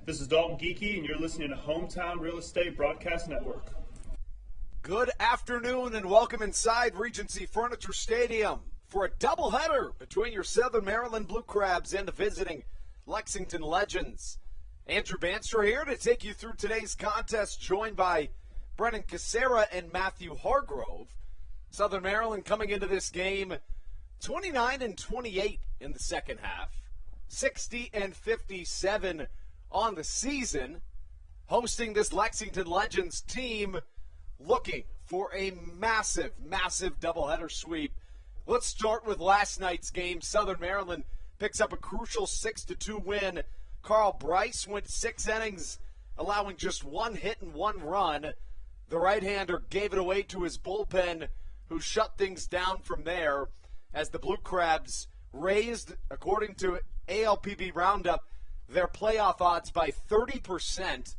This is Dalton Geeky, and you're listening to Hometown Real Estate Broadcast Network. Good afternoon, and welcome inside Regency Furniture Stadium for a doubleheader between your Southern Maryland Blue Crabs and the visiting Lexington Legends. Andrew Bandstra here to take you through today's contest, joined by Brennan Casera and Matthew Hargrove. Southern Maryland coming into this game 29-28 in the second half, 60-57 on the season, hosting this Lexington Legends team, looking for a massive doubleheader sweep. Let's start with last night's game. Southern Maryland picks up a crucial 6-2 win. Carl Bryce went 6 innings, allowing just 1 hit and 1 run. The right-hander gave it away to his bullpen, who shut things down from there, as the Blue Crabs raised, according to ALPB Roundup, their playoff odds by 30%,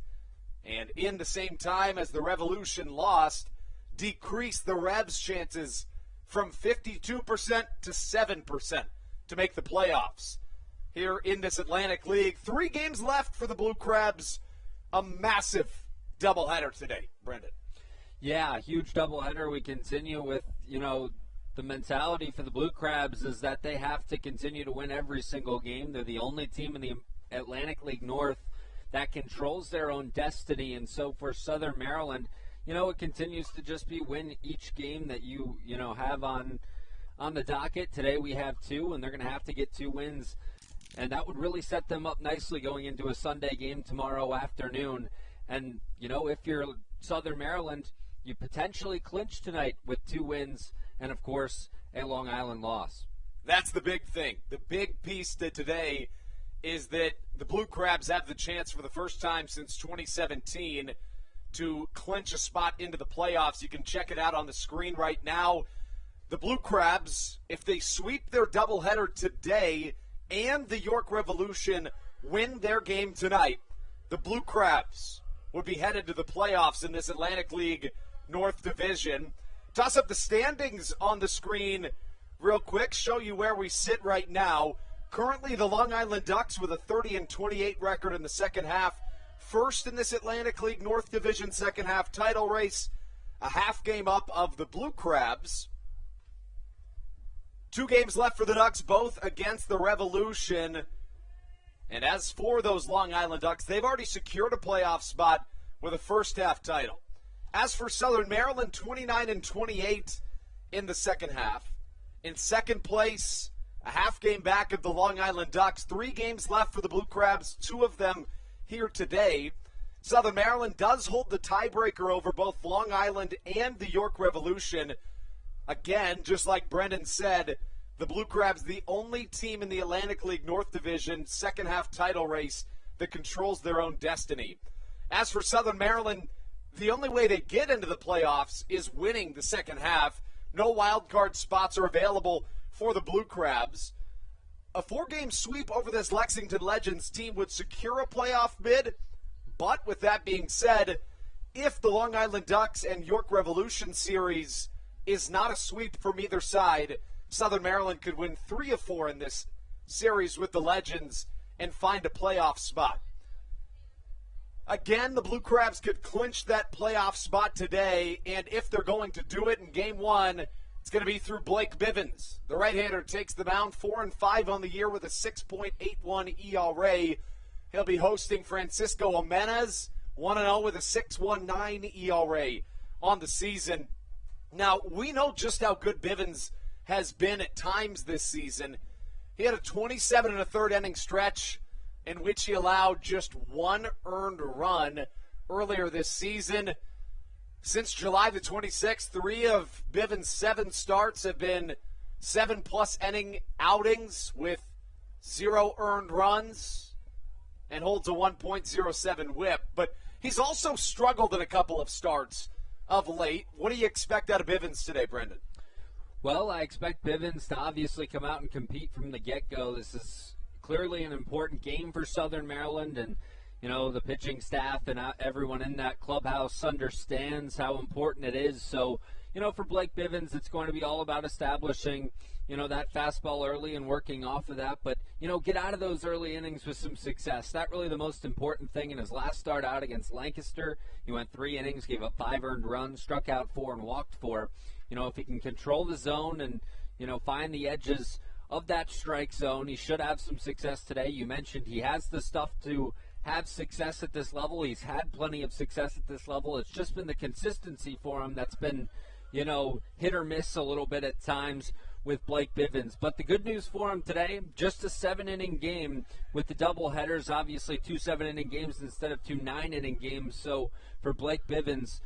and in the same time as the Revolution lost, decreased the Revs' chances from 52% to 7% to make the playoffs. Here in this Atlantic League, 3 games left for the Blue Crabs. A massive doubleheader today, Brendan. Yeah, huge doubleheader. We continue with, the mentality for the Blue Crabs is that they have to continue to win every single game. They're the only team in the Atlantic League North that controls their own destiny. And so for Southern Maryland, it continues to just be win each game that you have on the docket. Today we have 2, and they're going to have to get 2 wins. And that would really set them up nicely going into a Sunday game tomorrow afternoon. And, if you're Southern Maryland, you potentially clinch tonight with 2 wins and, of course, a Long Island loss. That's the big thing. The big piece to today is that the Blue Crabs have the chance for the first time since 2017 to clinch a spot into the playoffs. You can check it out on the screen right now. The Blue Crabs, if they sweep their doubleheader today and the York Revolution win their game tonight, the Blue Crabs would be headed to the playoffs in this Atlantic League North Division. Toss up the standings on the screen real quick, show you where we sit right now. Currently, the Long Island Ducks with a 30-28 record in the second half. First in this Atlantic League North Division second half title race, a half game up of the Blue Crabs. 2 games left for the Ducks, both against the Revolution. And as for those Long Island Ducks, they've already secured a playoff spot with a first half title. As for Southern Maryland, 29-28 in the second half. In second place, a half game back of the Long Island Ducks. 3 games left for the Blue Crabs, 2 of them here today. Southern Maryland does hold the tiebreaker over both Long Island and the York Revolution. Again, just like Brendan said, the Blue Crabs, the only team in the Atlantic League North Division second half title race that controls their own destiny. As for Southern Maryland, the only way they get into the playoffs is winning the second half. No wild card spots are available for the Blue Crabs. A 4-game sweep over this Lexington Legends team would secure a playoff bid. But with that being said, if the Long Island Ducks and York Revolution series is not a sweep from either side, Southern Maryland could win 3 of 4 in this series with the Legends and find a playoff spot. Again, the Blue Crabs could clinch that playoff spot today, and if they're going to do it in Game 1, it's going to be through Blake Bivens. The right-hander takes the mound 4-5 on the year with a 6.81 ERA. He'll be hosting Francisco Jimenez, 1-0 with a 6.19 ERA on the season. Now, we know just how good Bivens has been at times this season. He had a 27 1/3 inning stretch in which he allowed just 1 earned run earlier this season. Since July the 26th, 3 of Bivens' 7 starts have been 7+ inning outings with 0 earned runs and holds a 1.07 whip. But he's also struggled in a couple of starts of late. What do you expect out of Bivens today, Brendan? Well, I expect Bivens to obviously come out and compete from the get-go. This is clearly an important game for Southern Maryland, and the pitching staff and everyone in that clubhouse understands how important it is. So, for Blake Bivens, it's going to be all about establishing, that fastball early and working off of that. But, get out of those early innings with some success. That's really the most important thing. In his last start out against Lancaster, he went 3 innings, gave up 5 earned runs, struck out 4 and walked 4. If he can control the zone and, find the edges of that strike zone, he should have some success today. You mentioned he has the stuff to have success at this level. He's had plenty of success at this level. It's just been the consistency for him that's been, hit or miss a little bit at times with Blake Bivens. But the good news for him today, just a 7-inning game with the doubleheaders, obviously 2 7-inning games instead of 2 9-inning games. So for Blake Bivens,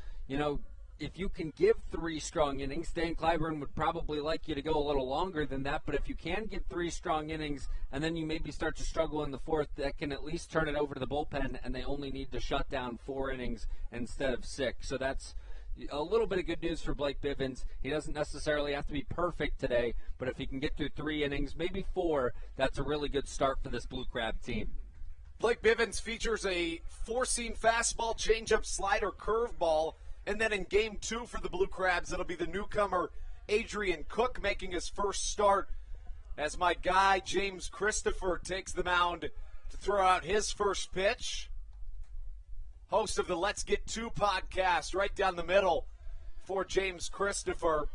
if you can give 3 strong innings, Dan Clyburn would probably like you to go a little longer than that, but if you can get 3 strong innings and then you maybe start to struggle in the 4th, that can at least turn it over to the bullpen, and they only need to shut down 4 innings instead of 6. So that's a little bit of good news for Blake Bivens. He doesn't necessarily have to be perfect today, but if he can get through 3 innings, maybe 4, that's a really good start for this Blue Crab team. Blake Bivens features a 4-seam fastball, changeup, slider, curveball, and then in Game 2 for the Blue Crabs, it'll be the newcomer Adrian Cook making his first start as my guy James Christopher takes the mound to throw out his first pitch. Host of the Let's Get 2 podcast, right down the middle for James Christopher.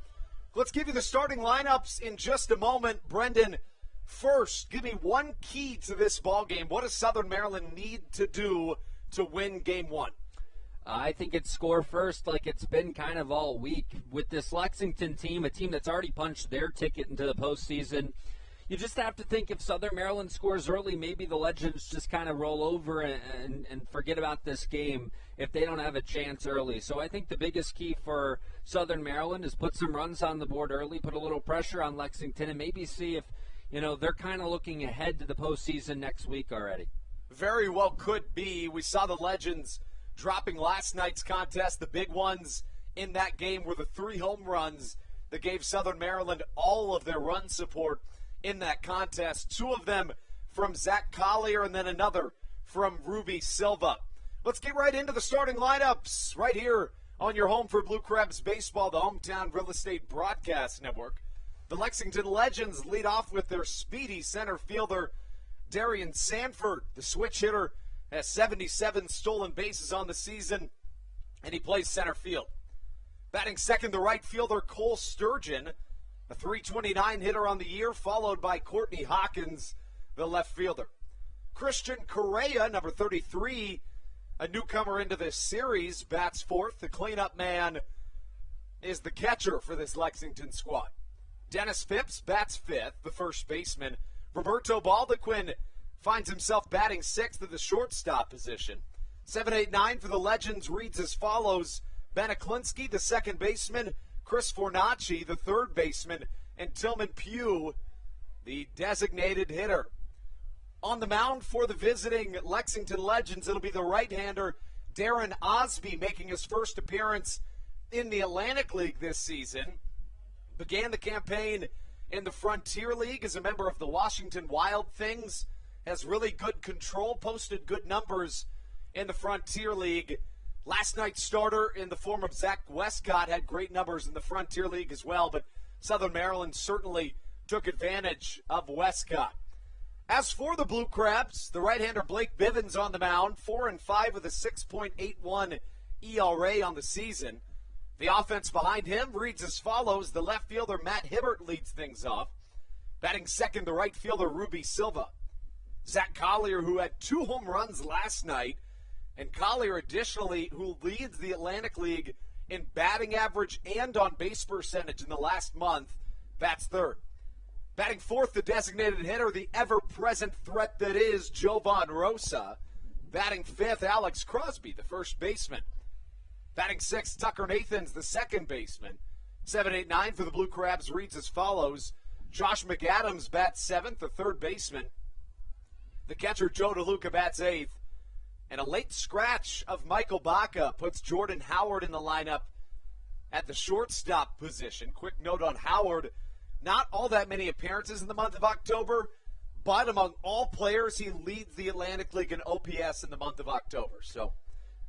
Let's give you the starting lineups in just a moment. Brendan, first, give me one key to this ball game. What does Southern Maryland need to do to win Game 1? I think it's score first, like it's been kind of all week. With this Lexington team, a team that's already punched their ticket into the postseason, you just have to think if Southern Maryland scores early, maybe the Legends just kind of roll over and forget about this game if they don't have a chance early. So I think the biggest key for Southern Maryland is put some runs on the board early, put a little pressure on Lexington, and maybe see if, they're kind of looking ahead to the postseason next week already. Very well could be. We saw the Legends dropping last night's contest. The big ones in that game were the 3 home runs that gave Southern Maryland all of their run support in that contest. 2 of them from Zach Collier and then another from Ruby Silva. Let's get right into the starting lineups right here on your home for Blue Crabs baseball, the Hometown Real Estate Broadcast Network. The Lexington Legends lead off with their speedy center fielder, Darian Sanford. The switch hitter has 77 stolen bases on the season, and he plays center field. Batting second, the right fielder, Cole Sturgeon, a .329 hitter on the year, followed by Courtney Hawkins, the left fielder. Christian Correa, number 33, a newcomer into this series, bats fourth. The cleanup man is the catcher for this Lexington squad. Dennis Phipps bats fifth, the first baseman. Roberto Baldequin finds himself batting sixth at the shortstop position. 7-8-9 for the Legends reads as follows: Ben Aklinski, the second baseman, Chris Fornacci, the third baseman, and Tillman Pugh, the designated hitter. On the mound for the visiting Lexington Legends, it'll be the right-hander Darren Osby, making his first appearance in the Atlantic League this season. Began the campaign in the Frontier League as a member of the Washington Wild Things. Has really good control, posted good numbers in the Frontier League. Last night's starter in the form of Zach Westcott had great numbers in the Frontier League as well, but Southern Maryland certainly took advantage of Westcott. As for the Blue Crabs, the right-hander Blake Bivens on the mound, 4-5 with a 6.81 ERA on the season. The offense behind him reads as follows. The left fielder Matt Hibbert leads things off. Batting second, the right fielder Ruby Silva. Zach Collier, who had 2 home runs last night, and Collier additionally, who leads the Atlantic League in batting average and on base percentage in the last month, bats third. Batting fourth, the designated hitter, the ever-present threat that is Jovan Rosa. Batting fifth, Alex Crosby, the first baseman. Batting sixth, Tucker Nathans, the second baseman. 7-8-9 for the Blue Crabs reads as follows. Josh McAdams bats seventh, the third baseman. The catcher, Joe DeLuca, bats eighth. And a late scratch of Michael Baca puts Jordan Howard in the lineup at the shortstop position. Quick note on Howard. Not all that many appearances in the month of October, but among all players, he leads the Atlantic League in OPS in the month of October. So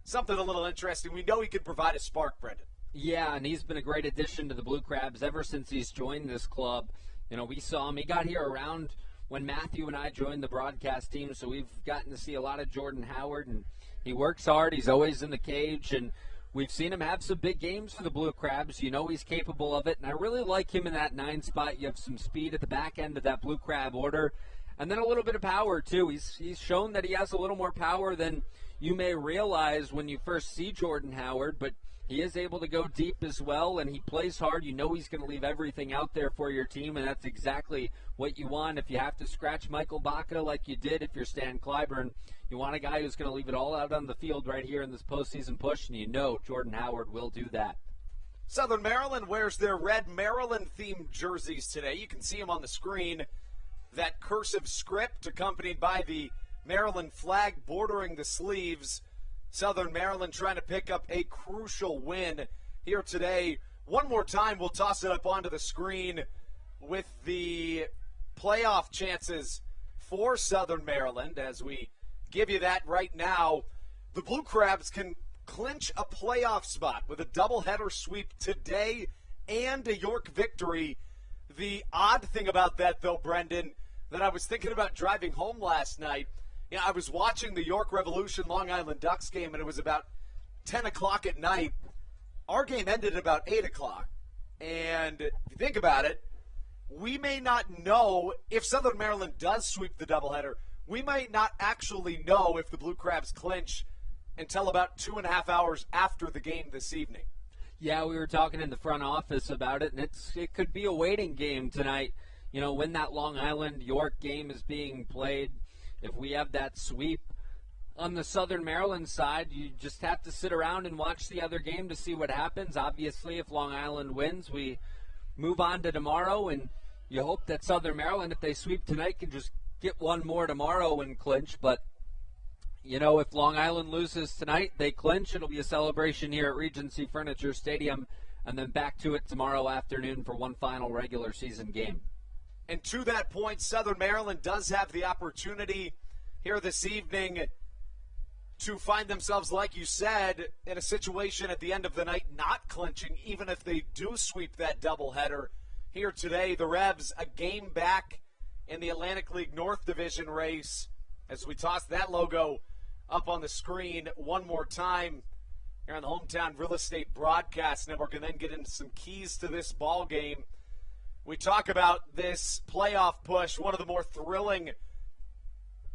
something a little interesting. We know he can provide a spark, Brendan. Yeah, and he's been a great addition to the Blue Crabs ever since he's joined this club. We saw him. He got here around when Matthew and I joined the broadcast team, so we've gotten to see a lot of Jordan Howard, and he works hard. He's always in the cage, and we've seen him have some big games for the Blue Crabs. He's capable of it, and I really like him in that 9 spot. You have some speed at the back end of that Blue Crab order, and then a little bit of power, too. He's shown that he has a little more power than you may realize when you first see Jordan Howard, but he is able to go deep as well, and he plays hard. He's going to leave everything out there for your team, and that's exactly what you want. If you have to scratch Michael Baca like you did if you're Stan Clyburn, you want a guy who's going to leave it all out on the field right here in this postseason push, and Jordan Howard will do that. Southern Maryland wears their red Maryland-themed jerseys today. You can see them on the screen. That cursive script accompanied by the Maryland flag bordering the sleeves. Southern Maryland trying to pick up a crucial win here today. One more time, we'll toss it up onto the screen with the playoff chances for Southern Maryland as we give you that right now. The Blue Crabs can clinch a playoff spot with a doubleheader sweep today and a York victory. The odd thing about that, though, Brendan, that I was thinking about driving home last night, I was watching the York Revolution Long Island Ducks game, and it was about 10 o'clock at night. Our game ended about 8 o'clock. And if you think about it, we may not know if Southern Maryland does sweep the doubleheader. We might not actually know if the Blue Crabs clinch until about 2.5 hours after the game this evening. Yeah, we were talking in the front office about it, and it could be a waiting game tonight. When that Long Island York game is being played, if we have that sweep on the Southern Maryland side, you just have to sit around and watch the other game to see what happens. Obviously, if Long Island wins, we move on to tomorrow, and you hope that Southern Maryland, if they sweep tonight, can just get one more tomorrow and clinch. But, if Long Island loses tonight, they clinch. It'll be a celebration here at Regency Furniture Stadium, and then back to it tomorrow afternoon for one final regular season game. And to that point, Southern Maryland does have the opportunity here this evening to find themselves, like you said, in a situation at the end of the night not clinching, even if they do sweep that doubleheader. Here today, the Revs a game back in the Atlantic League North Division race as we toss that logo up on the screen one more time here on the Hometown Real Estate Broadcast Network, and then get into some keys to this ball game. We talk about this playoff push, one of the more thrilling,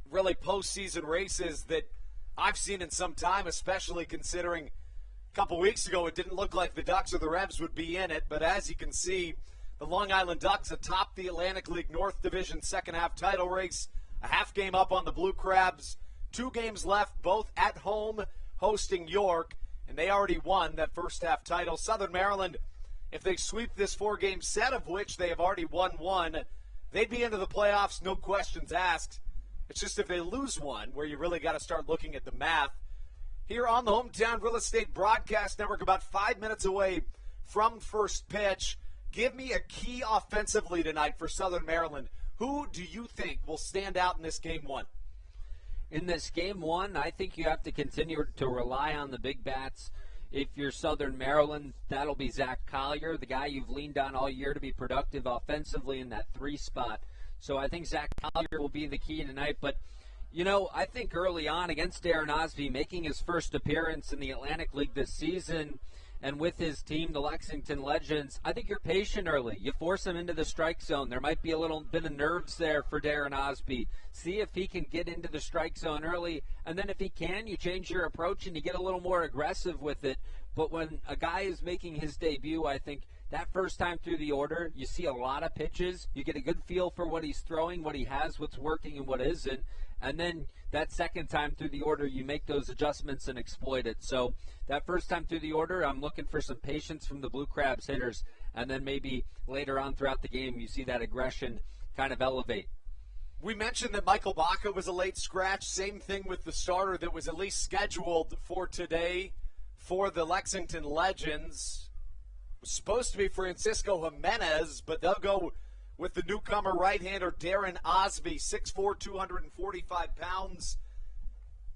really postseason races that I've seen in some time, especially considering a couple weeks ago it didn't look like the Ducks or the Revs would be in it. But as you can see, the Long Island Ducks atop the Atlantic League North Division second half title race, a half game up on the Blue Crabs, 2 games left, both at home hosting York, and they already won that first half title. Southern Maryland, if they sweep this 4-game set, of which they have already won one, they'd be into the playoffs, no questions asked. It's just if they lose one where you really got to start looking at the math. Here on the Hometown Real Estate Broadcast Network, about 5 minutes away from first pitch, give me a key offensively tonight for Southern Maryland. Who do you think will stand out in this game one? In this game one, I think you have to continue to rely on the big bats. If you're Southern Maryland, that'll be Zach Collier, the guy you've leaned on all year to be productive offensively in that 3 spot. So I think Zach Collier will be the key tonight. But, I think early on against Darren Osby, making his first appearance in the Atlantic League this season, and with his team, the Lexington Legends, I think you're patient early. You force him into the strike zone. There might be a little bit of nerves there for Darren Osby. See if he can get into the strike zone early, and then if he can, you change your approach and you get a little more aggressive with it. But when a guy is making his debut, I think that first time through the order, you see a lot of pitches. You get a good feel for what he's throwing, what he has, what's working, and what isn't. And then that second time through the order, you make those adjustments and exploit it. So that first time through the order, I'm looking for some patience from the Blue Crabs hitters. And then maybe later on throughout the game, you see that aggression kind of elevate. We mentioned that Michael Baca was a late scratch. Same thing with the starter that was at least scheduled for today for the Lexington Legends. It was supposed to be Francisco Jimenez, but they'll go with the newcomer right-hander Darren Osby, 6'4", 245 pounds,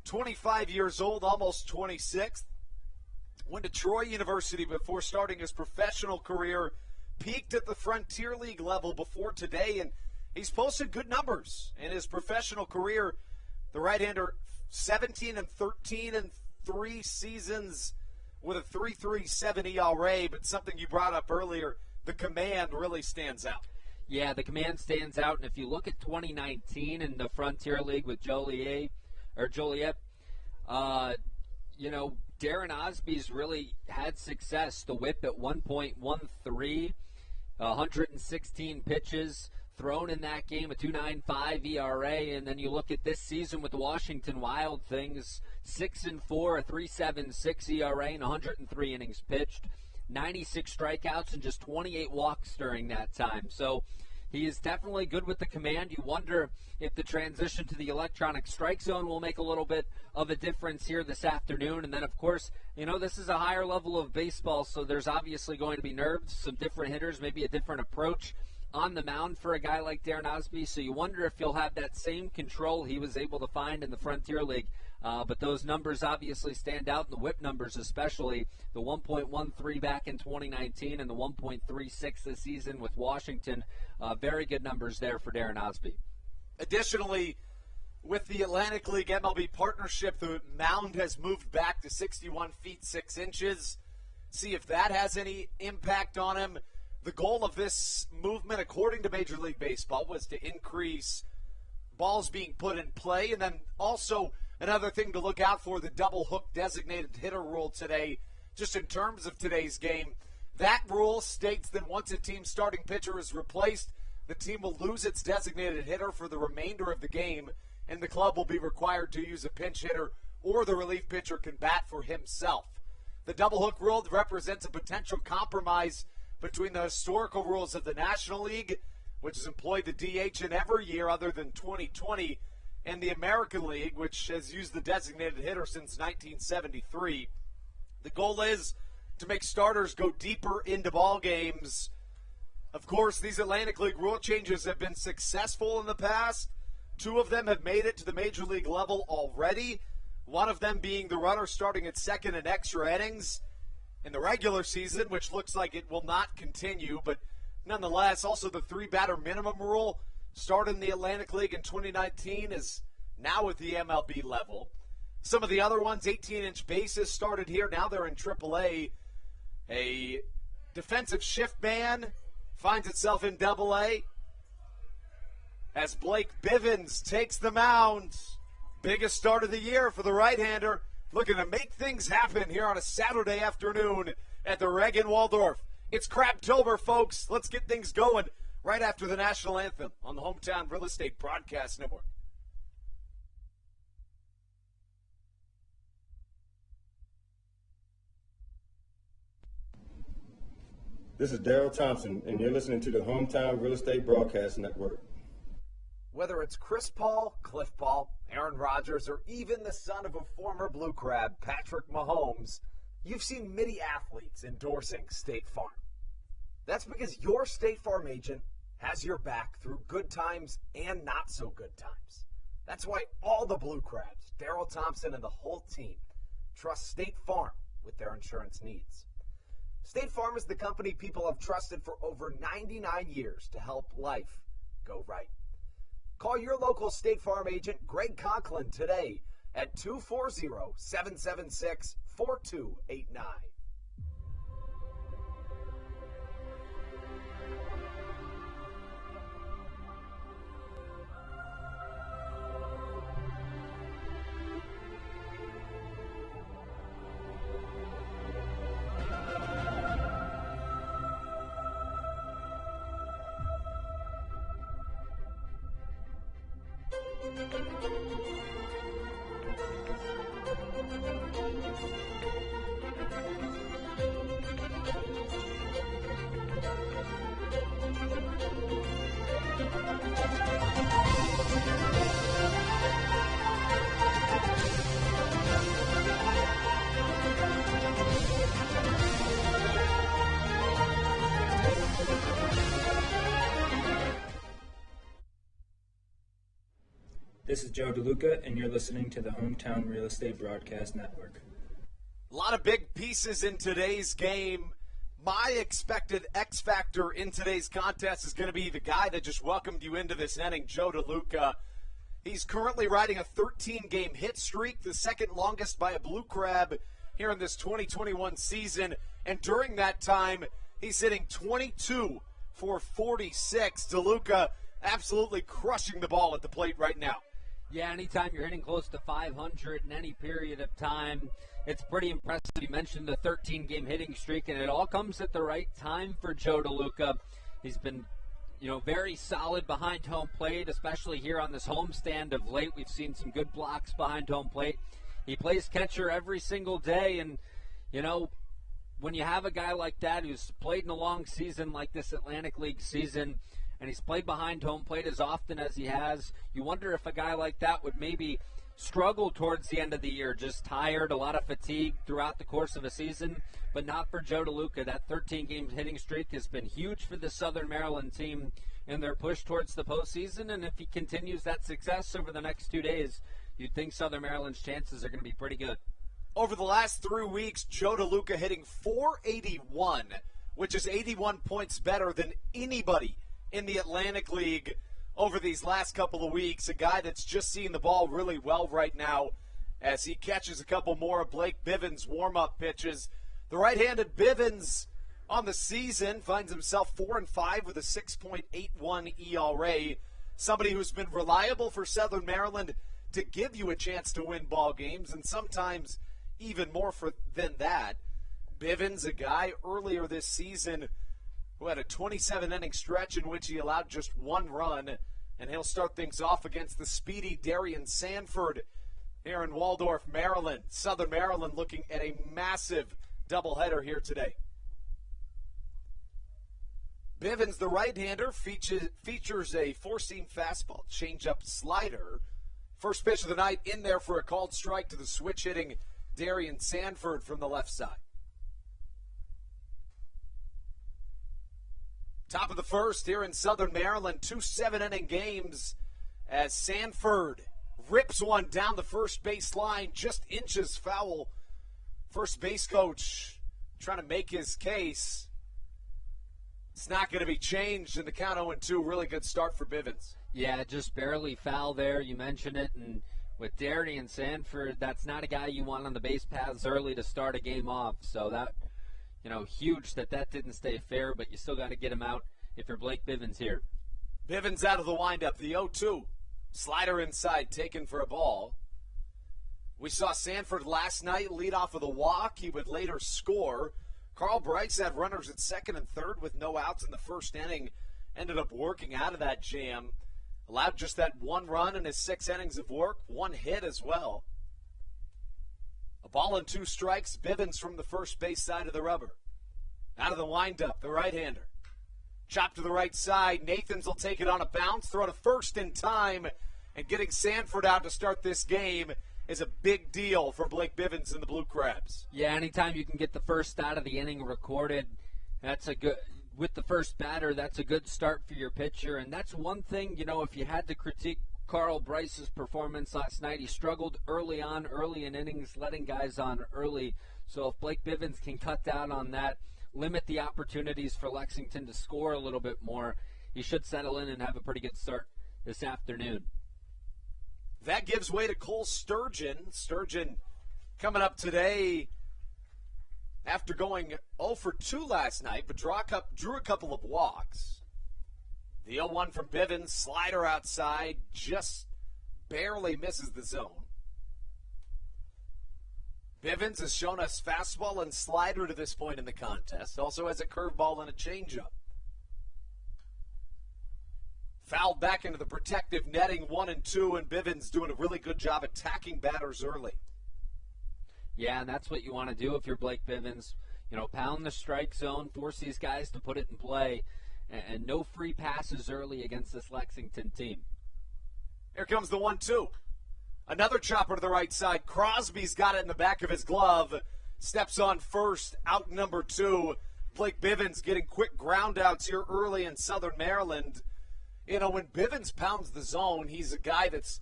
25 years old, almost 26. Went to Troy University before starting his professional career peaked at the Frontier League level before today, and he's posted good numbers in his professional career. The right-hander, 17-13 in 3 seasons with a 3.37 ERA, but something you brought up earlier, the command really stands out. Yeah, the command stands out, and if you look at 2019 in the Frontier League with Joliet, Darren Osby's really had success. The whip at 1.13, 116 pitches thrown in that game, a 2.95 ERA, and then you look at this season with the Washington Wild things, 6-4, a 3.76 ERA, and 103 innings pitched, 96 strikeouts, and just 28 walks during that time. So he is definitely good with the command. You wonder if the transition to the electronic strike zone will make a little bit of a difference here this afternoon. And then, of course, this is a higher level of baseball, so there's obviously going to be nerves, some different hitters, maybe a different approach on the mound for a guy like Darren Osby. So you wonder if he'll have that same control he was able to find in the Frontier League. But those numbers obviously stand out, and the whip numbers especially, the 1.13 back in 2019 and the 1.36 this season with Washington. Very good numbers there for Darren Osby. Additionally, with the Atlantic League MLB partnership, the mound has moved back to 61 feet 6 inches. See if that has any impact on him. The goal of this movement, according to Major League Baseball, was to increase balls being put in play. And then also another thing to look out for, the double hook designated hitter rule today, just in terms of today's game. That rule states that once a team's starting pitcher is replaced, the team will lose its designated hitter for the remainder of the game, and the club will be required to use a pinch hitter, or the relief pitcher can bat for himself. The double hook rule represents a potential compromise between the historical rules of the National League, which has employed the DH in every year other than 2020, and the American League, which has used the designated hitter since 1973. The goal is to make starters go deeper into ball games. Of course, these Atlantic League rule changes have been successful in the past. 2 of them have made it to the Major League level already, one of them being the runner starting at second in extra innings in the regular season, which looks like it will not continue, but nonetheless, also the 3-batter minimum rule started in the Atlantic League in 2019 is now at the MLB level. Some of the other ones, 18-inch bases started here. Now they're in AAA. A defensive shift ban finds itself in AA as Blake Bivens takes the mound. Biggest start of the year for the right-hander, looking to make things happen here on a Saturday afternoon at the Reagan Waldorf. It's Crabtober, folks. Let's get things going right after the national anthem on the Hometown Real Estate Broadcast Network. This is Daryl Thompson, and you're listening to the Hometown Real Estate Broadcast Network. Whether it's Chris Paul, Cliff Paul, Aaron Rodgers, or even the son of a former Blue Crab, Patrick Mahomes, you've seen many athletes endorsing State Farm. That's because your State Farm agent has your back through good times and not so good times. That's why all the Blue Crabs, Daryl Thompson and the whole team, trust State Farm with their insurance needs. State Farm is the company people have trusted for over 99 years to help life go right. Call your local State Farm agent, Greg Conklin, today at 240-776-4289. This is Joe DeLuca, and you're listening to the Hometown Real Estate Broadcast Network. A lot of big pieces in today's game. My expected X factor in today's contest is going to be the guy that just welcomed you into this inning, Joe DeLuca. He's currently riding a 13-game hit streak, the second longest by a Blue Crab here in this 2021 season. And during that time, he's hitting 22 for 46. DeLuca absolutely crushing the ball at the plate right now. Yeah, anytime you're hitting close to 500 in any period of time, it's pretty impressive. You mentioned the 13-game hitting streak, and it all comes at the right time for Joe DeLuca. He's been, very solid behind home plate, especially here on this homestand of late. We've seen some good blocks behind home plate. He plays catcher every single day, and, when you have a guy like that who's played in a long season like this Atlantic League season, and he's played behind home plate as often as he has, you wonder if a guy like that would maybe struggle towards the end of the year, just tired, a lot of fatigue throughout the course of a season, but not for Joe DeLuca. That 13-game hitting streak has been huge for the Southern Maryland team in their push towards the postseason, and if he continues that success over the next 2 days, you'd think Southern Maryland's chances are going to be pretty good. Over the last 3 weeks, Joe DeLuca hitting .481, which is 81 points better than anybody in the Atlantic League over these last couple of weeks. A guy that's just seeing the ball really well right now as he catches a couple more of Blake Bivens' warm-up pitches. The right-handed Bivens on the season finds himself 4-5 with a 6.81 ERA. Somebody who's been reliable for Southern Maryland to give you a chance to win ball games, and sometimes even more than that. Bivens, a guy earlier this season who had a 27-inning stretch in which he allowed just 1 run, and he'll start things off against the speedy Darian Sanford here in Waldorf, Maryland. Southern Maryland looking at a massive doubleheader here today. Bivens, the right-hander, features a four-seam fastball, changeup, slider. First pitch of the night in there for a called strike to the switch-hitting Darian Sanford from the left side. Top of the first here in Southern Maryland, 2 7-inning games as Sanford rips one down the first base line, just inches foul. First base coach trying to make his case. It's not going to be changed in the count 0-2. Really good start for Bivens. Yeah, just barely foul there. You mentioned it, and with Darian Sanford, that's not a guy you want on the base paths early to start a game off. So that, huge that didn't stay fair, but you still got to get him out if you're Blake Bivens here. Bivens out of the windup, the 0-2. Slider inside, taken for a ball. We saw Sanford last night lead off with a walk. He would later score. Carl Bryce had runners at second and third with no outs in the first inning. Ended up working out of that jam. Allowed just that 1 run in his 6 innings of work, 1 hit as well. A ball and 2 strikes, Bivens from the first base side of the rubber. Out of the windup, the right-hander. Chop to the right side. Nathans will take it on a bounce, throw to first in time, and getting Sanford out to start this game is a big deal for Blake Bivens and the Blue Crabs. Yeah, anytime you can get the first out of the inning recorded, that's a good. With the first batter, that's a good start for your pitcher, and that's one thing, if you had to critique Carl Bryce's performance last night, he struggled early in innings, letting guys on early. So if Blake Bivens can cut down on that, limit the opportunities for Lexington to score a little bit more, he should settle in and have a pretty good start this afternoon. That gives way to Cole Sturgeon. Sturgeon coming up today after going 0 for 2 last night, but drew a couple of walks. The 0-1 from Bivens, slider outside, just barely misses the zone. Bivens has shown us fastball and slider to this point in the contest. Also has a curveball and a changeup. Fouled back into the protective netting, 1-2, and Bivens doing a really good job attacking batters early. Yeah, and that's what you want to do if you're Blake Bivens. Pound the strike zone, force these guys to put it in play, and no free passes early against this Lexington team. Here comes the 1-2. Another chopper to the right side. Crosby's got it in the back of his glove. Steps on first, out number 2. Blake Bivens getting quick ground outs here early in Southern Maryland. When Bivens pounds the zone, he's a guy that's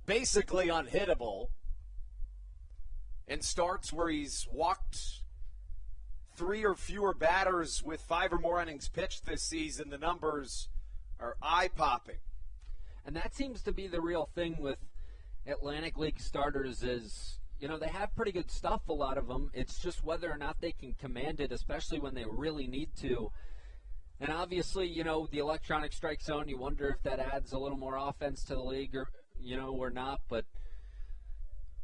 basically unhittable. And starts where he's walked 3 or fewer batters with 5 or more innings pitched this season. The numbers are eye-popping. And that seems to be the real thing with Atlantic League starters is, they have pretty good stuff, a lot of them. It's just whether or not they can command it, especially when they really need to. And obviously, the electronic strike zone, you wonder if that adds a little more offense to the league or not. But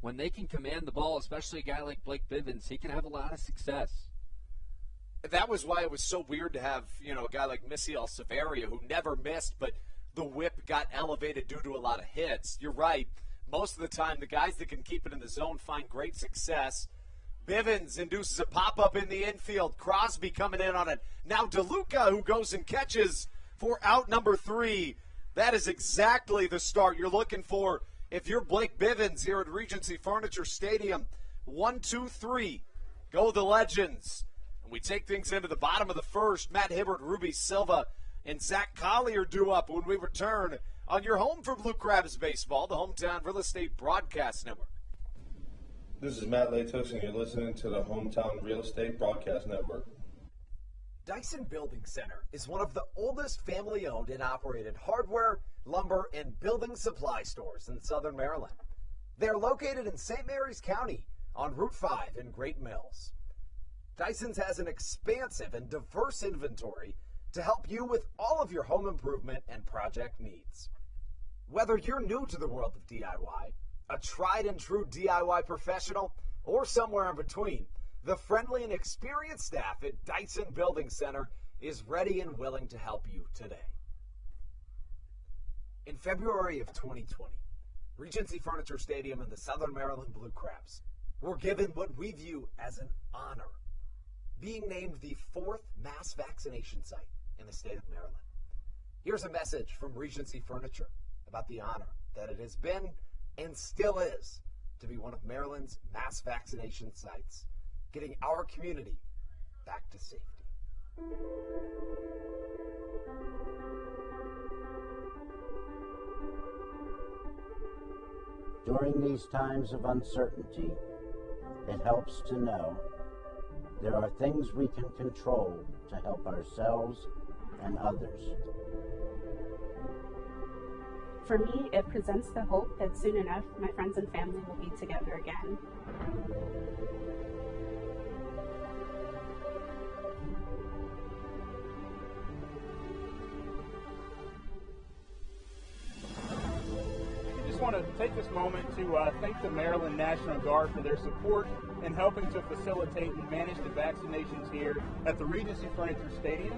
when they can command the ball, especially a guy like Blake Bivens, he can have a lot of success. That was why it was so weird to have, a guy like Misiel Severia who never missed, but the whip got elevated due to a lot of hits. You're right. Most of the time, the guys that can keep it in the zone find great success. Bivens induces a pop-up in the infield. Crosby coming in on it. Now DeLuca, who goes and catches for out number 3. That is exactly the start you're looking for if you're Blake Bivens here at Regency Furniture Stadium. 1, 2, 3. Go the Legends. And we take things into the bottom of the first. Matt Hibbert, Ruby Silva, and Zach Collier due up when we return on your home for Blue Crabs Baseball, the Hometown Real Estate Broadcast Network. This is Matt Latos, and you're listening to the Hometown Real Estate Broadcast Network. Dyson Building Center is one of the oldest family-owned and operated hardware, lumber, and building supply stores in Southern Maryland. They are located in St. Mary's County on Route 5 in Great Mills. Dyson's has an expansive and diverse inventory to help you with all of your home improvement and project needs. Whether you're new to the world of DIY, a tried and true DIY professional, or somewhere in between, the friendly and experienced staff at Dyson Building Center is ready and willing to help you today. In February of 2020, Regency Furniture Stadium and the Southern Maryland Blue Crabs were given what we view as an honor, being named the 4th mass vaccination site in the state of Maryland. Here's a message from Regency Furniture about the honor that it has been and still is to be one of Maryland's mass vaccination sites, getting our community back to safety. During these times of uncertainty, it helps to know there are things we can control to help ourselves and others. For me, it presents the hope that soon enough, my friends and family will be together again. I just want to take this moment to thank the Maryland National Guard for their support in helping to facilitate and manage the vaccinations here at the Regency Furniture Stadium.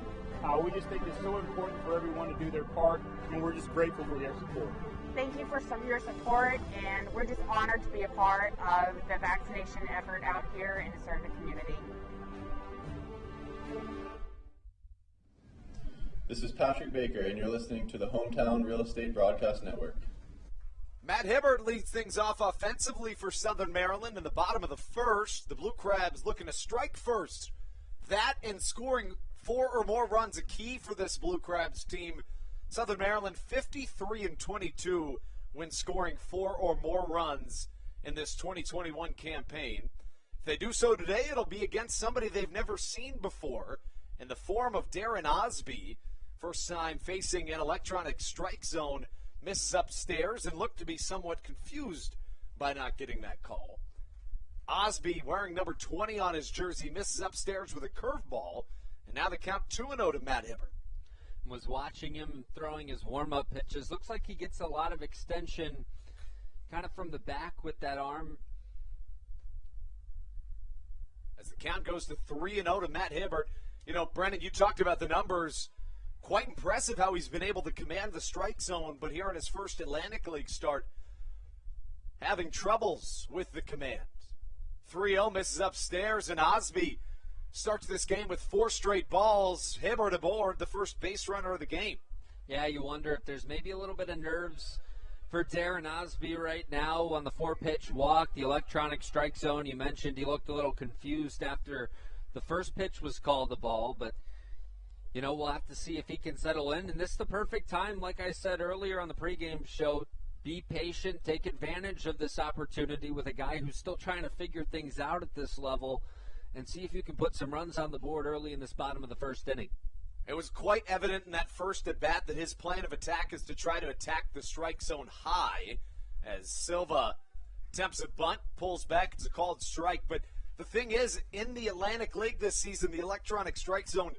We just think it's so important for everyone to do their part, and we're just grateful for their support. Thank you for some of your support, and we're just honored to be a part of the vaccination effort out here and to serve the community. This is Patrick Baker, and you're listening to the Hometown Real Estate Broadcast Network. Matt Hibbert leads things off offensively for Southern Maryland in the bottom of the first. The Blue Crabs looking to strike first. That and scoring 4 or more runs a key for this Blue Crabs team. Southern Maryland 53-22 when scoring 4 or more runs in this 2021 campaign. If they do so today, it'll be against somebody they've never seen before in the form of Darren Osby. First time facing an electronic strike zone, misses upstairs and looked to be somewhat confused by not getting that call. Osby, wearing number 20 on his jersey, misses upstairs with a curveball, and now the count 2-0 to Matt Hibbert. Was watching him throwing his warm-up pitches. Looks like he gets a lot of extension kind of from the back with that arm. As the count goes to 3-0 to Matt Hibbert. You know, Brennan, you talked about the numbers. Quite impressive how he's been able to command the strike zone, but here in his first Atlantic League start, having troubles with the command. 3-0 misses upstairs, and Osby starts this game with 4 straight balls. Hibbert aboard, the first base runner of the game. Yeah, you wonder if there's maybe a little bit of nerves for Darren Osby right now on the 4-pitch walk, the electronic strike zone. You mentioned he looked a little confused after the first pitch was called the ball, but you know, we'll have to see if he can settle in. And this is the perfect time, like I said earlier on the pregame show, be patient, take advantage of this opportunity with a guy who's still trying to figure things out at this level and see if you can put some runs on the board early in this bottom of the first inning. It was quite evident in that first at-bat that his plan of attack is to try to attack the strike zone high as Silva attempts a bunt, pulls back. It's a called strike. But the thing is, in the Atlantic League this season, the electronic strike zone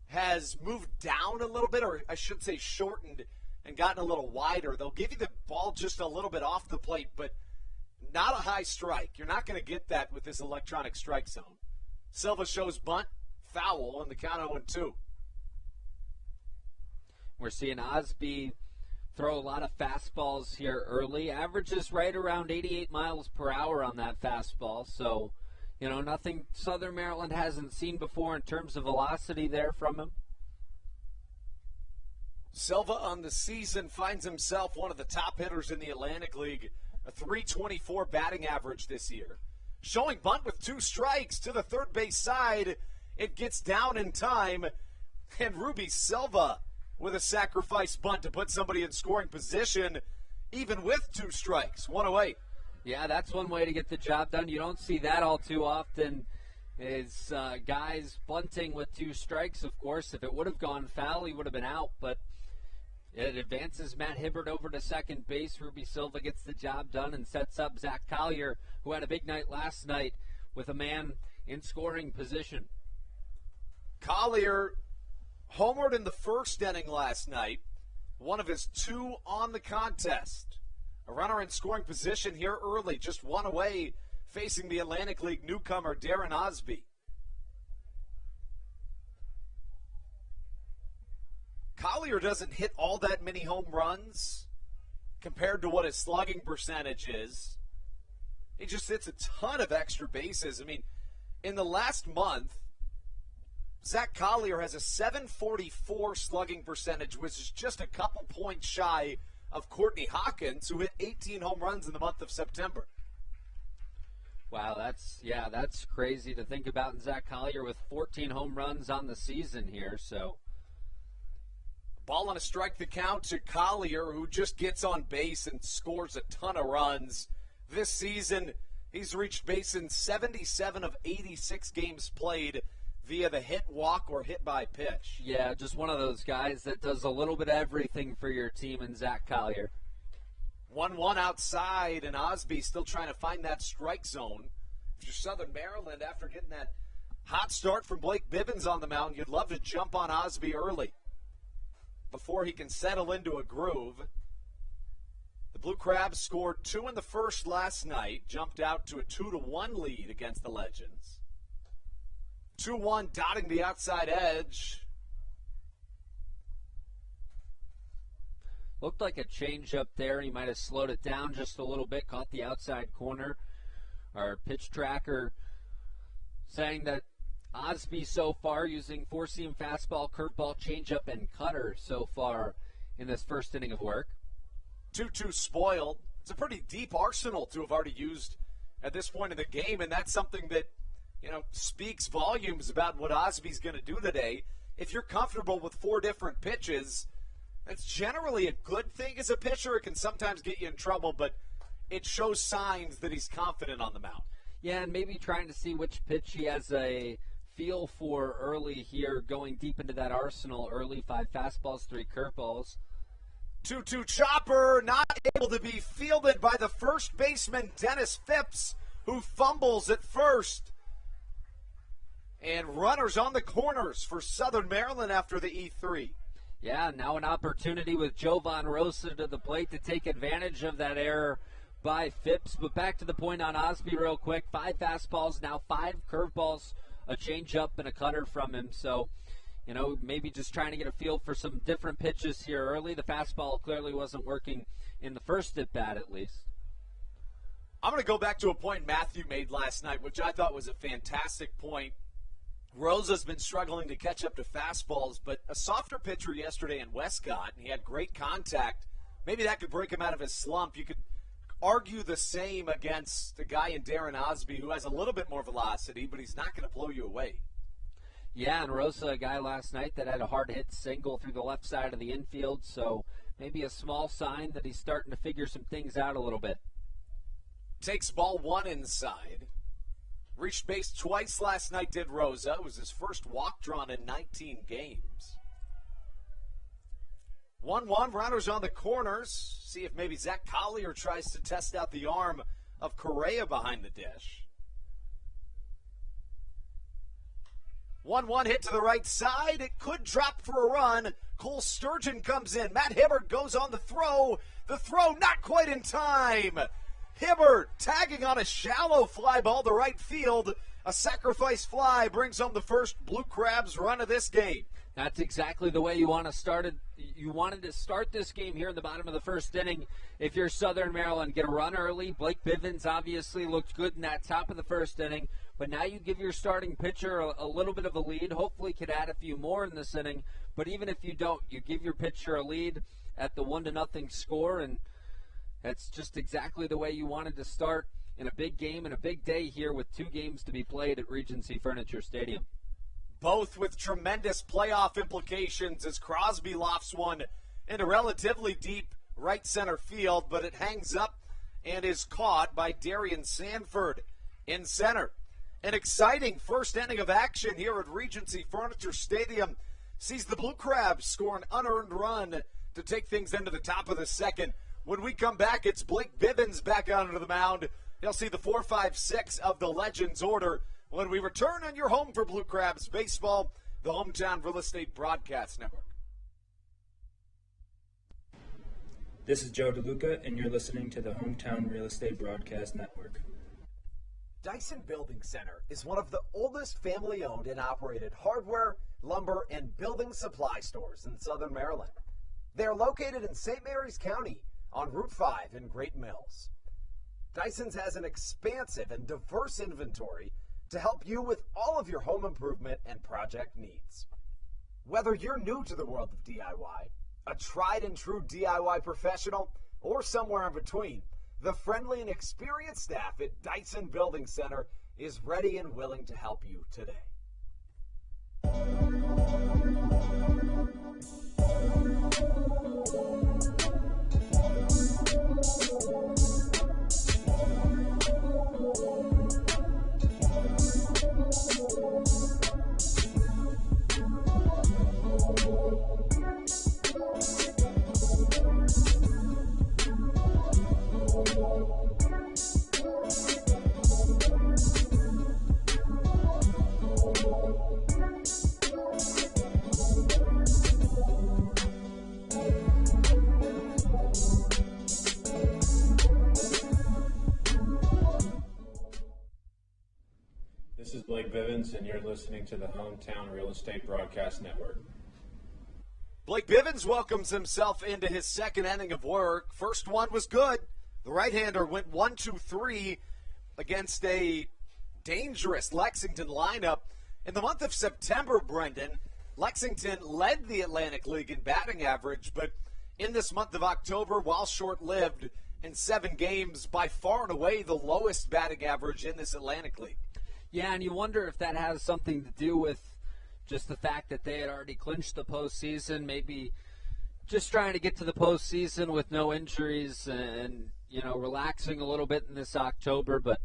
has moved down a little bit, or I should say shortened, and gotten a little wider. They'll give you the ball just a little bit off the plate, but not a high strike. You're not going to get that with this electronic strike zone. Silva shows bunt, foul, and the count 0-2. We're seeing Osby throw a lot of fastballs here early. Averages right around 88 miles per hour on that fastball. So, nothing Southern Maryland hasn't seen before in terms of velocity there from him. Silva on the season finds himself one of the top hitters in the Atlantic League. A .324 batting average this year. Showing bunt with 2 strikes to the third base side. It gets down in time. And Ruby Silva with a sacrifice bunt to put somebody in scoring position, even with 2 strikes, 1 away. Yeah, that's one way to get the job done. You don't see that all too often, is guys bunting with 2 strikes, of course. If it would have gone foul, he would have been out, but it advances Matt Hibbert over to second base. Ruby Silva gets the job done and sets up Zach Collier, who had a big night last night with a man in scoring position. Collier homered in the first inning last night, one of his 2 on the contest. A runner in scoring position here early, just 1 away, facing the Atlantic League newcomer Darren Osby. Collier doesn't hit all that many home runs compared to what his slugging percentage is. He just hits a ton of extra bases. I mean, in the last month, Zach Collier has a .744 slugging percentage, which is just a couple points shy of Courtney Hawkins, who hit 18 home runs in the month of September. Wow, that's crazy to think about. And Zach Collier with 14 home runs on the season here, so. Ball on a strike the count to Collier, who just gets on base and scores a ton of runs. This season, he's reached base in 77 of 86 games played via the hit, walk, or hit by pitch. Yeah, just one of those guys that does a little bit of everything for your team in Zach Collier. 1-1 outside, and Osby still trying to find that strike zone. If you're Southern Maryland, after getting that hot start from Blake Bibbins on the mound, you'd love to jump on Osby early before he can settle into a groove. The Blue Crabs scored 2 in the first last night, jumped out to a 2-1 lead against the Legends. 2-1 dotting the outside edge. Looked like a change up there. He might have slowed it down just a little bit, caught the outside corner. Our pitch tracker saying that Osby so far using 4-seam fastball, curveball, changeup, and cutter so far in this first inning of work. 2-2 spoiled. It's a pretty deep arsenal to have already used at this point in the game, and that's something that speaks volumes about what Osby's going to do today. If you're comfortable with 4 different pitches, that's generally a good thing as a pitcher. It can sometimes get you in trouble, but it shows signs that he's confident on the mound. Yeah, and maybe trying to see which pitch he has a feel for early here, going deep into that arsenal early. 5 fastballs, 3 curveballs. 2-2 chopper, not able to be fielded by the first baseman, Dennis Phipps, who fumbles at first. And runners on the corners for Southern Maryland after the E3. Yeah, now an opportunity with Jovan Rosa to the plate to take advantage of that error by Phipps. But back to the point on Osby real quick. 5 fastballs, now 5 curveballs, a changeup, and a cutter from him. So, maybe just trying to get a feel for some different pitches here early. The fastball clearly wasn't working in the first at-bat at least. I'm going to go back to a point Matthew made last night, which I thought was a fantastic point. Rosa's been struggling to catch up to fastballs, but a softer pitcher yesterday in Westcott, and he had great contact. Maybe that could break him out of his slump. You could argue the same against a guy in Darren Osby who has a little bit more velocity, but he's not going to blow you away. Yeah, and Rosa, a guy last night that had a hard-hit single through the left side of the infield, so maybe a small sign that he's starting to figure some things out a little bit. Takes ball 1 inside. Reached base twice last night, did Rosa. It was his first walk drawn in 19 games. 1-1, runners on the corners. See if maybe Zach Collier tries to test out the arm of Correa behind the dish. 1-1 hit to the right side. It could drop for a run. Cole Sturgeon comes in. Matt Hibbert goes on the throw. The throw not quite in time. Hibbert tagging on a shallow fly ball to right field. A sacrifice fly brings home the first Blue Crabs run of this game. That's exactly the way you want to start it. You wanted to start this game here in the bottom of the first inning. If you're Southern Maryland, get a run early. Blake Bivens obviously looked good in that top of the first inning. But now you give your starting pitcher a little bit of a lead. Hopefully could add a few more in this inning. But even if you don't, you give your pitcher a lead at the 1-0 score. And that's just exactly the way you wanted to start in a big game and a big day here with 2 games to be played at Regency Furniture Stadium. Both with tremendous playoff implications as Crosby lofts one into relatively deep right center field, but it hangs up and is caught by Darian Sanford in center. An exciting first inning of action here at Regency Furniture Stadium sees the Blue Crabs score an unearned run to take things into the top of the second. When we come back, it's Blake Bivens back onto the mound. You'll see the 4, 5, 6 of the Legends order when we return on your home for Blue Crabs baseball, the Hometown Real Estate Broadcast Network. This is Joe DeLuca, and you're listening to the Hometown Real Estate Broadcast Network. Dyson Building Center is one of the oldest family-owned and operated hardware, lumber, and building supply stores in Southern Maryland. They are located in St. Mary's County on Route 5 in Great Mills. Dyson's has an expansive and diverse inventory to help you with all of your home improvement and project needs. Whether you're new to the world of DIY, a tried and true DIY professional, or somewhere in between, the friendly and experienced staff at Dyson Building Center is ready and willing to help you today. This is Blake Bivens, and you're listening to the Hometown Real Estate Broadcast Network. Blake Bivens welcomes himself into his second inning of work. First one was good. The right-hander went 1-2-3 against a dangerous Lexington lineup. In the month of September, Brendan, Lexington led the Atlantic League in batting average, but in this month of October, while short-lived, in 7 games, by far and away the lowest batting average in this Atlantic League. Yeah, and you wonder if that has something to do with just the fact that they had already clinched the postseason, maybe just trying to get to the postseason with no injuries and, you know, relaxing a little bit in this October, but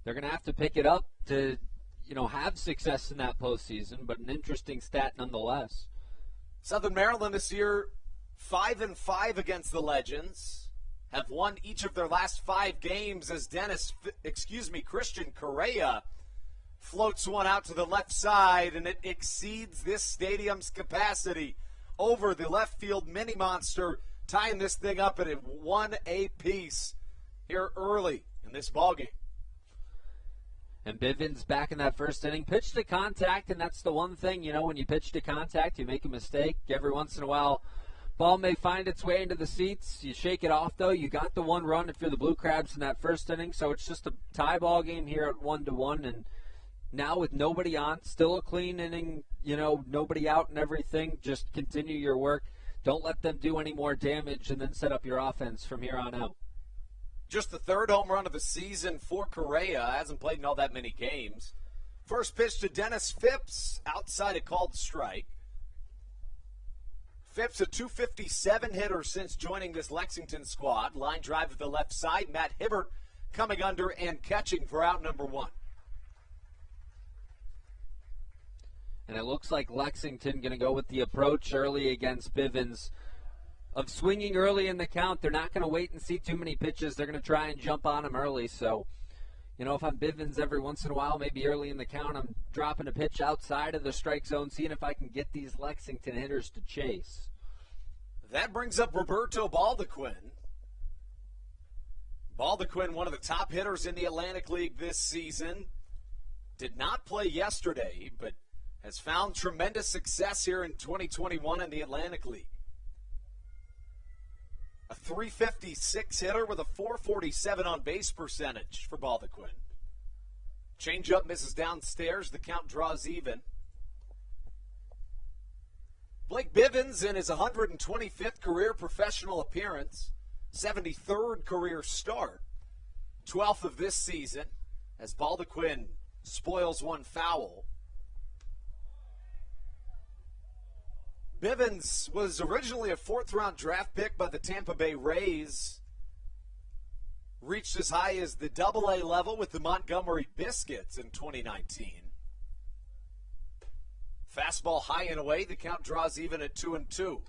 they're going to have to pick it up to, you know, have success in that postseason, but an interesting stat nonetheless. Southern Maryland this year 5-5 against the Legends. Have won each of their last 5 games as Christian Correa floats one out to the left side, and it exceeds this stadium's capacity over the left field mini monster, tying this thing up at a 1 apiece here early in this ballgame. And Bivens back in that first inning, pitched to contact, and that's the one thing, you know, when you pitch to contact, you make a mistake. Every once in a while, ball may find its way into the seats. You shake it off, though. You got the 1 run if you're the Blue Crabs in that first inning, so it's just a tie ball game here at 1-1. And now with nobody on, still a clean inning, you know, nobody out and everything. Just continue your work. Don't let them do any more damage, and then set up your offense from here on out. Just the 3rd home run of the season for Correa. Hasn't played in all that many games. First pitch to Dennis Phipps, outside a called strike. Phipps, a .257 hitter since joining this Lexington squad. Line drive to the left side. Matt Hibbert coming under and catching for out number 1. And it looks like Lexington going to go with the approach early against Bivens of swinging early in the count. They're not going to wait and see too many pitches. They're going to try and jump on them early. So, if I'm Bivens every once in a while, maybe early in the count, I'm dropping a pitch outside of the strike zone, seeing if I can get these Lexington hitters to chase. That brings up Roberto Baldequin. Baldequin, one of the top hitters in the Atlantic League this season, did not play yesterday, but has found tremendous success here in 2021 in the Atlantic League. A .356 hitter with a .447 on base percentage for Baldequin. Changeup misses downstairs. The count draws even. Blake Bivens in his 125th career professional appearance, 73rd career start, 12th of this season, as Baldequin spoils one foul. Bivens was originally a fourth-round draft pick by the Tampa Bay Rays. Reached as high as the AA level with the Montgomery Biscuits in 2019. Fastball high and away. The count draws even at 2-2.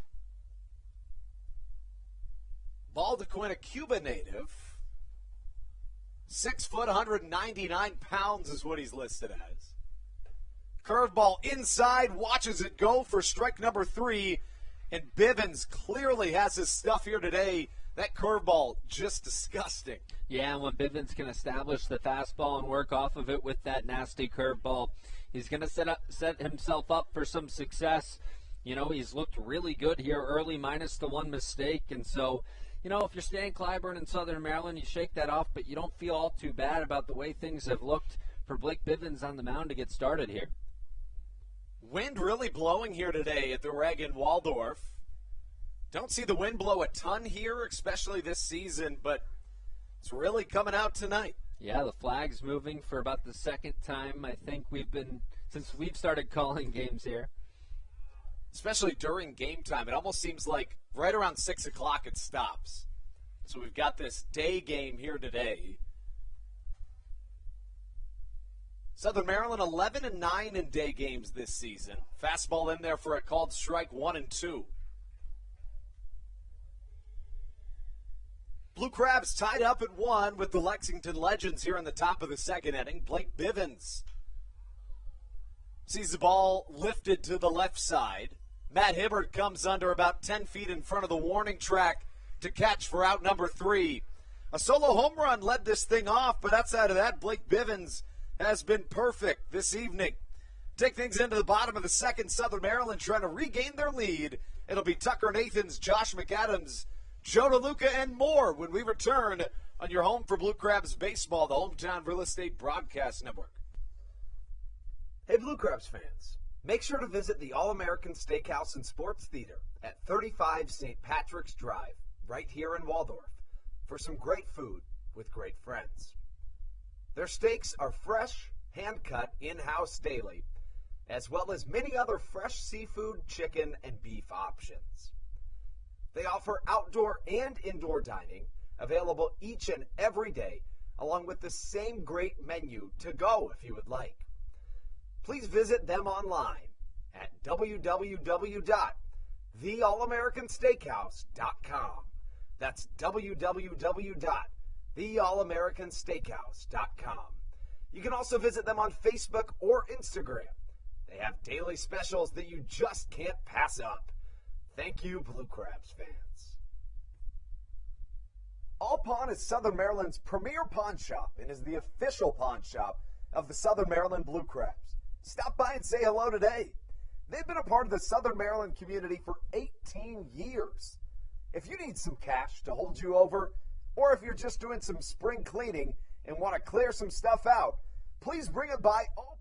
Baldequin, a Cuba native. 6 foot, 199 pounds is what he's listed as. Curveball inside, watches it go for strike number 3, and Bivens clearly has his stuff here today. That curveball, just disgusting. Yeah, and when Bivens can establish the fastball and work off of it with that nasty curveball, he's going to set himself up for some success. He's looked really good here early, minus the one mistake, and so, if you're Stan Clyburn in Southern Maryland, you shake that off, but you don't feel all too bad about the way things have looked for Blake Bivens on the mound to get started here. Wind really blowing here today at the Reg in Waldorf. Don't see the wind blow a ton here, especially this season, but it's really coming out tonight. Yeah, the flag's moving for about the second time I think since we've started calling games here. Especially during game time. It almost seems like right around 6 o'clock it stops. So we've got this day game here today. Southern Maryland 11-9 in day games this season. Fastball in there for a called strike, 1-2. Blue Crabs tied up at 1 with the Lexington Legends here in the top of the second inning. Blake Bivens sees the ball lifted to the left side. Matt Hibbert comes under about 10 feet in front of the warning track to catch for out number 3. A solo home run led this thing off, but outside of that, Blake Bivens has been perfect this evening. Take things into the bottom of the second. Southern Maryland trying to regain their lead. It'll be Tucker Nathans, Josh McAdams, Joe DeLuca, and more when we return on your home for Blue Crabs baseball, the Hometown Real Estate Broadcast Network. Hey, Blue Crabs fans, make sure to visit the All-American Steakhouse and Sports Theater at 35 St. Patrick's Drive, right here in Waldorf, for some great food with great friends. Their steaks are fresh, hand-cut, in-house daily, as well as many other fresh seafood, chicken, and beef options. They offer outdoor and indoor dining, available each and every day, along with the same great menu to go if you would like. Please visit them online at www.theallamericansteakhouse.com. That's www.theallamericansteakhouse.com. You can also visit them on Facebook or Instagram. They have daily specials that you just can't pass up. Thank you, Blue Crabs fans. All Pawn is Southern Maryland's premier pawn shop and is the official pawn shop of the Southern Maryland Blue Crabs. Stop by and say hello today. They've been a part of the Southern Maryland community for 18 years. If you need some cash to hold you over, or if you're just doing some spring cleaning and want to clear some stuff out, please bring it by All.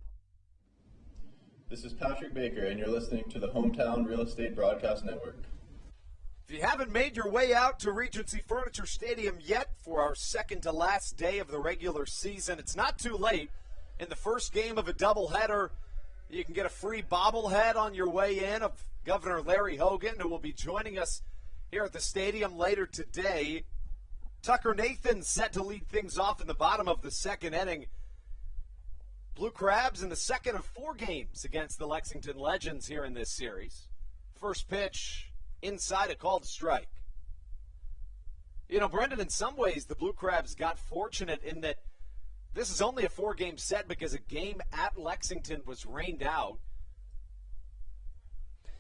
This is Patrick Baker, and you're listening to the Hometown Real Estate Broadcast Network. If you haven't made your way out to Regency Furniture Stadium yet for our second to last day of the regular season, it's not too late. In the first game of a doubleheader, you can get a free bobblehead on your way in of Governor Larry Hogan, who will be joining us here at the stadium later today. Tucker Nathan set to lead things off in the bottom of the second inning. Blue Crabs in the second of 4 games against the Lexington Legends here in this series. First pitch inside, a called strike. You know, Brendan, in some ways, the Blue Crabs got fortunate in that this is only a 4-game set because a game at Lexington was rained out.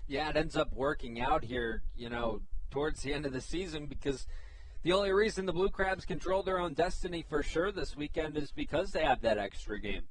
Yeah, it ends up working out here, you know, towards the end of the season, because the only reason the Blue Crabs control their own destiny for sure this weekend is because they have that extra game.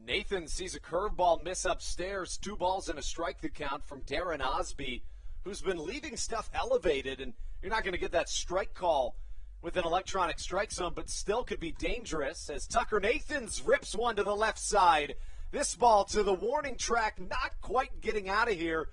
Nathan sees a curveball miss upstairs, 2 balls and a strike to count from Darren Osby, who's been leaving stuff elevated, and you're not going to get that strike call with an electronic strike zone, but still could be dangerous as Tucker Nathans rips one to the left side. This ball to the warning track, not quite getting out of here,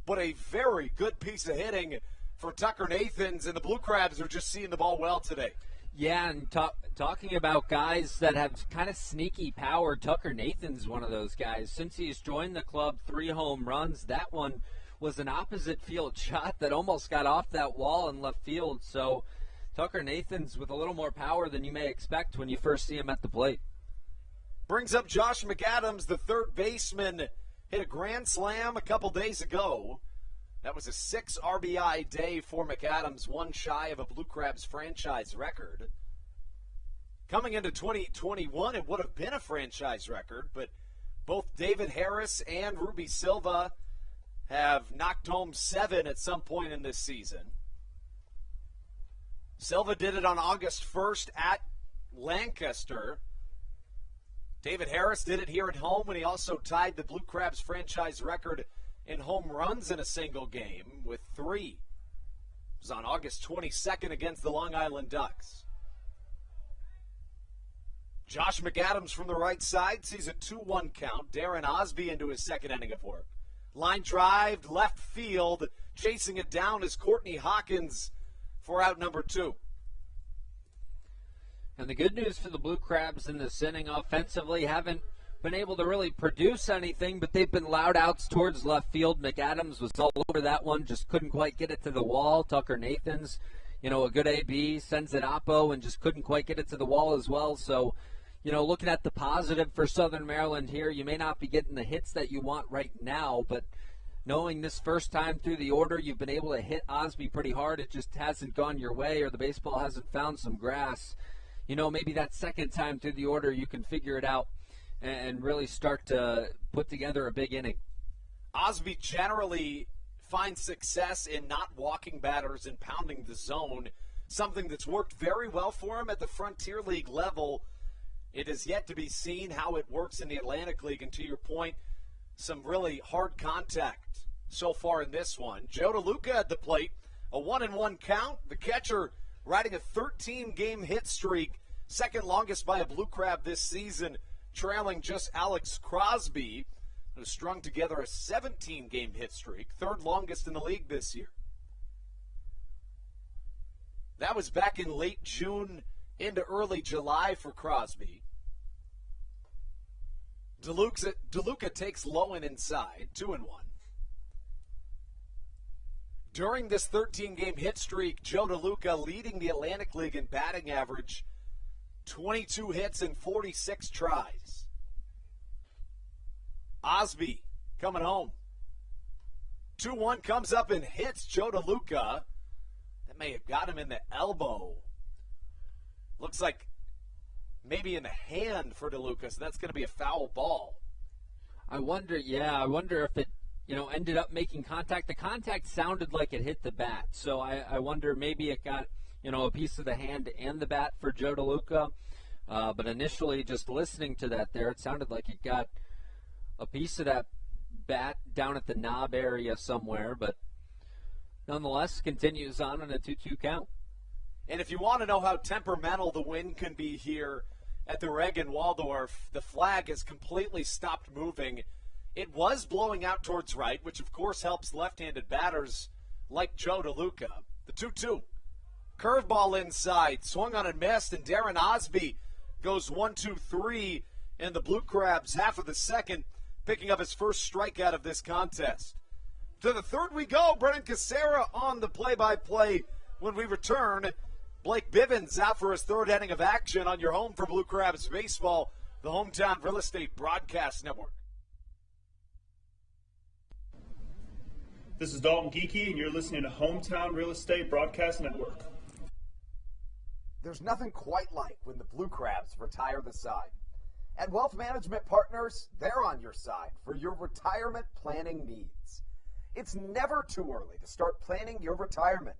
but a very good piece of hitting for Tucker Nathans, and the Blue Crabs are just seeing the ball well today. Yeah, and talking about guys that have kind of sneaky power, Tucker Nathan's one of those guys. Since he's joined the club, 3 home runs. That one was an opposite field shot that almost got off that wall in left field. So Tucker Nathan's with a little more power than you may expect when you first see him at the plate. Brings up Josh McAdams, the third baseman, hit a grand slam a couple days ago. That was a 6 RBI day for McAdams, 1 shy of a Blue Crabs franchise record. Coming into 2021, it would have been a franchise record, but both David Harris and Ruby Silva have knocked home 7 at some point in this season. Silva did it on August 1st at Lancaster. David Harris did it here at home when he also tied the Blue Crabs franchise record in home runs in a single game with 3. It was on August 22nd against the Long Island Ducks. Josh McAdams from the right side sees a 2-1 count. Darren Osby into his second inning of work. Line drive, left field. Chasing it down is Courtney Hawkins for out number 2. And the good news for the Blue Crabs in this inning, offensively, haven't been able to really produce anything, but they've been loud outs towards left field. McAdams was all over that one, just couldn't quite get it to the wall. Tucker Nathans, you know, a good AB, sends it oppo and just couldn't quite get it to the wall as well. So, you know, looking at the positive for Southern Maryland here, you may not be getting the hits that you want right now, but knowing this first time through the order, you've been able to hit Osby pretty hard. It just hasn't gone your way, or the baseball hasn't found some grass. You know, maybe that second time through the order, you can figure it out and really start to put together a big inning. Osby generally finds success in not walking batters and pounding the zone, something that's worked very well for him at the Frontier League level. It is yet to be seen how it works in the Atlantic League, and to your point, some really hard contact so far in this one. Joe DeLuca at the plate, a 1-1 count. The catcher riding a 13-game hit streak, second longest by a Blue Crab this season, trailing just Alex Crosby, who strung together a 17-game hit streak, third longest in the league this year. That was back in late June into early July for Crosby. DeLuca takes Lowen inside, 2-1. During this 13-game hit streak, Joe DeLuca leading the Atlantic League in batting average, 22 hits and 46 tries. Osby coming home. 2-1 comes up and hits Joe DeLuca. That may have got him in the elbow. Looks like maybe in the hand for DeLuca, so that's going to be a foul ball. I wonder if it, ended up making contact. The contact sounded like it hit the bat, so I wonder maybe it got, a piece of the hand and the bat for Joe DeLuca. But initially, just listening to that there, it sounded like it got a piece of that bat down at the knob area somewhere, but nonetheless continues on a 2-2 count. And if you want to know how temperamental the wind can be here at the Reg in Waldorf, the flag has completely stopped moving. It was blowing out towards right, which of course helps left-handed batters like Joe DeLuca. The 2-2. Curveball inside, swung on and missed, and Darren Osby goes 1-2-3 in the Blue Crabs, half of the second, picking up his first strikeout of this contest. To the third we go. Brennan Casera on the play-by-play when we return. Blake Bivens out for his third inning of action on your home for Blue Crabs baseball. the Hometown Real Estate Broadcast Network. This is Dalton Geeky, and you're listening to Hometown Real Estate Broadcast Network. There's nothing quite like when the Blue Crabs retire the side. At Wealth Management Partners, they're on your side for your retirement planning needs. It's never too early to start planning your retirement.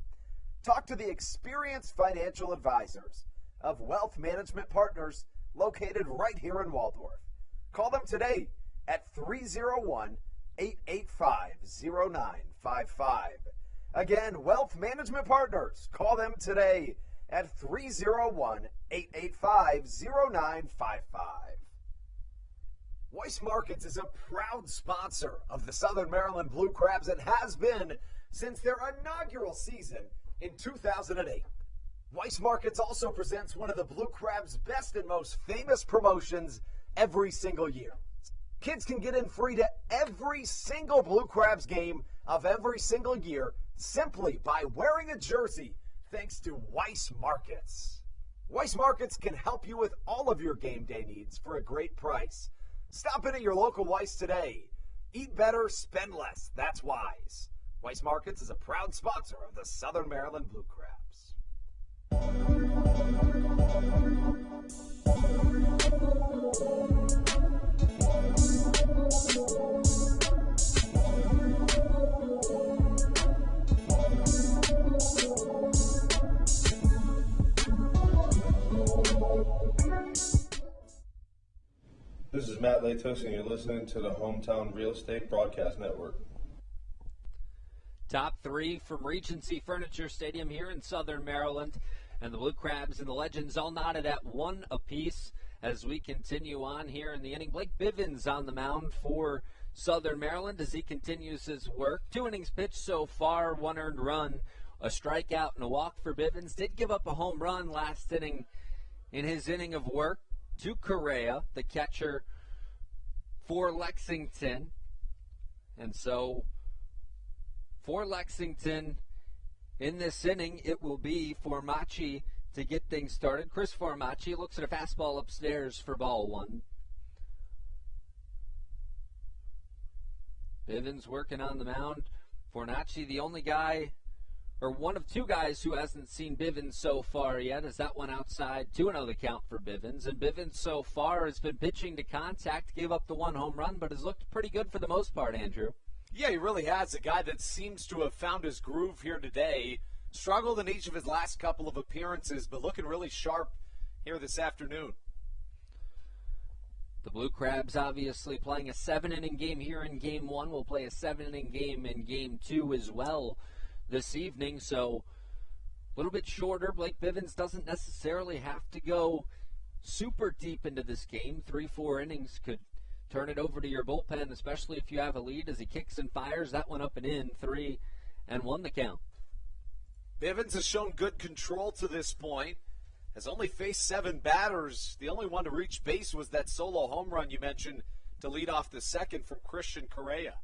Talk to the experienced financial advisors of Wealth Management Partners located right here in Waldorf. Call them today at 301-885-0955. Again, Wealth Management Partners. Call them today at 301-885-0955. Weiss Markets is a proud sponsor of the Southern Maryland Blue Crabs and has been since their inaugural season in 2008. Weiss Markets also presents one of the Blue Crabs' best and most famous promotions every single year. Kids can get in free to every single Blue Crabs game of every single year simply by wearing a jersey thanks to Weiss Markets. Weiss Markets can help you with all of your game day needs for a great price. Stop in at your local Weiss today. Eat better, spend less. That's wise. Weiss Markets is a proud sponsor of the Southern Maryland Blue Crabs. This is Matt Latos, and you're listening to the Hometown Real Estate Broadcast Network. Top three from Regency Furniture Stadium here in Southern Maryland. And the Blue Crabs and the Legends all knotted at one apiece as we continue on here in the inning. Blake Bivens on the mound for Southern Maryland as he continues his work. 2 innings pitched so far, 1 earned run, a strikeout and a walk for Bivens. Did give up a home run last inning in his inning of work to Correa, the catcher for Lexington. And so for Lexington, in this inning, it will be Formaci to get things started. Chris Formaci looks at a fastball upstairs for ball 1. Bivens working on the mound. Formaci, the only guy, or one of 2 guys who hasn't seen Bivens so far yet, as that one outside. 2-0 the count for Bivens. And Bivens so far has been pitching to contact, gave up the 1 home run, but has looked pretty good for the most part, Andrew. Yeah, he really has. A guy that seems to have found his groove here today. Struggled in each of his last couple of appearances, but looking really sharp here this afternoon. The Blue Crabs obviously playing a 7-inning game here in Game 1. We'll play a 7-inning game in Game 2 as well this evening. So a little bit shorter. Blake Bivens doesn't necessarily have to go super deep into this game. 3-4 innings could turn it over to your bullpen, especially if you have a lead, as he kicks and fires. That one up and in, 3-1 the count. Bivens has shown good control to this point. Has only faced 7 batters. The only one to reach base was that solo home run you mentioned to lead off the second from Christian Correa.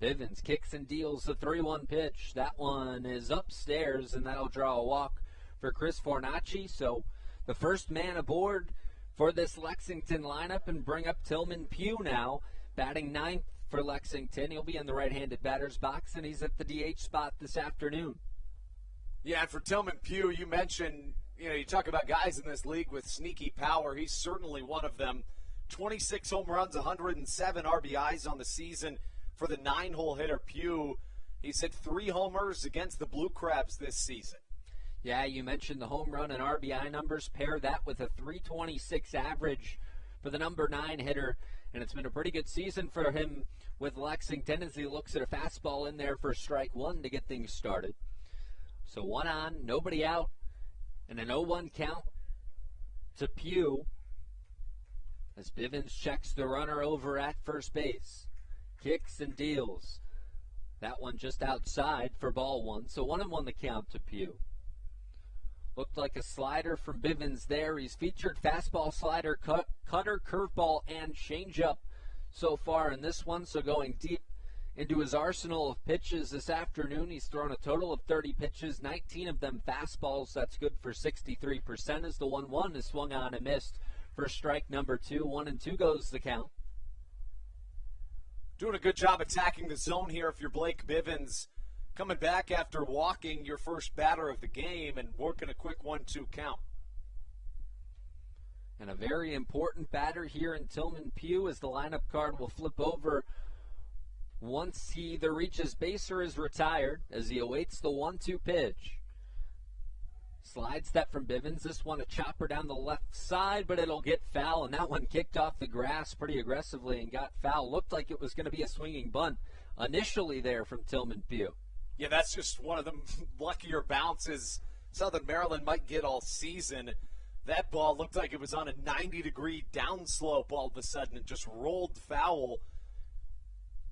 Bivens kicks and deals the 3-1 pitch. That one is upstairs, and that'll draw a walk for Chris Formaci. So the first man aboard for this Lexington lineup, and bring up Tillman Pugh now, batting 9th for Lexington. He'll be in the right-handed batter's box, and he's at the DH spot this afternoon. Yeah, and for Tillman Pugh, you mentioned, you talk about guys in this league with sneaky power. He's certainly one of them. 26 home runs, 107 RBIs on the season for the 9-hole hitter Pugh. He's hit 3 homers against the Blue Crabs this season. Yeah, you mentioned the home run and RBI numbers. Pair that with a .326 average for the number 9 hitter, and it's been a pretty good season for him with Lexington as he looks at a fastball in there for strike 1 to get things started. So 1 on, nobody out, and an 0-1 count to Pugh as Bivens checks the runner over at first base. Kicks and deals. That one just outside for ball 1. So 1-1 the count to Pugh. Looked like a slider from Bivens there. He's featured fastball, slider, cutter, curveball, and changeup so far in this one. So going deep into his arsenal of pitches this afternoon, he's thrown a total of 30 pitches, 19 of them fastballs. That's good for 63% as the 1-1 is swung on and missed for strike number 2. 1-2 goes the count. Doing a good job attacking the zone here if you're Blake Bivens, coming back after walking your first batter of the game and working a quick 1-2 count. And a very important batter here in Tillman Pugh, as the lineup card will flip over once he either reaches base or is retired, as he awaits the 1-2 pitch. Slide step from Bivens. This one a chopper down the left side, but it'll get foul, and that one kicked off the grass pretty aggressively and got foul. Looked like it was going to be a swinging bunt initially there from Tillman Pugh. Yeah, that's just one of the luckier bounces Southern Maryland might get all season. That ball looked like it was on a 90-degree downslope all of a sudden and just rolled foul.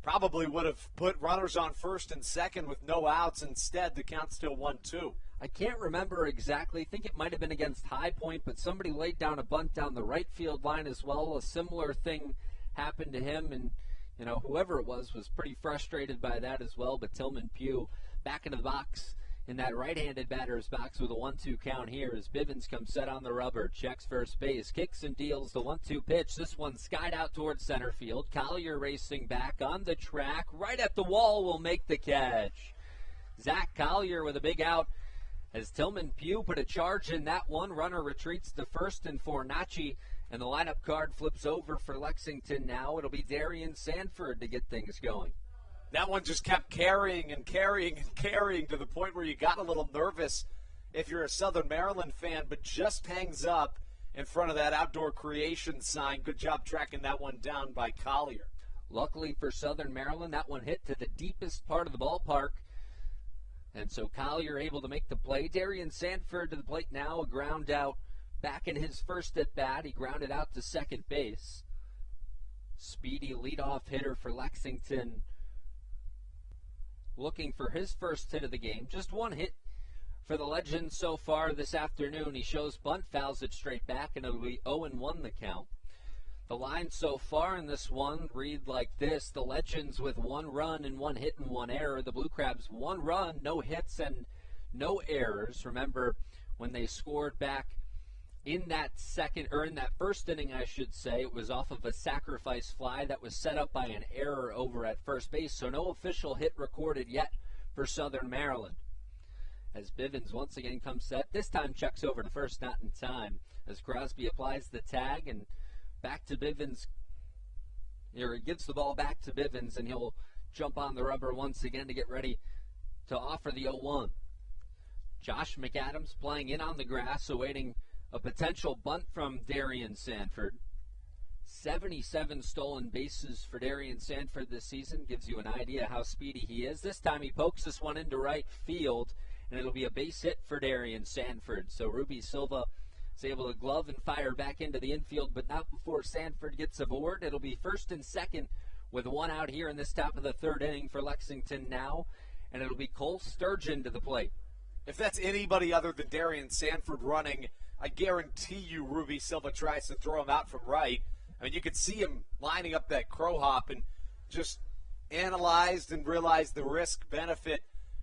Probably would have put runners on first and second with no outs. Instead, the count's still 1-2. I can't remember exactly. I think it might have been against High Point, but somebody laid down a bunt down the right field line as well. A similar thing happened to him, and whoever it was pretty frustrated by that as well. But Tillman Pugh back into the box in that right-handed batter's box with a 1-2 count here as Bivens comes set on the rubber, checks first base, kicks and deals the 1-2 pitch. This one skied out towards center field. Collier racing back on the track, right at the wall, will make the catch. Zach Collier with a big out as Tillman Pugh put a charge in that one. Runner retreats to first and Fornacci, and the lineup card flips over for Lexington now. It'll be Darian Sanford to get things going. That one just kept carrying and carrying and carrying to the point where you got a little nervous if you're a Southern Maryland fan, but just hangs up in front of that outdoor creation sign. Good job tracking that one down by Collier. Luckily for Southern Maryland, that one hit to the deepest part of the ballpark, and so Collier able to make the play. Darian Sanford to the plate now, a ground out back in his first at bat. He grounded out to second base. Speedy leadoff hitter for Lexington, looking for his first hit of the game. Just one hit for the legend so far this afternoon. He shows bunt, fouls it straight back, and it'll be 0-1 the count. The line so far in this one read like this: the Legends with 1 run and 1 hit and 1 error. The Blue Crabs 1 run, no hits and no errors. Remember when they scored back in that first inning, I should say, it was off of a sacrifice fly that was set up by an error over at first base. So no official hit recorded yet for Southern Maryland. As Bivens once again comes set, this time checks over to first, not in time, as Crosby applies the tag, and back to Bivens. He gives the ball back to Bivens, and he'll jump on the rubber once again to get ready to offer the 0-1. Josh McAdams playing in on the grass, awaiting a potential bunt from Darian Sanford. 77 stolen bases for Darian Sanford this season. Gives you an idea how speedy he is. This time he pokes this one into right field, and it'll be a base hit for Darian Sanford. So Ruby Silva is able to glove and fire back into the infield, but not before Sanford gets aboard. It'll be first and second with 1 out here in this top of the third inning for Lexington now, and it'll be Cole Sturgeon to the plate. If that's anybody other than Darian Sanford running, I guarantee you Ruby Silva tries to throw him out from right. I mean, you could see him lining up that crow hop and just analyzed and realized the risk-benefit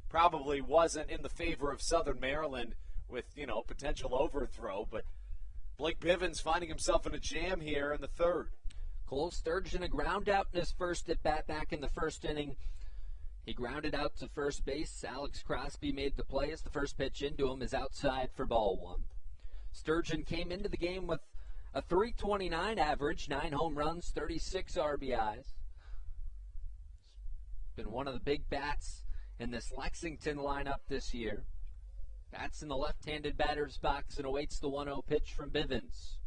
probably wasn't in the favor of Southern Maryland with, potential overthrow. But Blake Bivens finding himself in a jam here in the third. Cole Sturgeon, a ground out in his first at-bat back in the first inning. He grounded out to first base. Alex Crosby made the play as the first pitch into him is outside for ball 1. Sturgeon came into the game with a .329 average, 9 home runs, 36 RBIs. Been one of the big bats in this Lexington lineup this year. Bats in the left-handed batter's box and awaits the 1-0 pitch from Bivens.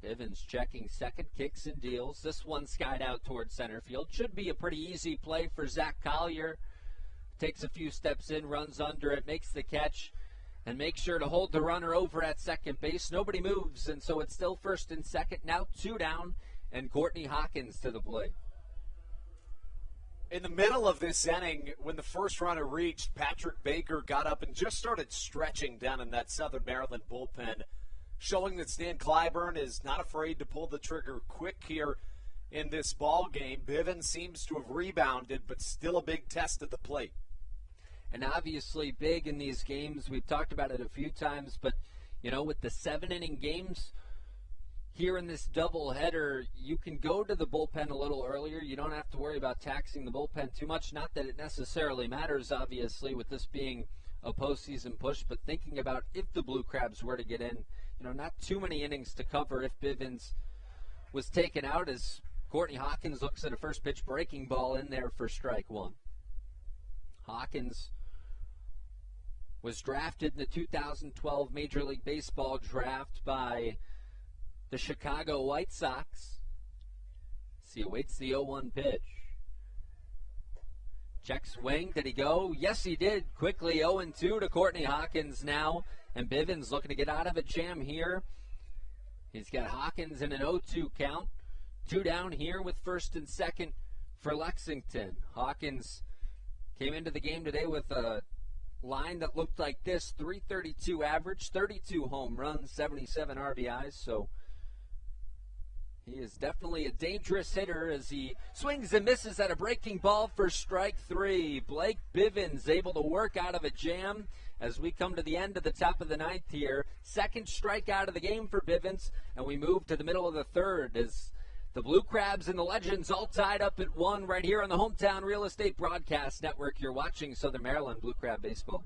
Bivens checking second, kicks and deals. This one skied out towards center field. Should be a pretty easy play for Zach Collier. Takes a few steps in, runs under it, makes the catch, and makes sure to hold the runner over at second base. Nobody moves, and so it's still first and second. Now 2 down, and Courtney Hawkins to the plate. In the middle of this inning, when the first runner reached, Patrick Baker got up and just started stretching down in that Southern Maryland bullpen, showing that Stan Clyburn is not afraid to pull the trigger quick here in this ball game. Bivens seems to have rebounded, but still a big test at the plate. And obviously big in these games. We've talked about it a few times, but, with the 7-inning games, here in this doubleheader, you can go to the bullpen a little earlier. You don't have to worry about taxing the bullpen too much. Not that it necessarily matters, obviously, with this being a postseason push, but thinking about if the Blue Crabs were to get in, not too many innings to cover if Bivens was taken out, as Courtney Hawkins looks at a first pitch breaking ball in there for strike one. Hawkins was drafted in the 2012 Major League Baseball draft by the Chicago White Sox. He awaits the 0-1 pitch. Check swing. Did he go? Yes, he did. Quickly 0-2 to Courtney Hawkins now. And Bivens looking to get out of a jam here. He's got Hawkins in an 0-2 count. 2 down here with first and second for Lexington. Hawkins came into the game today with a line that looked like this: 332 average, 32 home runs, 77 RBIs. So he is definitely a dangerous hitter as he swings and misses at a breaking ball for strike 3. Blake Bivens able to work out of a jam as we come to the end of the top of the 9th here. Second strikeout of the game for Bivens, and we move to the middle of the 3rd as the Blue Crabs and the Legends all tied up at 1 right here on the Hometown Real Estate Broadcast Network. You're watching Southern Maryland Blue Crab Baseball.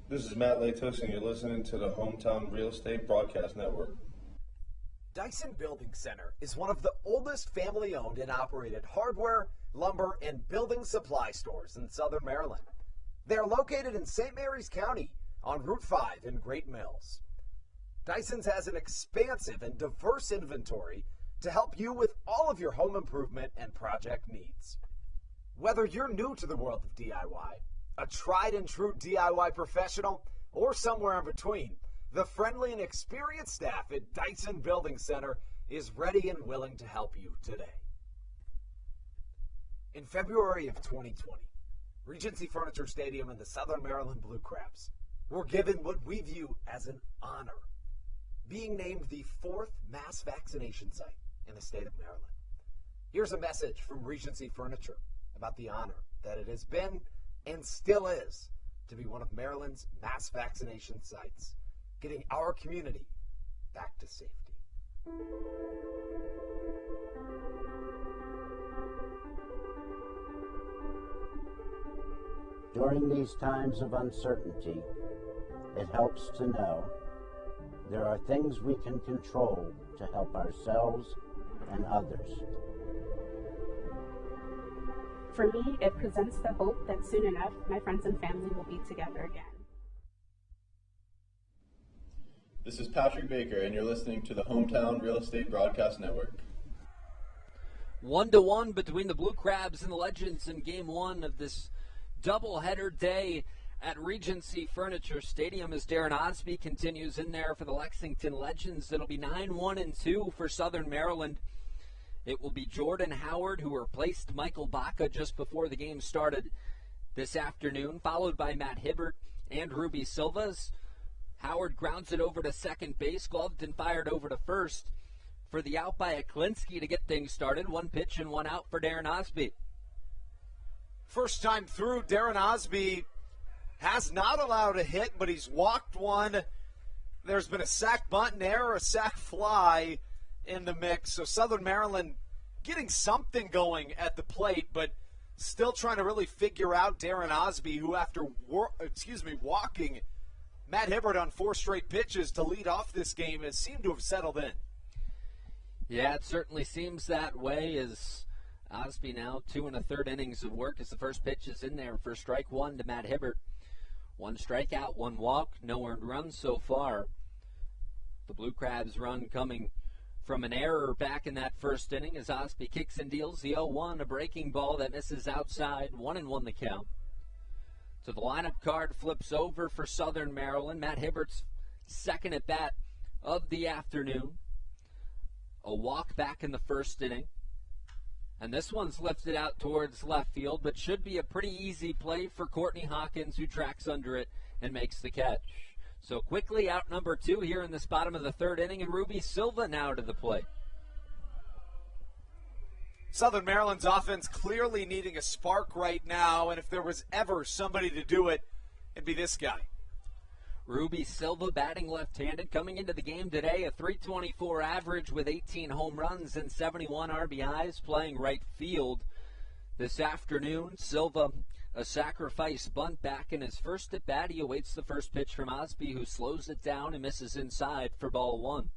This is Matt Latos, and you're listening to the Hometown Real Estate Broadcast Network. Dyson Building Center is one of the oldest family-owned and operated hardware, lumber, and building supply stores in Southern Maryland. They are located in St. Mary's County on Route 5 in Great Mills. Dyson's has an expansive and diverse inventory to help you with all of your home improvement and project needs. Whether you're new to the world of DIY, a tried and true DIY professional, or somewhere in between, the friendly and experienced staff at Dyson Building Center is ready and willing to help you today. In February of 2020, Regency Furniture Stadium and the Southern Maryland Blue Crabs were given what we view as an honor, being named the 4th mass vaccination site in the state of Maryland. Here's a message from Regency Furniture about the honor that it has been and still is to be one of Maryland's mass vaccination sites, getting our community back to safety. During these times of uncertainty, it helps to know there are things we can control to help ourselves and others. For me, it presents the hope that soon enough, my friends and family will be together again. This is Patrick Baker, and you're listening to the Hometown Real Estate Broadcast Network. 1-1 between the Blue Crabs and the Legends in Game 1 of this doubleheader day at Regency Furniture Stadium as Darren Osby continues in there for the Lexington Legends. It'll be 9-1-2 for Southern Maryland. It will be Jordan Howard, who replaced Michael Baca just before the game started this afternoon, followed by Matt Hibbert and Ruby Silvas. Howard grounds it over to second base, gloved and fired over to first for the out by Aklinski to get things started. 1 pitch and 1 out for Darren Osby. First time through, Darren Osby has not allowed a hit, but he's walked one. There's been a sac bunt, an error, a sac fly in the mix. So Southern Maryland getting something going at the plate, but still trying to really figure out Darren Osby, who after walking Matt Hibbert on 4 straight pitches to lead off this game has seemed to have settled in. Yeah, it certainly seems that way as Osby now 2 1/3 innings of work as the first pitch is in there for strike 1 to Matt Hibbert. 1 strikeout, 1 walk, no earned runs so far. The Blue Crabs run coming from an error back in that first inning as Osby kicks and deals the 0-1, a breaking ball that misses outside, 1-1 the count. So the lineup card flips over for Southern Maryland. Matt Hibbert's second at bat of the afternoon. A walk back in the first inning. And this one's lifted out towards left field, but should be a pretty easy play for Courtney Hawkins, who tracks under it and makes the catch. So quickly out number 2 here in this bottom of the 3rd inning, and Ruby Silva now to the plate. Southern Maryland's offense clearly needing a spark right now, and if there was ever somebody to do it, it'd be this guy. Ruby Silva batting left-handed, coming into the game today, a .324 average with 18 home runs and 71 RBIs, playing right field. This afternoon, Silva, a sacrifice bunt back in his first at-bat. He awaits the first pitch from Osby, who slows it down and misses inside for ball one.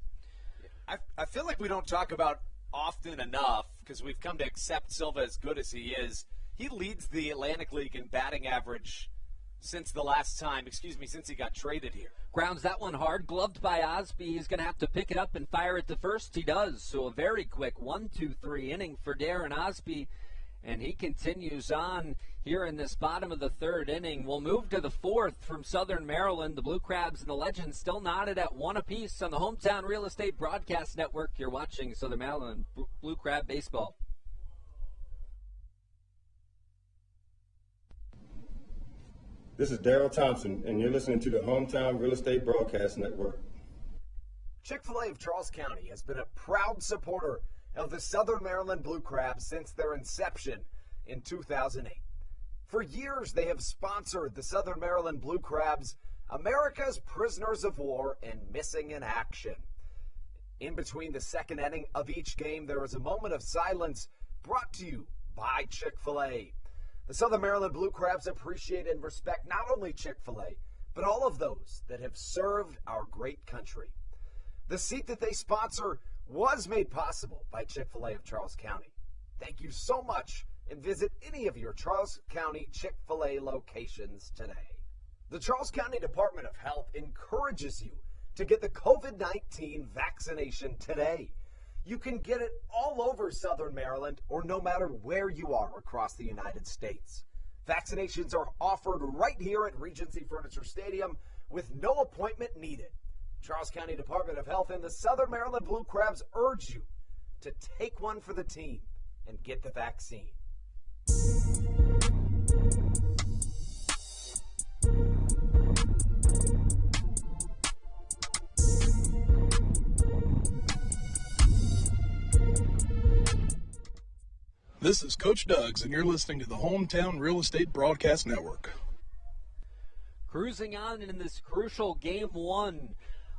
I feel like we don't talk about often enough, because we've come to accept Silva as good as he is. He leads the Atlantic League in batting average since he got traded here. Grounds that one hard, gloved by Osby. He's going to have to pick it up and fire it to first. He does. So a very quick 1-2-3 inning for Darren Osby. And he continues on here in this bottom of the third inning. We'll move to the fourth from Southern Maryland. The Blue Crabs and the Legends still knotted at one apiece on the Hometown Real Estate Broadcast Network. You're watching Southern Maryland Blue Crab Baseball. This is Daryl Thompson, and you're listening to the Hometown Real Estate Broadcast Network. Chick-fil-A of Charles County has been a proud supporter of the Southern Maryland Blue Crabs since their inception in 2008. For years, they have sponsored the Southern Maryland Blue Crabs, America's prisoners of war and missing in action. In between the second inning of each game, there is a moment of silence brought to you by Chick-fil-A. The Southern Maryland Blue Crabs appreciate and respect not only Chick-fil-A, but all of those that have served our great country. The seat that they sponsor was made possible by Chick-fil-A of Charles County. Thank you so much, and visit any of your Charles County Chick-fil-A locations today. The Charles County Department of Health encourages you to get the COVID-19 vaccination today. You can get it all over Southern Maryland or no matter where you are across the United States. Vaccinations are offered right here at Regency Furniture Stadium with no appointment needed. Charles County Department of Health and the Southern Maryland Blue Crabs urge you to take one for the team and get the vaccine. This is Coach Doug's, and you're listening to the Hometown Real Estate Broadcast Network. Cruising on in this crucial game one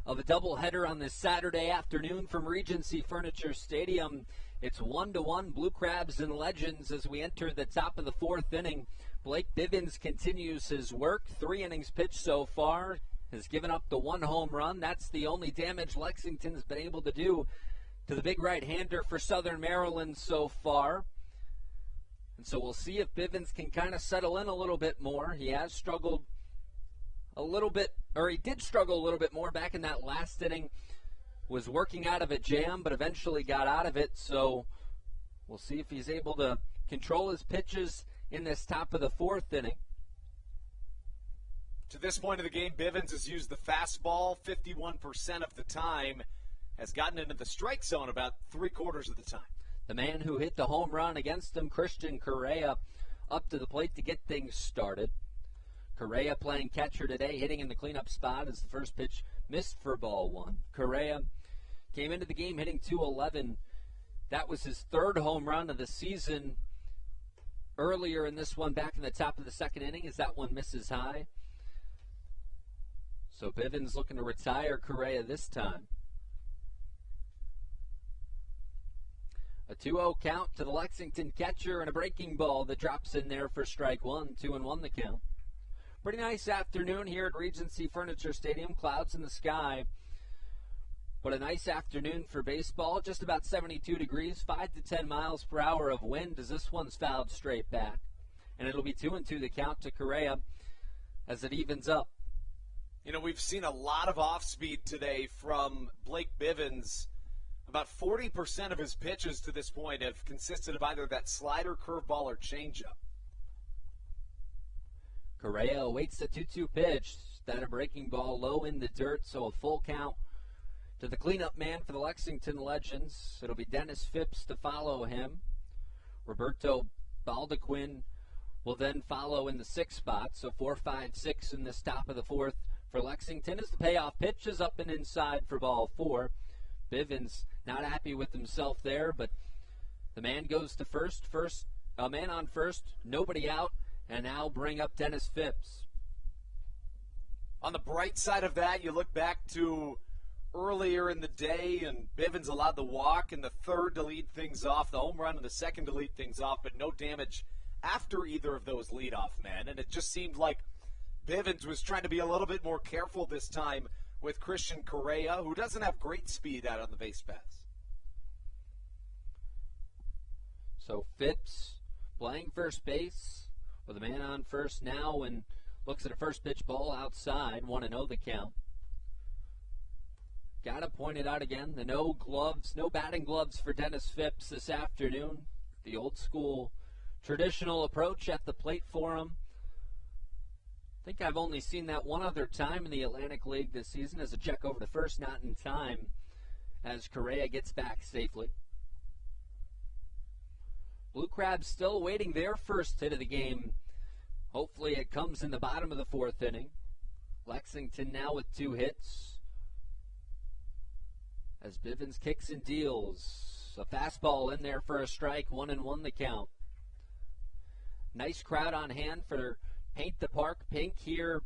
of a doubleheader on this Saturday afternoon from Regency Furniture Stadium. It's 1-1 Blue Crabs and Legends as we enter the top of the fourth inning. Blake Bivens continues his work. 3 innings pitched so far. Has given up the 1 home run. That's the only damage Lexington's been able to do to the big right-hander for Southern Maryland so far. And so we'll see if Bivens can kind of settle in a little bit more. He has struggled a little bit, or he did struggle a little bit more back in that last inning. Was working out of a jam, but eventually got out of it. So we'll see if he's able to control his pitches in this top of the fourth inning. To this point of the game, Bivens has used the fastball 51% of the time, has gotten into the strike zone about 3/4 of the time. The man who hit the home run against him, Christian Correa, up to the plate to get things started. Correa playing catcher today, hitting in the cleanup spot as the first pitch missed for ball one. Correa came into the game hitting .211. That was his 3rd home run of the season. Earlier in this one, back in the top of the second inning, as that one misses high. So Bivens looking to retire Correa this time. A 2-0 count to the Lexington catcher and a breaking ball that drops in there for strike one. 2-1 the count. Pretty nice afternoon here at Regency Furniture Stadium. Clouds in the sky. But a nice afternoon for baseball. Just about 72 degrees, 5 to 10 miles per hour of wind as this one's fouled straight back. And it'll be 2-2 the count to Correa as it evens up. You know, we've seen a lot of off-speed today from Blake Bivens. About 40% of his pitches to this point have consisted of either that slider, curveball, or changeup. Correa awaits the 2-2 pitch. That a breaking ball low in the dirt, so a full count to the cleanup man for the Lexington Legends. It'll be Dennis Phipps to follow him. Roberto Baldequin will then follow in the 6th spot, so 4, 5, 6 in this top of the fourth for Lexington as the payoff pitch is up and inside for ball 4. Bivens not happy with himself there, but the man goes to first, a man on first, nobody out, and now bring up Dennis Phipps. On the bright side of that, you look back to earlier in the day, and Bivens allowed the walk in the third to lead things off, the home run in the second to lead things off, but no damage after either of those leadoff men. And it just seemed like Bivens was trying to be a little bit more careful this time with Christian Correa, who doesn't have great speed out on the base paths. So Phipps playing first base with a man on first now and looks at a first pitch ball outside, 1-0 the count. Got to point it out again, the no batting gloves for Dennis Phipps this afternoon. The old school traditional approach at the plate for him. I think I've only seen that one other time in the Atlantic League this season as a check over to first, not in time, as Correa gets back safely. Blue Crabs still awaiting their first hit of the game. Hopefully it comes in the bottom of the fourth inning. Lexington now with 2 hits. As Bivens kicks and deals. A fastball in there for a strike, 1-1 the count. Nice crowd on hand for Paint the Park Pink here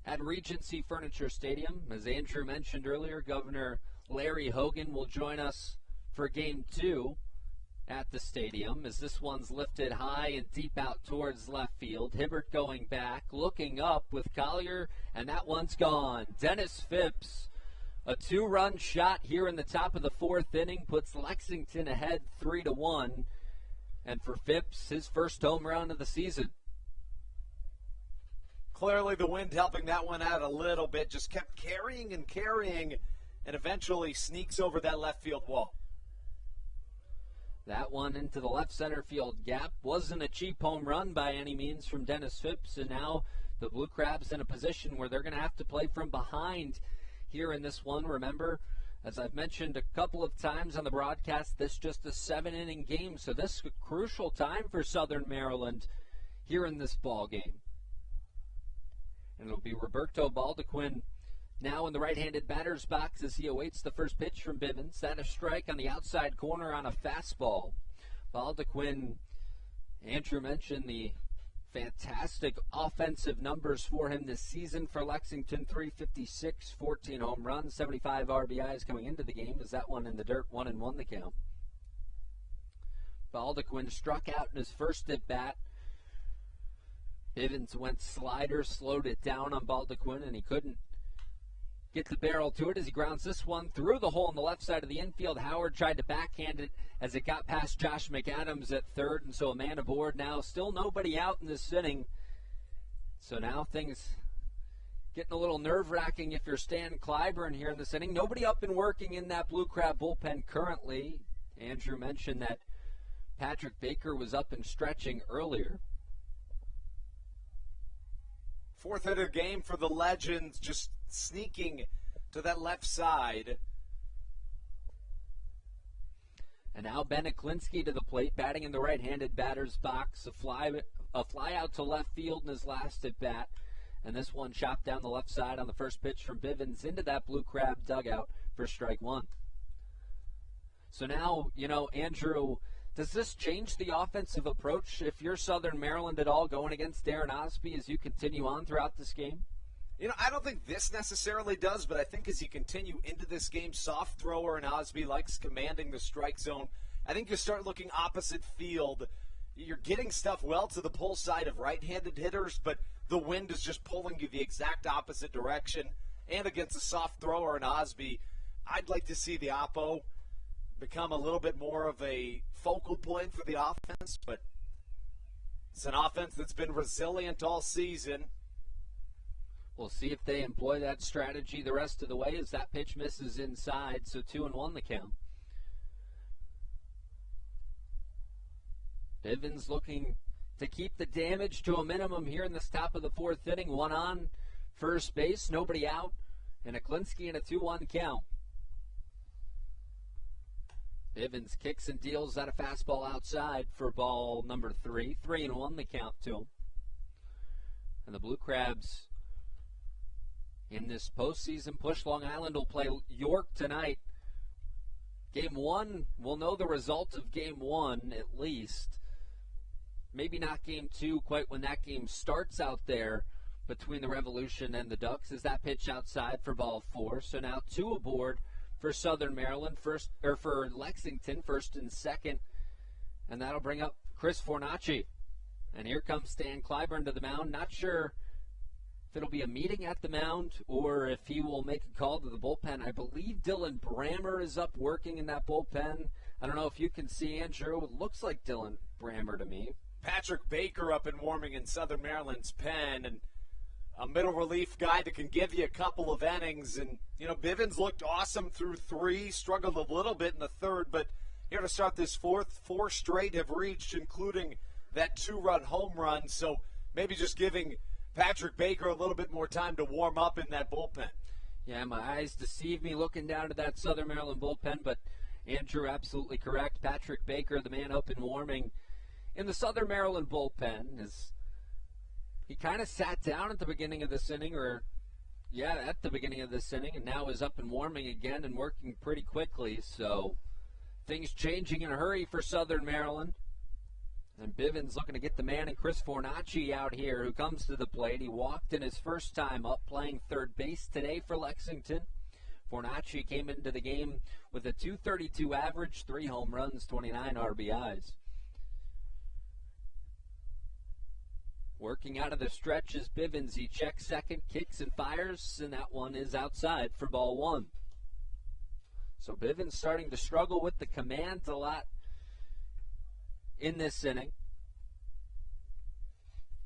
at Regency Furniture Stadium. As Andrew mentioned earlier, Governor Larry Hogan will join us for Game 2 at the stadium as this one's lifted high and deep out towards left field. Hibbert going back, looking up with Collier, and that one's gone. Dennis Phipps, a 2-run shot here in the top of the fourth inning, puts Lexington ahead 3-1. And for Phipps, his first home run of the season. Clearly the wind helping that one out a little bit, just kept carrying, and eventually sneaks over that left field wall. That one into the left center field gap. Wasn't a cheap home run by any means from Dennis Phipps, and now the Blue Crabs in a position where they're going to have to play from behind here in this one. Remember, as I've mentioned a couple of times on the broadcast, this is just a 7-inning game, so this is a crucial time for Southern Maryland here in this ball game. And it'll be Roberto Baldequin now in the right-handed batter's box as he awaits the first pitch from Bivens. That a strike on the outside corner on a fastball. Baldequin, Andrew mentioned the fantastic offensive numbers for him this season for Lexington. 356, 14 home runs, 75 RBIs coming into the game. Is that one in the dirt, 1-1 the count. Baldequin struck out in his first at-bat. Bivens went slider, slowed it down on Baldequin, and he couldn't get the barrel to it as he grounds this one through the hole on the left side of the infield. Howard tried to backhand it as it got past Josh McAdams at third, and so a man aboard now. Still nobody out in this inning. So now things getting a little nerve-wracking if you're Stan Clyburn here in this inning. Nobody up and working in that Blue Crab bullpen currently. Andrew mentioned that Patrick Baker was up and stretching earlier. Fourth hitter game for the Legends, just sneaking to that left side. And now Ben Aklinski to the plate, batting in the right-handed batter's box. A fly out to left field in his last at-bat. And this one chopped down the left side on the first pitch from Bivens into that Blue Crab dugout for strike one. So now, Andrew, does this change the offensive approach if you're Southern Maryland at all going against Darren Osby as you continue on throughout this game? I don't think this necessarily does, but I think as you continue into this game, soft thrower and Osby likes commanding the strike zone. I think you start looking opposite field. You're getting stuff well to the pull side of right-handed hitters, but the wind is just pulling you the exact opposite direction. And against a soft thrower and Osby, I'd like to see the oppo become a little bit more of a focal point for the offense, but it's an offense that's been resilient all season. We'll see if they employ that strategy the rest of the way as that pitch misses inside, so 2-1 the count. Bivens looking to keep the damage to a minimum here in this top of the fourth inning. One on first base, nobody out, and Aklinski in a 2-1 count. Bivens kicks and deals out a fastball outside for ball number 3. 3-1 the count to him. And the Blue Crabs in this postseason push, Long Island will play York tonight. Game 1, we'll know the result of Game 1 at least. Maybe not Game 2 quite when that game starts out there. between the Revolution and the Ducks as that pitch outside for ball 4. So now 2 aboard for Southern Maryland, for Lexington, first and second. And that'll bring up Chris Fornacci. And here comes Stan Clyburn to the mound. Not sure if it'll be a meeting at the mound or if he will make a call to the bullpen. I believe Dylan Brammer is up working in that bullpen. I don't know if you can see, Andrew. It looks like Dylan Brammer to me. Patrick Baker up and warming in Southern Maryland's pen, and a middle relief guy that can give you a couple of innings. And, Bivens looked awesome through 3, struggled a little bit in the 3rd, but here to start this 4th, 4 straight have reached, including that 2-run home run. So maybe just giving Patrick Baker a little bit more time to warm up in that bullpen. Yeah, my eyes deceive me looking down to that Southern Maryland bullpen, but Andrew, absolutely correct. Patrick Baker, the man up and warming in the Southern Maryland bullpen, he kind of sat down at the beginning of this inning, at the beginning of this inning, and now is up and warming again and working pretty quickly. So things changing in a hurry for Southern Maryland. And Bivens looking to get the man and Chris Fornacci out here, who comes to the plate. He walked in his first time up playing third base today for Lexington. Fornacci came into the game with a .232 average, 3 home runs, 29 RBIs. Working out of the stretch is Bivens. He checks second, kicks and fires, and that one is outside for ball 1. So Bivens starting to struggle with the commands a lot in this inning.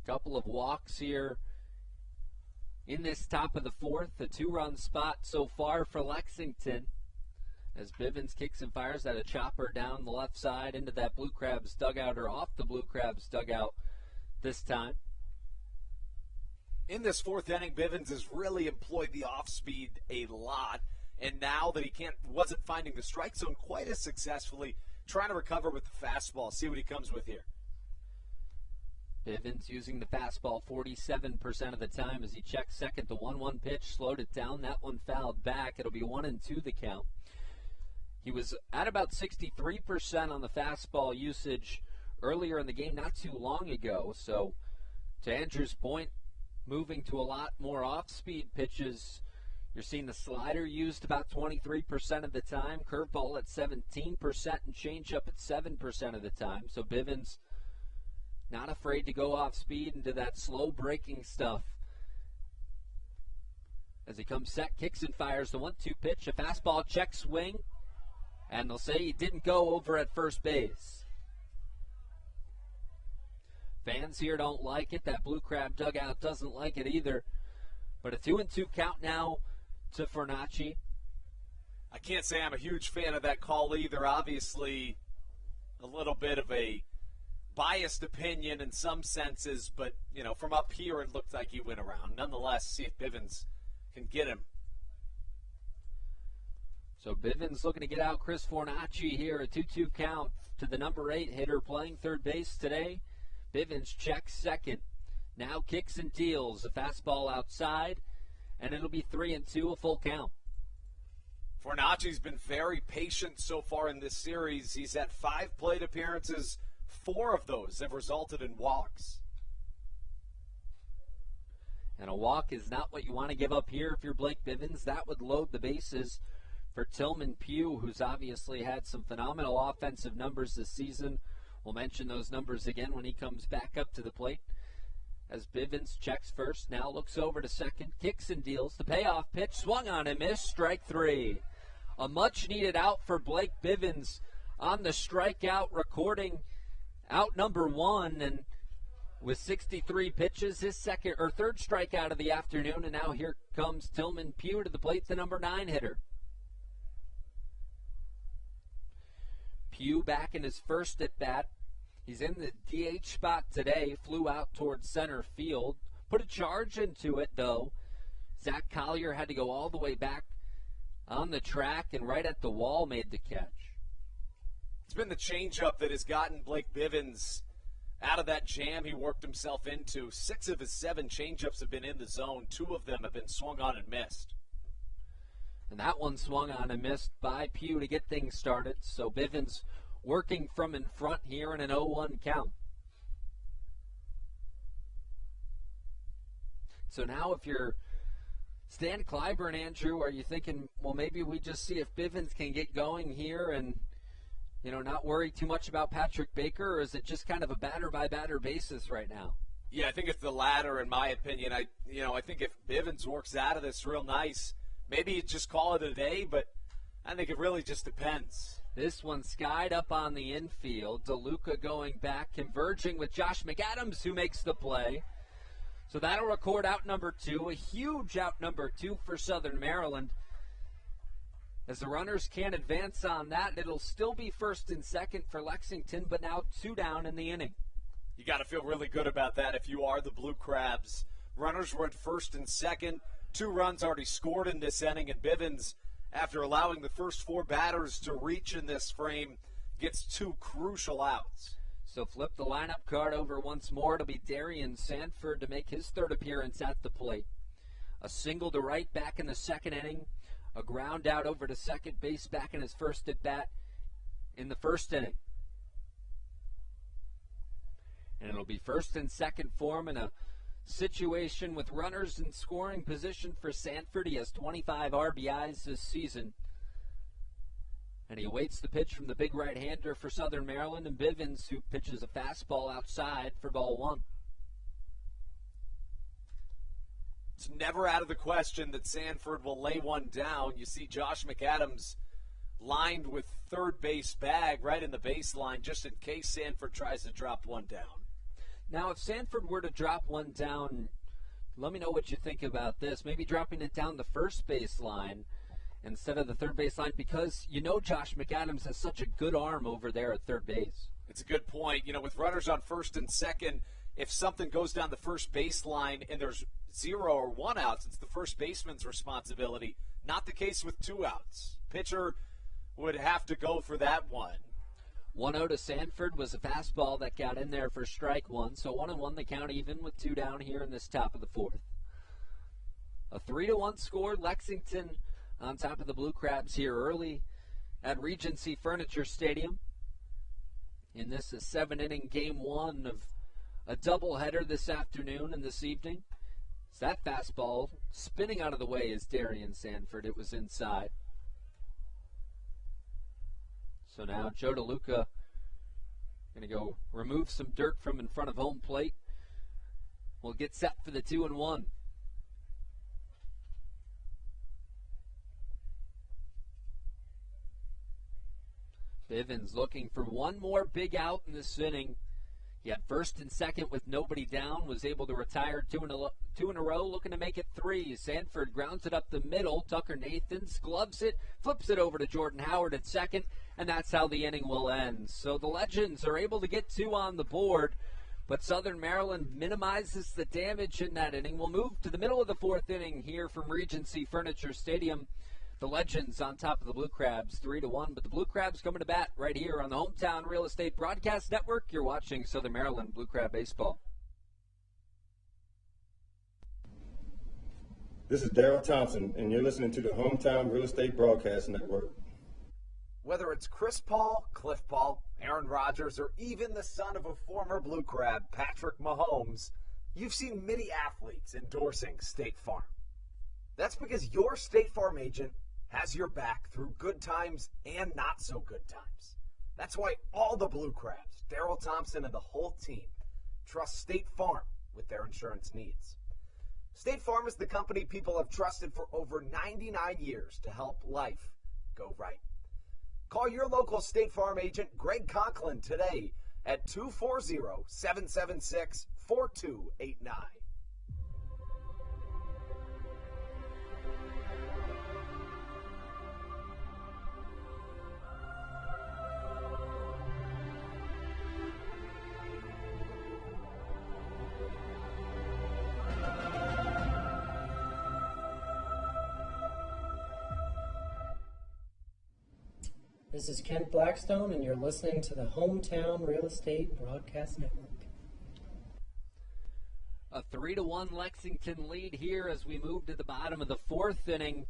Couple of walks here in this top of the 4th. A 2-run spot so far for Lexington as Bivens kicks and fires at a chopper down the left side into that Blue Crabs dugout, or off the Blue Crabs dugout this time. In this 4th inning, Bivens has really employed the off-speed a lot, and now that he wasn't finding the strike zone quite as successfully, trying to recover with the fastball. See what he comes with here. Bivens using the fastball 47% of the time as he checks second. The 1-1 pitch slowed it down. That one fouled back. It'll be 1-2 the count. He was at about 63% on the fastball usage earlier in the game, not too long ago. So, to Andrew's point, moving to a lot more off-speed pitches. You're seeing the slider used about 23% of the time, curveball at 17%, and changeup at 7% of the time. So Bivens not afraid to go off-speed into that slow-breaking stuff. As he comes set, kicks and fires the 1-2 pitch, a fastball check swing, and they'll say he didn't go over at first base. Fans here don't like it. That Blue Crab dugout doesn't like it either. But a 2-2 count now to Fornacci. I can't say I'm a huge fan of that call either. Obviously, a little bit of a biased opinion in some senses, but, from up here it looked like he went around. Nonetheless, see if Bivens can get him. So Bivens looking to get out Chris Fornacci here. A 2-2 count to the number 8 hitter playing third base today. Bivens checks second. Now kicks and deals. A fastball outside, and it'll be 3-2, a full count. Fornacci's been very patient so far in this series. He's had 5 plate appearances. 4 of those have resulted in walks. And a walk is not what you want to give up here if you're Blake Bivens. That would load the bases for Tillman Pugh, who's obviously had some phenomenal offensive numbers this season. We'll mention those numbers again when he comes back up to the plate. As Bivens checks first, now looks over to second, kicks and deals. The payoff pitch swung on and missed, strike 3. A much-needed out for Blake Bivens on the strikeout, recording out number 1, and with 63 pitches, his third strikeout of the afternoon, and now here comes Tillman Pugh to the plate, the number 9 hitter. Pugh back in his first at-bat. He's in the DH spot today, flew out towards center field, put a charge into it, though. Zach Collier had to go all the way back on the track and right at the wall made the catch. It's been the changeup that has gotten Blake Bivens out of that jam he worked himself into. 6 of his 7 changeups have been in the zone. 2 of them have been swung on and missed. And that one swung on and missed by Pugh to get things started. So Bivens working from in front here in an 0-1 count. So now if you're Stan Clyburn, Andrew, are you thinking, well, maybe we just see if Bivens can get going here and, not worry too much about Patrick Baker, or is it just kind of a batter-by-batter basis right now? Yeah, I think it's the latter, in my opinion. I think if Bivens works out of this real nice, maybe you just call it a day, but I think it really just depends. This one skied up on the infield. DeLuca going back, converging with Josh McAdams, who makes the play. So that'll record out number 2, a huge out number 2 for Southern Maryland. As the runners can't advance on that, it'll still be first and second for Lexington, but now 2 down in the inning. You got to feel really good about that if you are the Blue Crabs. Runners were at first and second. 2 runs already scored in this inning, and Bivens, after allowing the first 4 batters to reach in this frame, gets 2 crucial outs. So flip the lineup card over once more. It'll be Darian Sanford to make his 3rd appearance at the plate. A single to right back in the 2nd inning. A ground out over to second base back in his first at bat in the 1st inning. And it'll be first and second for him in a situation with runners in scoring position for Sanford. He has 25 RBIs this season. And he awaits the pitch from the big right-hander for Southern Maryland, and Bivens, who pitches a fastball outside for ball 1. It's never out of the question that Sanford will lay one down. You see Josh McAdams lined with third base bag right in the baseline just in case Sanford tries to drop one down. Now, if Sanford were to drop one down, let me know what you think about this. Maybe dropping it down the first baseline instead of the third baseline, because Josh McAdams has such a good arm over there at third base. It's a good point. With runners on first and second, if something goes down the first baseline and there's 0 or 1 outs, it's the first baseman's responsibility. Not the case with 2 outs. Pitcher would have to go for that one. 1-0 to Sanford was a fastball that got in there for strike 1. So 1-1 the count, even with 2 down here in this top of the 4th. A 3-1 score. Lexington on top of the Blue Crabs here early at Regency Furniture Stadium. And this is 7-inning game 1 of a doubleheader this afternoon and this evening. It's that fastball spinning out of the way is Darian Sanford. It was inside. So now Joe DeLuca going to go remove some dirt from in front of home plate. We'll get set for the 2-1. Bivens looking for one more big out in this inning. He had first and second with nobody down, was able to retire two in a row, looking to make it 3. Sanford grounds it up the middle. Tucker Nathans gloves it, flips it over to Jordan Howard at second, and that's how the inning will end. So the Legends are able to get 2 on the board, but Southern Maryland minimizes the damage in that inning. We'll move to the middle of the 4th inning here from Regency Furniture Stadium. The Legends on top of the Blue Crabs, 3-1. But the Blue Crabs coming to bat right here on the Hometown Real Estate Broadcast Network. You're watching Southern Maryland Blue Crab Baseball. This is Daryl Thompson, and you're listening to the Hometown Real Estate Broadcast Network. Whether it's Chris Paul, Cliff Paul, Aaron Rodgers, or even the son of a former Blue Crab, Patrick Mahomes, you've seen many athletes endorsing State Farm. That's because your State Farm agent has your back through good times and not so good times. That's why all the Blue Crabs, Daryl Thompson and the whole team, trust State Farm with their insurance needs. State Farm is the company people have trusted for over 99 years to help life go right. Call your local State Farm agent, Greg Conklin, today at 240-776-4289. This is Kent Blackstone, and you're listening to the Hometown Real Estate Broadcast Network. A 3-1 Lexington lead here as we move to the bottom of the 4th inning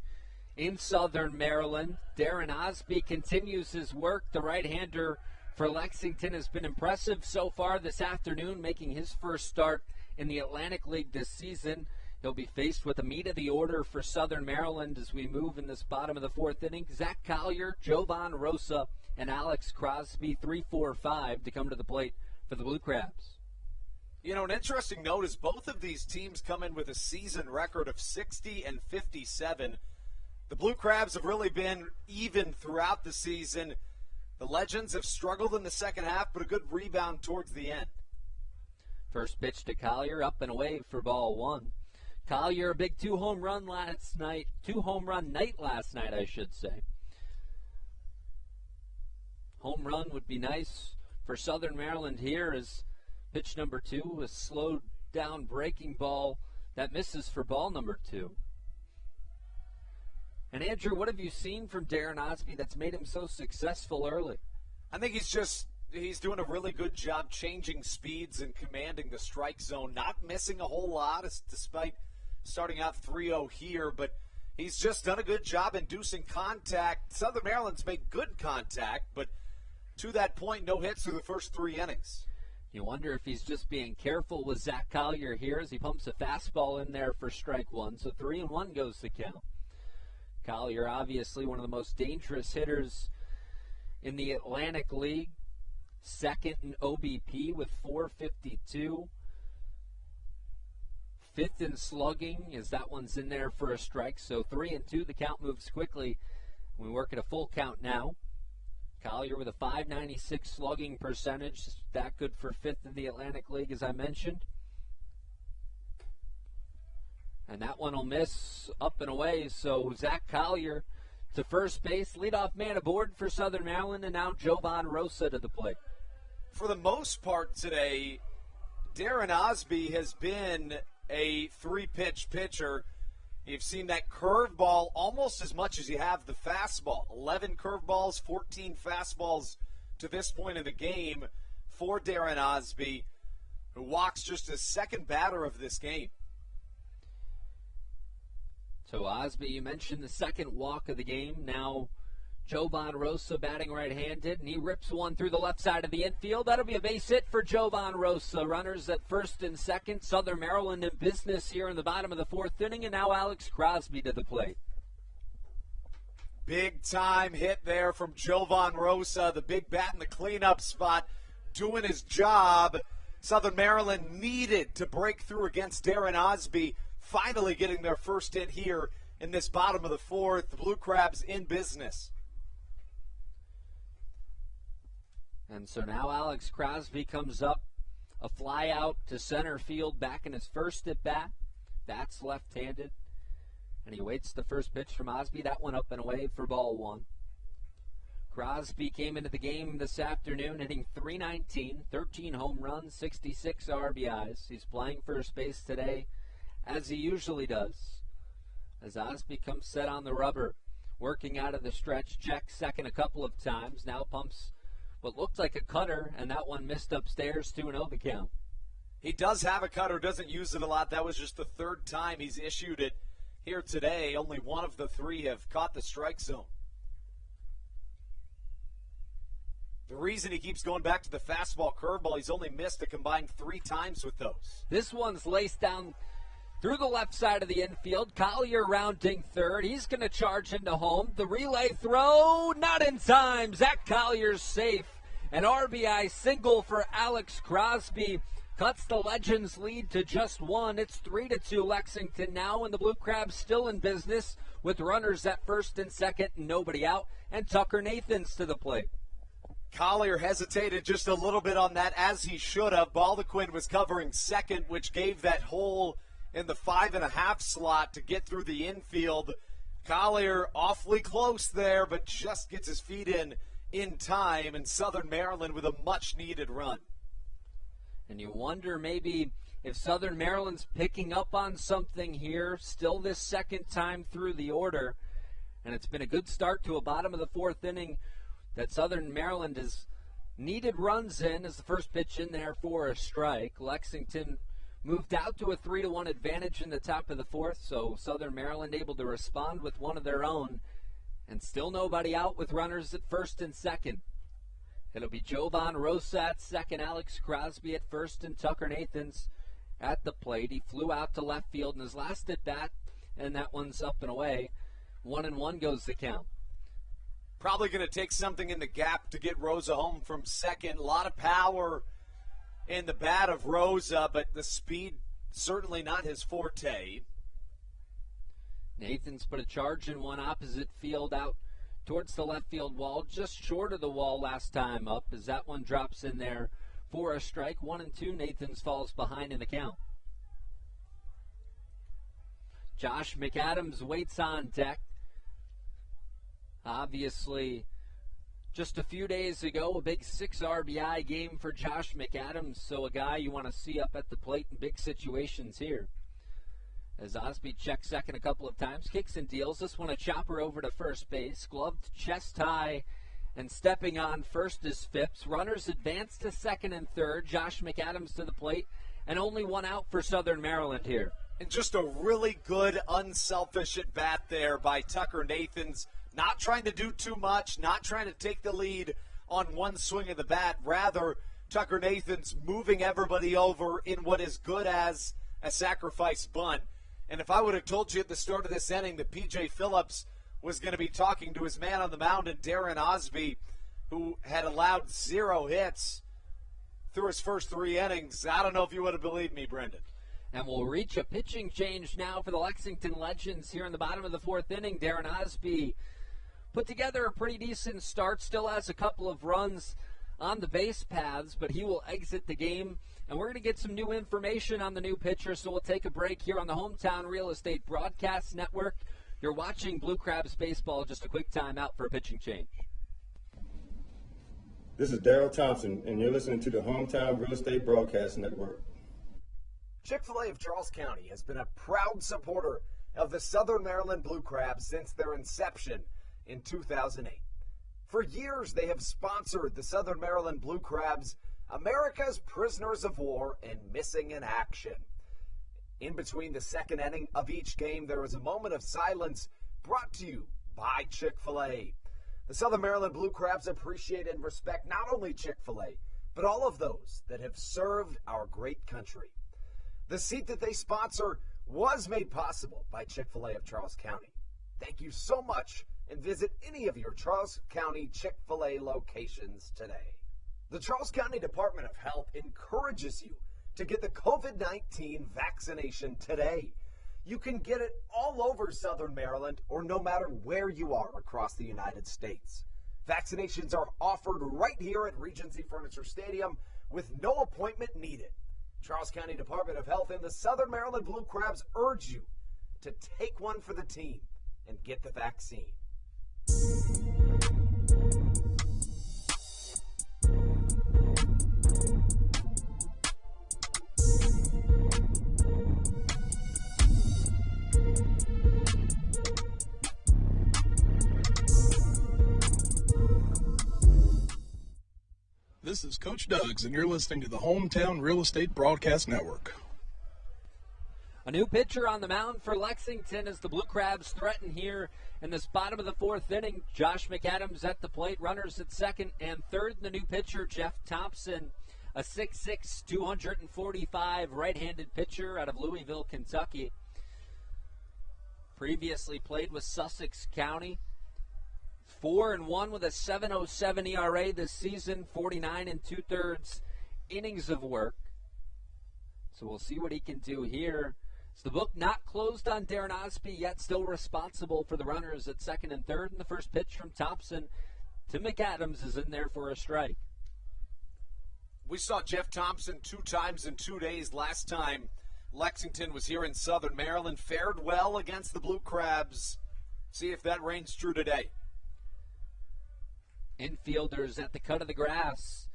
in Southern Maryland. Darren Osby continues his work. The right-hander for Lexington has been impressive so far this afternoon, making his first start in the Atlantic League this season. He'll be faced with the meat of the order for Southern Maryland as we move in this bottom of the fourth inning. Zach Collier, Jovan Rosa, and Alex Crosby, 3-4-5 to come to the plate for the Blue Crabs. You know, an interesting note is both of these teams come in with a season record of 60 and 57. The Blue Crabs have really been even throughout the season. The Legends have struggled in the second half, but a good rebound towards the end. First pitch to Collier, up and away for ball one. Collier, a big two-home run night last night, I should say. Home run would be nice for Southern Maryland here as pitch number 2, a slowed down breaking ball that misses for ball number 2. And Andrew, what have you seen from Darren Osby that's made him so successful early? I think he's doing a really good job changing speeds and commanding the strike zone, not missing a whole lot despite starting out 3-0 here, but he's just done a good job inducing contact. Southern Maryland's made good contact, but to that point, no hits through the first 3 innings. You wonder if he's just being careful with Zach Collier here as he pumps a fastball in there for strike 1. So 3-1 goes the count. Collier, obviously one of the most dangerous hitters in the Atlantic League. Second in OBP with .452. Fifth in slugging as that one's in there for a strike. So 3-2, the count moves quickly. We work at a full count now. Collier with a .596 slugging percentage. That good for fifth in the Atlantic League, as I mentioned. And that one will miss up and away. So Zach Collier to first base. Leadoff man aboard for Southern Maryland. And now Jovan Rosa to the plate. For the most part today, Darren Osby has been a 3-pitch pitcher. You've seen that curveball almost as much as you have the fastball. 11 curveballs, 14 fastballs to this point in the game for Darren Osby, who walks just his second batter of this game. So Osby, you mentioned the second walk of the game. Now Jovan Rosa batting right-handed, and he rips one through the left side of the infield. That'll be a base hit for Jovan Rosa. Runners at first and second. Southern Maryland in business here in the bottom of the fourth inning, and now Alex Crosby to the plate. Big-time hit there from Jovan Rosa, the big bat in the cleanup spot, doing his job. Southern Maryland needed to break through against Darren Osby, finally getting their first hit here in this bottom of the fourth. The Blue Crabs in business. And so now Alex Crosby comes up, a fly out to center field back in his first at bat. That's left-handed. And he waits the first pitch from Osby. That one up and away for ball one. Crosby came into the game this afternoon hitting .319, 13 home runs, 66 RBIs. He's playing first base today as he usually does. As Osby comes set on the rubber, working out of the stretch, checks second a couple of times, now pumps what looked like a cutter, and that one missed upstairs, 2-0 the count. He does have a cutter, doesn't use it a lot. That was just the third time he's issued it here today. Only one of the 3 have caught the strike zone. The reason he keeps going back to the fastball curveball, he's only missed a combined 3 times with those. This one's laced down through the left side of the infield. Collier rounding third. He's going to charge into home. The relay throw, not in time. Zach Collier's safe. An RBI single for Alex Crosby cuts the Legends lead to just 1. It's 3-2 Lexington now, and the Blue Crabs still in business with runners at first and second and nobody out, and Tucker Nathans to the plate. Collier hesitated just a little bit on that, as he should have. Baldequin was covering second, which gave that hole in the 5.5 slot to get through the infield. Collier awfully close there, but just gets his feet in time, and Southern Maryland with a much-needed run. And you wonder maybe if Southern Maryland's picking up on something here, still this second time through the order. And it's been a good start to a bottom of the fourth inning that Southern Maryland has needed runs in as the first pitch in there for a strike. Lexington moved out to a 3-1 advantage in the top of the fourth, so Southern Maryland able to respond with one of their own, and still nobody out with runners at first and second. It'll be Jovan Rosa at second, Alex Crosby at first, and Tucker Nathans at the plate. He flew out to left field in his last at bat, and that one's up and away. 1-1 goes the count. Probably going to take something in the gap to get Rosa home from second. A lot of power in the bat of Rosa, but the speed certainly not his forte. Nathan's put a charge in one opposite field out towards the left field wall, just short of the wall last time up, as that one drops in there for a strike. 1-2. Nathan's falls behind in the count. Josh McAdams waits on deck. Obviously, just a few days ago, a big 6 RBI game for Josh McAdams, so a guy you want to see up at the plate in big situations here. As Osby checks second a couple of times, kicks and deals. This one a chopper over to first base, gloved chest high, and stepping on first is Phipps. Runners advance to second and third. Josh McAdams to the plate, and only one out for Southern Maryland here. And just a really good, unselfish at bat there by Tucker Nathans. Not trying to do too much, not trying to take the lead on one swing of the bat. Rather, Tucker Nathans moving everybody over in what is good as a sacrifice bunt. And if I would have told you at the start of this inning that P.J. Phillips was going to be talking to his man on the mound, and Darren Osby, who had allowed 0 hits through his first 3 innings, I don't know if you would have believed me, Brendan. And we'll reach a pitching change now for the Lexington Legends here in the bottom of the 4th inning. Darren Osby put together a pretty decent start, still has a couple of runs on the base paths, but he will exit the game. And we're going to get some new information on the new pitcher, so we'll take a break here on the Hometown Real Estate Broadcast Network. You're watching Blue Crabs Baseball. Just a quick timeout for a pitching change. This is Daryl Thompson, and you're listening to the Hometown Real Estate Broadcast Network. Chick-fil-A of Charles County has been a proud supporter of the Southern Maryland Blue Crabs since their inception in 2008. For years, they have sponsored the Southern Maryland Blue Crabs, America's prisoners of war and missing in action. In between the second inning of each game, there is a moment of silence brought to you by Chick-fil-A. The Southern Maryland Blue Crabs appreciate and respect not only Chick-fil-A, but all of those that have served our great country. The seat that they sponsor was made possible by Chick-fil-A of Charles County. Thank you so much, and visit any of your Charles County Chick-fil-A locations today. The Charles County Department of Health encourages you to get the COVID-19 vaccination today. You can get it all over Southern Maryland or no matter where you are across the United States. Vaccinations are offered right here at Regency Furniture Stadium with no appointment needed. Charles County Department of Health and the Southern Maryland Blue Crabs urge you to take one for the team and get the vaccine. This is Coach Doug's, and you're listening to the Hometown Real Estate Broadcast Network. A new pitcher on the mound for Lexington as the Blue Crabs threaten here in this bottom of the 4th inning. Josh McAdams at the plate, runners at second and third. The new pitcher, Jeff Thompson, a 6'6", 245 right-handed pitcher out of Louisville, Kentucky. Previously played with Sussex County. 4-1 with a 7.07 ERA this season, 49 2/3 innings of work. So we'll see what he can do here. It's the book not closed on Darren Osby, yet still responsible for the runners at second and third. And the first pitch from Thompson to McAdams is in there for a strike. We saw Jeff Thompson 2 times in 2 days last time Lexington was here in Southern Maryland. Fared well against the Blue Crabs. See if that reigns true today. Infielders at the cut of the grass.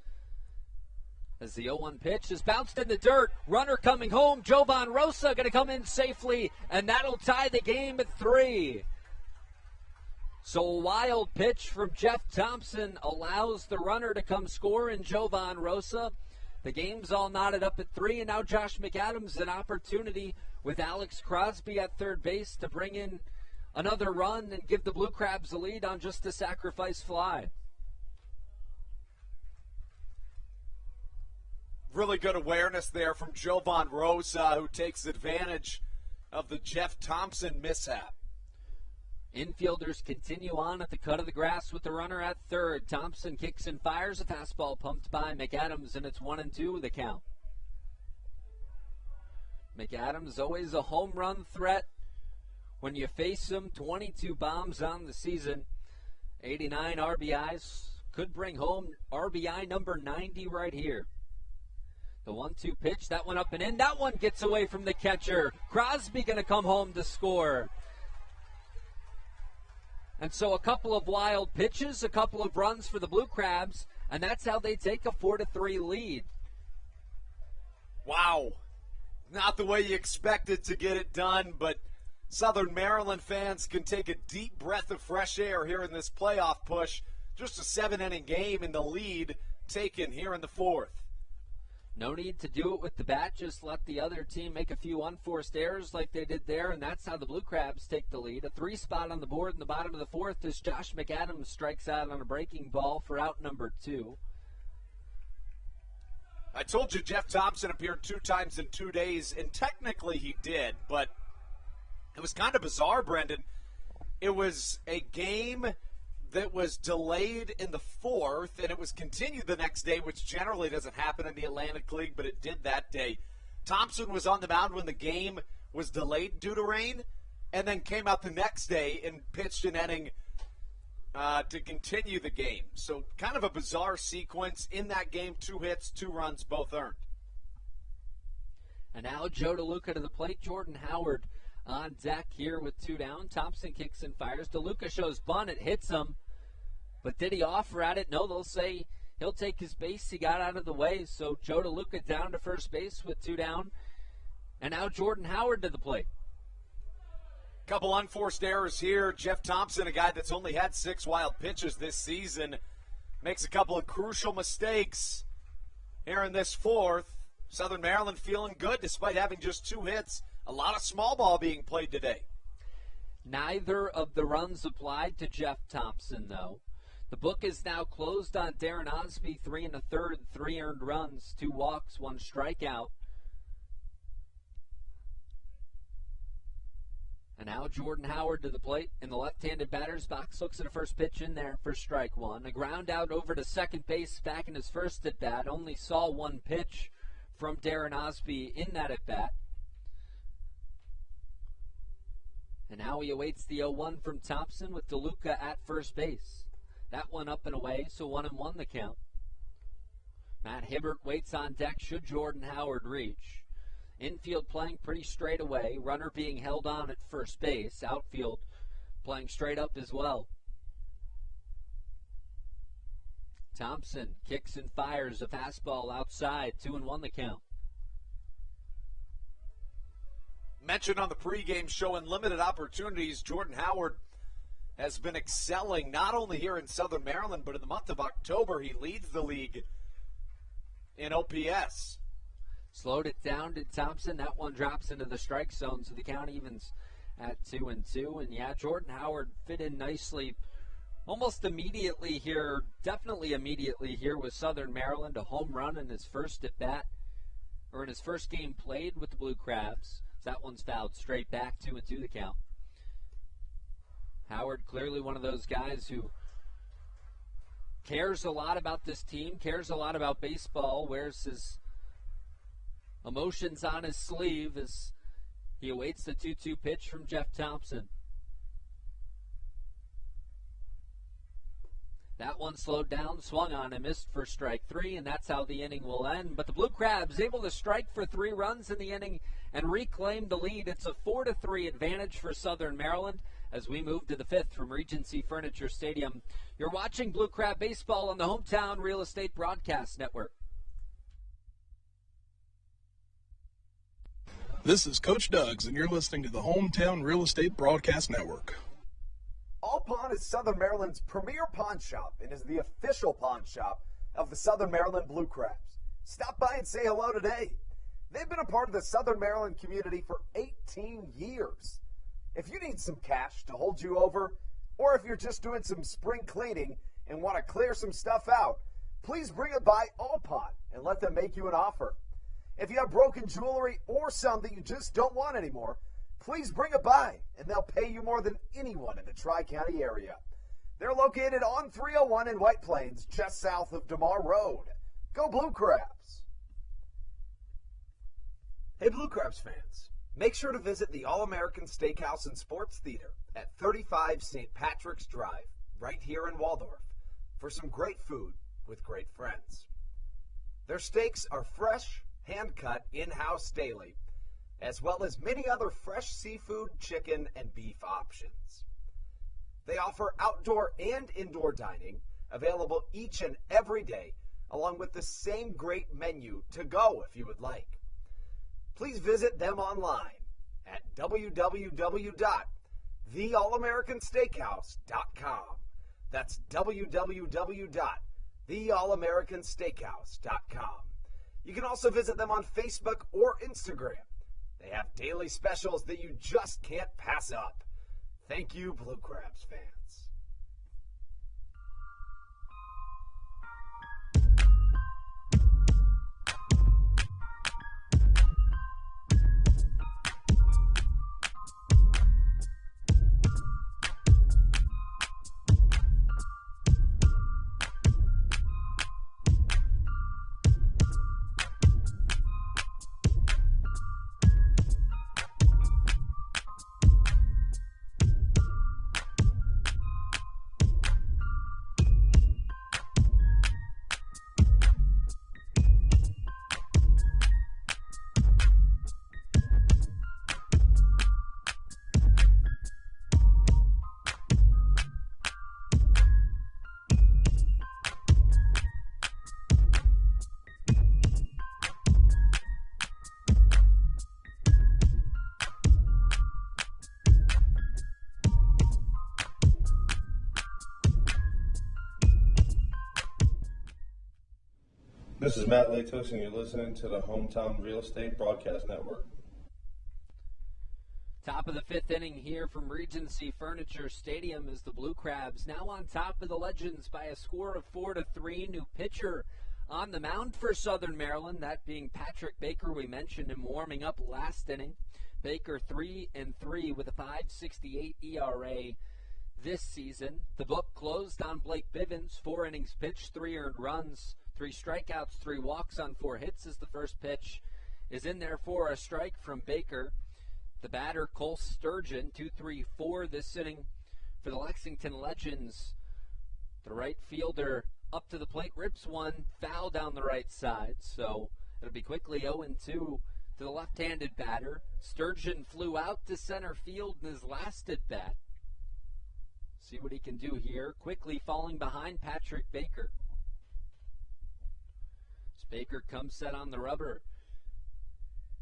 As the 0-1 pitch is bounced in the dirt. Runner coming home. Jovan Rosa going to come in safely, and that'll tie the game at 3. So a wild pitch from Jeff Thompson allows the runner to come score in Jovan Rosa. The game's all knotted up at 3, and now Josh McAdams an opportunity with Alex Crosby at third base to bring in another run and give the Blue Crabs a lead on just a sacrifice fly. Really good awareness there from Jovan Rosa, who takes advantage of the Jeff Thompson mishap. Infielders continue on at the cut of the grass with the runner at third. Thompson kicks and fires a fastball pumped by McAdams, and it's 1-2 the count. McAdams always a home run threat when you face him. 22 bombs on the season, 89 RBIs. Could bring home RBI number 90 right here. The 1-2 pitch, that one up and in. That one gets away from the catcher. Crosby going to come home to score. And so a couple of wild pitches, a couple of runs for the Blue Crabs, and that's how they take a 4-3 lead. Wow. Not the way you expected to get it done, but Southern Maryland fans can take a deep breath of fresh air here in this playoff push. Just a 7-inning game in the lead taken here in the fourth. No need to do it with the bat. Just let the other team make a few unforced errors like they did there, and that's how the Blue Crabs take the lead. A 3 spot on the board in the bottom of the fourth as Josh McAdams strikes out on a breaking ball for out number 2. I told you Jeff Thompson appeared 2 times in 2 days, and technically he did, but it was kind of bizarre, Brendan. It was a game that was delayed in the fourth, and it was continued the next day, which generally doesn't happen in the Atlantic League, but it did that day. Thompson was on the mound when the game was delayed due to rain, and then came out the next day and pitched an inning to continue the game. So kind of a bizarre sequence in that game. 2 hits, 2 runs, both earned. And now Joe DeLuca to the plate. Jordan Howard on deck here with 2 down. Thompson kicks and fires. DeLuca shows bunt. It hits him. But did he offer at it? No, they'll say he'll take his base. He got out of the way. So Joe DeLuca down to first base with 2 down. And now Jordan Howard to the plate. Couple unforced errors here. Jeff Thompson, a guy that's only had 6 wild pitches this season, makes a couple of crucial mistakes here in this fourth. Southern Maryland feeling good despite having just 2 hits. A lot of small ball being played today. Neither of the runs applied to Jeff Thompson, though. The book is now closed on Darren Osby, 3 1/3, 3 earned runs, 2 walks, 1 strikeout. And now Jordan Howard to the plate in the left-handed batter's box. Looks at a first pitch in there for strike 1. A ground out over to second base back in his first at-bat. Only saw 1 pitch from Darren Osby in that at-bat. And now he awaits the 0-1 from Thompson with DeLuca at first base. That one up and away, so 1-1 the count. Matt Hibbert waits on deck should Jordan Howard reach. Infield playing pretty straight away. Runner being held on at first base. Outfield playing straight up as well. Thompson kicks and fires a fastball outside. 2-1 the count. Mentioned on the pregame show in limited opportunities, Jordan Howard has been excelling not only here in Southern Maryland, but in the month of October, he leads the league in OPS. Slowed it down to Thompson. That one drops into the strike zone, so the count evens at 2-2. And yeah, Jordan Howard fit in nicely almost immediately here, definitely immediately here with Southern Maryland. A home run in his first at bat, or in his first game played with the Blue Crabs. So that one's fouled straight back, 2-2 the count. Howard clearly one of those guys who cares a lot about this team, cares a lot about baseball, wears his emotions on his sleeve as he awaits the 2-2 pitch from Jeff Thompson. That one slowed down, swung on and missed for strike 3, and that's how the inning will end. But the Blue Crabs able to strike for 3 runs in the inning and reclaim the lead. It's a 4-3 advantage for Southern Maryland as we move to the 5th from Regency Furniture Stadium. You're watching Blue Crab Baseball on the Hometown Real Estate Broadcast Network. This is Coach Doug's, and you're listening to the Hometown Real Estate Broadcast Network. All Pawn is Southern Maryland's premier pawn shop and is the official pawn shop of the Southern Maryland Blue Crabs. Stop by and say hello today. They've been a part of the Southern Maryland community for 18 years. If you need some cash to hold you over, or if you're just doing some spring cleaning and want to clear some stuff out, please bring it by Allpot and let them make you an offer. If you have broken jewelry or some that you just don't want anymore, please bring it by and they'll pay you more than anyone in the Tri-County area. They're located on 301 in White Plains, just south of DeMar Road. Go Blue Crabs! Hey Blue Crabs fans, make sure to visit the All-American Steakhouse and Sports Theater at 35 St. Patrick's Drive, right here in Waldorf, for some great food with great friends. Their steaks are fresh, hand-cut, in-house daily, as well as many other fresh seafood, chicken, and beef options. They offer outdoor and indoor dining, available each and every day, along with the same great menu to go if you would like. Please visit them online at www.theallamericansteakhouse.com. That's www.theallamericansteakhouse.com. You can also visit them on Facebook or Instagram. They have daily specials that you just can't pass up. Thank you, Blue Crabs fans. This is Matt Latos, and you're listening to the Hometown Real Estate Broadcast Network. Top of the fifth inning here from Regency Furniture Stadium is the Blue Crabs now on top of the Legends by a score of 4-3. New pitcher on the mound for Southern Maryland, that being Patrick Baker. We mentioned him warming up last inning. Baker 3-3 with a 5.68 ERA this season. The book closed on Blake Bivens, 4 innings pitched, 3 earned runs, 3 strikeouts, 3 walks on 4 hits as the first pitch is in there for a strike from Baker. The batter, Cole Sturgeon, 2-3-4 this inning for the Lexington Legends. The right fielder up to the plate, rips one foul down the right side, so it'll be quickly 0-2 to the left-handed batter. Sturgeon flew out to center field in his last at-bat. See what he can do here, quickly falling behind Patrick Baker. As Baker comes set on the rubber,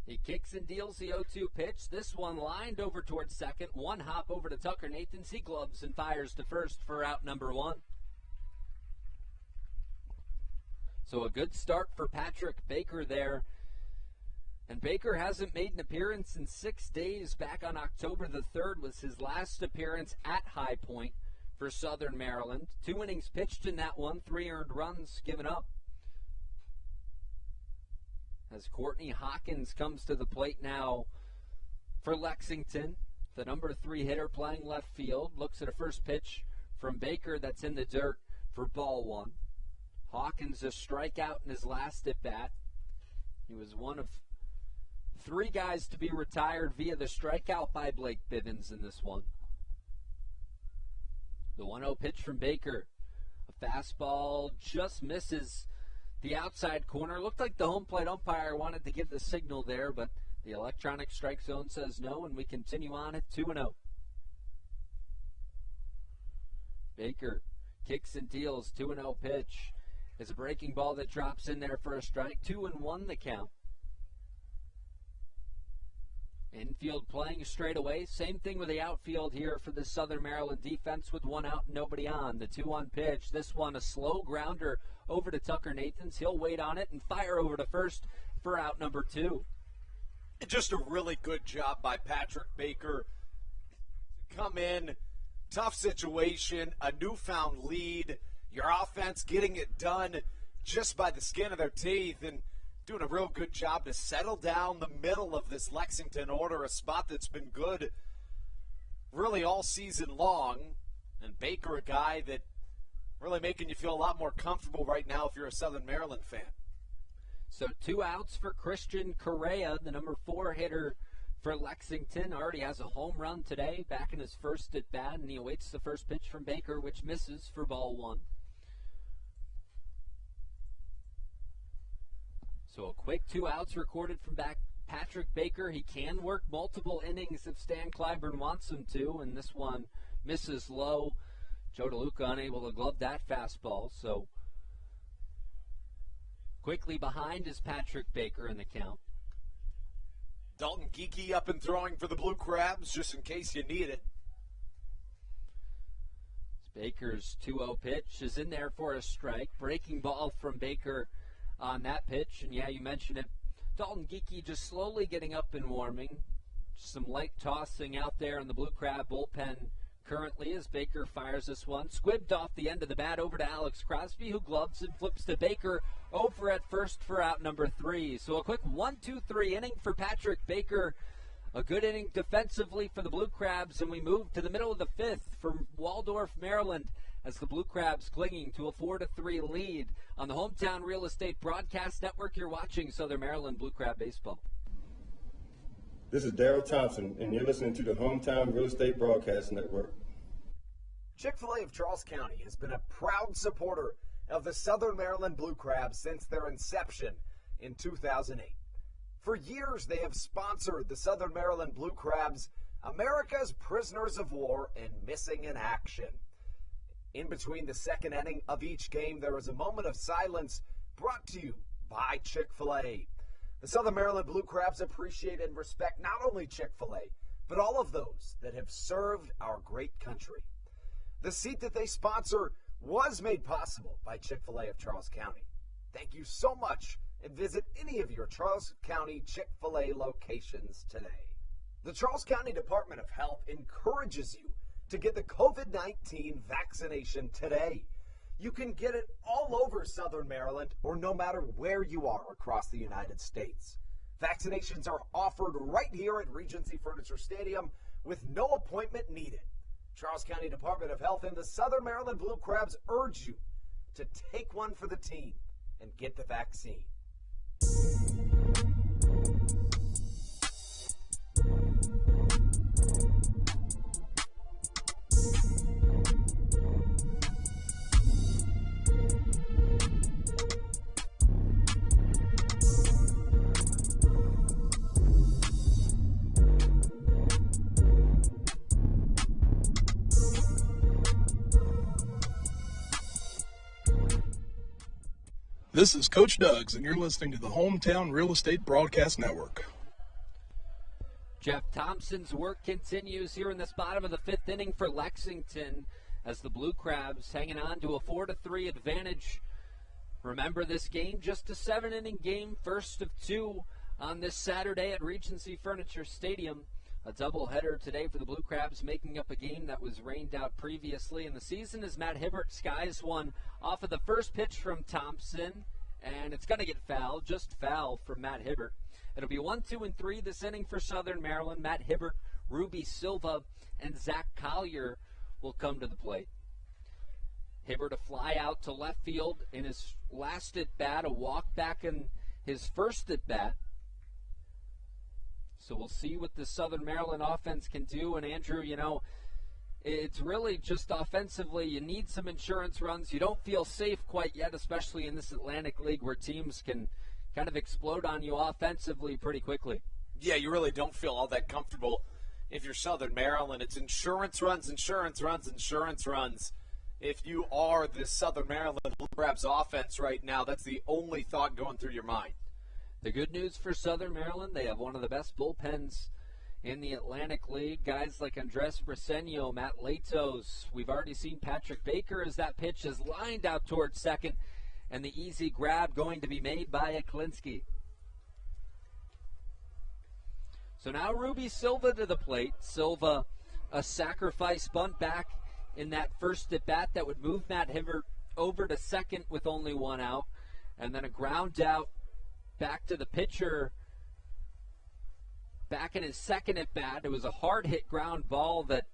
he kicks and deals the 0-2 pitch. This one lined over towards second. One hop over to Tucker Nathans. He gloves and fires to first for out number 1. So a good start for Patrick Baker there. And Baker hasn't made an appearance in 6 days. Back on October the 3rd was his last appearance at High Point for Southern Maryland. 2 innings pitched in that one, 3 earned runs given up. As Courtney Hawkins comes to the plate now for Lexington, the number 3 hitter playing left field, looks at a first pitch from Baker that's in the dirt for ball 1. Hawkins a strikeout in his last at-bat. He was one of 3 guys to be retired via the strikeout by Blake Bivens in this one. The 1-0 pitch from Baker. A fastball just misses the outside corner. Looked like the home plate umpire wanted to give the signal there, but the electronic strike zone says no, and we continue on at 2-0. Baker kicks and deals. 2-0 pitch is a breaking ball that drops in there for a strike. 2-1 the count. Infield playing straight away. Same thing with the outfield here for the Southern Maryland defense with 1 out and nobody on. The 2-1 pitch. This one a slow grounder over to Tucker Nathans. He'll wait on it and fire over to first for out number 2. Just a really good job by Patrick Baker to come in. Tough situation, a newfound lead. Your offense getting it done. just by the skin of their teeth and doing a real good job to settle down the middle of this Lexington order, a spot that's been good really all season long. And Baker, a guy that really making you feel a lot more comfortable right now if you're a Southern Maryland fan. So 2 outs for Christian Correa, the number 4 hitter for Lexington. Already has a home run today, back in his first at bat, and he awaits the first pitch from Baker, which misses for ball 1. So a quick 2 outs recorded from Patrick Baker. He can work multiple innings if Stan Clyburn wants him to, and this one misses low. Joe DeLuca unable to glove that fastball. So quickly behind is Patrick Baker in the count. Dalton Geekie up and throwing for the Blue Crabs, just in case you need it. Baker's 2-0 pitch is in there for a strike. Breaking ball from Baker on that pitch. And yeah, you mentioned it. Dalton Geekie just slowly getting up and warming. Some light tossing out there in the Blue Crab bullpen currently as Baker fires this one. Squibbed off the end of the bat over to Alex Crosby, who gloves and flips to Baker over at first for out number 3. So a quick 1-2-3 inning for Patrick Baker. A good inning defensively for the Blue Crabs, and we move to the middle of the 5th from Waldorf, Maryland, as the Blue Crabs clinging to a 4-3 lead on the Hometown Real Estate Broadcast Network. You're watching Southern Maryland Blue Crab Baseball. This is Daryl Thompson, and you're listening to the Hometown Real Estate Broadcast Network. Chick-fil-A of Charles County has been a proud supporter of the Southern Maryland Blue Crabs since their inception in 2008. For years, they have sponsored the Southern Maryland Blue Crabs, America's prisoners of war and missing in action. In between the second inning of each game, there is a moment of silence brought to you by Chick-fil-A. The Southern Maryland Blue Crabs appreciate and respect not only Chick-fil-A, but all of those that have served our great country. The seat that they sponsor was made possible by Chick-fil-A of Charles County. Thank you so much, and visit any of your Charles County Chick-fil-A locations today. The Charles County Department of Health encourages you to get the COVID-19 vaccination today. You can get it all over Southern Maryland or no matter where you are across the United States. Vaccinations are offered right here at Regency Furniture Stadium with no appointment needed. Charles County Department of Health and the Southern Maryland Blue Crabs urge you to take one for the team and get the vaccine. This is Coach Doug's, and you're listening to the Hometown Real Estate Broadcast Network. Jeff Thompson's work continues here in this bottom of the 5th inning for Lexington as the Blue Crabs hanging on to a 4-3 advantage. Remember, this game, just a 7-inning game, first of 2 on this Saturday at Regency Furniture Stadium. A doubleheader today for the Blue Crabs, making up a game that was rained out previously in the season as Matt Hibbert skies one off of the first pitch from Thompson, and it's going to get fouled, just foul from Matt Hibbert. It'll be 1, 2, and 3 this inning for Southern Maryland. Matt Hibbert, Ruby Silva, and Zach Collier will come to the plate. Hibbert a fly out to left field in his last at-bat, a walk back in his first at-bat. So we'll see what the Southern Maryland offense can do. And Andrew, you know, it's really just offensively, you need some insurance runs. You don't feel safe quite yet, especially in this Atlantic League where teams can kind of explode on you offensively pretty quickly. Yeah, you really don't feel all that comfortable if you're Southern Maryland. It's insurance runs, insurance runs, insurance runs. If you are the Southern Maryland Blue Crabs offense right now, that's the only thought going through your mind. The good news for Southern Maryland, they have one of the best bullpens in the Atlantic League. Guys like Andres Briseño, Matt Latos. We've already seen Patrick Baker as that pitch is lined out towards second, and the easy grab going to be made by Aklinski. So now Ruby Silva to the plate. Silva, a sacrifice bunt back in that first at-bat that would move Matt Hibbert over to second with only 1 out. and then a ground out back to the pitcher. Back in his second at bat, it was a hard hit ground ball that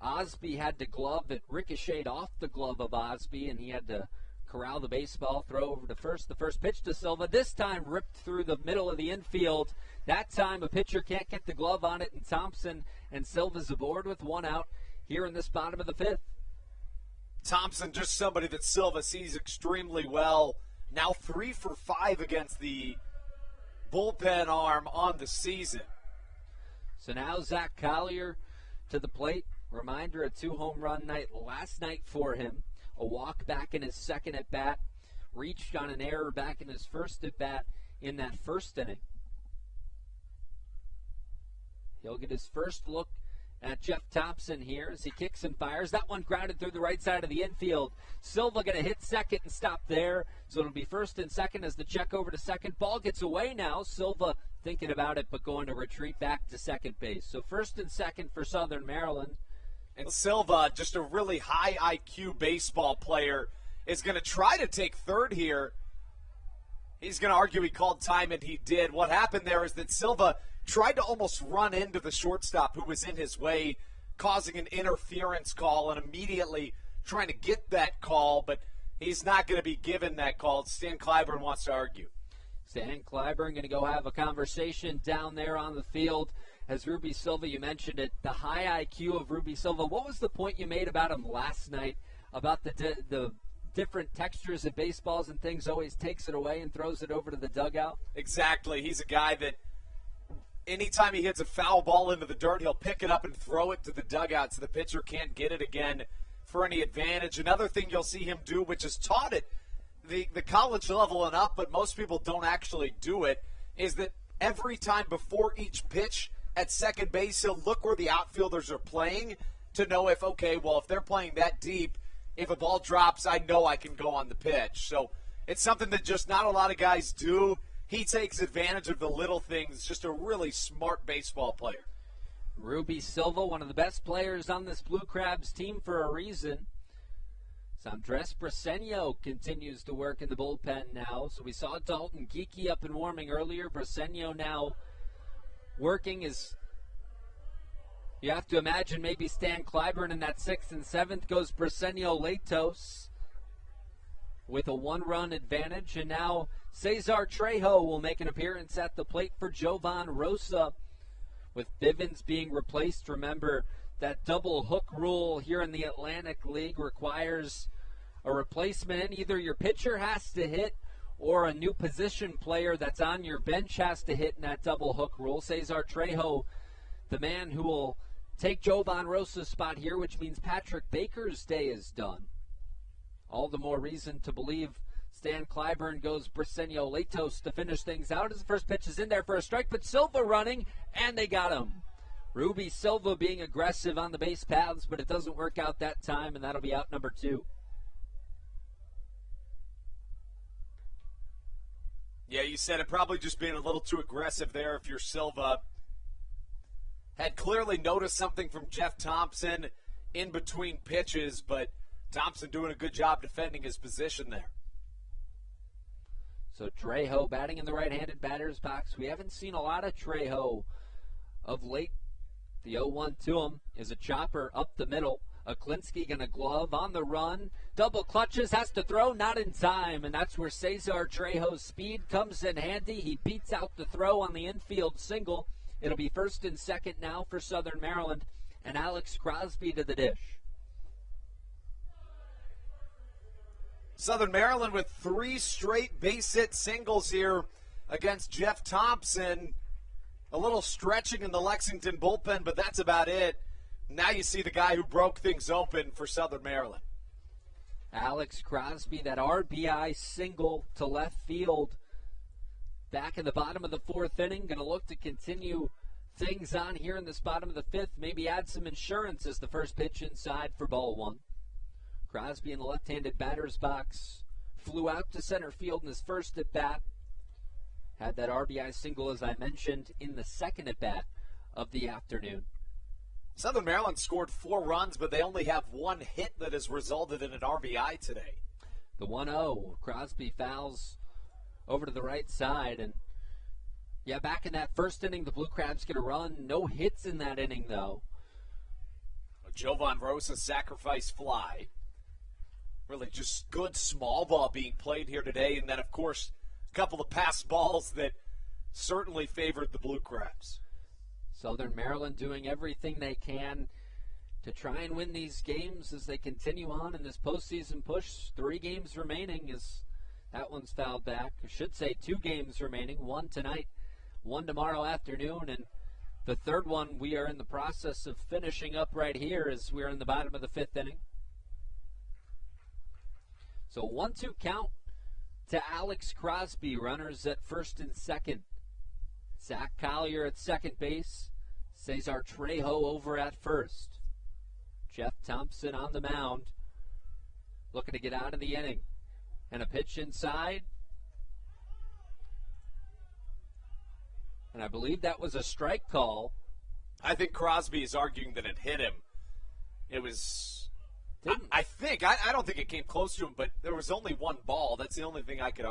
Osby had to glove. It ricocheted off the glove of Osby, and he had to corral the baseball, throw over to first. The first pitch to Silva, this time ripped through the middle of the infield. That time a pitcher can't get the glove on it, and Thompson and Silva's aboard with one out here in this bottom of the fifth. Thompson, just somebody that Silva sees extremely well. Now 3 for 5 against the bullpen arm on the season. So now Zach Collier to the plate. Reminder, a 2-home run night last night for him. A walk back in his second at bat. Reached on an error back in his first at bat in that first inning. He'll get his first look at Jeff Thompson here as he kicks and fires. That one grounded through the right side of the infield. Silva going to hit second and stop there. So it'll be first and second as the check over to second. Ball gets away now. Silva thinking about it, but going to retreat back to second base. So first and second for Southern Maryland. And Silva, just a really high IQ baseball player, is going to try to take third here. He's going to argue he called time, and he did. What happened there is that Silva tried to almost run into the shortstop who was in his way, causing an interference call, and immediately trying to get that call, but he's not going to be given that call. Stan Clyburn wants to argue. Stan Clyburn going to go have a conversation down there on the field. As Ruby Silva, you mentioned it, the high IQ of Ruby Silva. What was the point you made about him last night, about the different textures of baseballs and things, always takes it away and throws it over to the dugout? Exactly. He's a guy that anytime he hits a foul ball into the dirt, he'll pick it up and throw it to the dugout so the pitcher can't get it again for any advantage. Another thing you'll see him do, which is taught at the college level and up, but most people don't actually do it, is that every time before each pitch at second base, he'll look where the outfielders are playing to know if they're playing that deep, if a ball drops, I know I can go on the pitch. So it's something that just not a lot of guys do. He takes advantage of the little things, just a really smart baseball player. Ruby Silva, one of the best players on this Blue Crabs team for a reason. Andres Briseño continues to work in the bullpen now. So we saw Dalton Geeky up and warming earlier. Briseño now working is, you have to imagine maybe Stan Clyburn in that 6th and 7th goes Briseño Latos with a 1-run advantage. And now Cesar Trejo will make an appearance at the plate for Jovan Rosa. With Bivens being replaced, remember that double hook rule here in the Atlantic League requires a replacement. Either your pitcher has to hit or a new position player that's on your bench has to hit in that double hook rule. Cesar Trejo, the man who will take Jovan Rosa's spot here, which means Patrick Baker's day is done. All the more reason to believe Stan Clyburn goes Briseño Latos to finish things out as the first pitch is in there for a strike, but Silva running, and they got him. Ruby Silva being aggressive on the base paths, but it doesn't work out that time, and that'll be out number 2. Yeah, you said it, probably just being a little too aggressive there if you're Silva. Had clearly noticed something from Jeff Thompson in between pitches, but Thompson doing a good job defending his position there. So Trejo batting in the right-handed batter's box. We haven't seen a lot of Trejo of late. The 0-1 to him is a chopper up the middle. Aklinski going to glove on the run. Double clutches, has to throw, not in time. And that's where Cesar Trejo's speed comes in handy. He beats out the throw on the infield single. It'll be first and second now for Southern Maryland. And Alex Crosby to the dish. Southern Maryland with 3 straight base hit singles here against Jeff Thompson. A little stretching in the Lexington bullpen, but that's about it. Now you see the guy who broke things open for Southern Maryland. Alex Crosby, that RBI single to left field back in the bottom of the 4th inning. Going to look to continue things on here in this bottom of the 5th. Maybe add some insurance as the first pitch inside for ball 1. Crosby in the left-handed batter's box flew out to center field in his first at-bat. Had that RBI single, as I mentioned, in the second at-bat of the afternoon. Southern Maryland scored 4 runs, but they only have 1 hit that has resulted in an RBI today. The 1-0. Crosby fouls over to the right side. And, yeah, back in that first inning, the Blue Crabs get a run. No hits in that inning, though. Jovan Rosa's sacrifice fly. Really just good small ball being played here today. And then, of course, a couple of pass balls that certainly favored the Blue Crabs. Southern Maryland doing everything they can to try and win these games as they continue on in this postseason push. 3 games remaining as that one's fouled back. I should say 2 games remaining, 1 tonight, 1 tomorrow afternoon, and the third one we are in the process of finishing up right here as we're in the bottom of the 5th inning. So 1-2 count to Alex Crosby, runners at first and second. Zach Collier at second base. Cesar Trejo over at first. Jeff Thompson on the mound, looking to get out of the inning. And a pitch inside. And I believe that was a strike call. I think Crosby is arguing that it hit him. It was... I don't think it came close to him, but there was only one ball. That's the only thing I could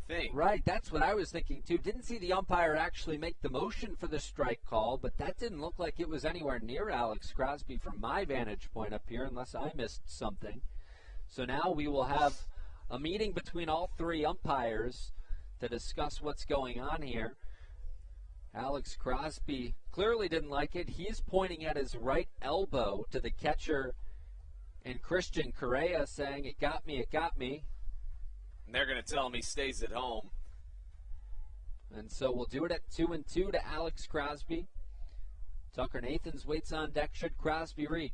think. Right, that's what I was thinking too. Didn't see the umpire actually make the motion for the strike call, but that didn't look like it was anywhere near Alex Crosby from my vantage point up here, unless I missed something. So now we will have a meeting between all 3 umpires to discuss what's going on here. Alex Crosby clearly didn't like it. He's pointing at his right elbow to the catcher and Christian Correa, saying, "It got me, it got me." And they're going to tell him he stays at home. And so we'll do it at 2-2 to Alex Crosby. Tucker Nathans waits on deck should Crosby reach.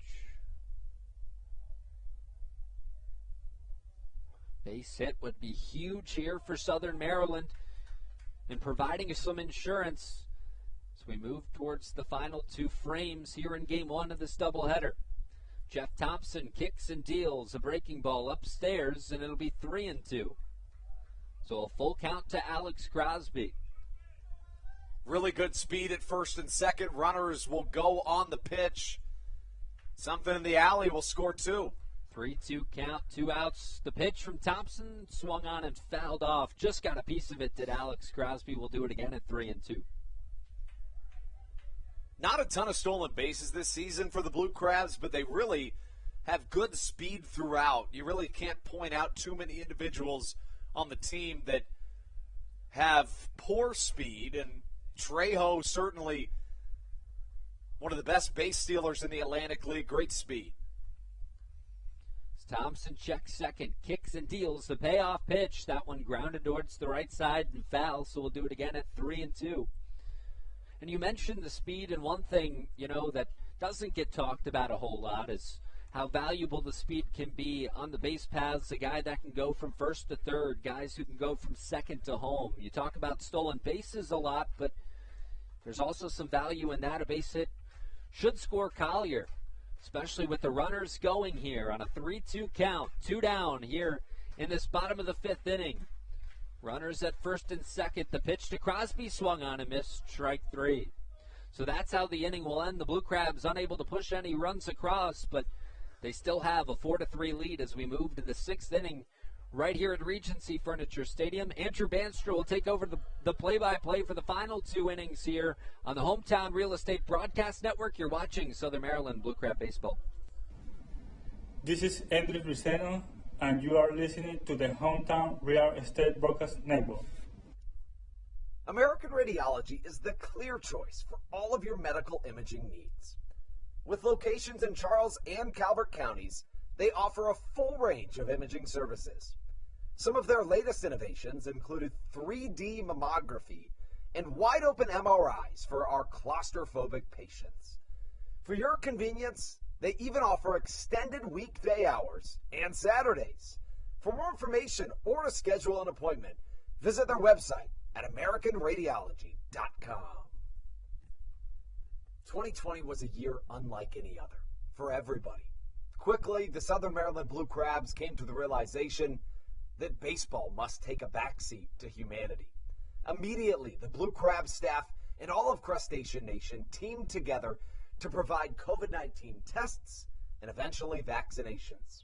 Base hit would be huge here for Southern Maryland in providing some insurance as we move towards the final 2 frames here in Game 1 of this doubleheader. Jeff Thompson kicks and deals a breaking ball upstairs, and it'll be 3-2. So a full count to Alex Crosby. Really good speed at first and second. Runners will go on the pitch. Something in the alley will score 2. 3-2 count, 2 outs. The pitch from Thompson swung on and fouled off. Just got a piece of it, did Alex Crosby. Will do it again at 3-2. Not a ton of stolen bases this season for the Blue Crabs, but they really have good speed throughout. You really can't point out too many individuals on the team that have poor speed, and Trejo certainly one of the best base stealers in the Atlantic League. Great speed. Thompson checks second, kicks and deals the payoff pitch. That one grounded towards the right side and foul, so we'll do it again at 3-2. And you mentioned the speed, and one thing, that doesn't get talked about a whole lot is how valuable the speed can be on the base paths. A guy that can go from first to third, guys who can go from second to home. You talk about stolen bases a lot, but there's also some value in that. A base hit should score Collier, especially with the runners going here on a 3-2 count. 2 down here in this bottom of the 5th inning. Runners at first and second. The pitch to Crosby swung on and missed. Strike 3. So that's how the inning will end. The Blue Crabs unable to push any runs across, but they still have a 4-3 lead as we move to the 6th inning right here at Regency Furniture Stadium. Andrew Banstra will take over the play-by-play for the final 2 innings here on the Hometown Real Estate Broadcast Network. You're watching Southern Maryland Blue Crab Baseball. This is Edric Riceno, and you are listening to the Hometown Real Estate Broadcast Network. American Radiology is the clear choice for all of your medical imaging needs. With locations in Charles and Calvert counties, they offer a full range of imaging services. Some of their latest innovations included 3D mammography and wide-open MRIs for our claustrophobic patients. For your convenience, they even offer extended weekday hours and Saturdays. For more information or to schedule an appointment, visit their website at AmericanRadiology.com. 2020 was a year unlike any other for everybody. Quickly, the Southern Maryland Blue Crabs came to the realization that baseball must take a backseat to humanity. Immediately, the Blue Crab staff and all of Crustacean Nation teamed together to provide COVID-19 tests and eventually vaccinations.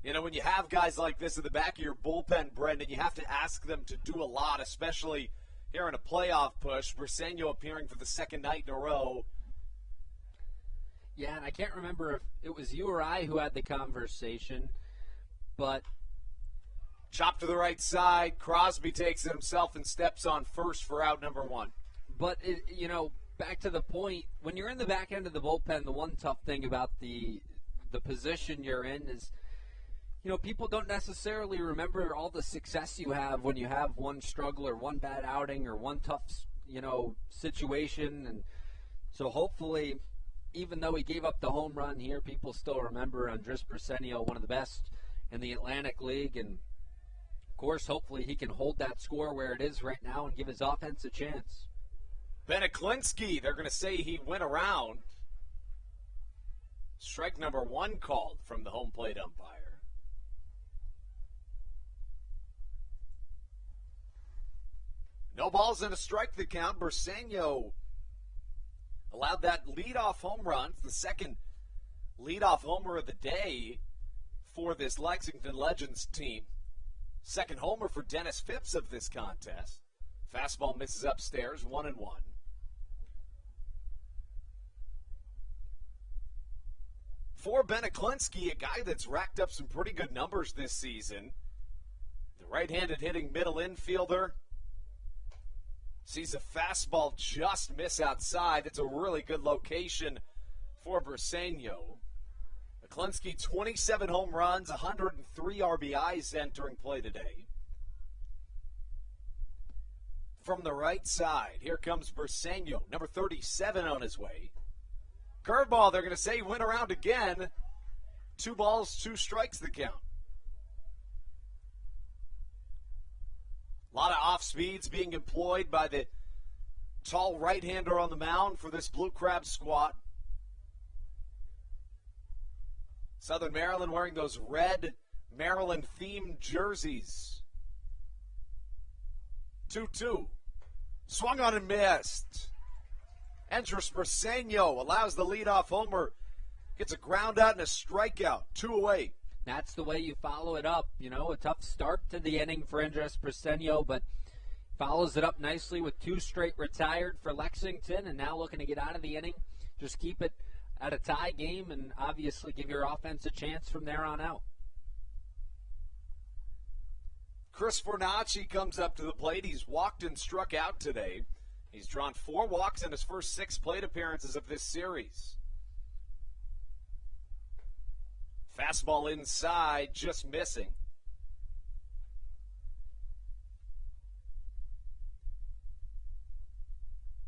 You know, when you have guys like this in the back of your bullpen, Brendan, you have to ask them to do a lot, especially here in a playoff push. Briseño appearing for the second night in a row. Yeah, and I can't remember if it was you or I who had the conversation, but chop to the right side. Crosby takes it himself and steps on first for out number one. But, back to the point, when you're in the back end of the bullpen, the one tough thing about the position you're in is, people don't necessarily remember all the success you have when you have one struggle or one bad outing or one tough, situation. And so hopefully, even though he gave up the home run here, people still remember Andrés Briseño, one of the best in the Atlantic League. And, of course, hopefully he can hold that score where it is right now and give his offense a chance. Beneklinski, they're going to say he went around. Strike number one called from the home plate umpire. No balls and a strike the count. Briseño allowed that leadoff home run. It's the second leadoff homer of the day for this Lexington Legends team. Second homer for Dennis Phipps of this contest. Fastball misses upstairs, 1-1. For Beneklinski, a guy that's racked up some pretty good numbers this season. The right-handed hitting middle infielder. Sees a fastball just miss outside. It's a really good location for Briseño. Beneklinski, 27 home runs, 103 RBIs entering play today. From the right side, here comes Briseño, number 37 on his way. Curveball, they're going to say went around again. 2 balls, 2 strikes the count. A lot of off speeds being employed by the tall right-hander on the mound for this Blue Crab squad. Southern Maryland wearing those red Maryland-themed jerseys. 2-2. Swung on and missed. Andrés Briseño allows the leadoff homer. Gets a ground out and a strikeout. 2 away. That's the way you follow it up. A tough start to the inning for Andrés Briseño, but follows it up nicely with 2 straight retired for Lexington, and now looking to get out of the inning. Just keep it at a tie game and obviously give your offense a chance from there on out. Chris Fornacci comes up to the plate. He's walked and struck out today. He's drawn 4 walks in his first 6 plate appearances of this series. Fastball inside, just missing.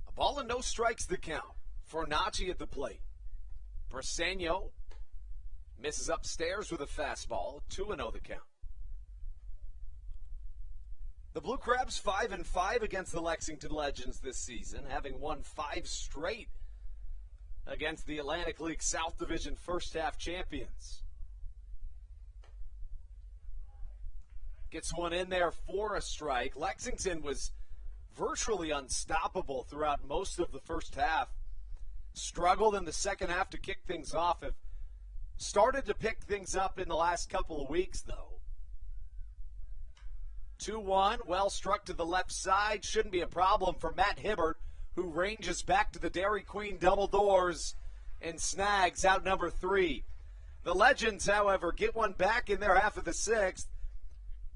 A ball and no strikes the count. Fornacci at the plate. Briseño misses upstairs with a fastball. 2-0 the count. The Blue Crabs 5-5 against the Lexington Legends this season, having won 5 straight against the Atlantic League South Division first half champions. Gets one in there for a strike. Lexington was virtually unstoppable throughout most of the first half. Struggled in the second half to kick things off. Have started to pick things up in the last couple of weeks, though. 2-1, well struck to the left side. Shouldn't be a problem for Matt Hibbert, who ranges back to the Dairy Queen double doors and snags out number 3. The Legends, however, get one back in their half of the 6th.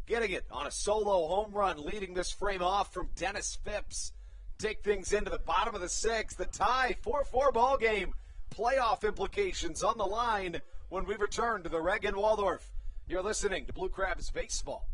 Getting it on a solo home run, leading this frame off from Dennis Phipps. Take things into the bottom of the 6th. The tie, 4-4 ball game. Playoff implications on the line when we return to the Reg in Waldorf. You're listening to Blue Crabs Baseball.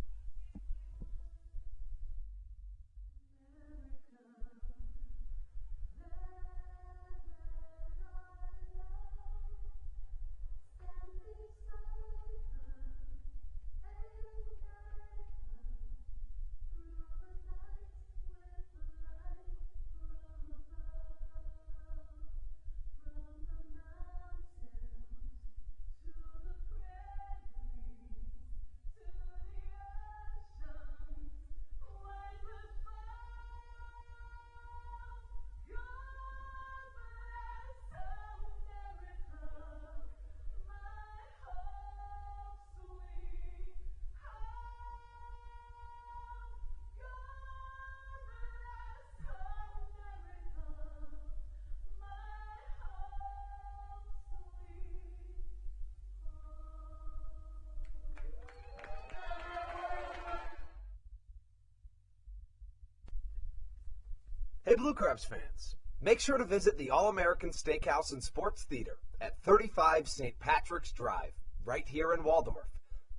Hey, Blue Crabs fans, make sure to visit the All-American Steakhouse and Sports Theater at 35 St. Patrick's Drive, right here in Waldorf,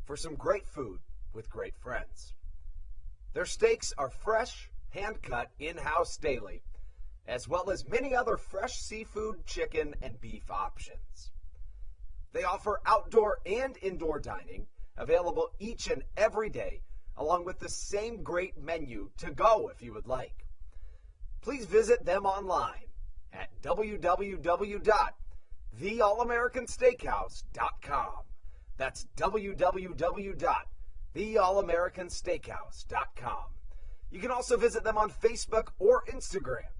for some great food with great friends. Their steaks are fresh, hand-cut, in-house daily, as well as many other fresh seafood, chicken, and beef options. They offer outdoor and indoor dining, available each and every day, along with the same great menu to go if you would like. Please visit them online at www.theallamericansteakhouse.com. That's www.theallamericansteakhouse.com. You can also visit them on Facebook or Instagram.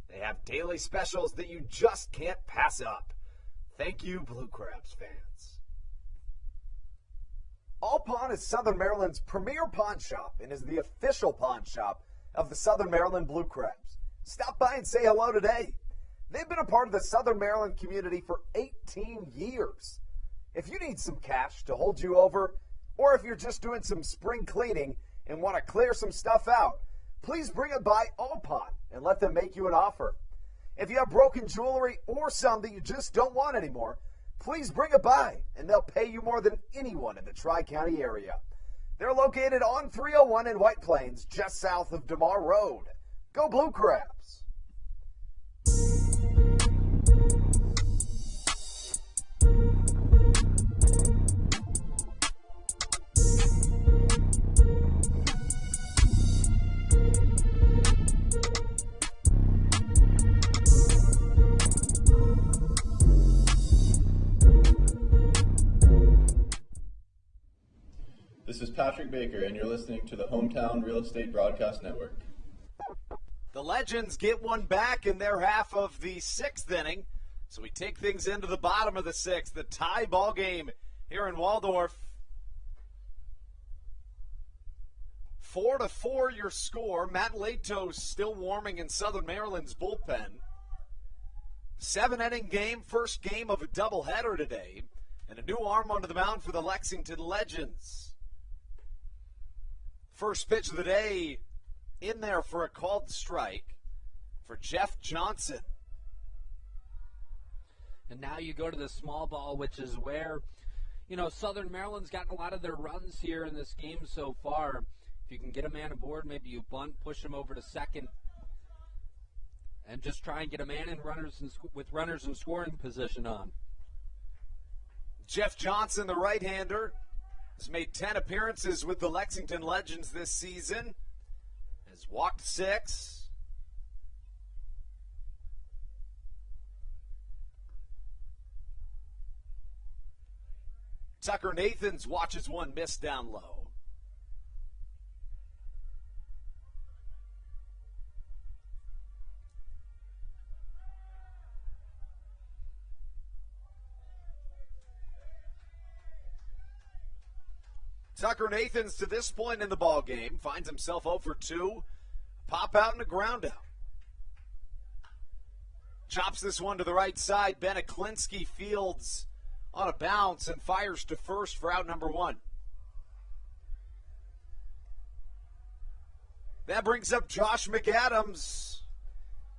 They have daily specials that you just can't pass up. Thank you, Blue Crabs fans. All Pawn is Southern Maryland's premier pawn shop and is the official pawn shop of the Southern Maryland Blue Crabs. Stop by and say hello today. They've been a part of the Southern Maryland community for 18 years. If you need some cash to hold you over, or if you're just doing some spring cleaning and want to clear some stuff out, please bring it by All Pawn and let them make you an offer. If you have broken jewelry or some that you just don't want anymore, please bring it by and they'll pay you more than anyone in the Tri-County area. They're located on 301 in White Plains, just south of DeMar Road. Go Blue Crabs! This is Patrick Baker, and you're listening to the Hometown Real Estate Broadcast Network. The Legends get one back in their half of the sixth inning. So we take things into the bottom of the sixth, the tie ball game here in Waldorf. 4-4 your score. Matt Latos still warming in Southern Maryland's bullpen. 7-inning game, first game of a doubleheader today. And a new arm onto the mound for the Lexington Legends. First pitch of the day in there for a called strike for Jeff Johnson. And now you go to the small ball, which is where, Southern Maryland's gotten a lot of their runs here in this game so far. If you can get a man aboard, maybe you bunt, push him over to second, and just try and get a man in with runners in scoring position on. Jeff Johnson, the right-hander, has made 10 appearances with the Lexington Legends this season. Has walked 6. Tucker Nathans watches one miss down low. Tucker Nathans, to this point in the ball game, finds himself 0 for 2. Pop out and a ground out. Chops this one to the right side. Beniklinski fields on a bounce and fires to first for out number 1. That brings up Josh McAdams.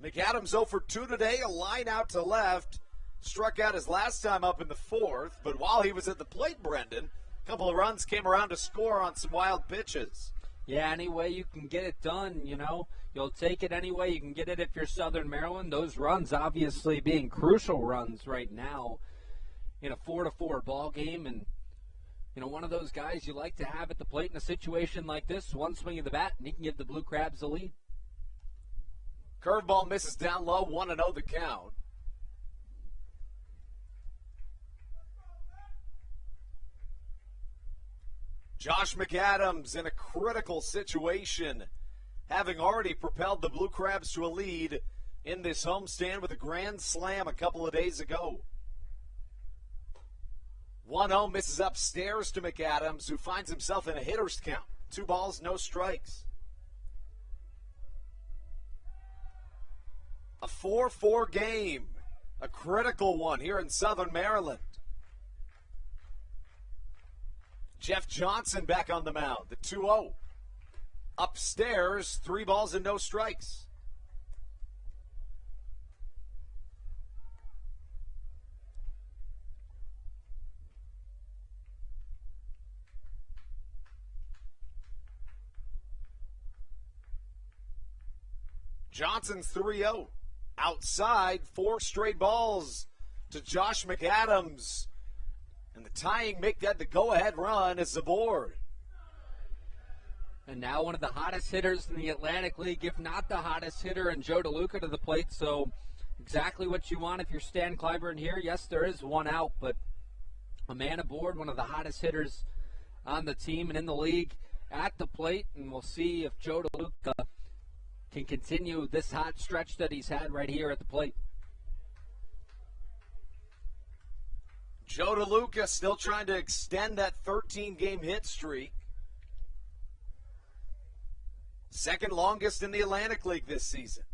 McAdams 0 for 2 today, a line out to left. Struck out his last time up in the 4th, but while he was at the plate, Brendan, a couple of runs came around to score on some wild pitches. Yeah, any way you can get it done, you'll take it any way you can get it if you're Southern Maryland. Those runs obviously being crucial runs right now in a 4-4 ball game, and one of those guys you like to have at the plate in a situation like this. One swing of the bat, and he can give the Blue Crabs the lead. Curveball misses down low, 1-0 the count. Josh McAdams in a critical situation, having already propelled the Blue Crabs to a lead in this homestand with a grand slam a couple of days ago. 1-0 misses upstairs to McAdams, who finds himself in a hitter's count. 2 balls, no strikes. A 4-4 game, a critical one here in Southern Maryland. Jeff Johnson back on the mound, the 2-0. Upstairs, 3 balls and no strikes. Johnson's 3-0. Outside, 4 straight balls to Josh McAdams. And the tying make that the go-ahead run is aboard. And now one of the hottest hitters in the Atlantic League, if not the hottest hitter, and Joe DeLuca to the plate. So exactly what you want if you're Stan Clyburn here. Yes, there is one out, but a man aboard, one of the hottest hitters on the team and in the league at the plate. And we'll see if Joe DeLuca can continue this hot stretch that he's had right here at the plate. Joe DeLuca still trying to extend that 13-game hit streak. Second longest in the Atlantic League this season.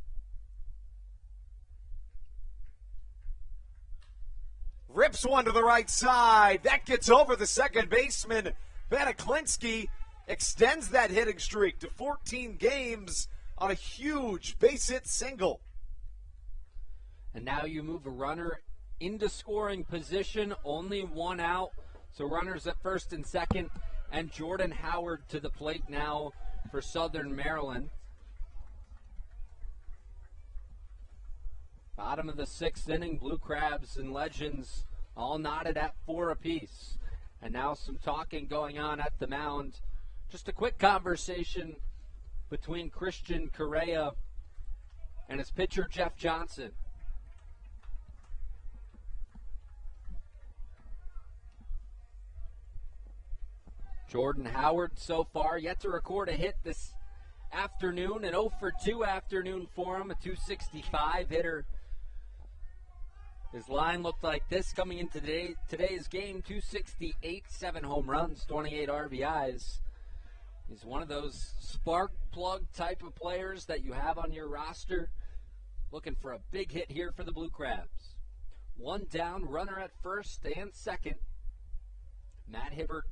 Rips one to the right side. That gets over the second baseman. Vaniklinski extends that hitting streak to 14 games on a huge base hit single. And now you move a runner into scoring position, only one out. So runners at first and second, and Jordan Howard to the plate now for Southern Maryland. Bottom of the 6th inning, Blue Crabs and Legends all knotted at 4 apiece. And now some talking going on at the mound. Just a quick conversation between Christian Correa and his pitcher, Jeff Johnson. Jordan Howard so far yet to record a hit this afternoon, an 0 for 2 afternoon for him, a 265 hitter. His line looked like this coming into today's game, 268, 7 home runs, 28 RBIs. He's one of those spark plug type of players that you have on your roster. Looking for a big hit here for the Blue Crabs. One down, runner at first and second. Matt Hibbert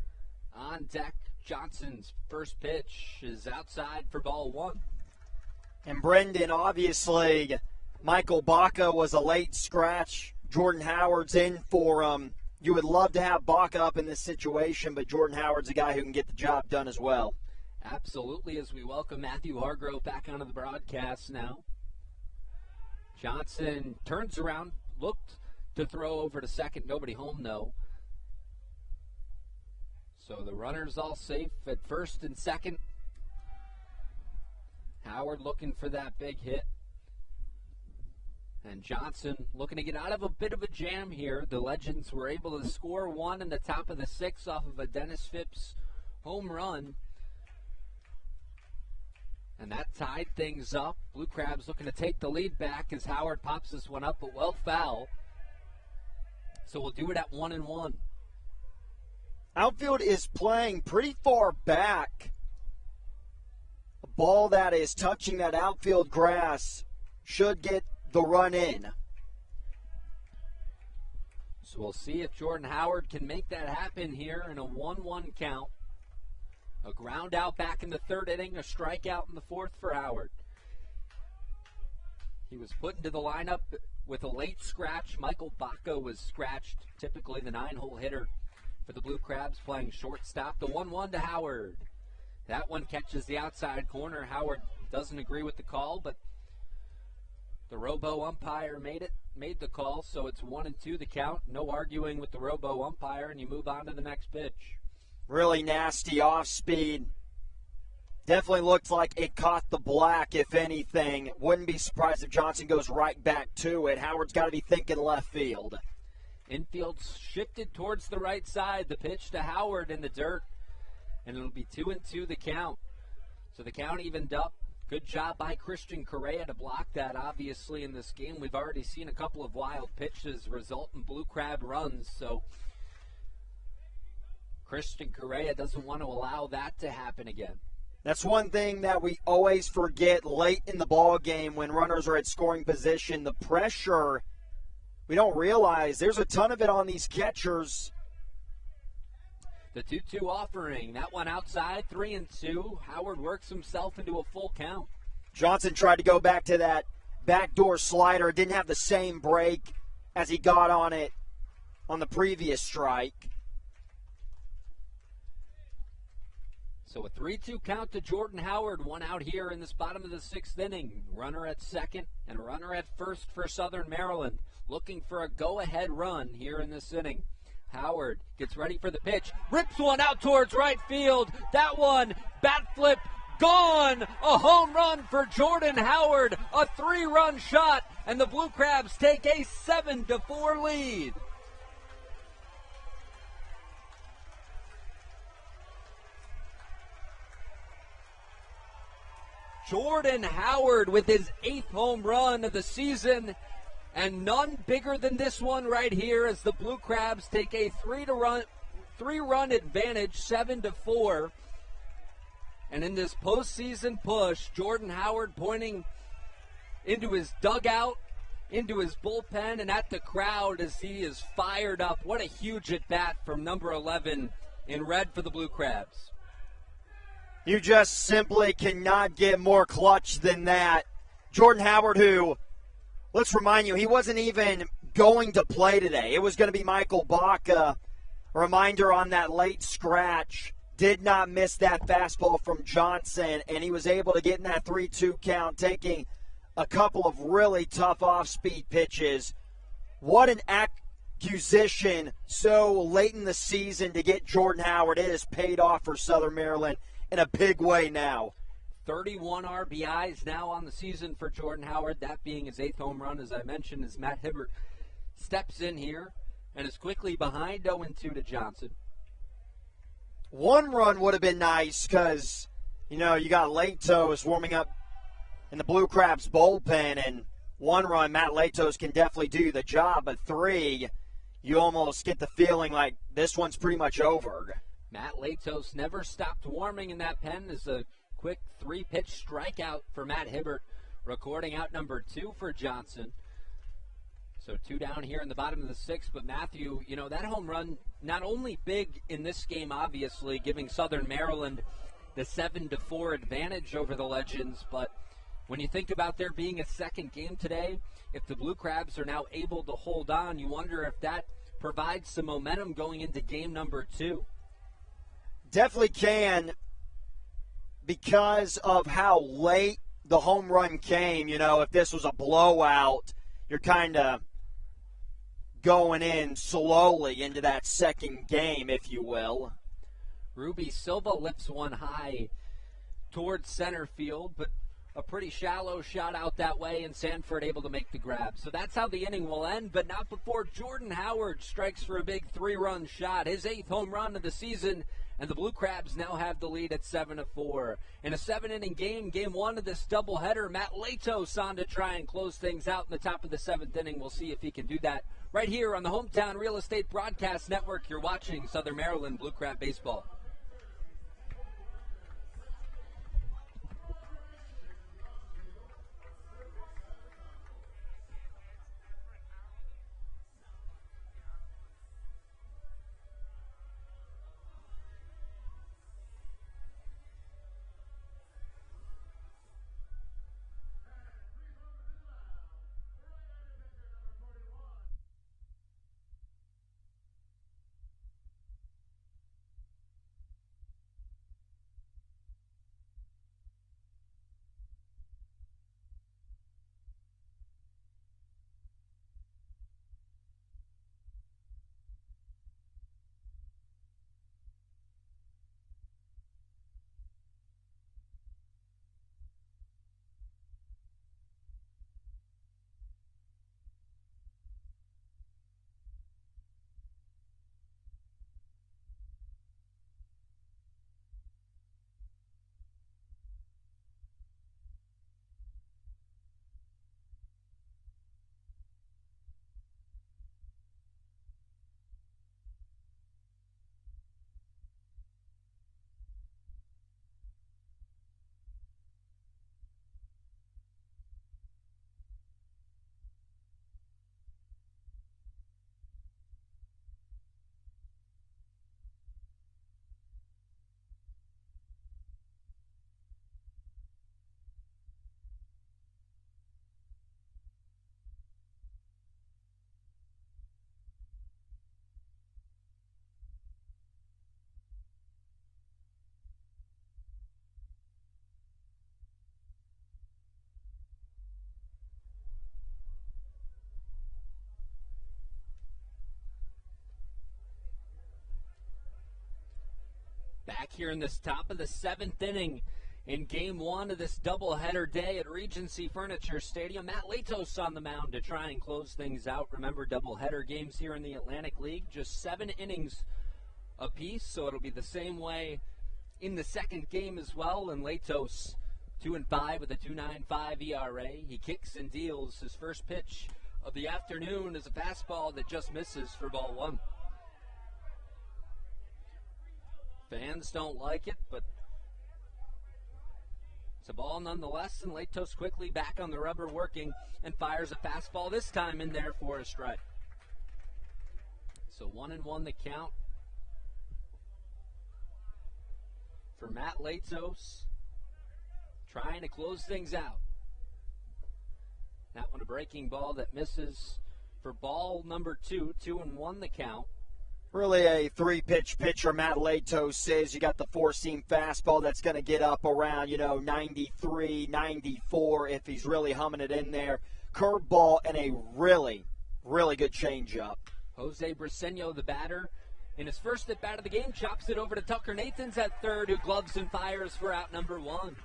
on deck. Johnson's first pitch is outside for ball 1. And Brendan, obviously, Michael Baca was a late scratch. Jordan Howard's in for him. You would love to have Baca up in this situation, but Jordan Howard's a guy who can get the job done as well. Absolutely, as we welcome Matthew Hargrove back onto the broadcast now. Johnson turns around, looked to throw over to second. Nobody home, though. So the runners all safe at first and second. Howard looking for that big hit. And Johnson looking to get out of a bit of a jam here. The Legends were able to score 1 in the top of the 6th off of a Dennis Phipps home run. And that tied things up. Blue Crabs looking to take the lead back as Howard pops this one up, but well foul. So we'll do it at 1-1. Outfield is playing pretty far back. A ball that is touching that outfield grass should get the run in. So we'll see if Jordan Howard can make that happen here in a 1-1 count. A ground out back in the 3rd inning, a strikeout in the 4th for Howard. He was put into the lineup with a late scratch. Michael Baca was scratched, typically the 9-hole hitter for the Blue Crabs, playing shortstop. The 1-1 to Howard. That one catches the outside corner. Howard doesn't agree with the call, but the robo umpire made the call, so it's 1-2 the count. No arguing with the robo umpire, and you move on to the next pitch. Really nasty off speed. Definitely looked like it caught the black, if anything. Wouldn't be surprised if Johnson goes right back to it. Howard's got to be thinking left field. Infield shifted towards the right side. The pitch to Howard in the dirt. And it'll be 2-2 the count. So the count evened up. Good job by Christian Correa to block that, obviously, in this game. We've already seen a couple of wild pitches result in Blue Crab runs. So Christian Correa doesn't want to allow that to happen again. That's one thing that we always forget late in the ball game when runners are at scoring position. The pressure, we don't realize there's a ton of it on these catchers. The 2-2 offering, that one outside, 3-2. Howard works himself into a full count. Johnson tried to go back to that backdoor slider. Didn't have the same break as he got on it on the previous strike. So a 3-2 count to Jordan Howard, one out here in this bottom of the sixth inning. Runner at second and a runner at first for Southern Maryland, looking for a go-ahead run here in this inning. Howard gets ready for the pitch, rips one out towards right field. That one, bat flip, gone! A home run for Jordan Howard, a 3-run shot, and the Blue Crabs take a 7-4 lead. Jordan Howard with his 8th home run of the season, and none bigger than this one right here as the Blue Crabs take a 3-run advantage, 7-4. And in this postseason push, Jordan Howard pointing into his dugout, into his bullpen, and at the crowd as he is fired up. What a huge at-bat from number 11 in red for the Blue Crabs. You just simply cannot get more clutch than that. Jordan Howard, who, let's remind you, he wasn't even going to play today. It was going to be Michael Baca. Reminder on that late scratch. Did not miss that fastball from Johnson, and he was able to get in that 3-2 count, taking a couple of really tough off-speed pitches. What an acquisition so late in the season to get Jordan Howard. It has paid off for Southern Maryland in a big way now. 31 RBIs now on the season for Jordan Howard, that being his 8th home run, as I mentioned, as Matt Hibbert steps in here and is quickly behind 0-2 to Johnson. 1 run would have been nice because, you got Latos warming up in the Blue Crabs bullpen, and 1 run, Matt Latos can definitely do the job, but 3, you almost get the feeling like this one's pretty much over. Matt Latos never stopped warming in that pen as a quick 3-pitch strikeout for Matt Hibbert, recording out number 2 for Johnson. So 2 down here in the bottom of the 6th, but Matthew, that home run, not only big in this game, obviously, giving Southern Maryland the 7-4 advantage over the Legends, but when you think about there being a second game today, if the Blue Crabs are now able to hold on, you wonder if that provides some momentum going into game number 2. Definitely can, because of how late the home run came. If this was a blowout, you're kind of going in slowly into that second game, if you will. Ruby Silva lifts one high towards center field, but a pretty shallow shot out that way, and Sanford able to make the grab. So that's how the inning will end, but not before Jordan Howard strikes for a big 3-run shot, his 8th home run of the season, and the Blue Crabs now have the lead at 7-4. In a 7-inning game, game 1 of this doubleheader, Matt Latos on to try and close things out in the top of the 7th inning. We'll see if he can do that right here on the Hometown Real Estate Broadcast Network. You're watching Southern Maryland Blue Crab Baseball. Back here in this top of the 7th inning in Game 1 of this doubleheader day at Regency Furniture Stadium. Matt Latos on the mound to try and close things out. Remember, doubleheader games here in the Atlantic League, just 7 innings apiece, so it'll be the same way in the second game as well. And Latos 2-5 with a 2.95 ERA. He kicks and deals. His first pitch of the afternoon is a fastball that just misses for ball 1. Fans don't like it, but it's a ball nonetheless, and Latos quickly back on the rubber working and fires a fastball, this time in there for a strike. So 1-1 the count for Matt Latos, trying to close things out. That one a breaking ball that misses for ball number 2, 2-1 the count. Really a 3-pitch pitcher, Matt Latos says. You got the 4-seam fastball that's going to get up around, 93, 94 if he's really humming it in there. Curveball and a really, really good changeup. Jose Briseño, the batter, in his first at bat of the game, chops it over to Tucker Nathans at third, who gloves and fires for out number 1.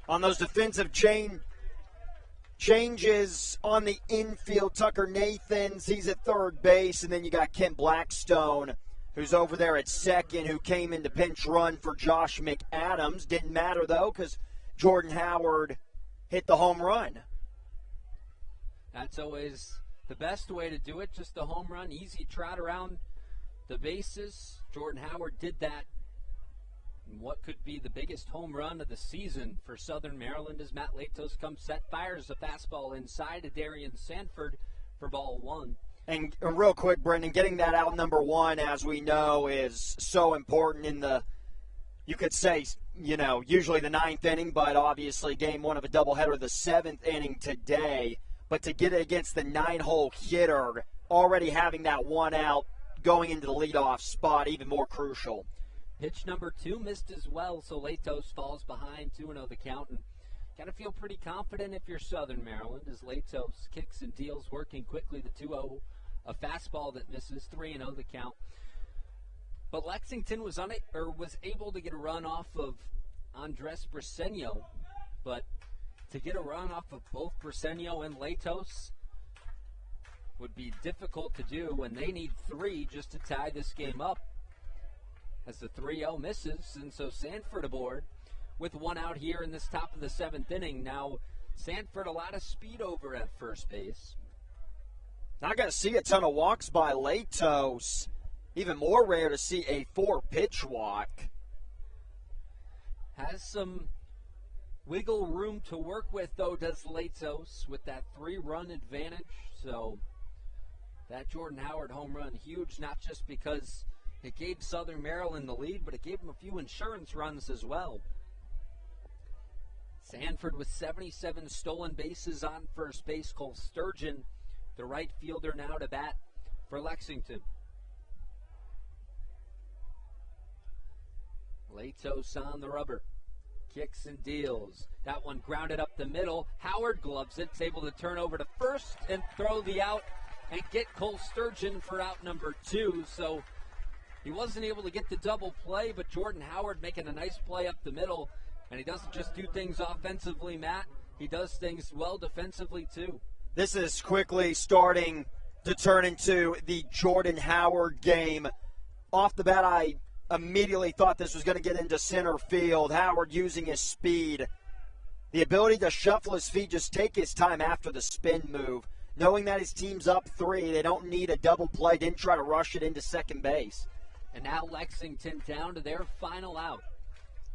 On those defensive changes on the infield, Tucker Nathans, he's at third base, and then you got Kent Blackstone, who's over there at second, who came in to pinch run for Josh McAdams. Didn't matter, though, because Jordan Howard hit the home run. That's always the best way to do it, just a home run, easy trot around the bases. Jordan Howard did that. And what could be the biggest home run of the season for Southern Maryland as Matt Latos comes set, fires a fastball inside to Darian Sanford for ball 1. And real quick, Brendan, getting that out number 1, as we know, is so important in the, you could say, usually the 9th inning, but obviously game 1 of a doubleheader, the 7th inning today. But to get it against the 9-hole hitter, already having that 1 out, going into the leadoff spot, even more crucial. Pitch number 2 missed as well, so Latos falls behind 2-0 the count. And got to feel pretty confident if you're Southern Maryland as Latos kicks and deals, working quickly the 2-0, a fastball that misses, 3-0 the count. But Lexington was able to get a run off of Andres Briseño, but to get a run off of both Briseño and Latos would be difficult to do when they need 3 just to tie this game up. As the 3-0 misses, and so Sanford aboard with 1 out here in this top of the 7th inning. Now, Sanford, a lot of speed over at first base. Not going to see a ton of walks by Latos. Even more rare to see a 4-pitch walk. Has some wiggle room to work with, though, does Latos, with that 3-run advantage. So that Jordan Howard home run, huge, not just because it gave Southern Maryland the lead, but it gave them a few insurance runs as well. Sanford with 77 stolen bases on first base. Cole Sturgeon, the right fielder, now to bat for Lexington. Latos on the rubber. Kicks and deals. That one grounded up the middle. Howard gloves it. It's able to turn over to first and throw the out and get Cole Sturgeon for out number 2. So he wasn't able to get the double play, but Jordan Howard making a nice play up the middle. And he doesn't just do things offensively, Matt. He does things well defensively, too. This is quickly starting to turn into the Jordan Howard game. Off the bat, I immediately thought this was going to get into center field. Howard using his speed. The ability to shuffle his feet, just take his time after the spin move. Knowing that his team's up 3, they don't need a double play. Didn't try to rush it into second base. And now Lexington down to their final out.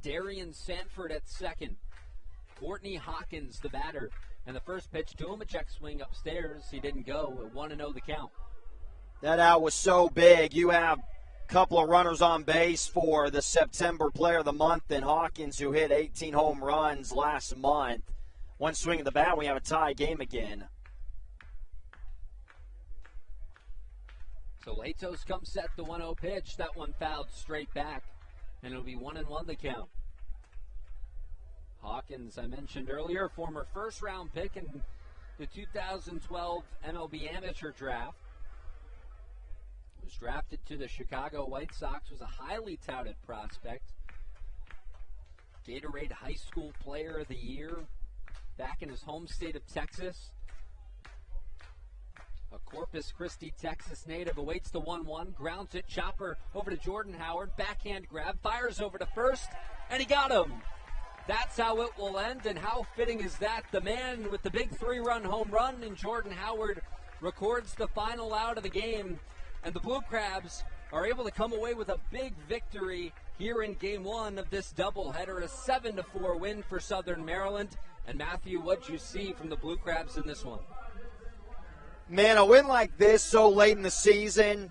Darian Sanford at second. Courtney Hawkins, the batter. And the first pitch to him, a check swing upstairs. He didn't go. At 1-0 the count. That out was so big. You have a couple of runners on base for the September Player of the Month and Hawkins, who hit 18 home runs last month. One swing of the bat, we have a tie game again. So Latos comes set the 1-0 pitch. That one fouled straight back. And it'll be 1-1 the count. Hawkins, I mentioned earlier, former first-round pick in the 2012 MLB Amateur Draft. was drafted to the Chicago White Sox, was a highly touted prospect. Gatorade High School Player of the Year back in his home state of Texas. A Corpus Christi, Texas native, awaits the 1-1, grounds it, chopper over to Jordan Howard, backhand grab, fires over to first, and he got him. That's how it will end, and how fitting is that? The man with the big 3-run home run, and Jordan Howard records the final out of the game, and the Blue Crabs are able to come away with a big victory here in Game 1 of this doubleheader, a 7-4 win for Southern Maryland. And Matthew, what'd you see from the Blue Crabs in this one? Man, a win like this so late in the season,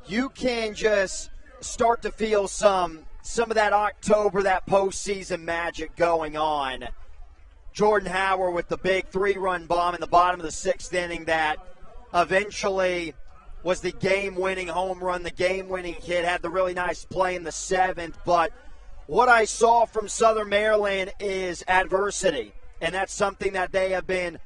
you can just start to feel some of that October, that postseason magic going on. Jordan Howard with the big 3-run bomb in the bottom of the 6th inning that eventually was the game-winning home run, the game-winning hit, had the really nice play in the 7th. But what I saw from Southern Maryland is adversity, and that's something that they have been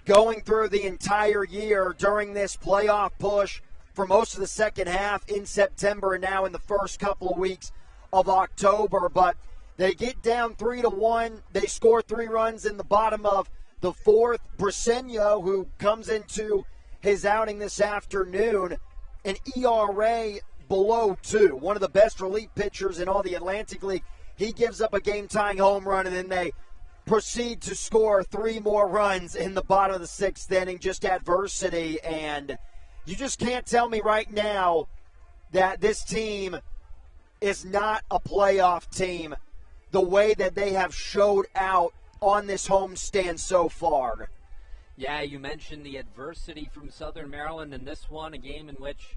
going through the entire year during this playoff push for most of the second half in September and now in the first couple of weeks of October. But they get down 3-1. They score 3 runs in the bottom of the 4th. Briseño, who comes into his outing this afternoon, an ERA below 2, one of the best relief pitchers in all the Atlantic League. He gives up a game-tying home run, and then they proceed to score 3 more runs in the bottom of the 6th inning. Just adversity, and you just can't tell me right now that this team is not a playoff team the way that they have showed out on this homestand so far. Yeah, you mentioned the adversity from Southern Maryland in this one, a game in which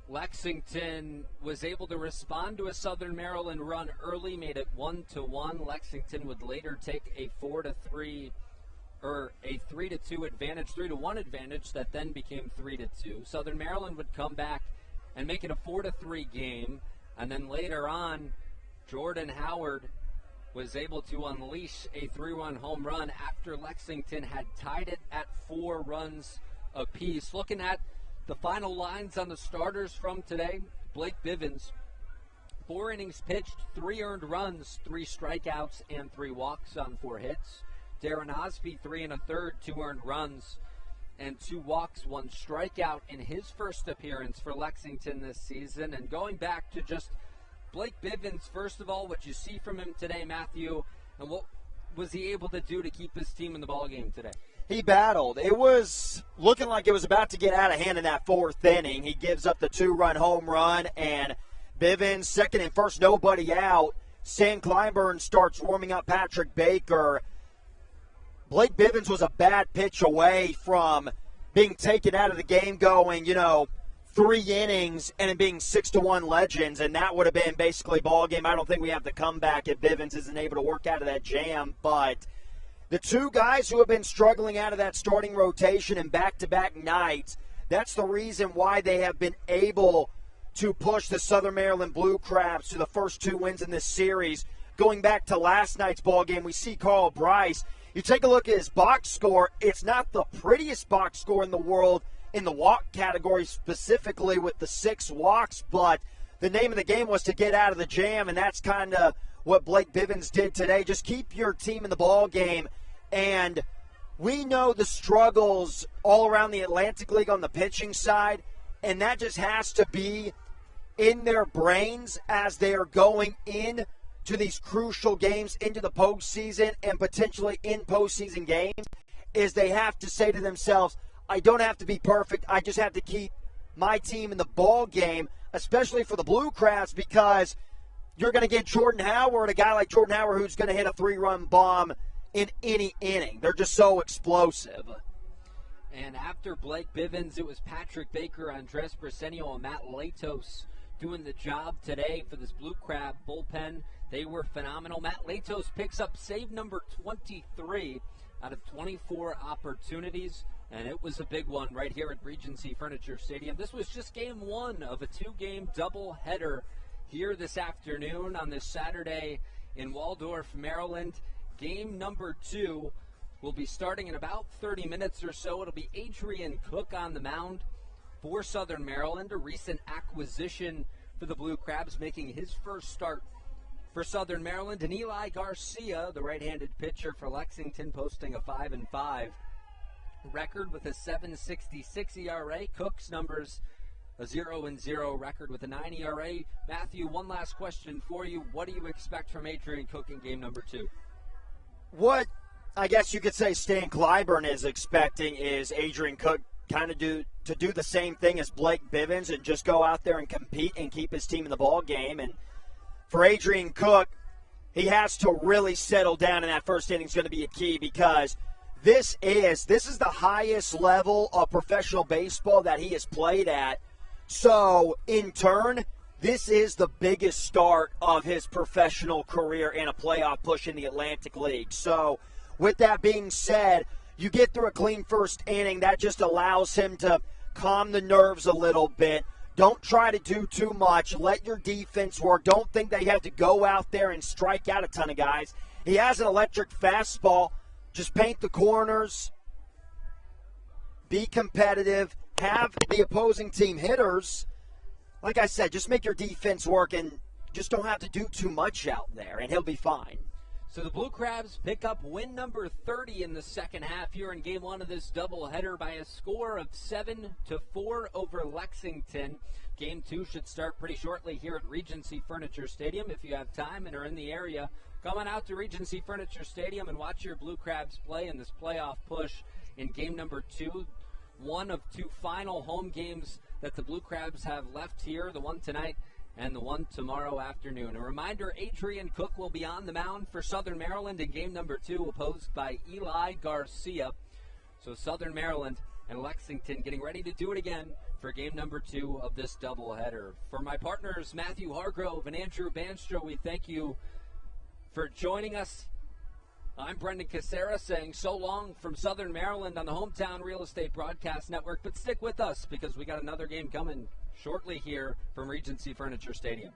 Lexington was able to respond to a Southern Maryland run early, made it 1-1. Lexington would later take a 4-3 or a 3-2 advantage, 3-1 advantage that then became 3-2. Southern Maryland would come back and make it a 4-3 game, and then later on, Jordan Howard was able to unleash a 3-run home run after Lexington had tied it at 4 runs apiece. Looking at the final lines on the starters from today, Blake Bivens, 4 innings pitched, 3 earned runs, 3 strikeouts, and 3 walks on 4 hits. Darren Osby, 3 1/3, 2 earned runs, and 2 walks, 1 strikeout in his first appearance for Lexington this season. And going back to just Blake Bivens, first of all, what you see from him today, Matthew, and what was he able to do to keep his team in the ballgame today? He battled. It was looking like it was about to get out of hand in that 4th inning. He gives up the 2-run home run, and Bivens, second and first, nobody out. Sam Kleinburn starts warming up Patrick Baker. Blake Bivens was a bad pitch away from being taken out of the game going, 3 innings and it being 6-1 Legends, and that would have been basically ball game. I don't think we have the comeback if Bivens isn't able to work out of that jam. But the 2 guys who have been struggling out of that starting rotation in back-to-back nights, that's the reason why they have been able to push the Southern Maryland Blue Crabs to the first 2 wins in this series. Going back to last night's ball game, we see Carl Bryce. You take a look at his box score, it's not the prettiest box score in the world in the walk category specifically with the 6 walks, but the name of the game was to get out of the jam, and that's kind of what Blake Bivens did today. Just keep your team in the ball game, and we know the struggles all around the Atlantic League on the pitching side, and that just has to be in their brains as they are going in to these crucial games into the postseason and potentially in postseason games, is they have to say to themselves, I don't have to be perfect. I just have to keep my team in the ball game, especially for the Blue Crabs, because you're going to get Jordan Howard, a guy like Jordan Howard, who's going to hit a 3-run bomb in any inning. They're just so explosive. And after Blake Bivens, it was Patrick Baker, Andres Briseño, and Matt Latos doing the job today for this Blue Crab bullpen. They were phenomenal. Matt Latos picks up save number 23 out of 24 opportunities, and it was a big one right here at Regency Furniture Stadium. This was just game 1 of a 2-game doubleheader here this afternoon on this Saturday in Waldorf, Maryland. Game number 2 will be starting in about 30 minutes or so. It'll be Adrian Cook on the mound for Southern Maryland, a recent acquisition for the Blue Crabs, making his first start for Southern Maryland. And Eli Garcia, the right-handed pitcher for Lexington, posting a 5-5 record with a 7.66 ERA. Cook's numbers, a 0-0 record with a 9 ERA. Matthew, one last question for you. What do you expect from Adrian Cook in game number 2? What I guess you could say Stan Clyburn is expecting is Adrian Cook kind of do the same thing as Blake Bivens and just go out there and compete and keep his team in the ball game. And for Adrian Cook, he has to really settle down in that first inning is going to be a key, because this is the highest level of professional baseball that he has played at. So, in turn, this is the biggest start of his professional career in a playoff push in the Atlantic League. So, with that being said, you get through a clean first inning. That just allows him to calm the nerves a little bit. Don't try to do too much. Let your defense work. Don't think that you have to go out there and strike out a ton of guys. He has an electric fastball. Just paint the corners. Be competitive. Have the opposing team hitters. Like I said, just make your defense work and just don't have to do too much out there, and he'll be fine. So the Blue Crabs pick up win number 30 in the second half here in game 1 of this doubleheader by a score of 7-4 over Lexington. Game 2 should start pretty shortly here at Regency Furniture Stadium. If you have time and are in the area, come on out to Regency Furniture Stadium and watch your Blue Crabs play in this playoff push in game number 2. One of 2 final home games that the Blue Crabs have left here, the one tonight and the one tomorrow afternoon. A reminder, Adrian Cook will be on the mound for Southern Maryland in game number 2, opposed by Eli Garcia. So Southern Maryland and Lexington getting ready to do it again for game number 2 of this doubleheader. For my partners, Matthew Hargrove and Andrew Banstra, we thank you for joining us. I'm Brendan Casera saying so long from Southern Maryland on the Hometown Real Estate Broadcast Network, but stick with us because we got another game coming shortly here from Regency Furniture Stadium.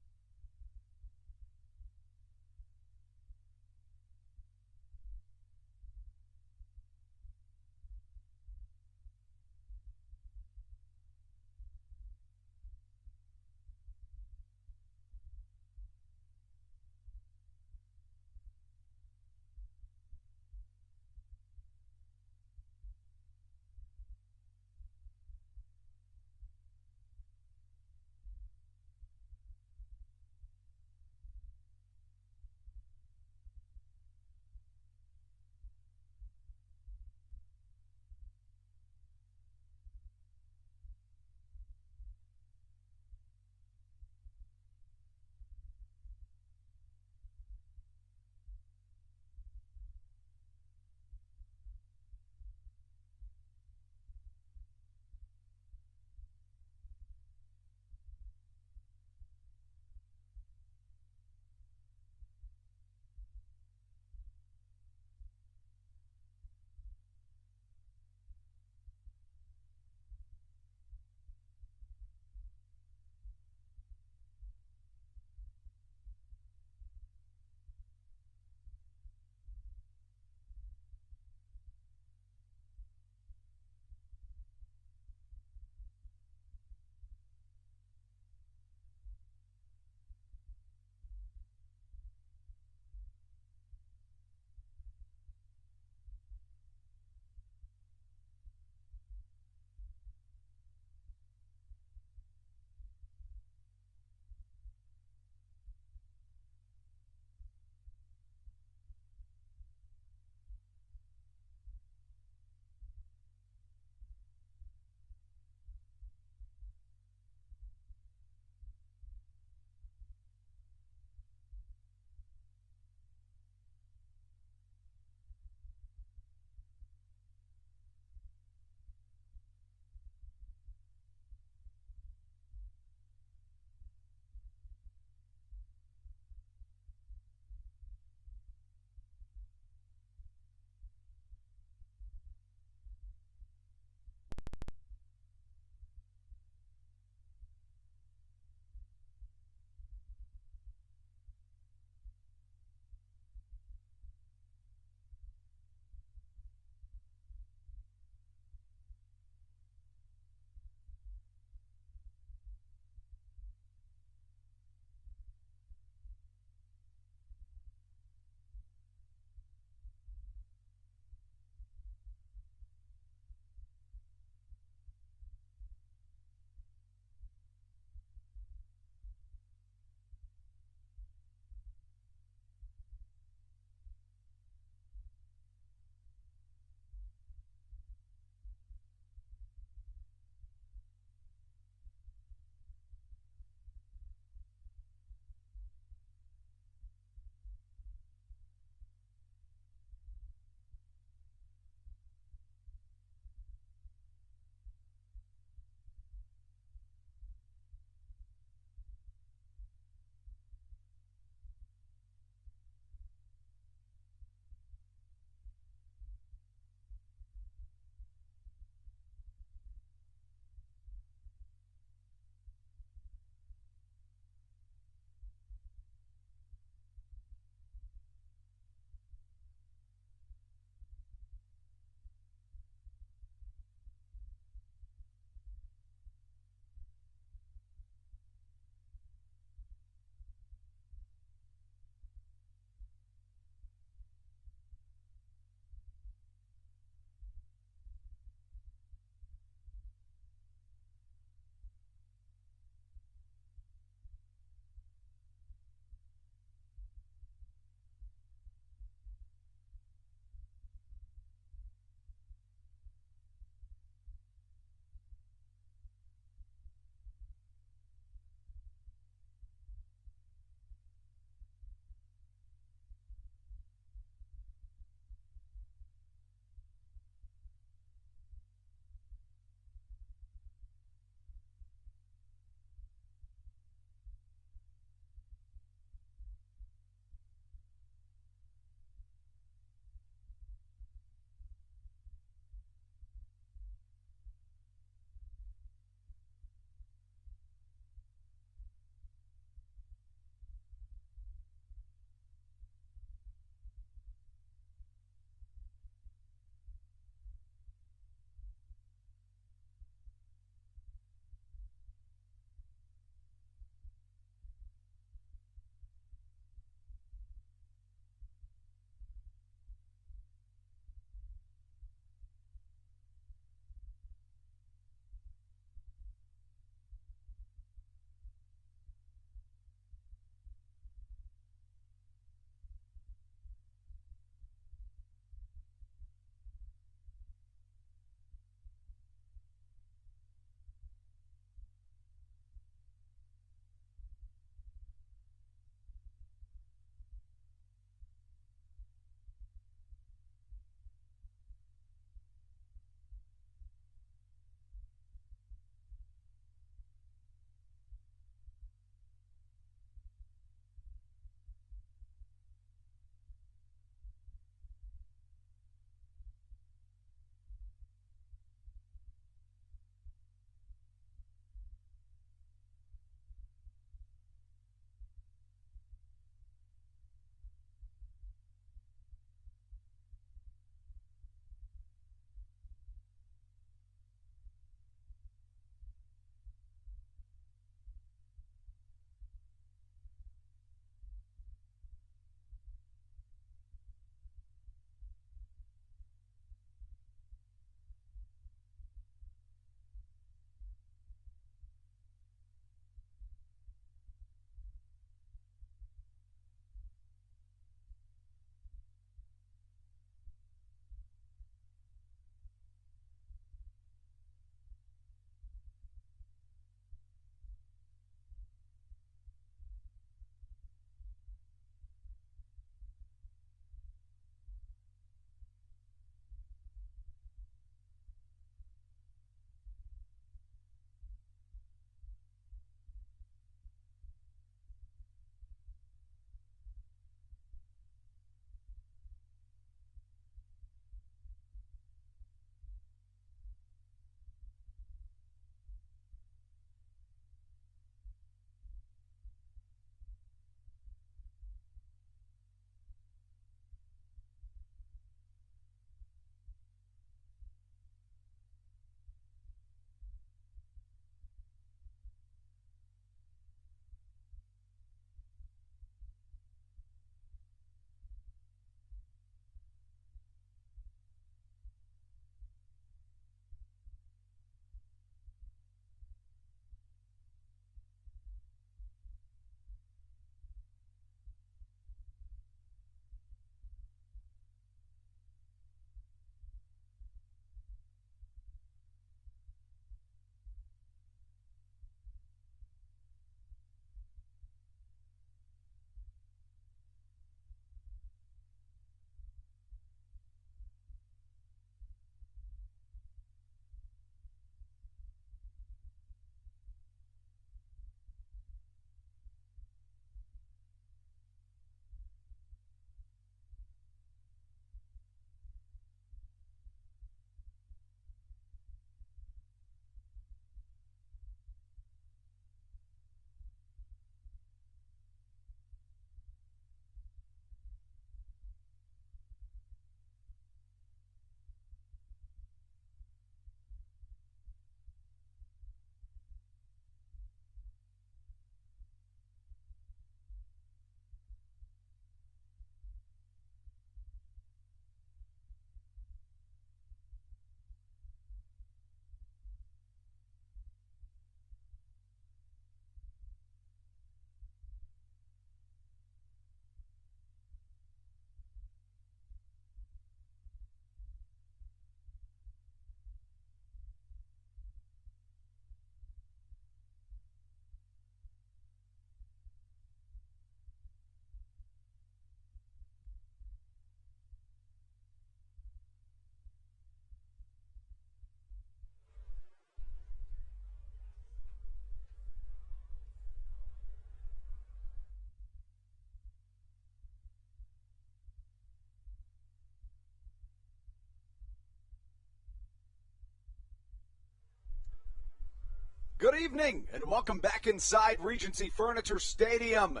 Good evening, and welcome back inside Regency Furniture Stadium.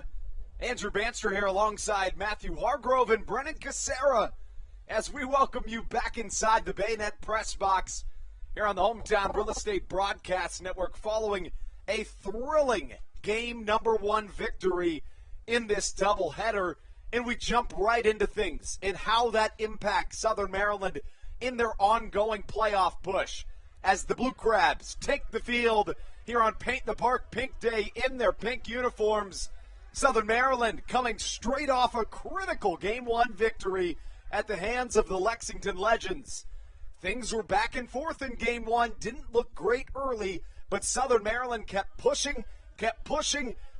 Andrew Banster here alongside Matthew Hargrove and Brennan Casera as we welcome you back inside the Bayonet Press Box here on the Hometown Real Estate Broadcast Network following a thrilling game number 1 victory in this doubleheader. And we jump right into things and how that impacts Southern Maryland in their ongoing playoff push as the Blue Crabs take the field here on Paint the Park Pink Day in their pink uniforms. Southern Maryland coming straight off a critical Game 1 victory at the hands of the Lexington Legends. Things were back and forth in Game 1, didn't look great early, but Southern Maryland kept pushing,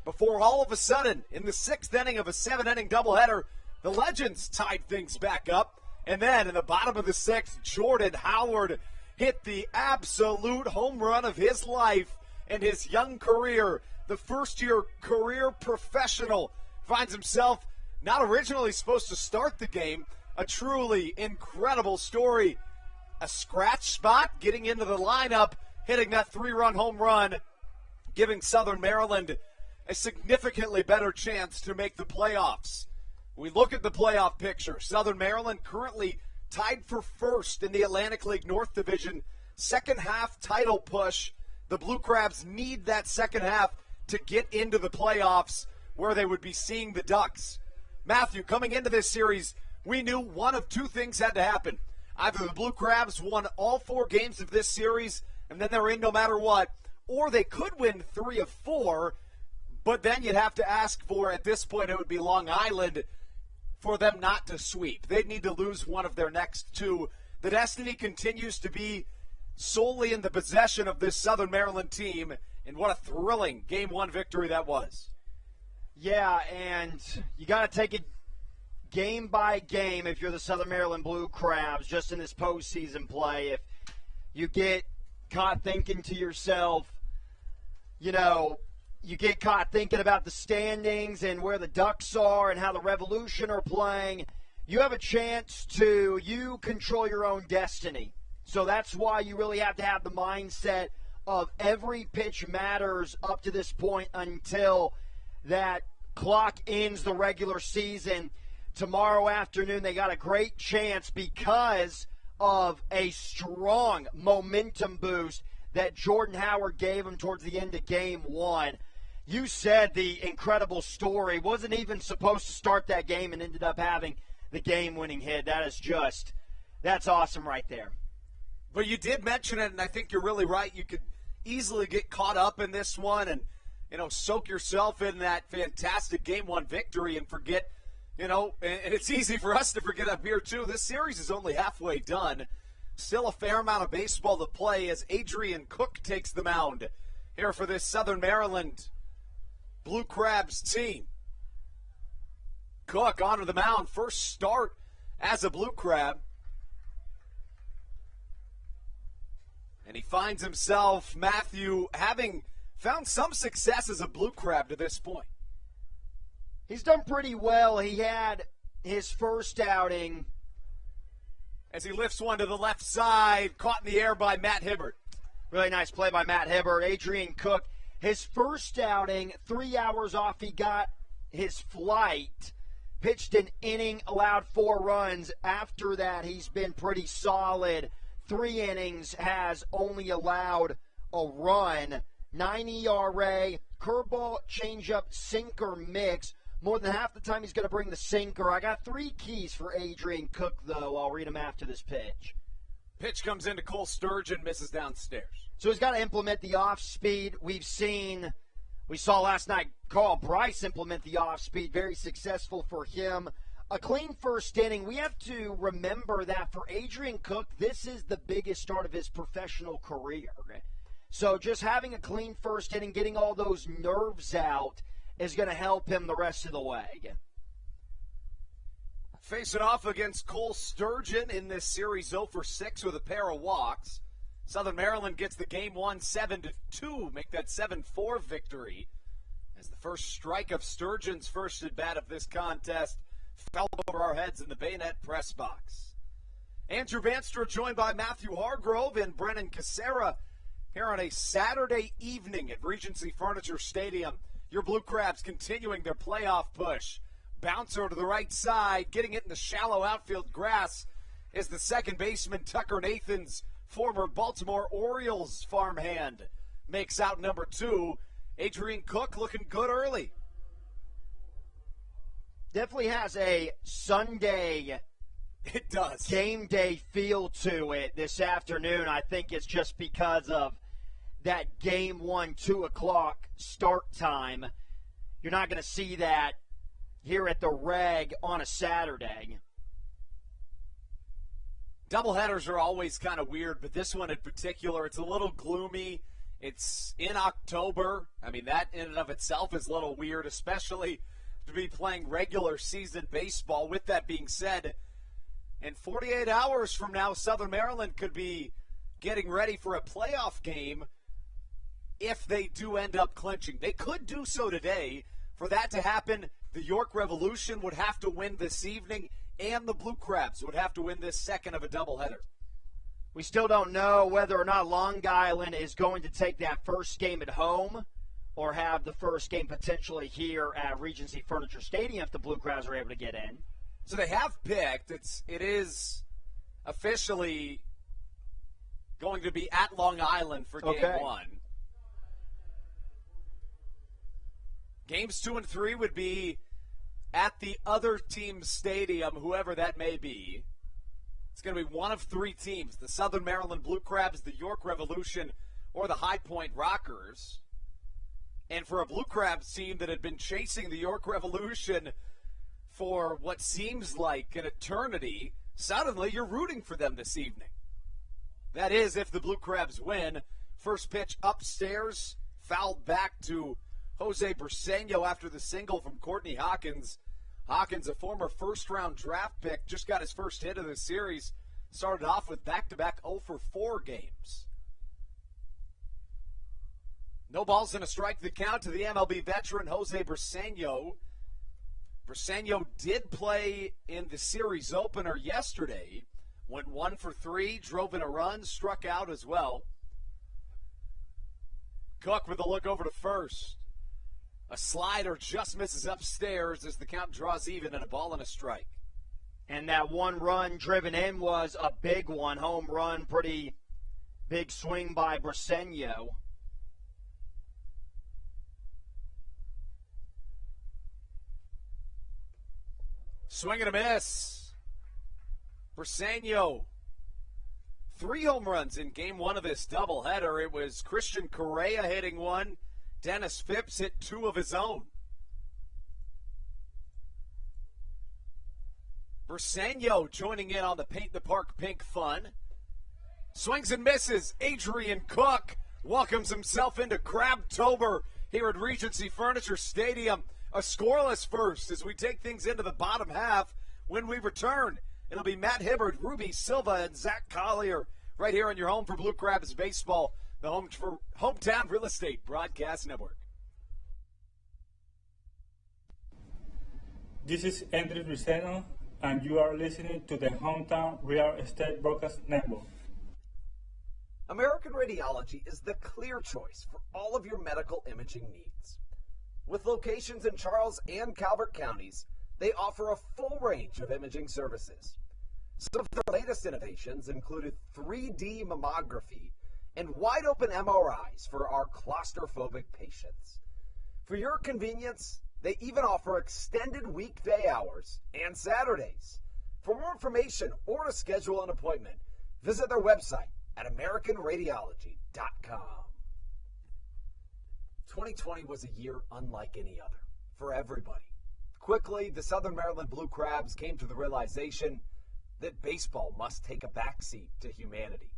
before all of a sudden, in the 6th inning of a 7-inning doubleheader, the Legends tied things back up. And then in the bottom of the 6th, Jordan Howard hit the absolute home run of his life and his young career. The first-year career professional finds himself not originally supposed to start the game. A truly incredible story. A scratch spot, getting into the lineup, hitting that 3-run home run, giving Southern Maryland a significantly better chance to make the playoffs. We look at the playoff picture. Southern Maryland currently tied for first in the Atlantic League North Division. Second half title push. The Blue Crabs need that second half to get into the playoffs where they would be seeing the Ducks. Matthew, coming into this series, we knew one of two things had to happen. Either the Blue Crabs won all 4 games of this series, and then they're in no matter what, or they could win 3 of 4, but then you'd have to ask for, at this point, it would be Long Island, for them not to sweep. They'd need to lose one of their next 2. The destiny continues to be solely in the possession of this Southern Maryland team, and what a thrilling Game 1 victory that was. Yeah, and you got to take it game by game if you're the Southern Maryland Blue Crabs just in this postseason play. If you get caught thinking to yourself, you get caught thinking about the standings and where the Ducks are and how the Revolution are playing, you have a chance to control your own destiny. So that's why you really have to have the mindset of every pitch matters up to this point until that clock ends the regular season. Tomorrow afternoon, they got a great chance because of a strong momentum boost that Jordan Howard gave them towards the end of Game 1. You said the incredible story. Wasn't even supposed to start that game and ended up having the game-winning hit. That's awesome right there. But you did mention it, and I think you're really right. You could easily get caught up in this one and, soak yourself in that fantastic Game 1 victory and forget, and it's easy for us to forget up here, too. This series is only halfway done. Still a fair amount of baseball to play as Adrian Cook takes the mound here for this Southern Maryland Blue Crabs team. Cook onto the mound, first start as a Blue Crab. And he finds himself, Matthew, having found some success as a Blue Crab to this point. He's done pretty well. He had his first outing as he lifts one to the left side, caught in the air by Matt Hibbert. Really nice play by Matt Hibbert. Adrian Cook, his first outing, 3 hours off he got his flight, pitched an inning, allowed 4 runs. After that, he's been pretty solid. 3 innings, has only allowed a run. 9 ERA, curveball, changeup, sinker mix. More than half the time he's going to bring the sinker. I got 3 keys for Adrian Cook, though. I'll read them after this pitch. Pitch comes into Cole Sturgeon, misses downstairs. So he's got to implement the off-speed. We saw last night Carl Bryce implement the off-speed. Very successful for him. A clean first inning. We have to remember that for Adrian Cook, this is the biggest start of his professional career. So just having a clean first inning, getting all those nerves out, is going to help him the rest of the way. Facing off against Cole Sturgeon in this series 0 for 6 with a pair of walks. Southern Maryland gets the Game 1 7-2, make that 7-4 victory. As the first strike of Sturgeon's first at-bat of this contest fell over our heads in the Bayonet press box. Andrew Banster joined by Matthew Hargrove and Brennan Casera here on a Saturday evening at Regency Furniture Stadium. Your Blue Crabs continuing their playoff push. Bouncer to the right side, getting it in the shallow outfield grass is the second baseman Tucker Nathans, former Baltimore Orioles farmhand. Makes out number 2. Adrian Cook looking good early. Definitely has a Sunday it does game day feel to it this afternoon. I think it's just because of that game 1, 2 o'clock start time. You're not going to see that here at the Reg on a Saturday. Doubleheaders are always kind of weird, but this one in particular, it's a little gloomy. It's in October. I mean, that in and of itself is a little weird, especially to be playing regular season baseball. With that being said, in 48 hours from now, Southern Maryland could be getting ready for a playoff game if they do end up clinching. They could do so today. For that to happen, the York Revolution would have to win this evening, and the Blue Crabs would have to win this second of a doubleheader. We still don't know whether or not Long Island is going to take that first game at home or have the first game potentially here at Regency Furniture Stadium if the Blue Crabs are able to get in. So they have picked. It is officially going to be at Long Island for game 1. Games 2 and 3 would be at the other team's stadium, whoever that may be. It's going to be one of 3 teams, the Southern Maryland Blue Crabs, the York Revolution, or the High Point Rockers. And for a Blue Crabs team that had been chasing the York Revolution for what seems like an eternity, suddenly you're rooting for them this evening. That is, if the Blue Crabs win. First pitch upstairs, fouled back to Jose Briseño after the single from Courtney Hawkins. Hawkins, a former first-round draft pick, just got his first hit of the series. Started off with back-to-back 0-for-4 games. No balls and a strike the count to the MLB veteran Jose Briseño. Briseño did play in the series opener yesterday. Went 1 for 3, drove in a run, struck out as well. Cook with a look over to first. A slider just misses upstairs as the count draws even and a ball and a strike. And that one run driven in was a big one. Home run, pretty big swing by Briseño. Swing and a miss. Briseño, 3 home runs in game 1 of this doubleheader. It was Christian Correa hitting 1. Dennis Phipps hit 2 of his own. Briseño joining in on the Paint the Park Pink fun. Swings and misses. Adrian Cook welcomes himself into Crabtober here at Regency Furniture Stadium. A scoreless first as we take things into the bottom half. When we return, it'll be Matt Hibbard, Ruby Silva, and Zach Collier right here on your home for Blue Crabs baseball, the home for Hometown Real Estate Broadcast Network. This is Andrew Briseño, and you are listening to the Hometown Real Estate Broadcast Network. American Radiology is the clear choice for all of your medical imaging needs. With locations in Charles and Calvert counties, they offer a full range of imaging services. Some of their latest innovations included 3D mammography and wide-open MRIs for our claustrophobic patients. For your convenience, they even offer extended weekday hours and Saturdays. For more information or to schedule an appointment, visit their website at AmericanRadiology.com. 2020 was a year unlike any other for everybody. Quickly, the Southern Maryland Blue Crabs came to the realization that baseball must take a backseat to humanity.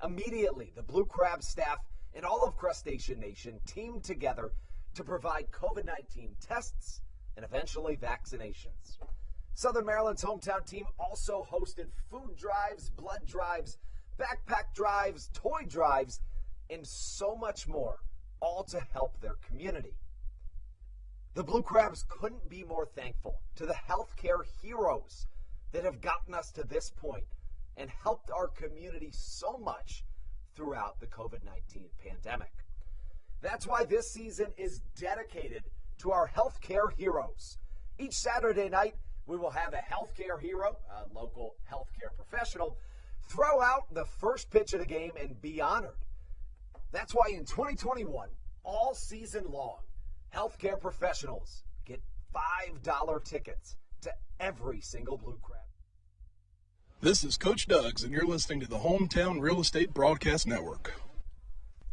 Immediately, the Blue Crabs staff and all of Crustacean Nation teamed together to provide COVID-19 tests and eventually vaccinations. Southern Maryland's hometown team also hosted food drives, blood drives, backpack drives, toy drives, and so much more, all to help their community. The Blue Crabs couldn't be more thankful to the healthcare heroes that have gotten us to this point and helped our community so much throughout the COVID-19 pandemic. That's why this season is dedicated to our healthcare heroes. Each Saturday night, we will have a healthcare hero, a local healthcare professional, throw out the first pitch of the game and be honored. That's why in 2021, all season long, healthcare professionals get $5 tickets to every single Blue Crab. This is Coach Doug's, and you're listening to the Hometown Real Estate Broadcast Network.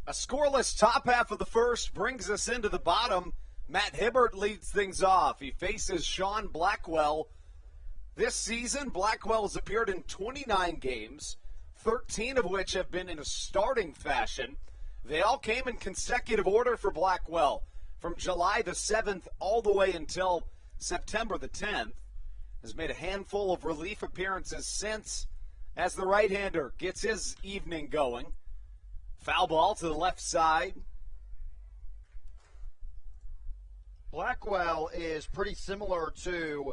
A scoreless top half of the first brings us into the bottom. Matt Hibbert leads things off. He faces Sean Blackwell. This season, Blackwell has appeared in 29 games, 13 of which have been in a starting fashion. They all came in consecutive order for Blackwell from July the 7th all the way until September the 10th. Has made a handful of relief appearances since as the right-hander gets his evening going. Foul ball to the left side. Blackwell is pretty similar to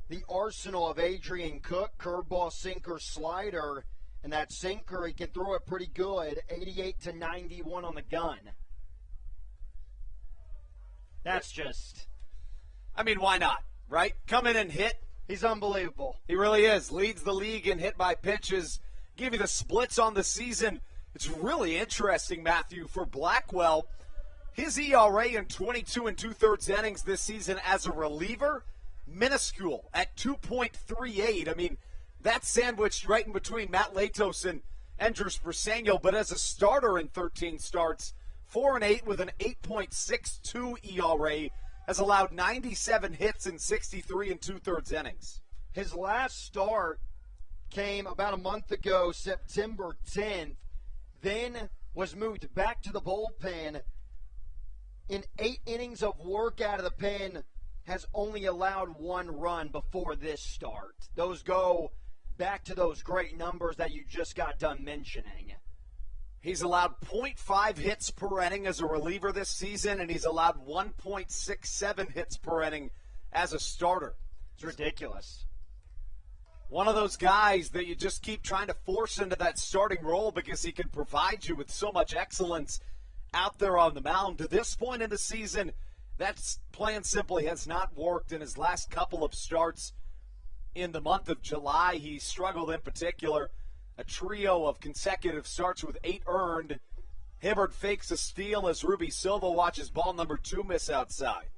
the arsenal of Adrian Cook, curveball, sinker, slider, and that sinker, he can throw it pretty good, 88 to 91 on the gun. That's just... I mean, why not, right? Come in and hit. He's unbelievable. He really is. Leads the league in hit by pitches. Give you the splits on the season. It's really interesting, Matthew, for Blackwell. His ERA in 22 2/3 innings this season as a reliever, minuscule at 2.38. I mean, that's sandwiched right in between Matt Latos and Andrus Briseño, but as a starter in 13 starts, 4-8 with an 8.62 ERA, has allowed 97 hits in 63 2/3 innings. His last start came about a month ago, September 10th, then was moved back to the bullpen. In 8 innings of work out of the pen, has only allowed 1 run before this start. Those go back to those great numbers that you just got done mentioning. He's allowed 0.5 hits per inning as a reliever this season, and he's allowed 1.67 hits per inning as a starter. It's ridiculous. One of those guys that you just keep trying to force into that starting role because he can provide you with so much excellence out there on the mound. To this point in the season, that plan simply has not worked. In his last couple of starts in the month of July, he struggled in particular. A trio of consecutive starts with 8 earned. Hibbert fakes a steal as Ruby Silva watches ball number 2 miss outside.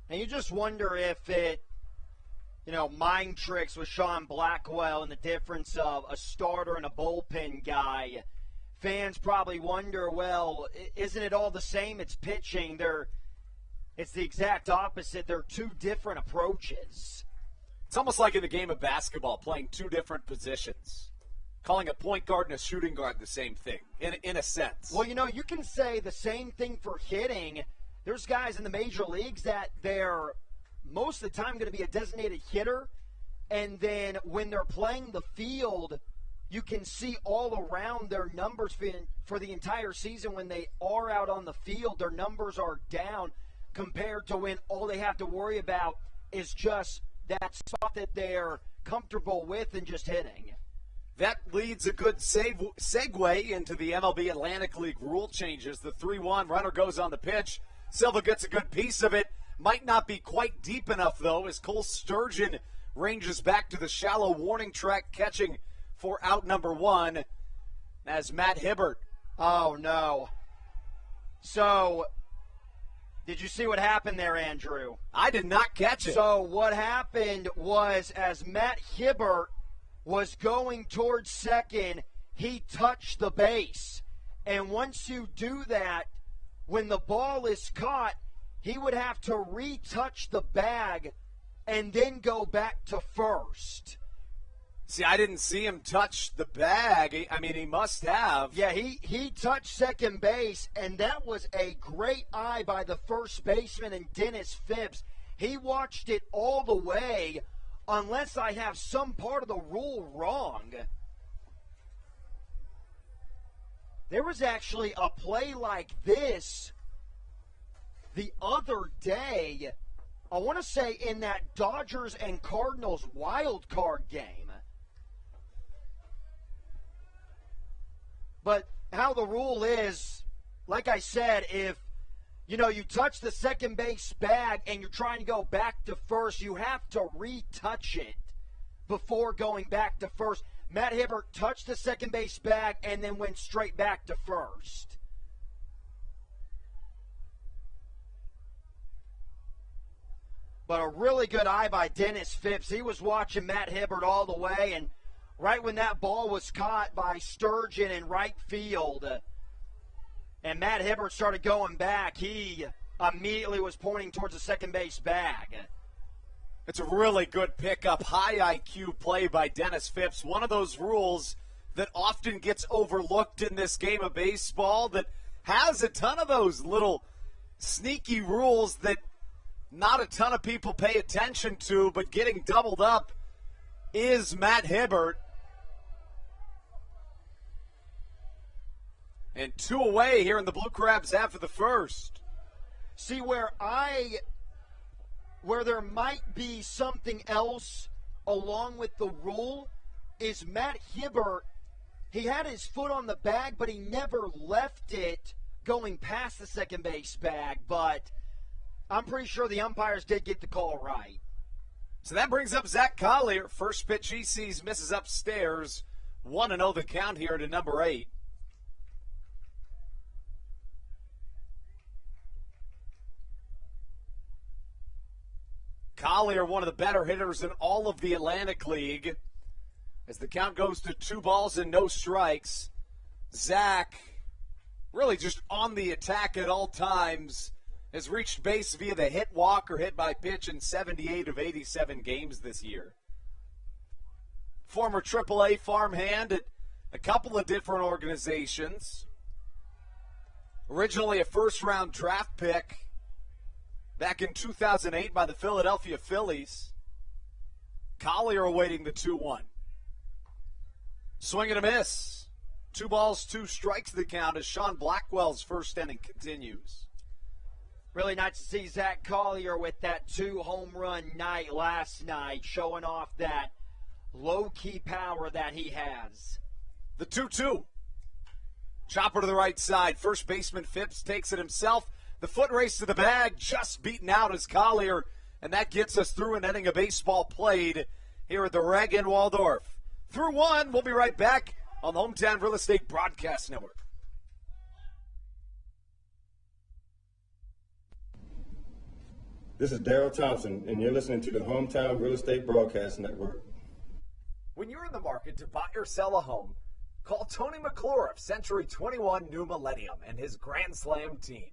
And you just wonder if it, mind tricks with Sean Blackwell and the difference of a starter and a bullpen guy. Fans probably wonder, well, isn't it all the same? It's pitching. It's the exact opposite. They're 2 different approaches. It's almost like in the game of basketball, playing 2 different positions. Calling a point guard and a shooting guard the same thing, in a sense. Well, you can say the same thing for hitting. There's guys in the major leagues that they're most of the time going to be a designated hitter, and then when they're playing the field, you can see all around their numbers for the entire season. When they are out on the field, their numbers are down compared to when all they have to worry about is just that spot that they're comfortable with and just hitting. That leads a good segue into the MLB Atlantic League rule changes. The 3-1 runner goes on the pitch. Silva gets a good piece of it. Might not be quite deep enough, though, as Cole Sturgeon ranges back to the shallow warning track, catching for out number 1 as Matt Hibbert. Oh, no. So, did you see what happened there, Andrew? I did not catch it. So, what happened was as Matt Hibbert was going towards second, he touched the base. And once you do that, when the ball is caught, he would have to retouch the bag and then go back to first. See, I didn't see him touch the bag. I mean, he must have. Yeah, he touched second base, and that was a great eye by the first baseman and Dennis Phipps. He watched it all the way, unless I have some part of the rule wrong. There was actually a play like this the other day, I want to say in that Dodgers and Cardinals wild card game. But how the rule is, like I said, if you touch the second base bag and you're trying to go back to first, you have to retouch it before going back to first. Matt Hibbert touched the second base bag and then went straight back to first. But a really good eye by Dennis Phipps. He was watching Matt Hibbert all the way, and right when that ball was caught by Sturgeon in right field, and Matt Hibbert started going back, he immediately was pointing towards the second base bag. It's a really good pickup, high IQ play by Dennis Phipps. One of those rules that often gets overlooked in this game of baseball that has a ton of those little sneaky rules that not a ton of people pay attention to, but getting doubled up is Matt Hibbert. And 2 away here in the Blue Crabs after the first. See, where there might be something else along with the rule is Matt Hibbert. He had his foot on the bag, but he never left it going past the second base bag. But I'm pretty sure the umpires did get the call right. So that brings up Zach Collier. First pitch he sees misses upstairs. 1-0 the count here to number 8. Collier, one of the better hitters in all of the Atlantic League. As the count goes to 2 balls and no strikes, Zach, really just on the attack at all times, has reached base via the hit, walk, or hit by pitch in 78 of 87 games this year. Former AAA farmhand at a couple of different organizations. Originally a first-round draft pick back in 2008 by the Philadelphia Phillies. Collier awaiting the 2-1. Swing and a miss. 2 balls, 2 strikes the count as Sean Blackwell's first inning continues. Really nice to see Zach Collier with that 2-home run night last night, showing off that low-key power that he has. The 2-2. Chopper to the right side. First baseman Phipps takes it himself. The foot race to the bag, just beaten out as Collier, and that gets us through an inning of baseball played here at the Reg in Waldorf. Through 1, we'll be right back on the Hometown Real Estate Broadcast Network. This is Daryl Thompson, and you're listening to the Hometown Real Estate Broadcast Network. When you're in the market to buy or sell a home, call Tony McClure of Century 21 New Millennium and his Grand Slam team.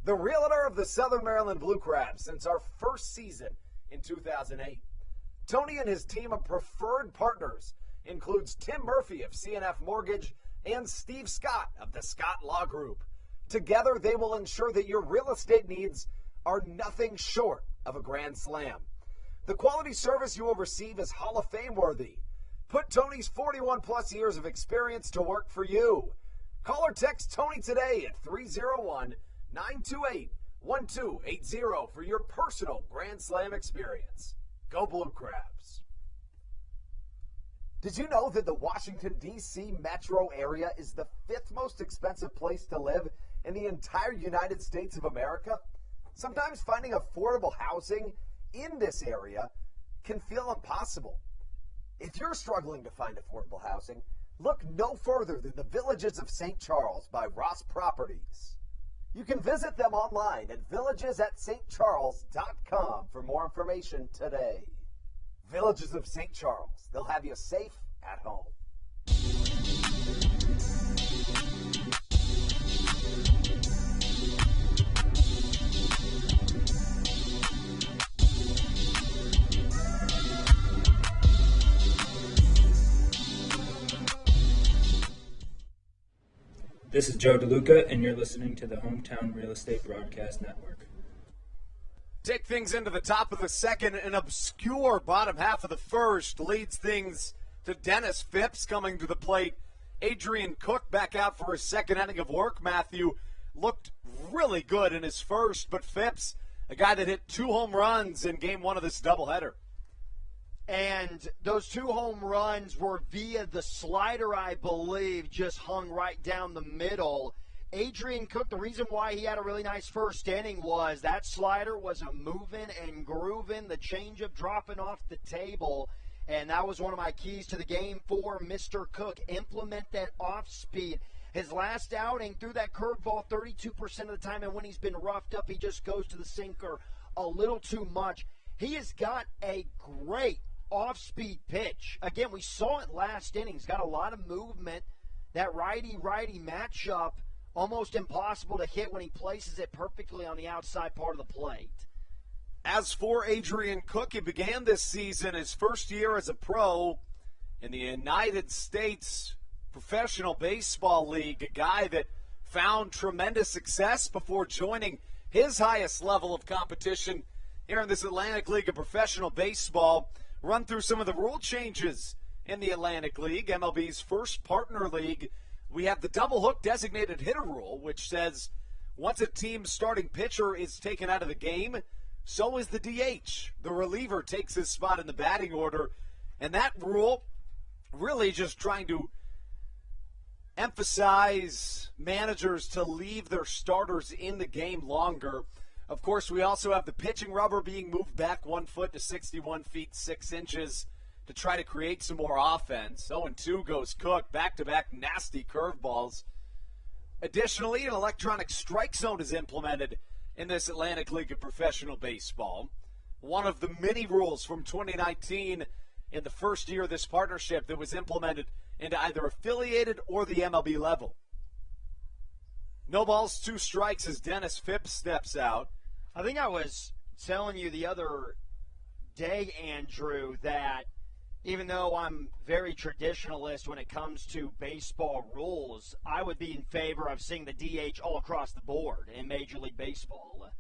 The realtor of the Southern Maryland Blue Crabs since our first season in 2008. Tony and his team of preferred partners includes Tim Murphy of CNF Mortgage and Steve Scott of the Scott Law Group. Together, they will ensure that your real estate needs are nothing short of a grand slam. The quality service you will receive is Hall of Fame worthy. Put Tony's 41-plus years of experience to work for you. Call or text Tony today at 301-928-1280 for your personal Grand Slam experience. Go Blue Crabs. Did you know that the Washington, D.C. metro area is the 5th most expensive place to live in the entire United States of America? Sometimes finding affordable housing in this area can feel impossible. If you're struggling to find affordable housing, look no further than the Villages of St. Charles by Ross Properties. You can visit them online at villagesatstcharles.com for more information today. Villages of St. Charles. They'll have you safe at home. This is Joe DeLuca, and you're listening to the Hometown Real Estate Broadcast Network. Take things into the top of the second. An obscure bottom half of the first leads things to Dennis Phipps coming to the plate. Adrian Cook back out for his second inning of work. Matthew looked really good in his first, but Phipps, a guy that hit 2 home runs in game 1 of this doubleheader. And those 2 home runs were via the slider, I believe, just hung right down the middle. Adrian Cook, the reason why he had a really nice first inning was that slider was a moving and grooving, the changeup dropping off the table. And that was one of my keys to the game for Mr. Cook. Implement that off speed. His last outing threw that curveball 32% of the time, and when he's been roughed up, he just goes to the sinker a little too much. He has got a great off-speed pitch. Again, we saw it last inning. He's got a lot of movement. That righty-righty matchup, almost impossible to hit when he places it perfectly on the outside part of the plate. As for Adrian Cook, he began this season his first year as a pro in the United States Professional Baseball League, a guy that found tremendous success before joining his highest level of competition here in this Atlantic League of Professional Baseball. Run through some of the rule changes in the Atlantic League, MLB's first partner league. We have the double hook designated hitter rule, which says once a team's starting pitcher is taken out of the game, so is the DH. The reliever takes his spot in the batting order. And that rule really just trying to emphasize managers to leave their starters in the game longer. Of course, we also have the pitching rubber being moved back 1 foot to 61 feet 6 inches to try to create some more offense. 0-2 goes Cook, back-to-back nasty curveballs. Additionally, an electronic strike zone is implemented in this Atlantic League of Professional Baseball. One of the many rules from 2019 in the first year of this partnership that was implemented into either affiliated or the MLB level. No balls, 2 strikes as Dennis Phipps steps out. I think I was telling you the other day, Andrew, that even though I'm very traditionalist when it comes to baseball rules, I would be in favor of seeing the DH all across the board in Major League Baseball.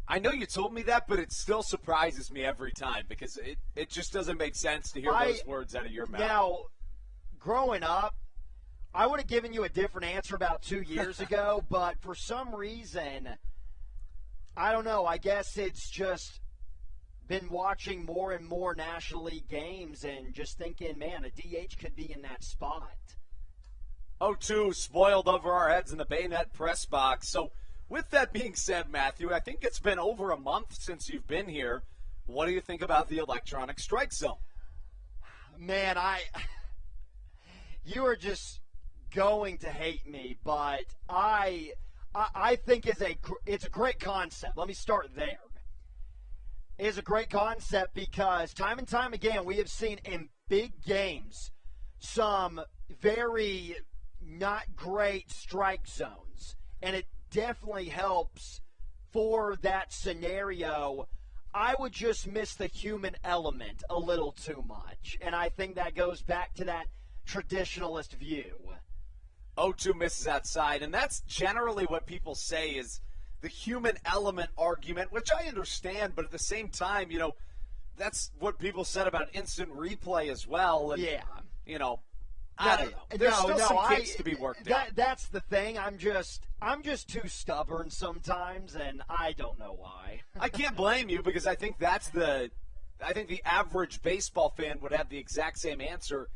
I know you told me that, but it still surprises me every time because it just doesn't make sense to hear those words out of your mouth. Now, growing up, I would have given you a different answer about 2 years ago, but for some reason, I don't know, I guess it's just been watching more and more National League games and just thinking, man, a DH could be in that spot. 0-2 spoiled over our heads in the Bayonet press box. So with that being said, Matthew, I think it's been over a month since you've been here. What do you think about the electronic strike zone? Man, you are just going to hate me, but I think it's a great concept. Let me start there. It is a great concept because time and time again we have seen in big games some very not great strike zones, and it definitely helps for that scenario. I would just miss the human element a little too much, and I think that goes back to that traditionalist view. 0-2 misses outside, and that's generally what people say is the human element argument, which I understand, but at the same time, that's what people said about instant replay as well. And, yeah. I don't know. There's still some kinks to be worked out. That's the thing. I'm just too stubborn sometimes, and I don't know why. I can't blame you because I think the average baseball fan would have the exact same answer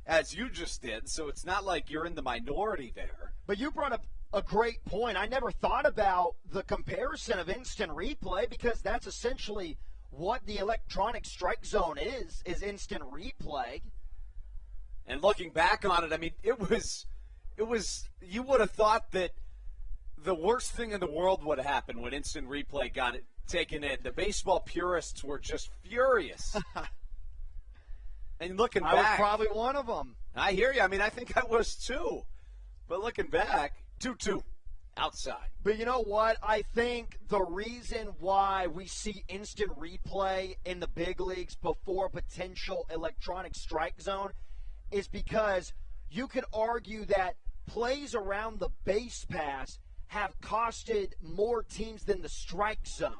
as you just did, so it's not like you're in the minority there. But you brought up a great point. I never thought about the comparison of instant replay because that's essentially what the electronic strike zone is instant replay. And looking back on it, I mean, it was you would have thought that the worst thing in the world would happen when instant replay got it taken in. The baseball purists were just furious. And looking back, I was probably one of them. I hear you. I mean, I think I was too. But looking back, 2-2 outside. But you know what? I think the reason why we see instant replay in the big leagues before potential electronic strike zone is because you could argue that plays around the base pass have costed more teams than the strike zone.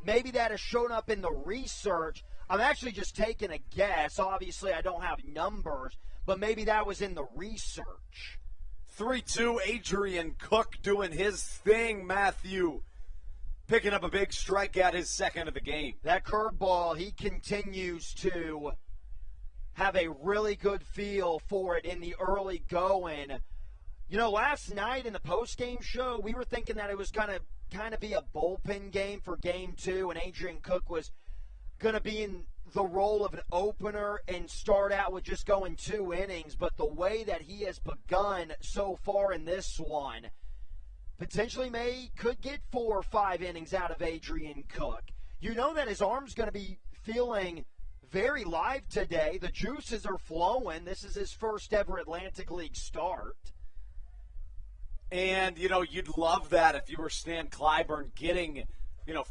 Maybe that has shown up in the research. I'm actually just taking a guess. Obviously, I don't have numbers, but maybe that was in the research. 3-2, Adrian Cook doing his thing, Matthew. Picking up a big strikeout, his second of the game. That curveball, he continues to have a really good feel for it in the early going. You know, last night in the post-game show, we were thinking that it was going to kind of be a bullpen game for Game 2, and Adrian Cook was going to be in the role of an opener and start out with just going 2 innings. But the way that he has begun so far in this one, potentially could get 4 or 5 innings out of Adrian Cook. You know that his arm's going to be feeling very live today. The juices are flowing. This is his first ever Atlantic League start. And, you know, you'd love that if you were Stan Clyburn getting,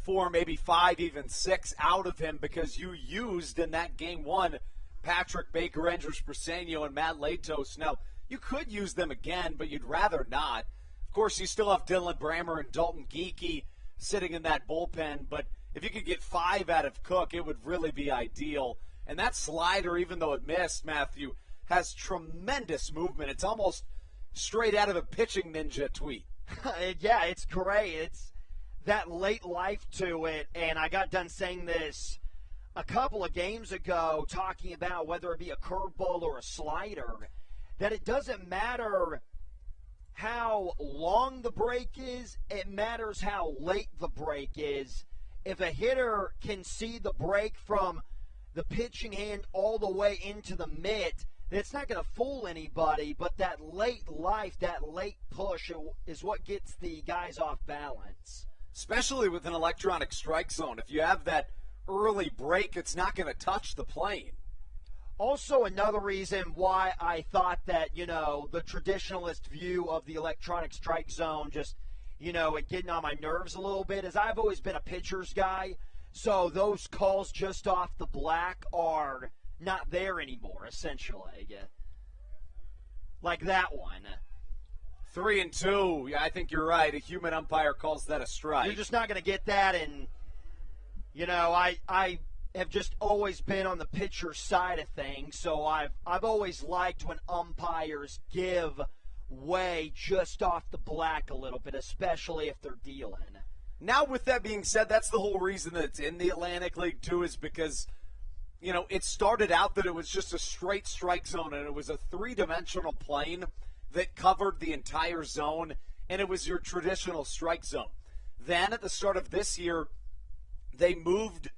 4, maybe 5, even 6 out of him, because you used in that Game 1 Patrick Baker, Andrews Briseño, and Matt Latos. Now, you could use them again, but you'd rather not. Of course, you still have Dylan Brammer and Dalton Geekie sitting in that bullpen, but if you could get 5 out of Cook, it would really be ideal. And that slider, even though it missed, Matthew, has tremendous movement. It's almost straight out of a pitching ninja tweet. Yeah, it's great. It's that late life to it. And I got done saying this a couple of games ago, talking about whether it be a curveball or a slider, that it doesn't matter how long the break is, it matters how late the break is. If a hitter can see the break from the pitching hand all the way into the mitt, it's not going to fool anybody, but that late life, that late push is what gets the guys off balance. Especially with an electronic strike zone. If you have that early break, it's not going to touch the plane. Also, another reason why I thought that, the traditionalist view of the electronic strike zone just, it getting on my nerves a little bit is I've always been a pitcher's guy, so those calls just off the black are not there anymore, essentially. Like that one. 3-2. Yeah, I think you're right. A human umpire calls that a strike. You're just not going to get that, and, I have just always been on the pitcher side of things, so I've always liked when umpires give way just off the black a little bit, especially if they're dealing. Now, with that being said, that's the whole reason that it's in the Atlantic League, too, is because, it started out that it was just a straight strike zone, and it was a 3-dimensional plane that covered the entire zone, and it was your traditional strike zone. Then, at the start of this year, they moved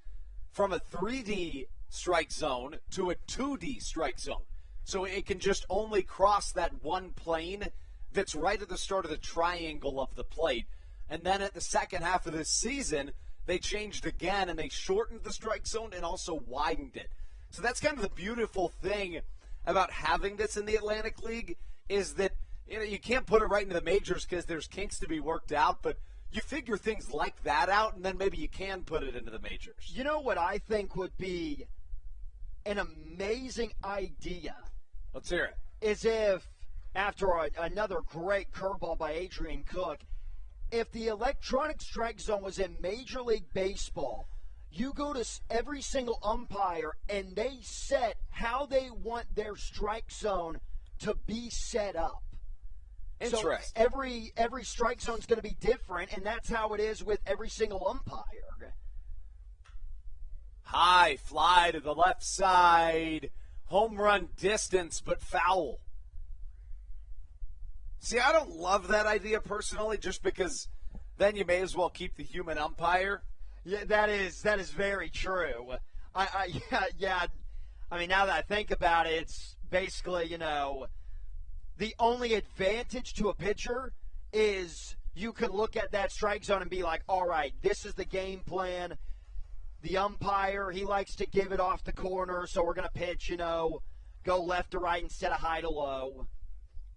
from a 3D strike zone to a 2D strike zone. So it can just only cross that one plane that's right at the start of the triangle of the plate. And then at the second half of this season, they changed again and they shortened the strike zone and also widened it. So that's kind of the beautiful thing about having this in the Atlantic League is that you can't put it right into the majors because there's kinks to be worked out, but you figure things like that out and then maybe you can put it into the majors. You know what I think would be an amazing idea? Let's hear it. Is if, after another great curveball by Adrian Cook, if the electronic strike zone was in Major League Baseball, you go to every single umpire and they set how they want their strike zone to be set up. Interesting. So every strike zone is going to be different, and that's how it is with every single umpire. High fly to the left side. Home run distance, but foul. See, I don't love that idea personally, just because then you may as well keep the human umpire. Yeah, that is very true. Yeah. I mean, now that I think about it, it's basically, the only advantage to a pitcher is you can look at that strike zone and be like, all right, this is the game plan. The umpire, he likes to give it off the corner, so we're going to pitch, go left to right instead of high to low.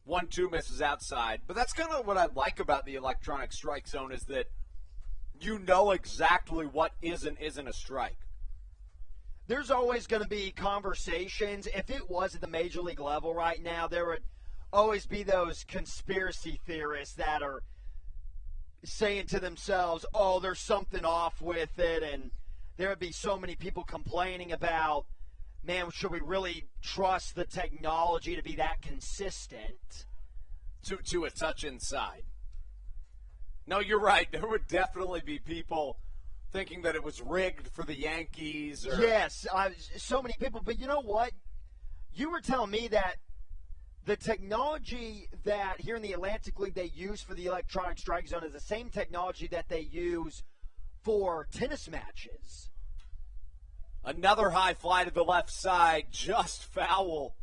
1-2 misses outside. But that's kind of what I like about the electronic strike zone is that you know exactly what is and isn't a strike. There's always going to be conversations. If it was at the major league level right now, there would always be those conspiracy theorists that are saying to themselves, oh, there's something off with it, and there would be so many people complaining about, man, should we really trust the technology to be that consistent? To a touch inside. No, you're right. There would definitely be people thinking that it was rigged for the Yankees. Yes, so many people. But you know what? you were telling me that the technology that here in the Atlantic League they use for the electronic strike zone is the same technology that they use for tennis matches. Another high fly to the left side, just foul.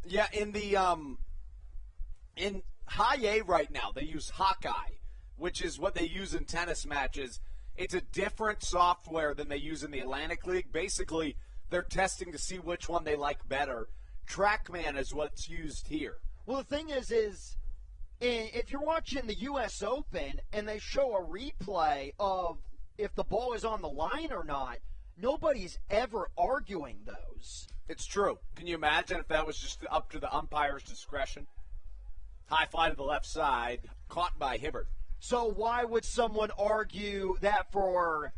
Yeah, in the in high A right now, they use Hawkeye, which is what they use in tennis matches. It's a different software than they use in the Atlantic League. Basically, they're testing to see which one they like better. TrackMan is what's used here. Well, the thing is if you're watching the U.S. Open and they show a replay of if the ball is on the line or not, nobody's ever arguing those. It's true. Can you imagine if that was just up to the umpire's discretion? High fly to the left side, caught by Hibbert. So why would someone argue that for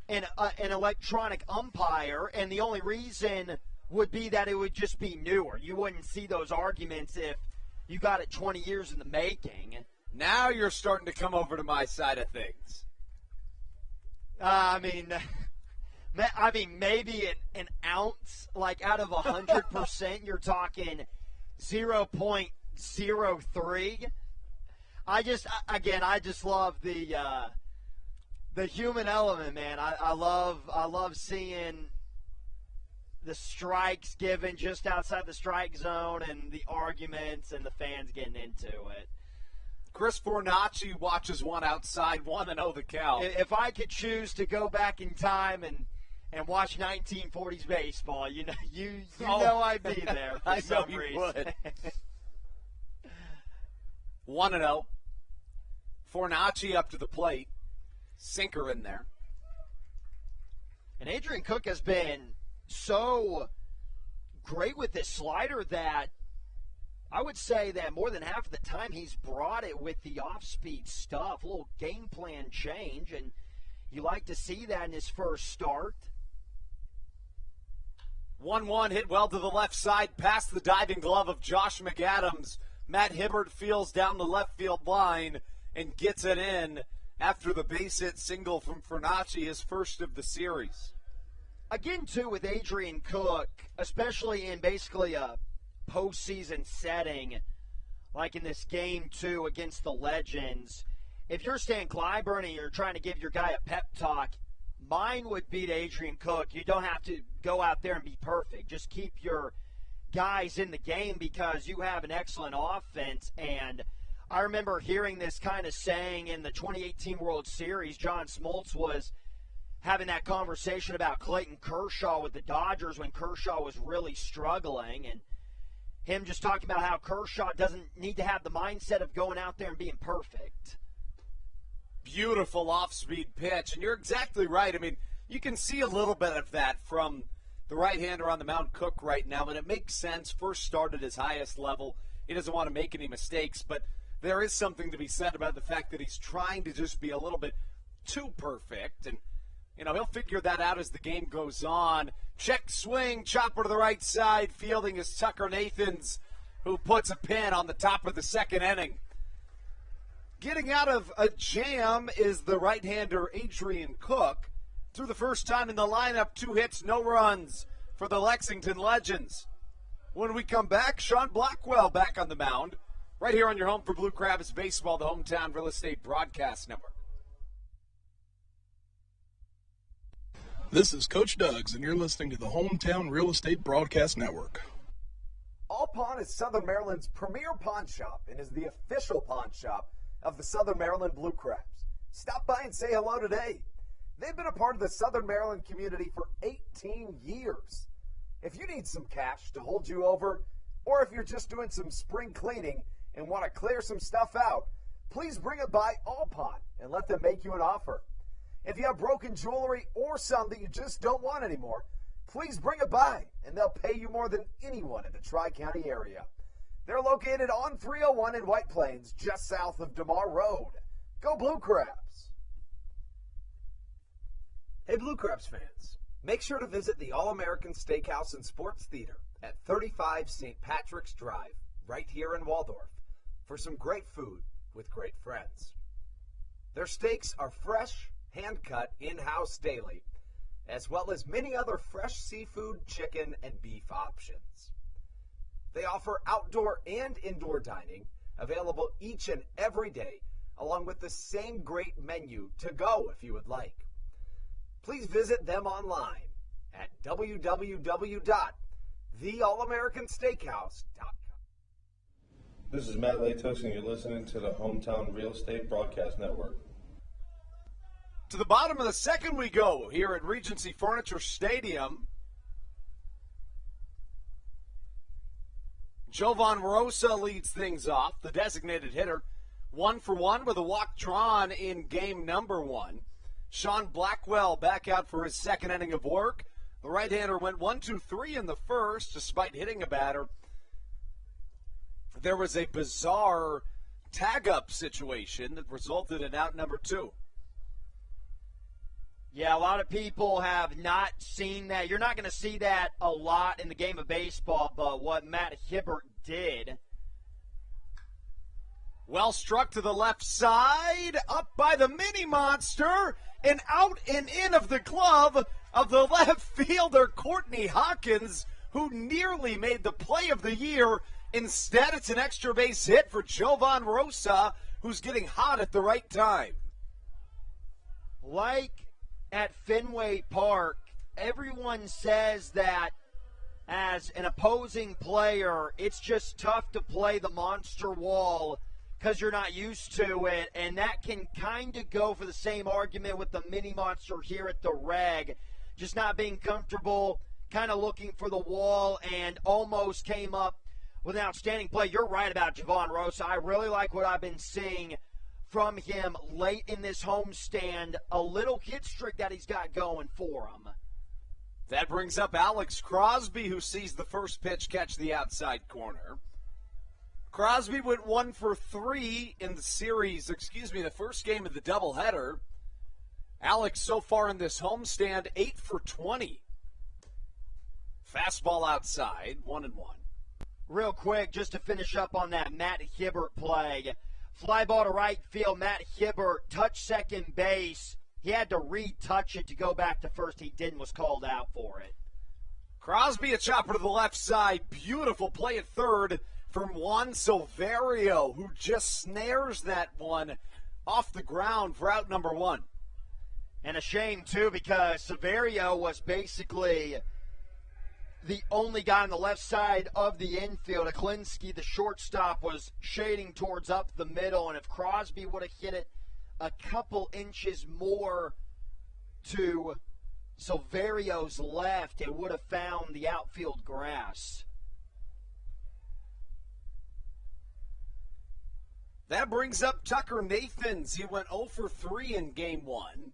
an electronic umpire, and the only reason would be that it would just be newer? You wouldn't see those arguments if you got it 20 years in the making. Now you're starting to come over to my side of things. I mean, maybe an ounce, like out of 100%, you're talking 0.03. I just love the human element, man. I love seeing the strikes given just outside the strike zone and the arguments and the fans getting into it. Chris Fornacci watches one outside, 1-0 the count. If I could choose to go back in time and watch 1940s baseball, you know I'd be there for some reason. Would. 1-0. Fornacci up to the plate. Sinker in there. And Adrian Cook has been so great with this slider that I would say that more than half of the time he's brought it with the off-speed stuff, a little game plan change, and you like to see that in his first start. 1-1 hit well to the left side, past the diving glove of Josh McAdams. Matt Hibbert feels down the left field line and gets it in after the base hit single from Fornacci, his first of the series. Again, too, with Adrian Cook, especially in basically a postseason setting, like in this game 2 against the Legends, if you're Stan Clyburn and you're trying to give your guy a pep talk, mine would be to Adrian Cook. You don't have to go out there and be perfect. Just keep your guys in the game because you have an excellent offense. And I remember hearing this kind of saying in the 2018 World Series. John Smoltz was having that conversation about Clayton Kershaw with the Dodgers when Kershaw was really struggling, and him just talking about how Kershaw doesn't need to have the mindset of going out there and being perfect. Beautiful off-speed pitch, and you're exactly right. I mean, you can see a little bit of that from the right-hander on the mound, Cook, right now, and it makes sense. First start at his highest level. He doesn't want to make any mistakes, but there is something to be said about the fact that he's trying to just be a little bit too perfect, and he'll figure that out as the game goes on. Check swing, chopper to the right side. Fielding is Tucker Nathans, who puts a pin on the top of the second inning. Getting out of a jam is the right-hander Adrian Cook. Through the first time in the lineup, 2 hits, no runs for the Lexington Legends. When we come back, Sean Blackwell back on the mound, right here on your home for Blue Crabs Baseball, the Hometown Real Estate Broadcast Network. This is Coach Doug's, and you're listening to the Hometown Real Estate Broadcast Network. All Pawn is Southern Maryland's premier pawn shop and is the official pawn shop of the Southern Maryland Blue Crabs. Stop by and say hello today. They've been a part of the Southern Maryland community for 18 years. If you need some cash to hold you over, or if you're just doing some spring cleaning and want to clear some stuff out, please bring it by All Pawn and let them make you an offer. If you have broken jewelry or some that you just don't want anymore, please bring it by, and they'll pay you more than anyone in the Tri-County area. They're located on 301 in White Plains, just south of DeMar Road. Go Blue Crabs! Hey Blue Crabs fans, make sure to visit the All-American Steakhouse and Sports Theater at 35 St. Patrick's Drive, right here in Waldorf, for some great food with great friends. Their steaks are fresh, hand-cut, in-house daily, as well as many other fresh seafood, chicken, and beef options. They offer outdoor and indoor dining, available each and every day, along with the same great menu to go if you would like. Please visit them online at www.theallamericansteakhouse.com. This is Matt Latos, and you're listening to the Hometown Real Estate Broadcast Network. To the bottom of the second we go here at Regency Furniture Stadium. Jovan Rosa leads things off, the designated hitter. 1 for 1 with a walk drawn in game number 1. Sean Blackwell back out for his second inning of work. The right-hander went 1-2-3 in the first, despite hitting a batter. There was a bizarre tag-up situation that resulted in out number 2. Yeah, a lot of people have not seen that. You're not going to see that a lot in the game of baseball, but what Matt Hibbert did. Well struck to the left side, up by the mini monster, and out and in of the glove of the left fielder, Courtney Hawkins, who nearly made the play of the year. Instead, it's an extra base hit for Jovan Rosa, who's getting hot at the right time. Like at Fenway Park, everyone says that as an opposing player, it's just tough to play the monster wall because you're not used to it, and that can kind of go for the same argument with the mini monster here at the Reg, just not being comfortable, kind of looking for the wall, and almost came up with an outstanding play. You're right about Jovan Rosa. I really like what I've been seeing from him late in this homestand, a little hit streak that he's got going for him. That brings up Alex Crosby, who sees the first pitch catch the outside corner. Crosby went 1 for 3 in the series, the first game of the doubleheader. Alex, so far in this homestand, 8 for 20. Fastball outside, 1-1. Real quick, just to finish up on that Matt Hibbert play. Fly ball to right field, Matt Hibbert, touch second base. He had to retouch it to go back to first. He didn't, was called out for it. Crosby, a chopper to the left side. Beautiful play at third from Juan Silverio, who just snares that one off the ground for out number 1. And a shame, too, because Silverio was basically the only guy on the left side of the infield. Aklinski, the shortstop, was shading towards up the middle, and if Crosby would have hit it a couple inches more to Silverio's left, it would have found the outfield grass. That brings up Tucker Nathans. He went 0 for 3 in game 1.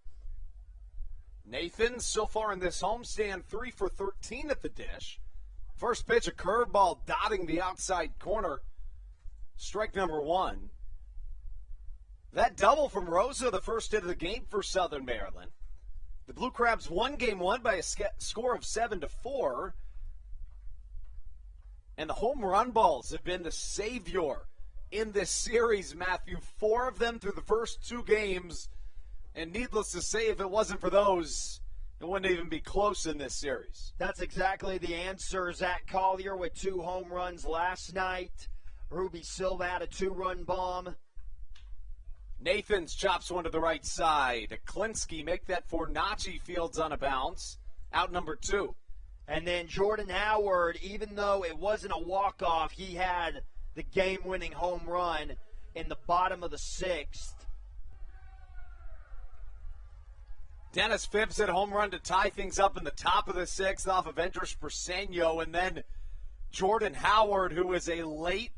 Nathans, so far in this homestand, 3 for 13 at the dish. First pitch, a curveball dotting the outside corner. Strike number 1. That double from Rosa, the first hit of the game for Southern Maryland. The Blue Crabs won game 1 by a score of 7-4. And the home run balls have been the savior in this series, Matthew. 4 of them through the first 2 games. And needless to say, if it wasn't for those, it wouldn't even be close in this series. That's exactly the answer. Zach Collier with 2 home runs last night. Ruby Silva had a 2-run bomb. Nathans chops one to the right side. Aklinski make that for Nachi Fields on a bounce. Out number 2. And then Jordan Howard, even though it wasn't a walk-off, he had the game-winning home run in the bottom of the 6th. Dennis Phipps hit a home run to tie things up in the top of the 6th off of Andres Perseño. And then Jordan Howard, who is a late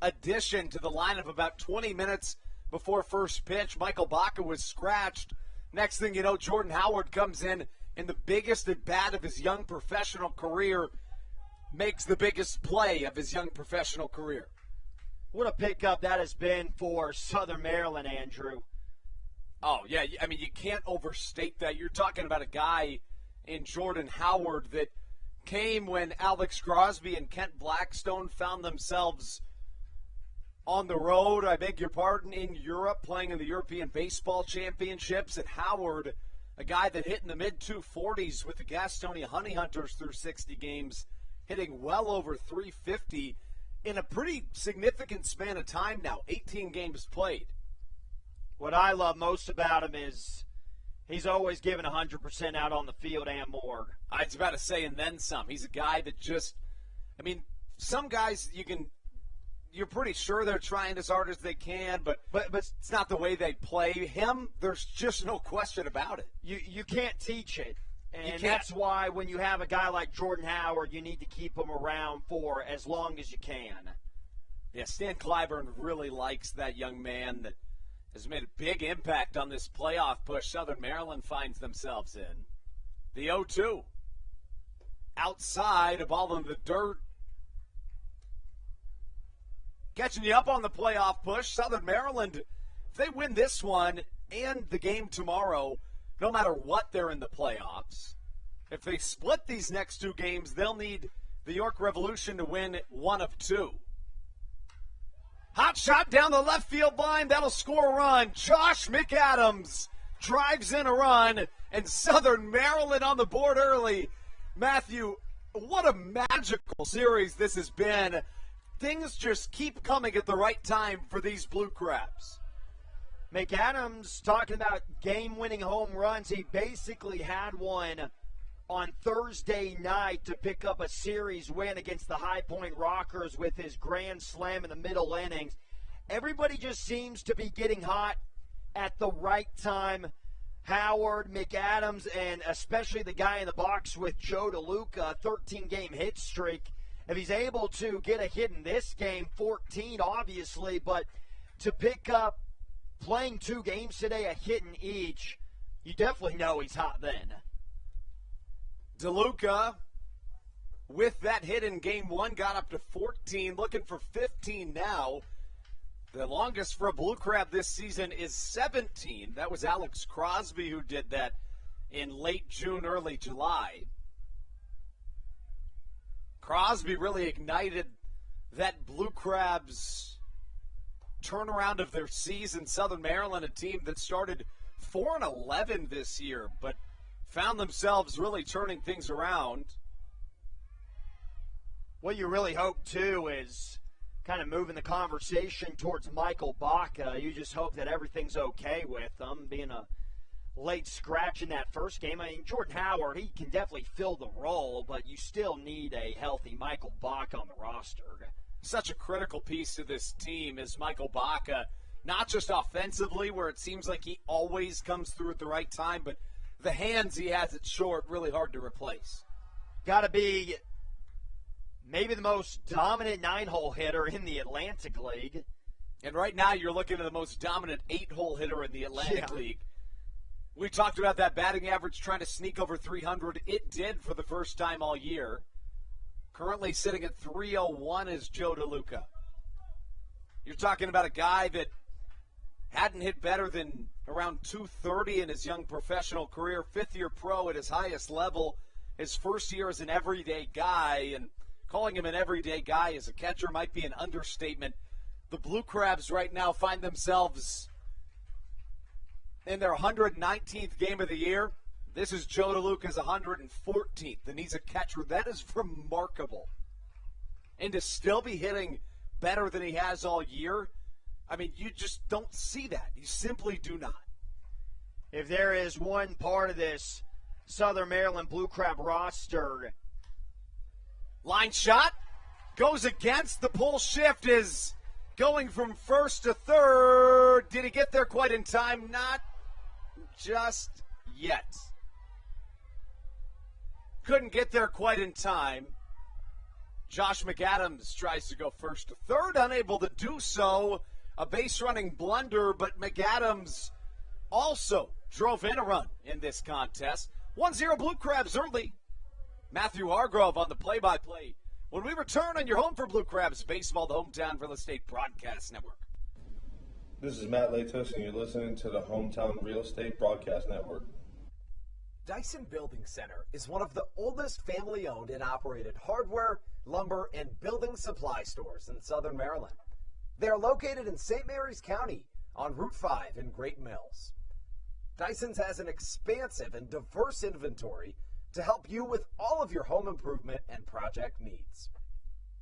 addition to the lineup about 20 minutes before first pitch. Michael Baca was scratched. Next thing you know, Jordan Howard comes in the biggest at bat of his young professional career, makes the biggest play of his young professional career. What a pickup that has been for Southern Maryland, Andrew. Oh, yeah, I mean, you can't overstate that. You're talking about a guy in Jordan Howard that came when Alex Crosby and Kent Blackstone found themselves on the road, I beg your pardon, in Europe, playing in the European Baseball Championships. And Howard a guy that hit in the mid-240s with the Gastonia Honey Hunters through 60 games, hitting well over 350 in a pretty significant span of time now, 18 games played. What I love most about him is he's always given 100% out on the field and more. I was about to say, and then some. He's a guy that just, I mean, some guys you're pretty sure they're trying as hard as they can, but it's not the way they play. Him, there's just no question about it. You can't teach it. And that's why when you have a guy like Jordan Howard, you need to keep him around for as long as you can. Yeah, Stan Clyburn really likes that young man that has made a big impact on this playoff push Southern Maryland finds themselves in. The 0-2. Outside, a ball in the dirt. Catching you up on the playoff push, Southern Maryland, if they win this one and the game tomorrow, no matter what, they're in the playoffs. If they split these next two games, they'll need the York Revolution to win one of two. Hot shot down the left field line. That'll score a run. Josh McAdams drives in a run, and Southern Maryland on the board early. Matthew, what a magical series this has been. Things just keep coming at the right time for these Blue Crabs. McAdams, talking about game-winning home runs, he basically had one on Thursday night to pick up a series win against the High Point Rockers with his grand slam in the middle innings. Everybody just seems to be getting hot at the right time. Howard, McAdams, and especially the guy in the box with Joe DeLuca, 13-game hit streak. If he's able to get a hit in this game, 14 obviously, but to pick up playing two games today, a hit in each, you definitely know he's hot then. DeLuca, with that hit in game one, got up to 14, looking for 15 now. The longest for a Blue Crab this season is 17. That was Alex Crosby who did that in late June, early July. Crosby really ignited that Blue Crabs turnaround of their season. Southern Maryland, a team that started 4-11 this year, but found themselves really turning things around. What you really hope, too, is kind of moving the conversation towards Michael Baca. You just hope that everything's okay with him, being a late scratch in that first game. I mean, Jordan Howard, he can definitely fill the role, but you still need a healthy Michael Baca on the roster. Such a critical piece to this team is Michael Baca, not just offensively, where it seems like he always comes through at the right time, but the hands he has at short, really hard to replace. Got to be maybe the most dominant 9-hole hitter in the Atlantic League. And right now you're looking at the most dominant 8-hole hitter in the Atlantic League. We talked about that batting average trying to sneak over 300. It did for the first time all year. Currently sitting at 301 is Joe DeLuca. You're talking about a guy that hadn't hit better than around 230 in his young professional career, fifth-year pro at his highest level, his first year as an everyday guy, and calling him an everyday guy as a catcher might be an understatement. The Blue Crabs right now find themselves in their 119th game of the year. This is Joe DeLuca's 114th, and he's a catcher. That is remarkable. And to still be hitting better than he has all year, I mean, you just don't see that. You simply do not. If there is one part of this Southern Maryland Blue Crab roster, line shot goes against. The pull shift is going from first to third. Did he get there quite in time? Not just yet. Couldn't get there quite in time. Josh McAdams tries to go first to third, unable to do so. A base running blunder, but McAdams also drove in a run in this contest. 1-0 Blue Crabs early. Matthew Hargrove on the play-by-play. When we return on your home for Blue Crabs baseball, the Hometown Real Estate Broadcast Network. This is Matt Latos, and you're listening to the Hometown Real Estate Broadcast Network. Dyson Building Center is one of the oldest family-owned and operated hardware, lumber, and building supply stores in Southern Maryland. They are located in St. Mary's County on Route 5 in Great Mills. Dyson's has an expansive and diverse inventory to help you with all of your home improvement and project needs.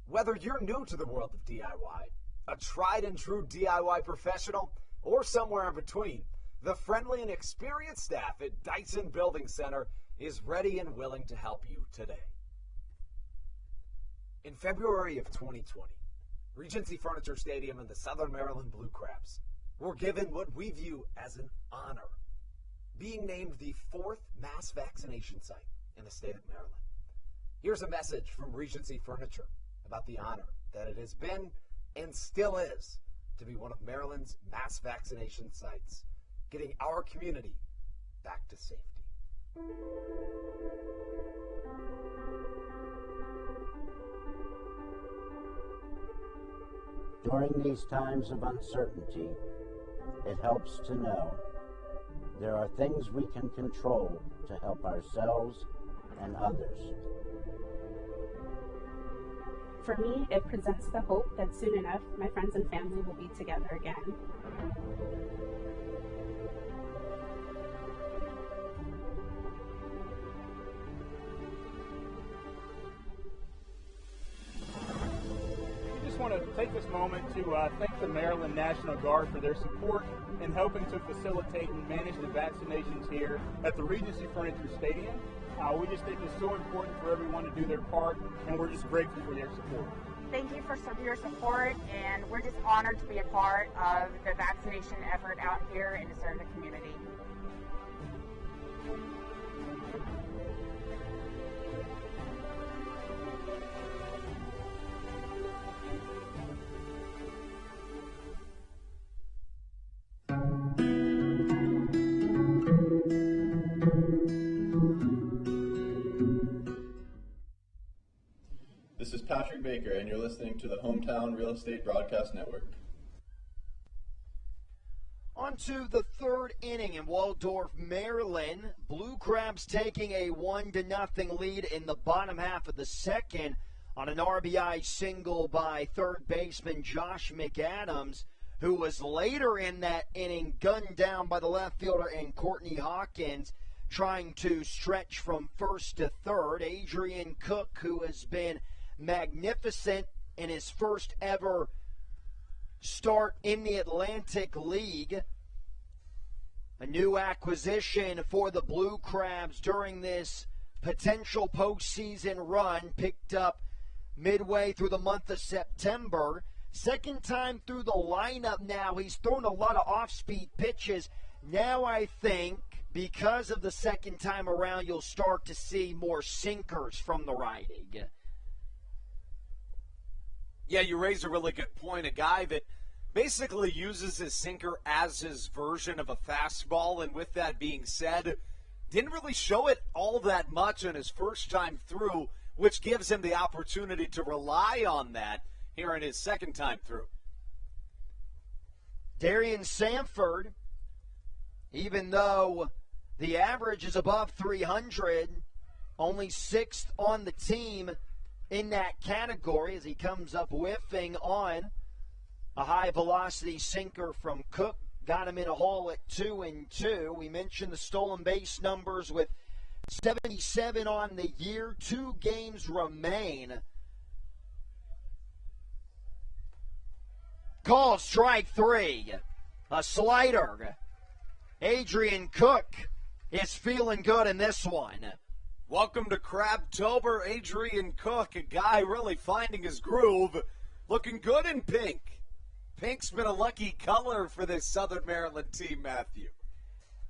Whether you're new to the world of DIY, a tried and true DIY professional, or somewhere in between, the friendly and experienced staff at Dyson Building Center is ready and willing to help you today. In February of 2020, Regency Furniture Stadium and the Southern Maryland Blue Crabs were given what we view as an honor, being named the 4th mass vaccination site in the state of Maryland. Here's a message from Regency Furniture about the honor that it has been and still is to be one of Maryland's mass vaccination sites, getting our community back to safety. During these times of uncertainty, it helps to know there are things we can control to help ourselves and others. For me, it presents the hope that soon enough my friends and family will be together again. Want to take this moment to thank the Maryland National Guard for their support in helping to facilitate and manage the vaccinations here at the Regency Furniture Stadium. We just think it's so important for everyone to do their part, and we're just grateful for their support. Thank you for your support, and we're just honored to be a part of the vaccination effort out here and to serve the community. This is Patrick Baker, and you're listening to the Hometown Real Estate Broadcast Network. On to the third inning in Waldorf, Maryland. Blue Crabs taking a 1-0 lead in the bottom half of the second on an RBI single by third baseman Josh McAdams, who was later in that inning gunned down by the left fielder and Courtney Hawkins, trying to stretch from first to third. Adrian Cook, who has been magnificent in his first ever start in the Atlantic League. A new acquisition for the Blue Crabs during this potential postseason run, picked up midway through the month of September. Second time through the lineup now. He's thrown a lot of off-speed pitches. Now I think because of the second time around, you'll start to see more sinkers from the righty. Yeah, you raise a really good point. A guy that basically uses his sinker as his version of a fastball, and with that being said, didn't really show it all that much on his first time through, which gives him the opportunity to rely on that here in his second time through. Darian Sanford, even though the average is above 300, only 6th on the team in that category as he comes up whiffing on a high-velocity sinker from Cook. Got him in a hole at 2-2. We mentioned the stolen base numbers with 77 on the year. 2 games remain. Call strike 3. A slider. Adrian Cook is feeling good in this one. Welcome to Crabtober, Adrian Cook, a guy really finding his groove, looking good in pink. Pink's been a lucky color for this Southern Maryland team, Matthew.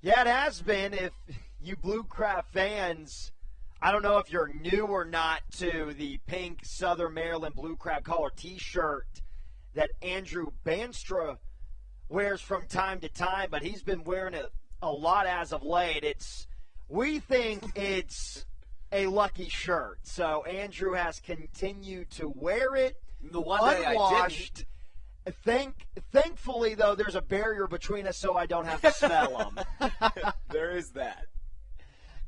Yeah, it has been. If you Blue Crab fans, I don't know if you're new or not to the pink Southern Maryland Blue Crab color T-shirt that Andrew Banstra wears from time to time, but he's been wearing it a lot as of late. We think it's a lucky shirt. So Andrew has continued to wear it. The one day unwashed. Thankfully, though, there's a barrier between us so I don't have to smell them. There is that.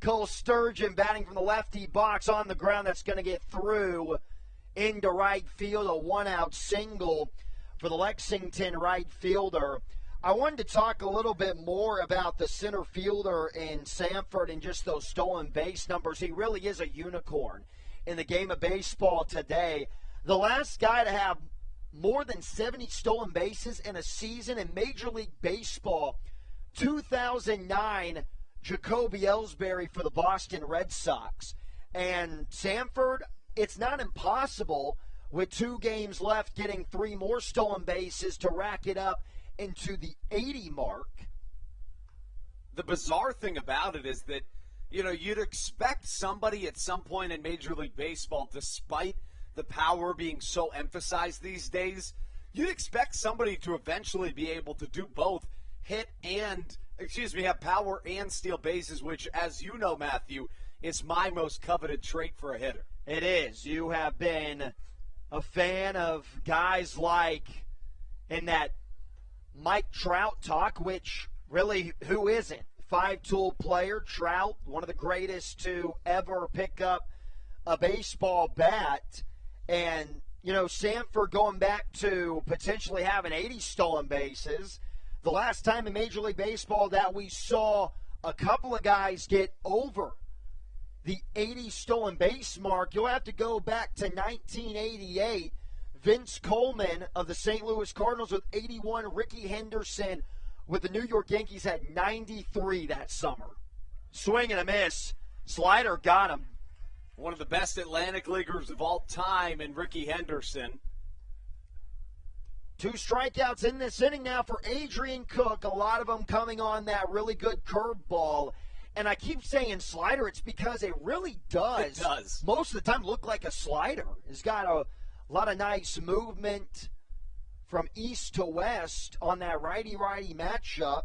Cole Sturgeon batting from the lefty box on the ground. That's going to get through into right field. A 1-out single for the Lexington right fielder. I wanted to talk a little bit more about the center fielder in Sanford and just those stolen base numbers. He really is a unicorn in the game of baseball today. The last guy to have more than 70 stolen bases in a season in Major League Baseball, 2009, Jacoby Ellsbury for the Boston Red Sox. And Sanford, it's not impossible with 2 games left getting 3 more stolen bases to rack it up into the 80 mark. The bizarre thing about it is that, you'd expect somebody at some point in Major League Baseball, despite the power being so emphasized these days, you'd expect somebody to eventually be able to do both, have power and steal bases, which, as you know, Matthew, is my most coveted trait for a hitter. It is. You have been a fan of guys like in that Mike Trout talk, which really, who isn't? 5-tool player, Trout, one of the greatest to ever pick up a baseball bat. And, Sanford going back to potentially having 80 stolen bases. The last time in Major League Baseball that we saw a couple of guys get over the 80 stolen base mark, you'll have to go back to 1988. Vince Coleman of the St. Louis Cardinals with 81. Ricky Henderson with the New York Yankees had 93 that summer. Swing and a miss. Slider got him. One of the best Atlantic Leaguers of all time in Ricky Henderson. 2 strikeouts in this inning now for Adrian Cook. A lot of them coming on that really good curveball. And I keep saying slider. It's because it really does. It does. Most of the time look like a slider. It's got a lot of nice movement from east to west on that righty-righty matchup.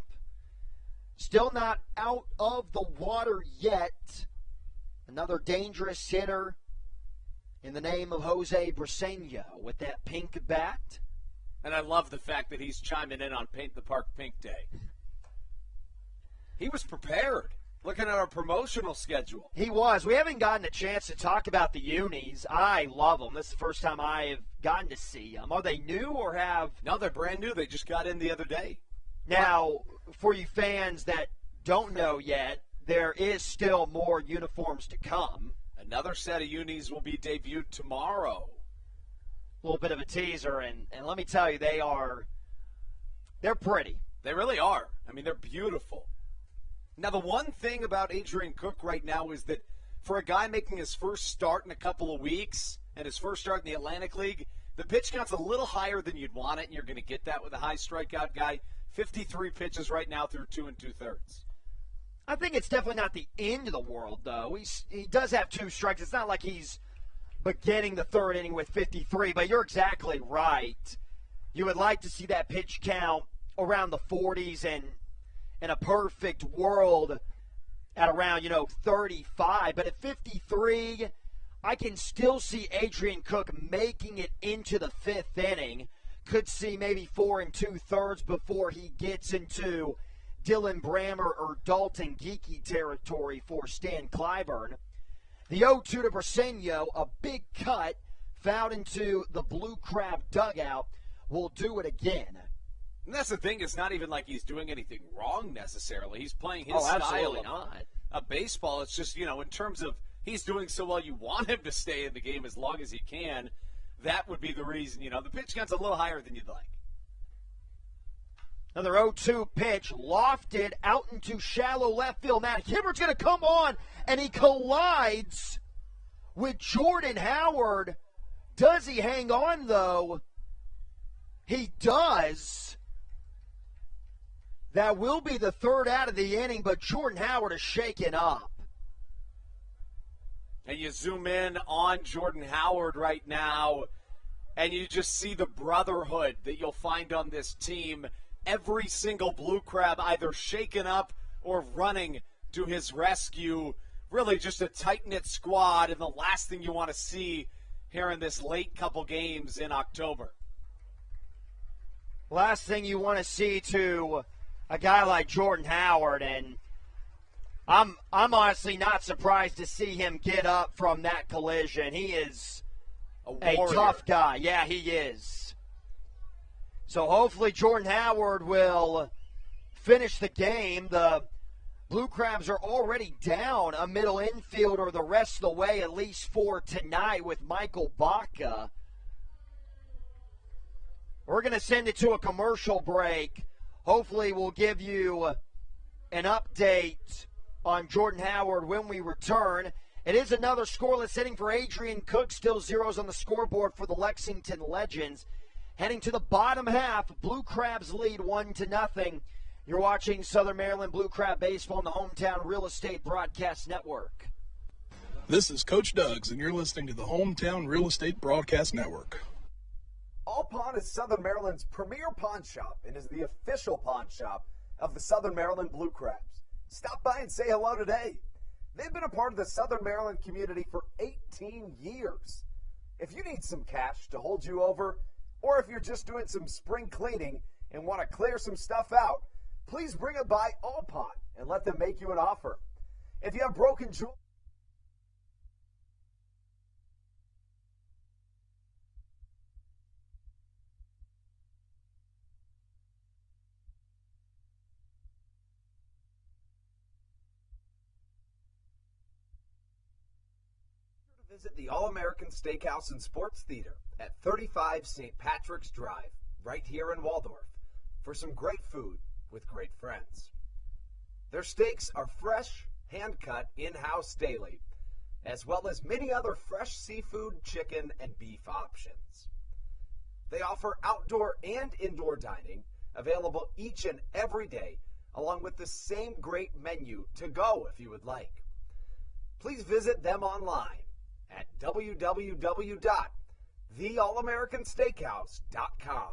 Still not out of the water yet. Another dangerous hitter in the name of Jose Briseño with that pink bat. And I love the fact that he's chiming in on Paint the Park Pink Day. He was prepared. Looking at our promotional schedule. He was. We haven't gotten a chance to talk about the unis. I love them. This is the first time I have gotten to see them. Are they new or have... No, they're brand new. They just got in the other day. Now, for you fans that don't know yet, there is still more uniforms to come. Another set of unis will be debuted tomorrow. A little bit of a teaser, and let me tell you, they're pretty. They really are. I mean, they're beautiful. Now, the one thing about Adrian Cook right now is that for a guy making his first start in a couple of weeks and his first start in the Atlantic League, the pitch count's a little higher than you'd want it, and you're going to get that with a high strikeout guy. 53 pitches right now through 2 2/3. I think it's definitely not the end of the world, though. He does have 2 strikes. It's not like he's beginning the 3rd inning with 53, but you're exactly right. You would like to see that pitch count around the 40s and in a perfect world at around, 35. But at 53, I can still see Adrian Cook making it into the 5th inning. Could see maybe 4 2/3 before he gets into Dylan Brammer or Dalton Geeky territory for Stan Clyburn. The 0-2 to Briseño, a big cut, fouled into the Blue Crab dugout. Will do it again. And that's the thing. It's not even like he's doing anything wrong necessarily. He's playing his style of baseball. It's just, in terms of he's doing so well, you want him to stay in the game as long as he can. That would be the reason. The pitch count's a little higher than you'd like. Another 0-2 pitch, lofted out into shallow left field. Matt Hibbert's going to come on, and he collides with Jordan Howard. Does he hang on, though? He does. That will be the 3rd out of the inning, but Jordan Howard is shaken up. And you zoom in on Jordan Howard right now, and you just see the brotherhood that you'll find on this team. Every single Blue Crab either shaken up or running to his rescue. Really just a tight-knit squad, and the last thing you want to see here in this late couple games in October. Last thing you want to see to a guy like Jordan Howard, and I'm honestly not surprised to see him get up from that collision. He is a tough guy. Yeah, he is. So hopefully Jordan Howard will finish the game. The Blue Crabs are already down a middle infielder the rest of the way, at least for tonight, with Michael Baca. We're going to send it to a commercial break. Hopefully we'll give you an update on Jordan Howard when we return. It is another scoreless inning for Adrian Cook. Still zeros on the scoreboard for the Lexington Legends. Heading to the bottom half, Blue Crabs lead 1-0. You're watching Southern Maryland Blue Crab Baseball on the Hometown Real Estate Broadcast Network. This is Coach Doug's, and you're listening to the Hometown Real Estate Broadcast Network. All Pawn is Southern Maryland's premier pawn shop and is the official pawn shop of the Southern Maryland Blue Crabs. Stop by and say hello today. They've been a part of the Southern Maryland community for 18 years. If you need some cash to hold you over, or if you're just doing some spring cleaning and want to clear some stuff out, please bring it by All Pawn and let them make you an offer. If you have broken jewelry, visit the All-American Steakhouse and Sports Theater at 35 St. Patrick's Drive, right here in Waldorf, for some great food with great friends. Their steaks are fresh, hand-cut, in-house daily, as well as many other fresh seafood, chicken, and beef options. They offer outdoor and indoor dining, available each and every day, along with the same great menu to go if you would like. Please visit them online at www.theallamericansteakhouse.com.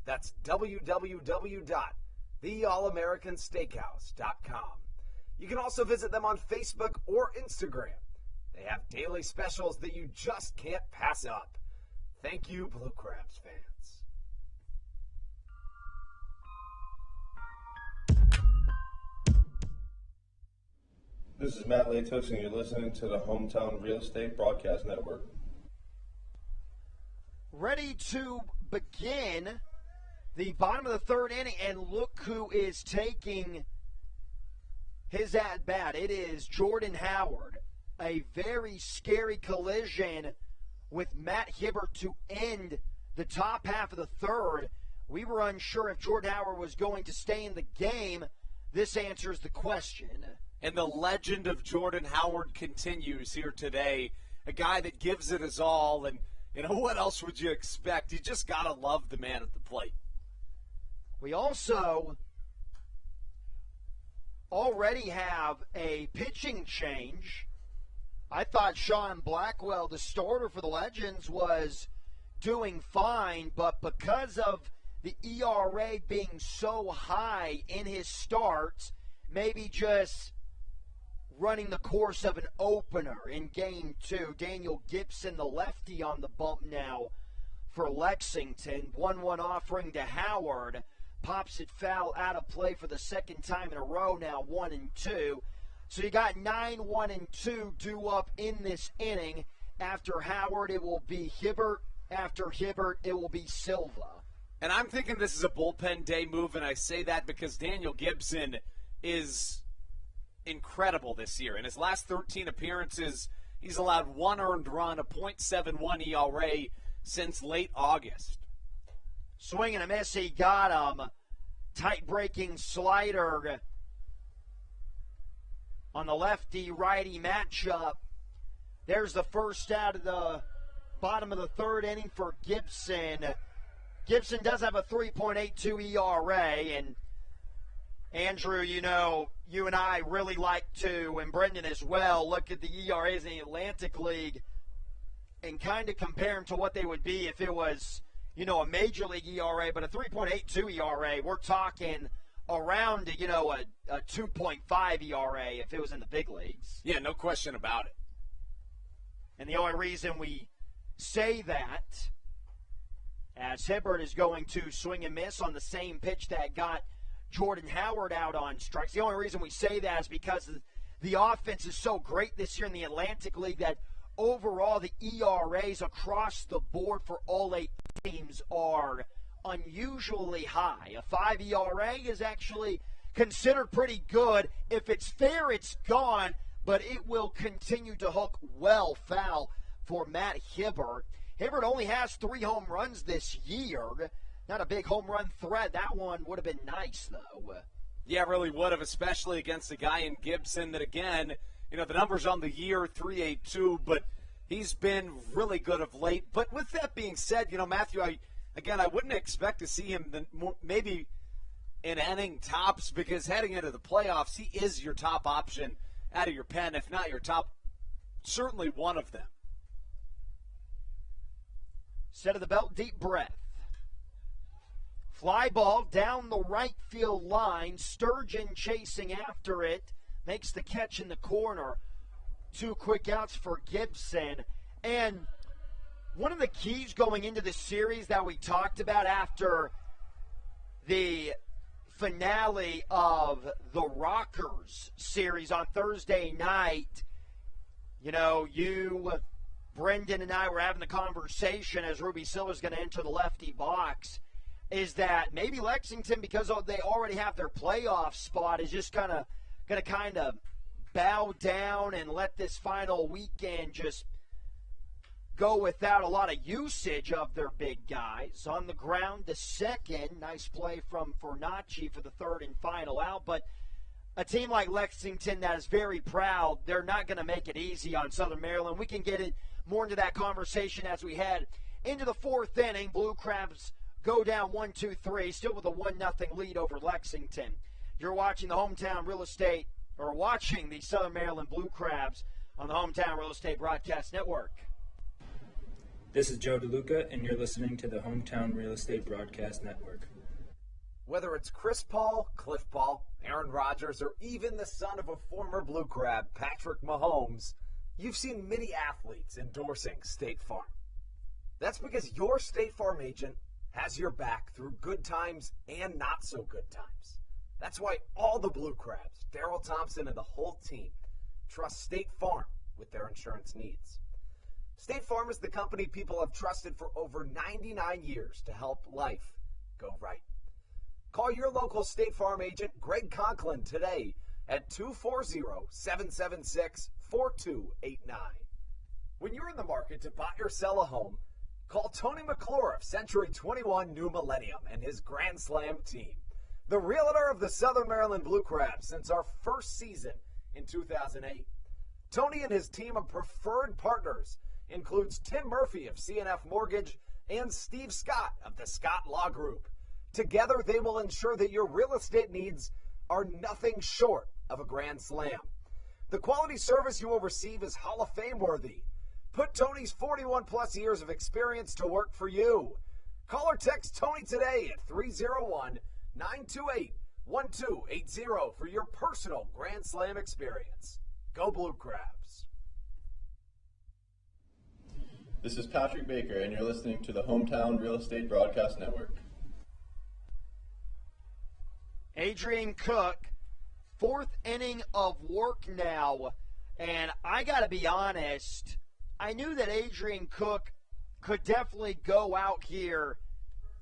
That's www.theallamericansteakhouse.com. You can also visit them on Facebook or Instagram. They have daily specials that you just can't pass up. Thank you, Blue Crabs fans. This is Matt Latos, and you're listening to the Hometown Real Estate Broadcast Network. Ready to begin the bottom of the third inning, and look who is taking his at-bat. It is Jordan Howard. A very scary collision with Matt Hibbert to end the top half of the third. We were unsure if Jordan Howard was going to stay in the game. This answers the question. And the legend of Jordan Howard continues here today. A guy that gives it his all. And, you know, what else would you expect? You just got to love the man at the plate. We also already have a pitching change. I thought Sean Blackwell, the starter for the Legends, was doing fine, but because of the ERA being so high in his starts, maybe just running the course of an opener in Game 2. Daniel Gibson, the lefty, on the bump now for Lexington. 1-1 offering to Howard. Pops it foul out of play for the second time in a row now, 1-2. So you got 9-1-2 due up in this inning. After Howard, it will be Hibbert. After Hibbert, it will be Silva. And I'm thinking this is a bullpen day move, and I say that because Daniel Gibson is incredible this year. In his last 13 appearances, he's allowed one earned run, a .71 ERA since late August. Swing and a miss, he got him. Tight-breaking slider on the lefty-righty matchup. There's the first out of the bottom of the third inning for Gibson. Gibson does have a 3.82 ERA, and Andrew, you know, you and I really like to, and Brendan as well, look at the ERAs in the Atlantic League and kind of compare them to what they would be if it was, you know, a Major League ERA, but a 3.82 ERA, we're talking around, you know, a 2.5 ERA if it was in the big leagues. Yeah, no question about it. And the only reason we say that, as Hibbert is going to swing and miss on the same pitch that got Jordan Howard out on strikes. The only reason we say that is because the offense is so great this year in the Atlantic League that overall the ERAs across the board for all 8 teams are unusually high. A 5 ERA is actually considered pretty good. If it's fair, it's gone, but it will continue to hook well foul for Matt Hibbert. Hibbert only has 3 home runs this year. Not a big home run threat. That one would have been nice, though. Yeah, really would have, especially against a guy in Gibson that, again, the numbers on the year, 3.82, but he's been really good of late. But with that being said, Matthew, I wouldn't expect to see him maybe in inning tops, because heading into the playoffs, he is your top option out of your pen, if not your top, certainly one of them. Set of the belt, deep breath. Fly ball down the right field line. Sturgeon chasing after it. Makes the catch in the corner. 2 quick outs for Gibson. And one of the keys going into the series that we talked about after the finale of the Rockers series on Thursday night, Brendan and I were having the conversation as Ruby Silver's going to enter the lefty box, is that maybe Lexington, because they already have their playoff spot, is just going to kind of bow down and let this final weekend just go without a lot of usage of their big guys. On the ground to second. Nice play from Fornacci for the third and final out. But a team like Lexington that is very proud, they're not going to make it easy on Southern Maryland. We can get more into that conversation as we head into the 4th inning. Blue Crabs go down 1-2-3, still with a 1-0 lead over Lexington. You're watching the watching the Southern Maryland Blue Crabs on the Hometown Real Estate Broadcast Network. This is Joe DeLuca, and you're listening to the Hometown Real Estate Broadcast Network. Whether it's Chris Paul, Cliff Paul, Aaron Rodgers, or even the son of a former Blue Crab, Patrick Mahomes, you've seen many athletes endorsing State Farm. That's because your State Farm agent has your back through good times and not so good times. That's why all the Blue Crabs, Daryl Thompson and the whole team, trust State Farm with their insurance needs. State Farm is the company people have trusted for over 99 years to help life go right. Call your local State Farm agent, Greg Conklin, today at 240-776-4289. When you're in the market to buy or sell a home, call Tony McClure of Century 21 New Millennium and his Grand Slam team, the realtor of the Southern Maryland Blue Crabs since our first season in 2008. Tony and his team of preferred partners includes Tim Murphy of CNF Mortgage and Steve Scott of the Scott Law Group. Together, they will ensure that your real estate needs are nothing short of a grand slam. The quality service you will receive is Hall of Fame worthy. Put Tony's 41-plus years of experience to work for you. Call or text Tony today at 301-928-1280 for your personal Grand Slam experience. Go Blue Crabs. This is Patrick Baker, and you're listening to the Hometown Real Estate Broadcast Network. Adrian Cook, 4th inning of work now, and I got to be honest, I knew that Adrian Cook could definitely go out here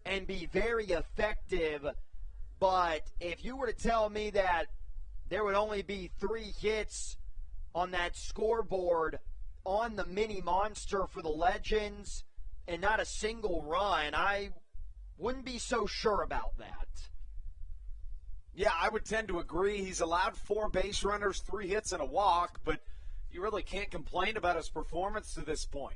and be very effective, but if you were to tell me that there would only be 3 hits on that scoreboard on the mini monster for the Legends and not a single run, I wouldn't be so sure about that. Yeah, I would tend to agree. He's allowed 4 base runners, 3 hits, and a walk, but you really can't complain about his performance to this point.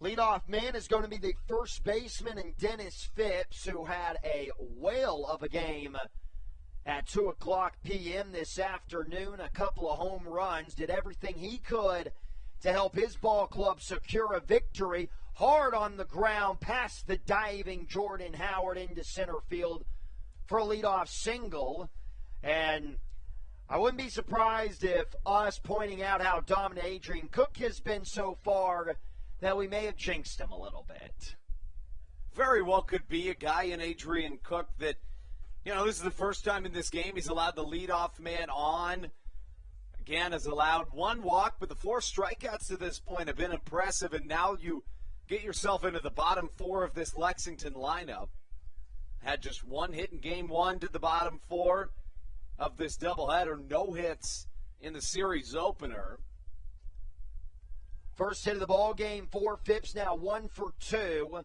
Leadoff man is going to be the first baseman in Dennis Phipps, who had a whale of a game at 2 o'clock p.m. this afternoon. A couple of home runs, did everything he could to help his ball club secure a victory. Hard on the ground, past the diving Jordan Howard into center field for a leadoff single. And I wouldn't be surprised if us pointing out how dominant Adrian Cook has been so far that we may have jinxed him a little bit. Very well could be a guy in Adrian Cook that, this is the first time in this game he's allowed the leadoff man on. Again, has allowed 1 walk, but the 4 strikeouts to this point have been impressive, and now you get yourself into the bottom four of this Lexington lineup. Had just one hit in game one, did the bottom four of this doubleheader. No hits in the series opener. First hit of the ball game for Phipps, now 1 for 2.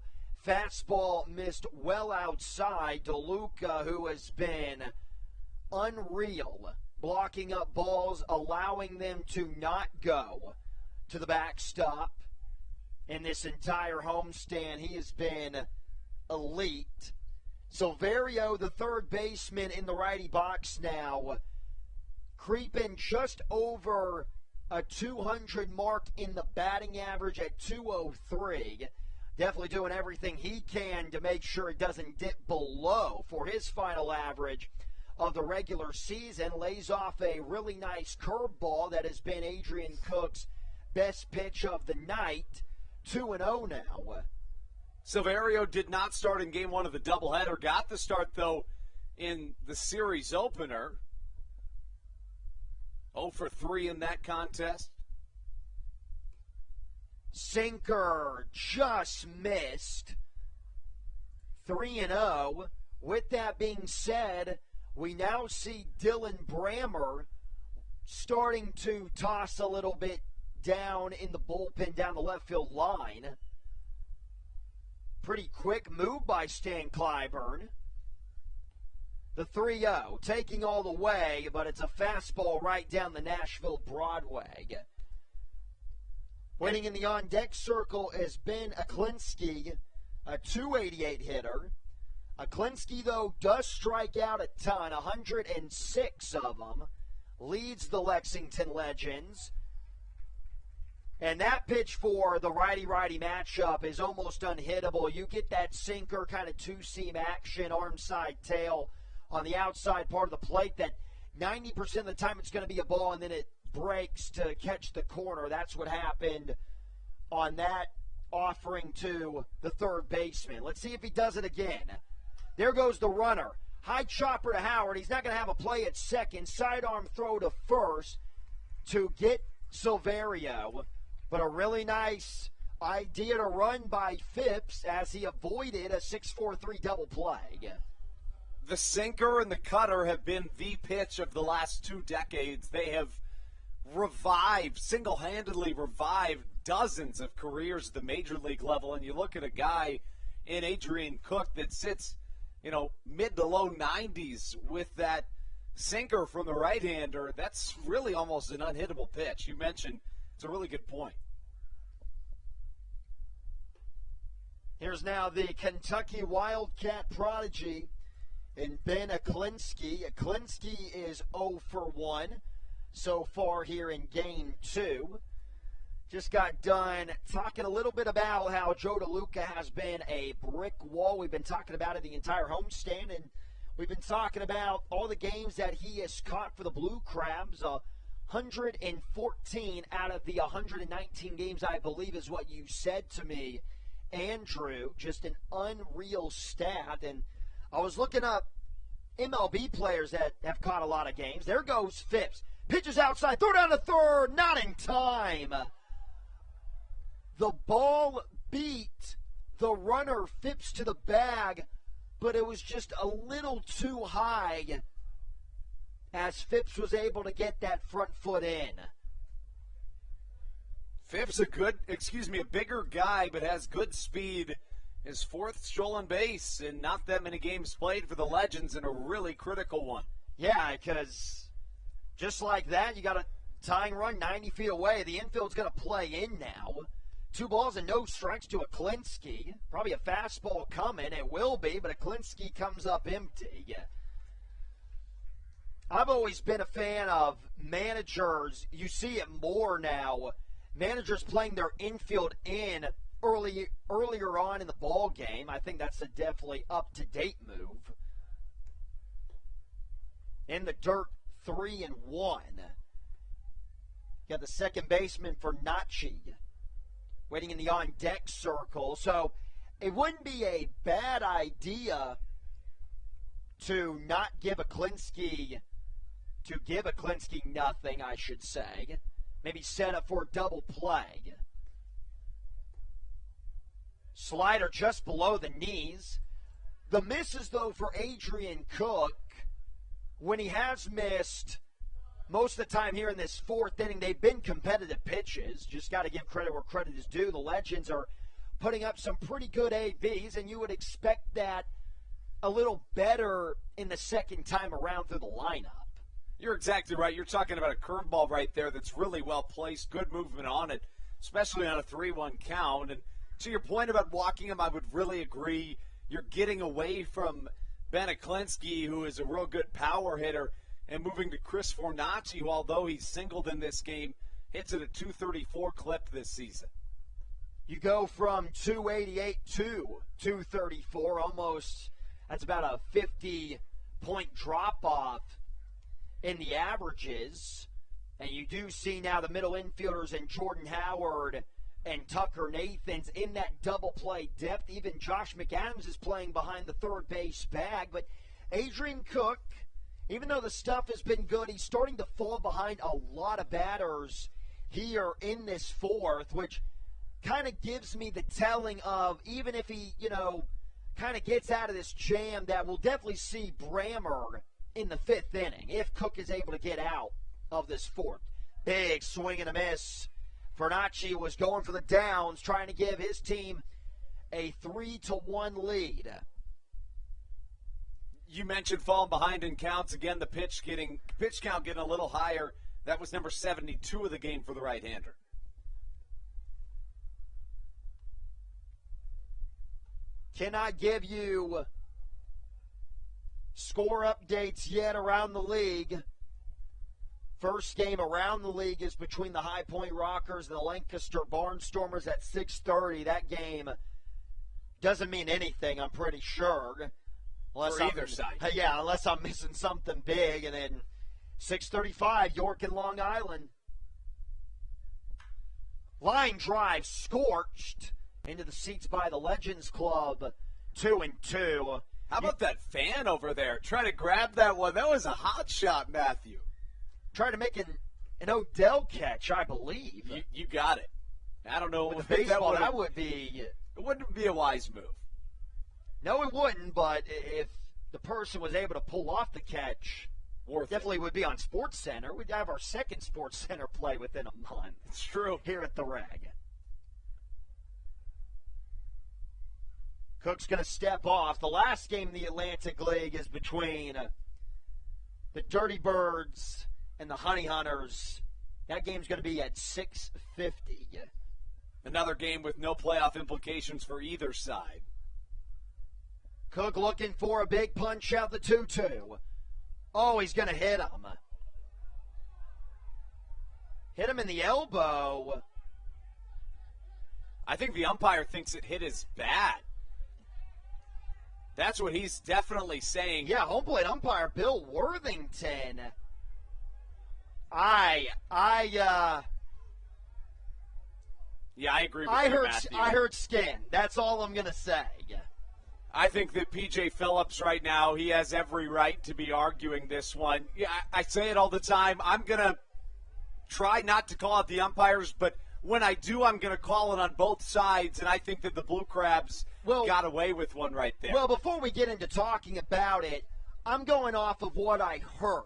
Fastball missed well outside. DeLuca, who has been unreal, blocking up balls, allowing them to not go to the backstop in this entire homestand. He has been elite. Silverio, the third baseman in the righty box now, creeping just over a 200 mark in the batting average at 203. Definitely doing everything he can to make sure it doesn't dip below for his final average of the regular season. Lays off a really nice curveball that has been Adrian Cook's best pitch of the night. 2-0 now. Silverio did not start in game one of the doubleheader. Got the start, though, in the series opener. 0 for 3 in that contest. Sinker just missed. 3-0. With that being said, we now see Dylan Brammer starting to toss a little bit down in the bullpen down the left field line. Pretty quick move by Stan Clyburn. The 3-0, taking all the way, but it's a fastball right down the Nashville Broadway. Waiting in the on-deck circle is Ben Aklinski, a .288 hitter. Aklinski, though, does strike out a ton, 106 of them. Leads the Lexington Legends. And that pitch for the righty-righty matchup is almost unhittable. You get that sinker kind of two-seam action, arm side tail on the outside part of the plate that 90% of the time it's going to be a ball and then it breaks to catch the corner. That's what happened on that offering to the third baseman. Let's see if he does it again. There goes the runner. High chopper to Howard. He's not going to have a play at second. Sidearm throw to first to get Silverio. But a really nice idea to run by Phipps as he avoided a 6-4-3 double play. The sinker and the cutter have been the pitch of the last 2 decades. They have single-handedly revived dozens of careers at the major league level. And you look at a guy in Adrian Cook that sits, mid to low 90s with that sinker from the right-hander. That's really almost an unhittable pitch. You mentioned it's a really good point. Here's now the Kentucky Wildcat prodigy in Ben Aklinski. Aklinski is 0 for 1 so far here in Game 2. Just got done talking a little bit about how Joe DeLuca has been a brick wall. We've been talking about it the entire homestand, and we've been talking about all the games that he has caught for the Blue Crabs. 114 out of the 119 games, I believe, is what you said to me, Andrew. Just an unreal stat. And I was looking up MLB players that have caught a lot of games. There goes Phipps. Pitches outside, throw down to third, not in time. The ball beat the runner Phipps to the bag, but it was just a little too high as Phipps was able to get that front foot in. Phipps a bigger guy, but has good speed. His 4th stolen base and not that many games played for the Legends, and a really critical one. Yeah, because just like that, you got a tying run 90 feet away. The infield's going to play in now. 2 balls and no strikes to Aklinski. Probably a fastball coming. It will be, but Aklinski comes up empty. I've always been a fan of managers. You see it more now. Managers playing their infield in earlier on in the ball game. I think that's a definitely up-to-date move. In the dirt, 3-1. Got the second baseman for Nachi waiting in the on-deck circle. So it wouldn't be a bad idea to give Aklinski nothing, I should say. Maybe set up for a double play. Slider just below the knees. The misses, though, for Adrian Cook, when he has missed most of the time here in this fourth inning, they've been competitive pitches. Just got to give credit where credit is due. The Legends are putting up some pretty good ABs, and you would expect that a little better in the second time around through the lineup. You're exactly right. You're talking about a curveball right there that's really well placed, good movement on it, especially on a 3-1 count. And to your point about walking him, I would really agree. You're getting away from Ben Aklinski, who is a real good power hitter, and moving to Chris Fornacci, who, although he's singled in this game, hits at a 234 clip this season. You go from 288 to 234, almost. That's about a 50-point drop-off in the averages. And you do see now the middle infielders in Jordan Howard and Tucker Nathans in that double play depth. Even Josh McAdams is playing behind the third base bag. But Adrian Cook, even though the stuff has been good, he's starting to fall behind a lot of batters here in this fourth, which kind of gives me the telling of, even if he, kind of gets out of this jam, that we'll definitely see Brammer in the fifth inning if Cook is able to get out of this fourth. Big swing and a miss. Fornacci was going for the downs, trying to give his team a 3-1 lead. You mentioned falling behind in counts. Again, the pitch count getting a little higher. That was number 72 of the game for the right-hander. Cannot give you score updates yet around the league. First game around the league is between the High Point Rockers and the Lancaster Barnstormers at 6:30. That game doesn't mean anything, I'm pretty sure. For either side. Yeah, unless I'm missing something big. And then 6:35, York and Long Island. Line drive scorched into the seats by the Legends Club, 2-2. How about that fan over there? Trying to grab that one. That was a hot shot, Matthew. Tried to make an Odell catch, I believe. You got it. I don't know. With the baseball, that would be... It wouldn't be a wise move. No, it wouldn't, but if the person was able to pull off the catch, definitely would be on Sports Center. We'd have our second Sports Center play within a month. It's true. Here at the Rag. Cook's going to step off. The last game in the Atlantic League is between the Dirty Birds and the Honey Hunters. That game's going to be at 6:50. Another game with no playoff implications for either side. Cook looking for a big punch out the 2-2. Oh, he's going to hit him. Hit him in the elbow. I think the umpire thinks it hit his bat. That's what he's definitely saying. Yeah, home plate umpire Bill Worthington. Yeah, I agree with you, Matthew. I heard skin. That's all I'm going to say. I think that P.J. Phillips right now, he has every right to be arguing this one. Yeah, I say it all the time. I'm going to try not to call out the umpires, but when I do, I'm going to call it on both sides, and I think that the Blue Crabs got away with one right there. Well, before we get into talking about it, I'm going off of what I heard.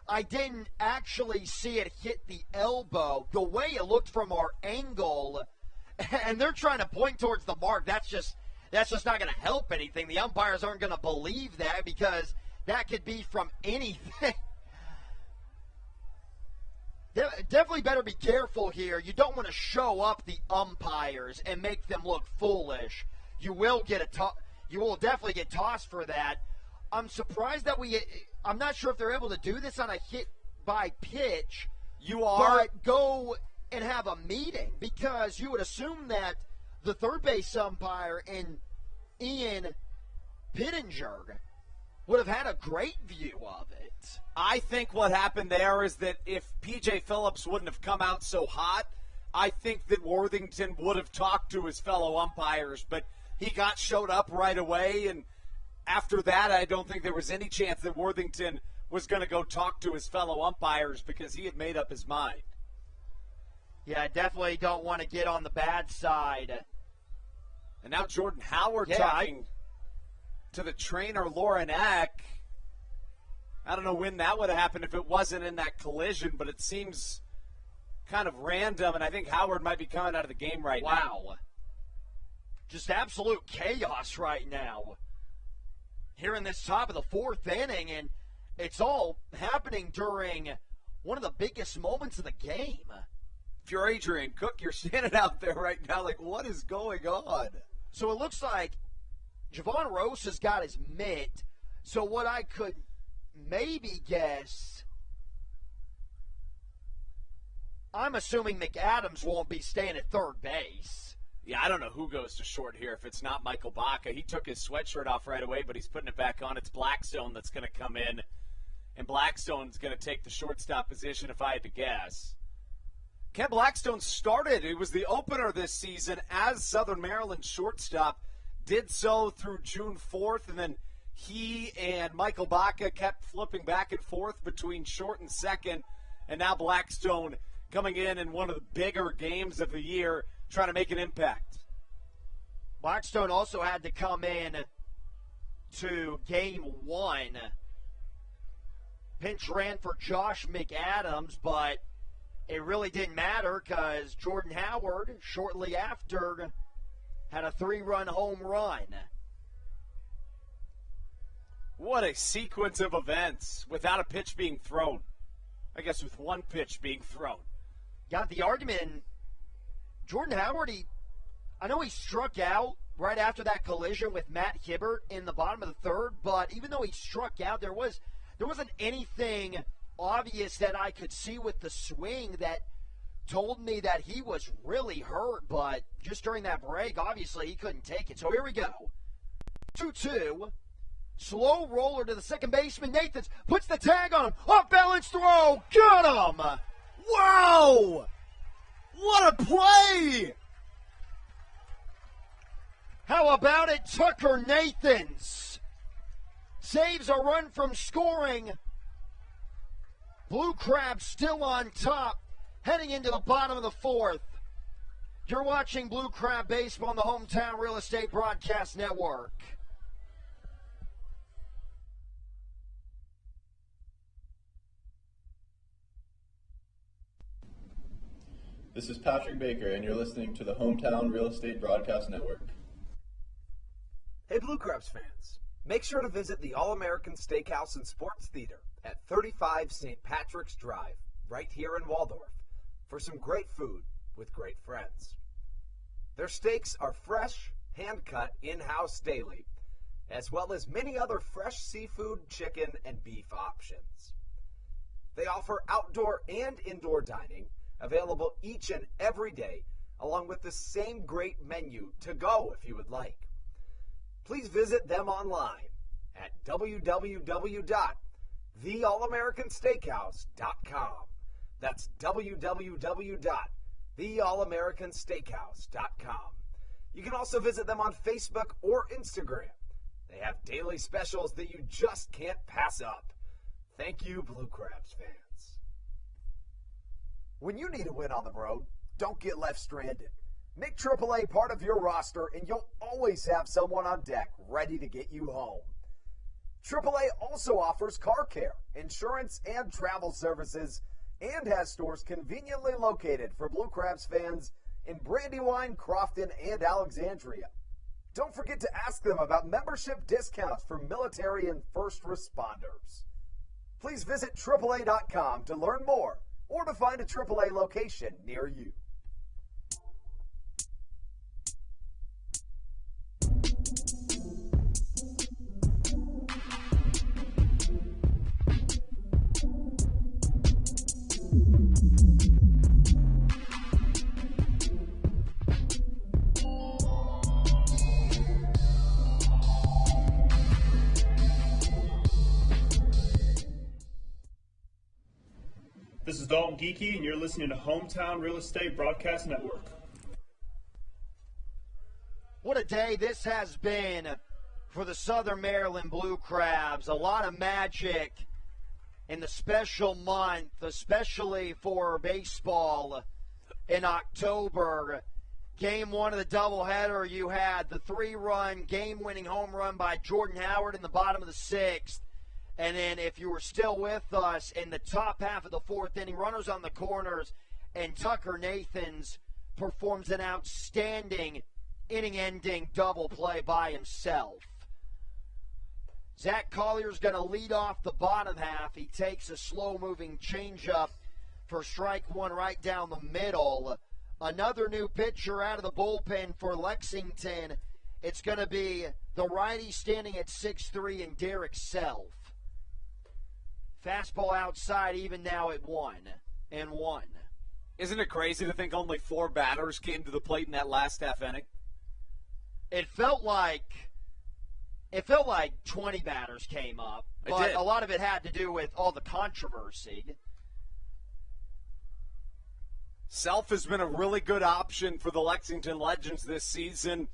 I didn't actually see it hit the elbow. The way it looked from our angle, and they're trying to point towards the mark, that's just not going to help anything. The umpires aren't going to believe that because that could be from anything. Definitely better be careful here. You don't want to show up the umpires and make them look foolish. You will definitely get tossed for that. I'm surprised that I'm not sure if they're able to do this on a hit by pitch. But go and have a meeting, because you would assume that the third base umpire and Ian Pittenger would have had a great view of it. I think what happened there is that if P.J. Phillips wouldn't have come out so hot, I think that Worthington would have talked to his fellow umpires, but he showed up right away, and after that, I don't think there was any chance that Worthington was going to go talk to his fellow umpires because he had made up his mind. Yeah, I definitely don't want to get on the bad side And now Jordan Howard talking to the trainer, Lauren Eck. I don't know when that would have happened if it wasn't in that collision, but it seems kind of random, and I think Howard might be coming out of the game right now. Wow. Just absolute chaos right now. Here in this top of the fourth inning, and it's all happening during one of the biggest moments of the game. If you're Adrian Cook, you're standing out there right now like, what is going on? So it looks like Javon Rose has got his mitt. So what I could maybe guess, I'm assuming McAdams won't be staying at third base. Yeah, I don't know who goes to short here if it's not Michael Baca. He took his sweatshirt off right away, but he's putting it back on. It's Blackstone that's going to come in, and Blackstone's going to take the shortstop position if I had to guess. Ken Blackstone started. He was the opener this season as Southern Maryland shortstop. Did so through June 4th, and then he and Michael Baca kept flipping back and forth between short and second, and now Blackstone coming in one of the bigger games of the year, trying to make an impact. Blackstone also had to come in to game one. Pinch ran for Josh McAdams, but it really didn't matter because Jordan Howard, shortly after, had a 3-run home run. What a sequence of events without a pitch being thrown. I guess with one pitch being thrown. Got the argument. Jordan Howard, I know he struck out right after that collision with Matt Hibbert in the bottom of the third, but even though he struck out, there wasn't anything obvious that I could see with the swing that told me that he was really hurt, but just during that break, obviously he couldn't take it. So here we go. 2-2. Slow roller to the second baseman. Nathans puts the tag on him. Off balance throw. Got him. Wow. What a play. How about it, Tucker Nathans? Saves a run from scoring. Blue Crabs still on top, heading into the bottom of the fourth. You're watching Blue Crab Baseball on the Hometown Real Estate Broadcast Network. This is Patrick Baker, and you're listening to the Hometown Real Estate Broadcast Network. Hey, Blue Crabs fans, make sure to visit the All-American Steakhouse and Sports Theater at 35 St. Patrick's Drive, right here in Waldorf, for some great food with great friends. Their steaks are fresh, hand-cut, in-house daily, as well as many other fresh seafood, chicken, and beef options. They offer outdoor and indoor dining, available each and every day, along with the same great menu to go if you would like. Please visit them online at www.theallamericansteakhouse.com. That's www.theallamericansteakhouse.com. You can also visit them on Facebook or Instagram. They have daily specials that you just can't pass up. Thank you, Blue Crabs fans. When you need a win on the road, don't get left stranded. Make AAA part of your roster, and you'll always have someone on deck ready to get you home. AAA also offers car care, insurance, and travel services, and has stores conveniently located for Blue Crabs fans in Brandywine, Crofton, and Alexandria. Don't forget to ask them about membership discounts for military and first responders. Please visit AAA.com to learn more or to find a AAA location near you. This is Dalton Geeky, and you're listening to Hometown Real Estate Broadcast Network. What a day this has been for the Southern Maryland Blue Crabs. A lot of magic in the special month, especially for baseball in October. Game 1 of the doubleheader, you had the 3-run game-winning home run by Jordan Howard in the bottom of the 6th. And then if you were still with us in the top half of the 4th inning, runners on the corners, and Tucker Nathans performs an outstanding inning-ending double play by himself. Zach Collier's going to lead off the bottom half. He takes a slow-moving changeup for strike 1 right down the middle. Another new pitcher out of the bullpen for Lexington. It's going to be the righty standing at 6'3" and Derek Self. Fastball outside, even now at 1-1. Isn't it crazy to think only 4 batters came to the plate in that last half inning? It felt like 20 batters came up, but a lot of it had to do with all the controversy. Self has been a really good option for the Lexington Legends this season.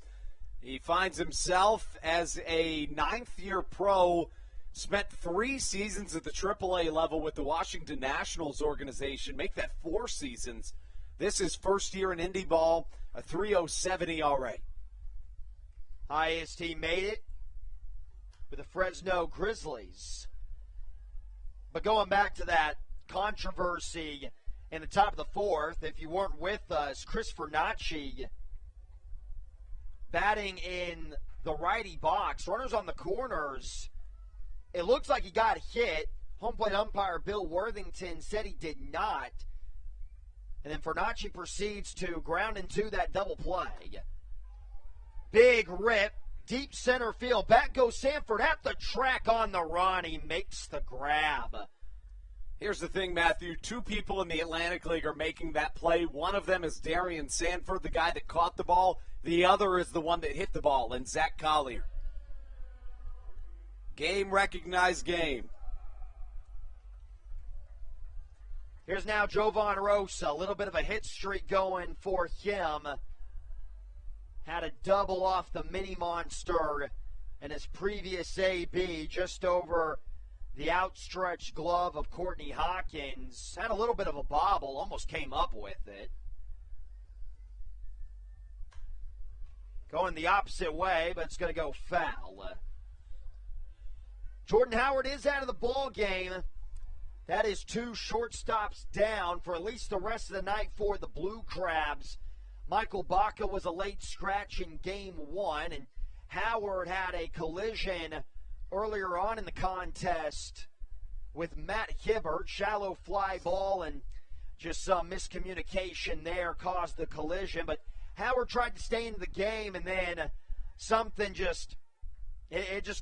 He finds himself as a 9th-year pro, spent 3 seasons at the AAA level with the Washington Nationals organization, make that 4 seasons. This is first year in Indy ball, a 3.07 ERA. Highest he made it with the Fresno Grizzlies. But going back to that controversy in the top of the 4th, if you weren't with us, Chris Fernacci batting in the righty box, runners on the corners. It looks like he got hit. Home plate umpire Bill Worthington said he did not. And then Fernacci proceeds to ground into that double play. Big rip, deep center field. Back goes Sanford at the track on the run. He makes the grab. Here's the thing, Matthew. 2 people in the Atlantic League are making that play. One of them is Darian Sanford, the guy that caught the ball. The other is the one that hit the ball, and Zach Collier. Game recognized game. Here's now Jovan Rosa. A little bit of a hit streak going for him. Had a double off the mini monster in his previous AB just over the outstretched glove of Courtney Hawkins. Had a little bit of a bobble, almost came up with it. Going the opposite way, but it's going to go foul. Jordan Howard is out of the ball game. That is 2 shortstops down for at least the rest of the night for the Blue Crabs. Michael Baca was a late scratch in Game 1, and Howard had a collision earlier on in the contest with Matt Hibbert. Shallow fly ball and just some miscommunication there caused the collision. But Howard tried to stay into the game, and then something just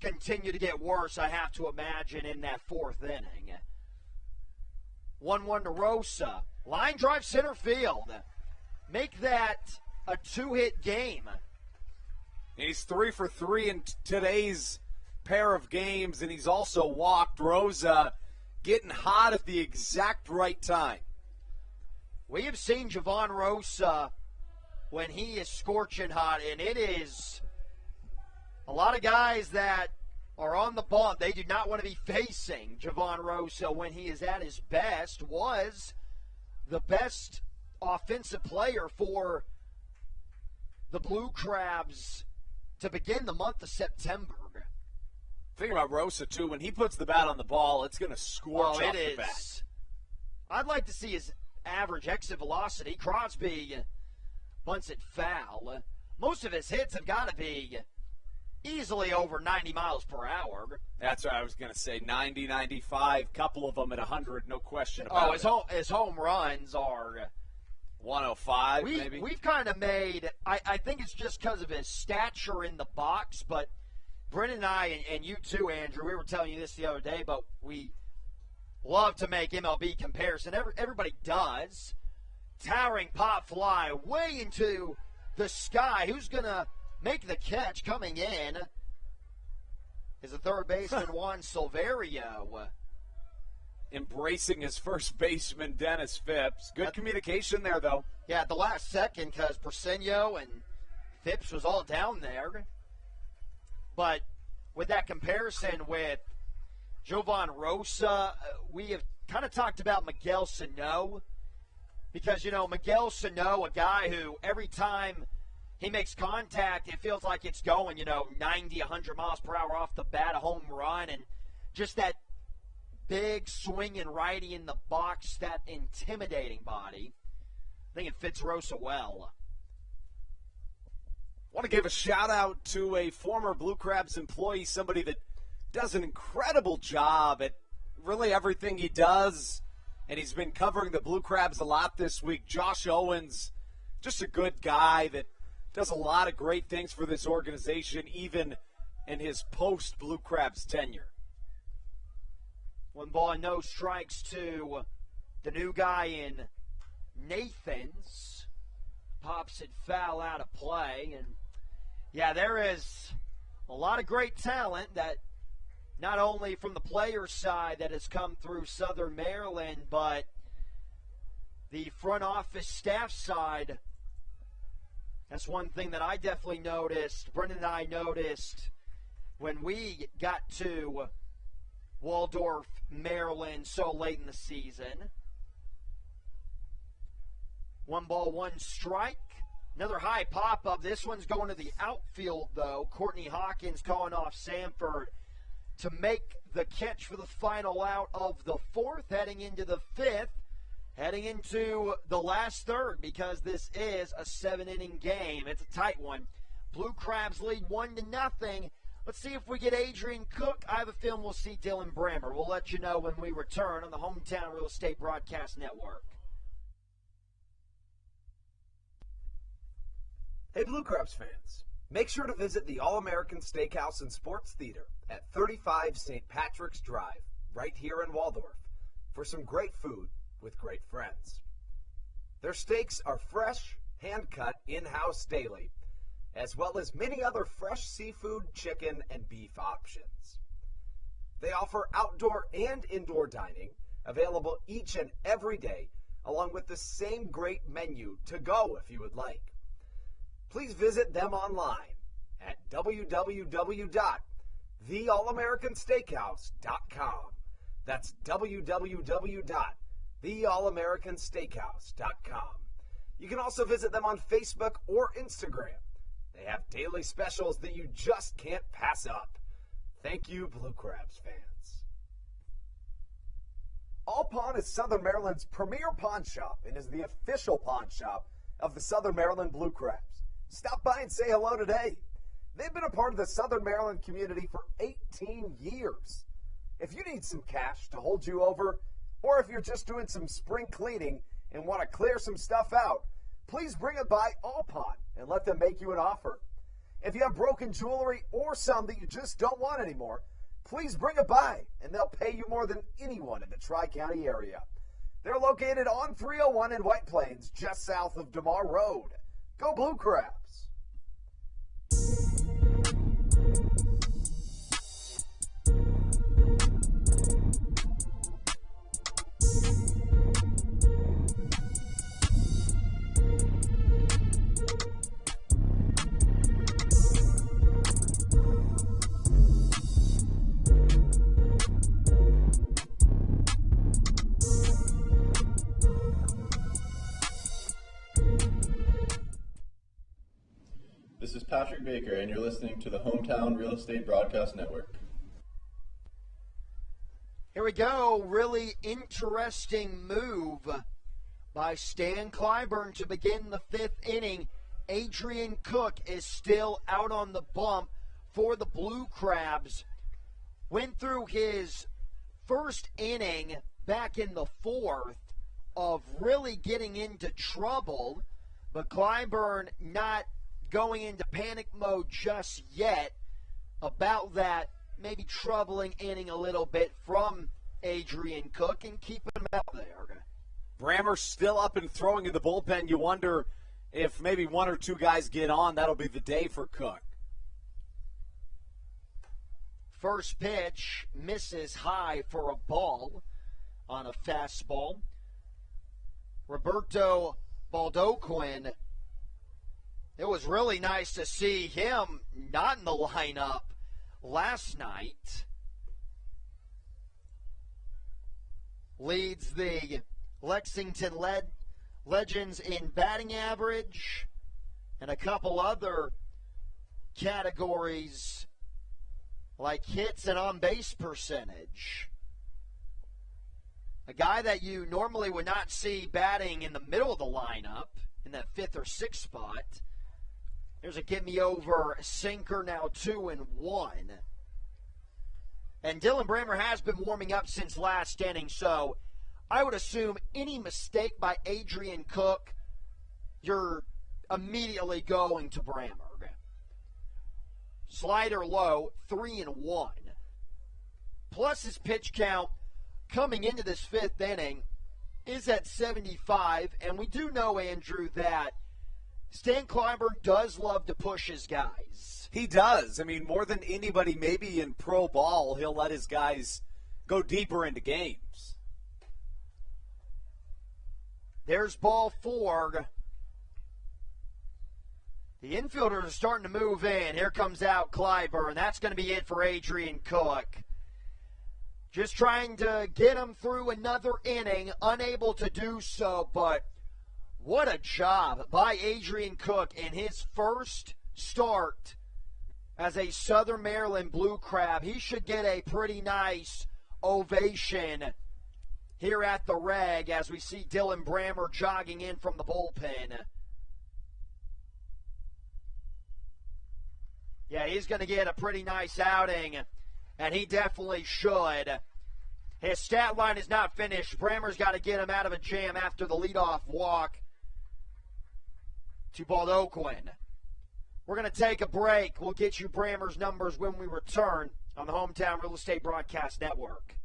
continued to get worse, I have to imagine, in that 4th inning. 1-1 to Rosa. Line drive center field. Make that a 2-hit game. He's 3 for 3 in today's pair of games, and he's also walked. Rosa getting hot at the exact right time. We have seen Jovan Rosa when he is scorching hot, and it is a lot of guys that are on the bump. They do not want to be facing Jovan Rosa when he is at his best. Was the best offensive player for the Blue Crabs to begin the month of September. Think about Rosa, too. When he puts the bat on the ball, it's going to scorch off the bat. I'd like to see his average exit velocity. Crosby bunts it foul. Most of his hits have got to be easily over 90 miles per hour. That's what I was going to say. 90, 95, couple of them at 100, no question about it. His home runs are 105, maybe. We've kind of made, I think it's just because of his stature in the box, but Brendan and I, and you too, Andrew, we were telling you this the other day, but we love to make MLB comparison. Everybody does. Towering pop fly way into the sky. Who's going to make the catch coming in is the third baseman, Juan Silverio. Embracing his first baseman, Dennis Phipps. Good communication there, though. Yeah, at the last second, because Persenio and Phipps was all down there. But with that comparison with Jovan Rosa, we have kind of talked about Miguel Sano Because, Miguel Sano, a guy who every time he makes contact, it feels like it's going, 90, 100 miles per hour off the bat, a home run, and just that big swinging righty in the box, that intimidating body. I think it fits Rosa well. I want to give a shout-out to a former Blue Crabs employee, somebody that does an incredible job at really everything he does, and he's been covering the Blue Crabs a lot this week. Josh Owens, just a good guy that does a lot of great things for this organization, even in his post-Blue Crabs tenure. 1 ball and no strikes to the new guy in Nathan's. Pops it foul out of play. And, yeah, there is a lot of great talent that not only from the player side that has come through Southern Maryland, but the front office staff side. That's one thing that I definitely noticed. Brendan and I noticed when we got to Waldorf, Maryland so late in the season. 1 ball, 1 strike. Another high pop-up. This one's going to the outfield, though. Courtney Hawkins calling off Sanford to make the catch for the final out of the 4th, heading into the 5th, heading into the last third, because this is a 7-inning game. It's a tight one. Blue Crabs lead 1-0. Let's see if we get Adrian Cook. I have a feeling we'll see Dylan Brammer. We'll let you know when we return on the Hometown Real Estate Broadcast Network. Hey, Blue Crabs fans, make sure to visit the All-American Steakhouse and Sports Theater at 35 St. Patrick's Drive, right here in Waldorf, for some great food with great friends. Their steaks are fresh, hand-cut, in-house daily, as well as many other fresh seafood, chicken, and beef options. They offer outdoor and indoor dining, available each and every day, along with the same great menu to go if you would like. Please visit them online at www.theallamericansteakhouse.com. That's www.theallamericansteakhouse.com. You can also visit them on Facebook or Instagram. They have daily specials that you just can't pass up. Thank you, Blue Crabs fans. All Pawn is Southern Maryland's premier pawn shop and is the official pawn shop of the Southern Maryland Blue Crabs. Stop by and say hello today. They've been a part of the Southern Maryland community for 18 years. If you need some cash to hold you over, or if you're just doing some spring cleaning and want to clear some stuff out, please bring it by All Pawn and let them make you an offer. If you have broken jewelry or some that you just don't want anymore, please bring it by and they'll pay you more than anyone in the Tri-County area. They're located on 301 in White Plains, just south of DeMar Road. Go Blue Crabs! This is Patrick Baker, and you're listening to the Hometown Real Estate Broadcast Network. Here we go. Really interesting move by Stan Clyburn to begin the 5th inning. Adrian Cook is still out on the bump for the Blue Crabs. Went through his first inning back in the 4th of really getting into trouble, but Clyburn not going into panic mode just yet about that maybe troubling inning a little bit from Adrian Cook and keeping him out there. Brammer's still up and throwing in the bullpen. You wonder if maybe 1 or 2 guys get on. That'll be the day for Cook. First pitch misses high for a ball on a fastball. Roberto Baldoquin, it was really nice to see him not in the lineup last night. Leads the Lexington-led legends in batting average and a couple other categories like hits and on-base percentage. A guy that you normally would not see batting in the middle of the lineup, in that 5th or 6th spot. There's a get-me-over sinker, now 2-1. And Dylan Brammer has been warming up since last inning, so I would assume any mistake by Adrian Cook, you're immediately going to Brammer. Slider low, 3-1. Plus his pitch count coming into this 5th inning is at 75, and we do know, Andrew, that Stan Kleinberg does love to push his guys. He does. I mean, more than anybody maybe in pro ball, he'll let his guys go deeper into games. There's ball 4. The infielders are starting to move in. Here comes out Clyburn. That's going to be it for Adrian Cook. Just trying to get him through another inning, unable to do so, but what a job by Adrian Cook in his first start as a Southern Maryland Blue Crab. He should get a pretty nice ovation here at the Reg as we see Dylan Brammer jogging in from the bullpen. Yeah, he's going to get a pretty nice outing, and he definitely should. His stat line is not finished. Brammer's got to get him out of a jam after the leadoff walk to Baldoquin. We're going to take a break. We'll get you Brammer's numbers when we return on the Hometown Real Estate Broadcast Network.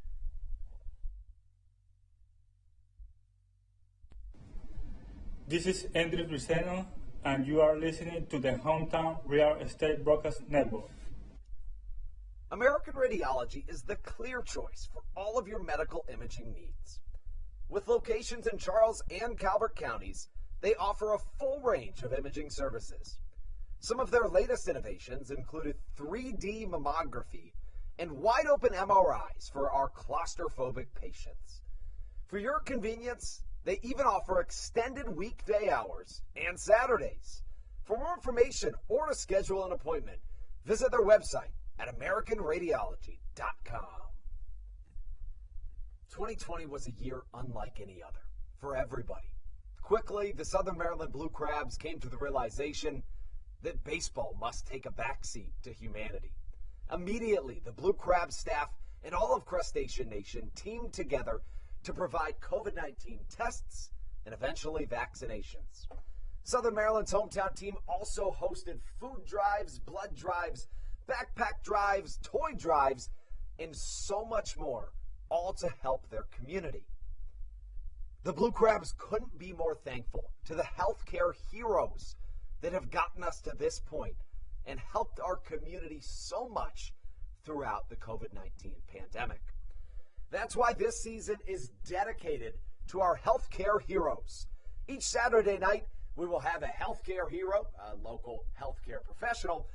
This is Andrew Riceno, and you are listening to the Hometown Real Estate Broadcast Network. American Radiology is the clear choice for all of your medical imaging needs. With locations in Charles and Calvert counties, they offer a full range of imaging services. Some of their latest innovations included 3D mammography and wide-open MRIs for our claustrophobic patients. For your convenience, they even offer extended weekday hours and Saturdays. For more information or to schedule an appointment, visit their website at AmericanRadiology.com. 2020 was a year unlike any other for everybody. Quickly, the Southern Maryland Blue Crabs came to the realization that baseball must take a backseat to humanity. Immediately, the Blue Crab staff and all of Crustacean Nation teamed together to provide COVID-19 tests and eventually vaccinations. Southern Maryland's hometown team also hosted food drives, blood drives, backpack drives, toy drives, and so much more, all to help their community. The Blue Crabs couldn't be more thankful to the healthcare heroes that have gotten us to this point and helped our community so much throughout the COVID-19 pandemic. That's why this season is dedicated to our healthcare heroes. Each Saturday night, we will have a healthcare hero, a local healthcare professional,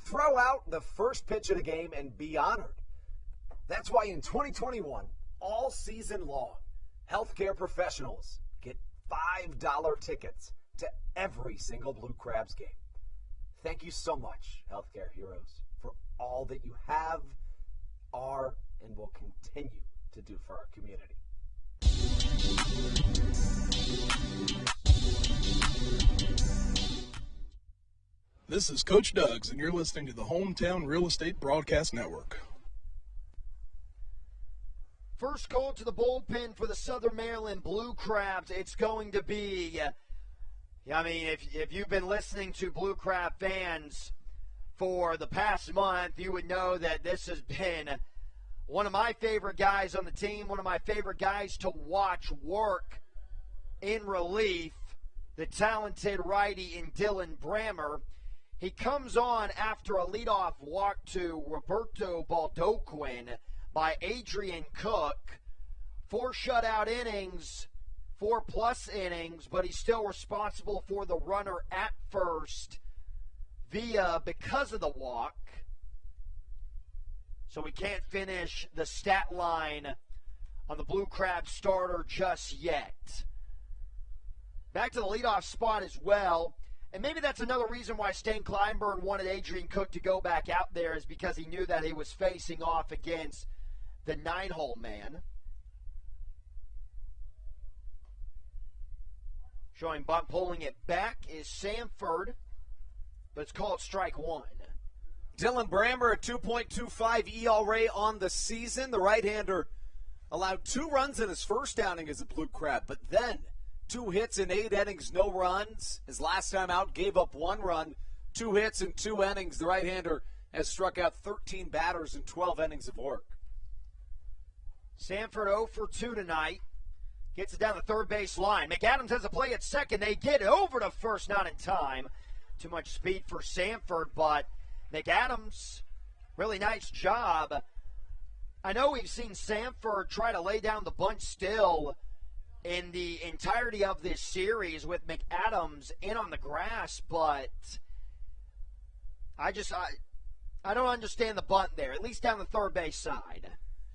throw out the first pitch of the game and be honored. That's why in 2021, all season long, healthcare professionals get $5 tickets to every single Blue Crabs game. Thank you so much, healthcare heroes, for all that you have, are, and will continue to do for our community. This is Coach Doug's, and you're listening to the Hometown Real Estate Broadcast Network. First call to the bullpen for the Southern Maryland Blue Crabs. It's going to be, if you've been listening to Blue Crab fans for the past month, you would know that this has been one of my favorite guys on the team, one of my favorite guys to watch work in relief, the talented righty in Dylan Brammer. He comes on after a leadoff walk to Roberto Baldoquin by Adrian Cook. 4 shutout innings, 4+ innings, but he's still responsible for the runner at first because of the walk. So we can't finish the stat line on the Blue Crab starter just yet. back to the leadoff spot as well. And maybe that's another reason why Stan Kleinberg wanted Adrian Cook to go back out there, is because he knew that he was facing off against the 9-hole man. Showing bunt, pulling it back is Sanford, but it's called strike one. Dylan Brammer, a 2.25 ERA on the season. The right-hander allowed 2 runs in his first outing as a Blue Crab, but then 2 hits in 8 innings, no runs. His last time out gave up 1 run, 2 hits in 2 innings. The right-hander has struck out 13 batters in 12 innings of work. Sanford 0 for 2 tonight. Gets it down the third base line. McAdams has a play at second. They get over to first, not in time. Too much speed for Sanford, but McAdams, really nice job. I know we've seen Sanford try to lay down the bunt still in the entirety of this series with McAdams in on the grass, but I don't understand the bunt there, at least down the third base side.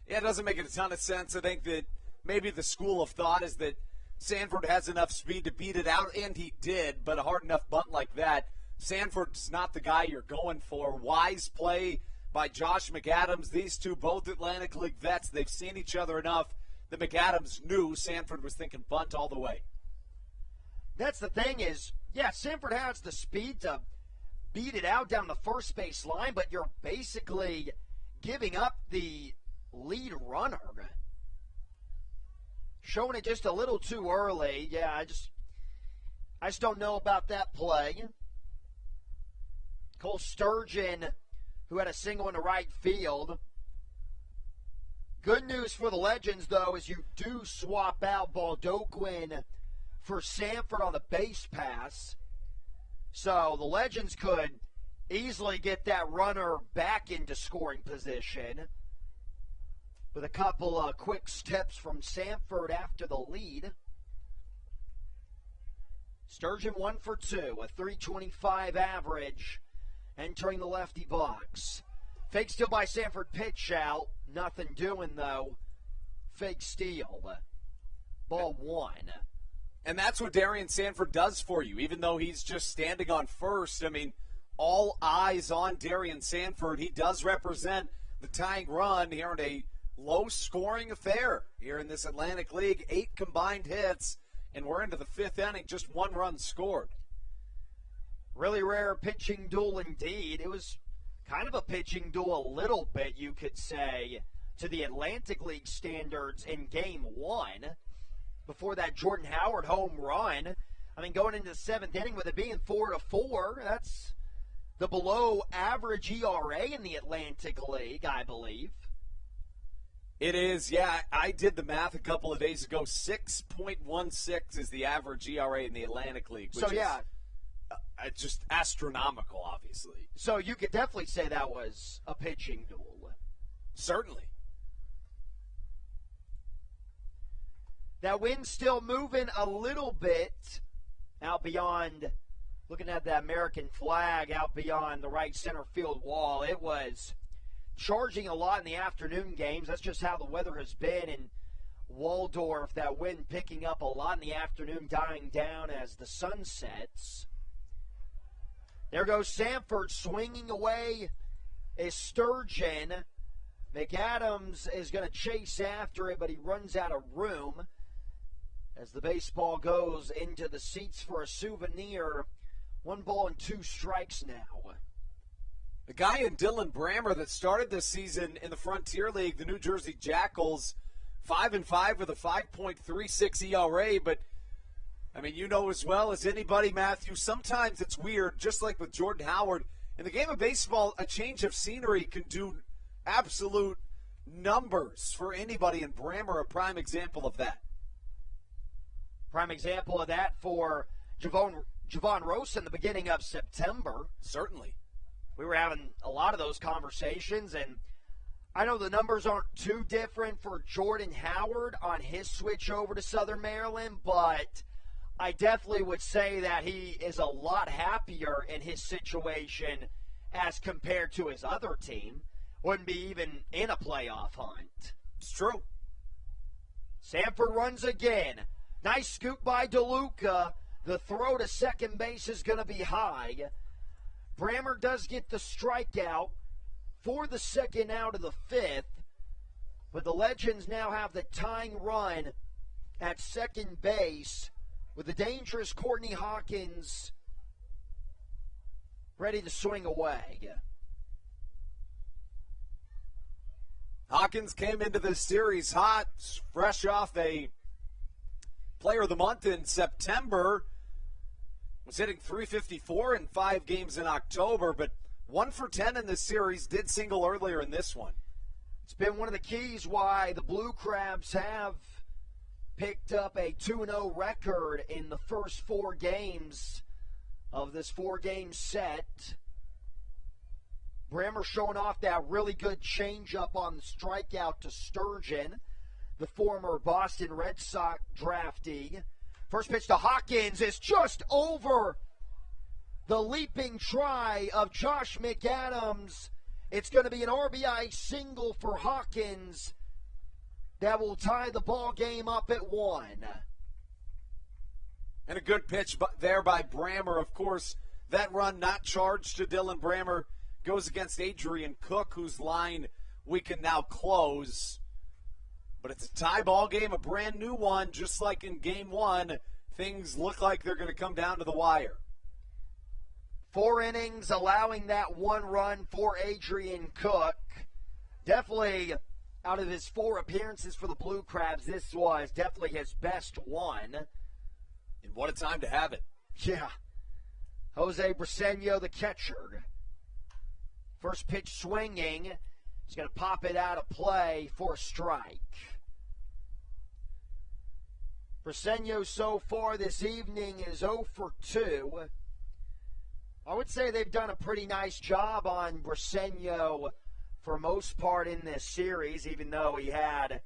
Yeah, it doesn't make a ton of sense. I think that maybe the school of thought is that Sanford has enough speed to beat it out, and he did, but a hard enough bunt like that, Sanford's not the guy you're going for. Wise play by Josh McAdams. These two, both Atlantic League vets, they've seen each other enough that McAdams knew Sanford was thinking bunt all the way. That's the thing is, yeah, Sanford has the speed to beat it out down the first base line, but you're basically giving up the lead runner. Showing it just a little too early. Yeah, I just don't know about that play. Cole Sturgeon, who had a single in the right field. Good news for the Legends, though, is you do swap out Baldoquin for Sanford on the base pass. So the Legends could easily get that runner back into scoring position with a couple of quick steps from Sanford after the lead. Sturgeon 1 for 2, a .325 average, entering the lefty box. Fake steal by Sanford, pitch out. Nothing doing, though. Fake steal. Ball 1. And that's what Darian Sanford does for you, even though he's just standing on first. I mean, all eyes on Darian Sanford. He does represent the tying run here in a low-scoring affair here in this Atlantic League. 8 combined hits, and we're into the 5th inning, just 1 run scored. Really rare pitching duel indeed. It was kind of a pitching duel a little bit, you could say, to the Atlantic League standards in Game 1. Before that Jordan Howard home run. I mean, going into the 7th inning with it being 4-4, that's the below average ERA in the Atlantic League, I believe. It is, yeah. I did the math a couple of days ago. 6.16 is the average ERA in the Atlantic League. Which is just astronomical, obviously. So you could definitely say that was a pitching duel. Certainly. That wind's still moving a little bit out beyond, looking at that American flag out beyond the right center field wall. It was charging a lot in the afternoon games. That's just how the weather has been in Waldorf. That wind picking up a lot in the afternoon, dying down as the sun sets. There goes Sanford swinging away is Sturgeon. McAdams is going to chase after it, but he runs out of room as the baseball goes into the seats for a souvenir. 1 ball and 2 strikes now. The guy in Dylan Brammer that started this season in the Frontier League, the New Jersey Jackals, 5-5 with a 5.36 ERA. But, I mean, you know as well as anybody, Matthew, sometimes it's weird, just like with Jordan Howard. In the game of baseball, a change of scenery can do absolute numbers for anybody, and Brammer, a prime example of that. Prime example of that for Javon Rose in the beginning of September. Certainly. We were having a lot of those conversations, and I know the numbers aren't too different for Jordan Howard on his switch over to Southern Maryland, but I definitely would say that he is a lot happier in his situation as compared to his other team. Wouldn't be even in a playoff hunt. It's true. Sanford runs again. Nice scoop by DeLuca. The throw to second base is going to be high. Brammer does get the strikeout for the second out of the fifth, but the Legends now have the tying run at second base with the dangerous Courtney Hawkins ready to swing away. Hawkins came into this series hot, fresh off a Player of the Month in September. Was hitting .354 in 5 games in October, but 1 for 10 in this series, did single earlier in this one. It's been one of the keys why the Blue Crabs have picked up a 2-0 record in the first 4 games of this 4-game set. Brammer showing off that really good changeup on the strikeout to Sturgeon, the former Boston Red Sox draftee. First pitch to Hawkins is just over the leaping try of Josh McAdams. It's going to be an RBI single for Hawkins that will tie the ball game up at 1. And a good pitch there by Brammer. Of course, that run not charged to Dylan Brammer goes against Adrian Cook, whose line we can now close. But it's a tie ball game, a brand new one, just like in game 1. Things look like they're going to come down to the wire. 4 innings, allowing that 1 run for Adrian Cook. Definitely, out of his 4 appearances for the Blue Crabs, this was definitely his best one. And what a time to have it. Yeah. Jose Briseño, the catcher. First pitch swinging. He's going to pop it out of play for a strike. Briseño so far this evening is 0 for 2. I would say they've done a pretty nice job on Briseño for most part in this series, even though he had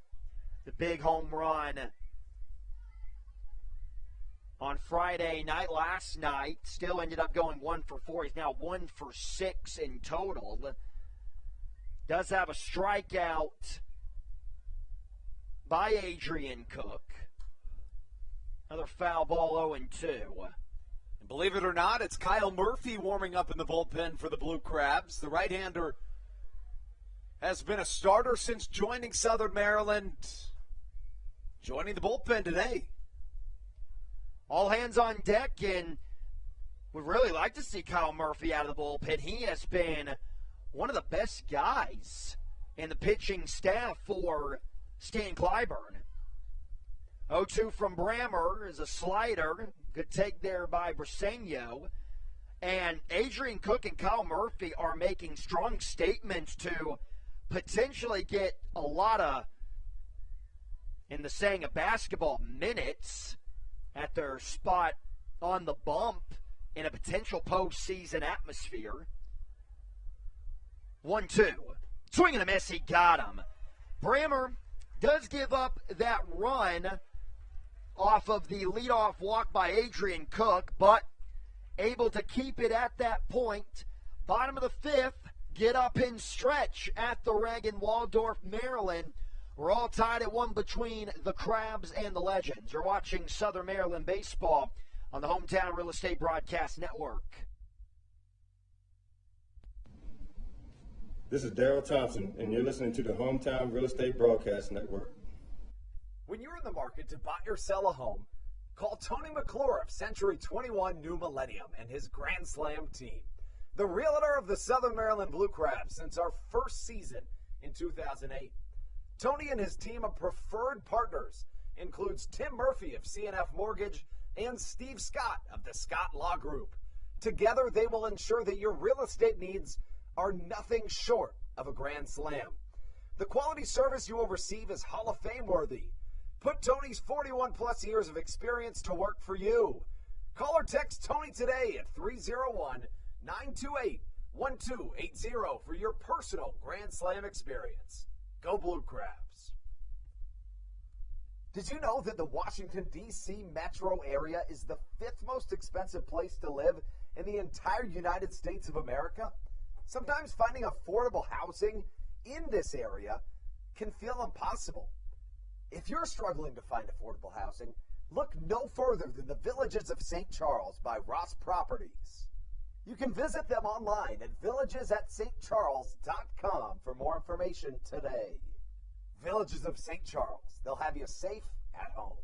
the big home run on Friday night last night. Still ended up going 1 for 4. He's now 1 for 6 in total. Does have a strikeout by Adrian Cook. Another foul ball, 0-2. And believe it or not, it's Kyle Murphy warming up in the bullpen for the Blue Crabs. The right-hander has been a starter since joining Southern Maryland. Joining the bullpen today. All hands on deck, and we'd really like to see Kyle Murphy out of the bullpen. He has been one of the best guys in the pitching staff for Stan Clyburn. 0-2 from Brammer is a slider. Good take there by Briseño. And Adrian Cook and Kyle Murphy are making strong statements to potentially get a lot of, in the saying of basketball, minutes at their spot on the bump in a potential postseason atmosphere. 1-2. Swing and a miss, he got him. Brammer does give up that run off of the leadoff walk by Adrian Cook, but able to keep it at that point. Bottom of the 5th, get up and stretch at the Reg in Waldorf, Maryland. We're all tied at 1 between the Crabs and the Legends. You're watching Southern Maryland baseball on the Hometown Real Estate Broadcast Network. This is Daryl Thompson, and you're listening to the Hometown Real Estate Broadcast Network. When you're in the market to buy or sell a home, call Tony McClure of Century 21 New Millennium and his Grand Slam team. The realtor of the Southern Maryland Blue Crabs since our first season in 2008. Tony and his team of preferred partners includes Tim Murphy of CNF Mortgage and Steve Scott of the Scott Law Group. Together, they will ensure that your real estate needs are nothing short of a grand slam. The quality service you will receive is Hall of Fame worthy. Put Tony's 41-plus years of experience to work for you. Call or text Tony today at 301-928-1280 for your personal Grand Slam experience. Go Blue Crabs. Did you know that the Washington, D.C. metro area is the 5th most expensive place to live in the entire United States of America? Sometimes finding affordable housing in this area can feel impossible. If you're struggling to find affordable housing, look no further than the Villages of St. Charles by Ross Properties. You can visit them online at villagesatstcharles.com for more information today. Villages of St. Charles. They'll have you safe at home.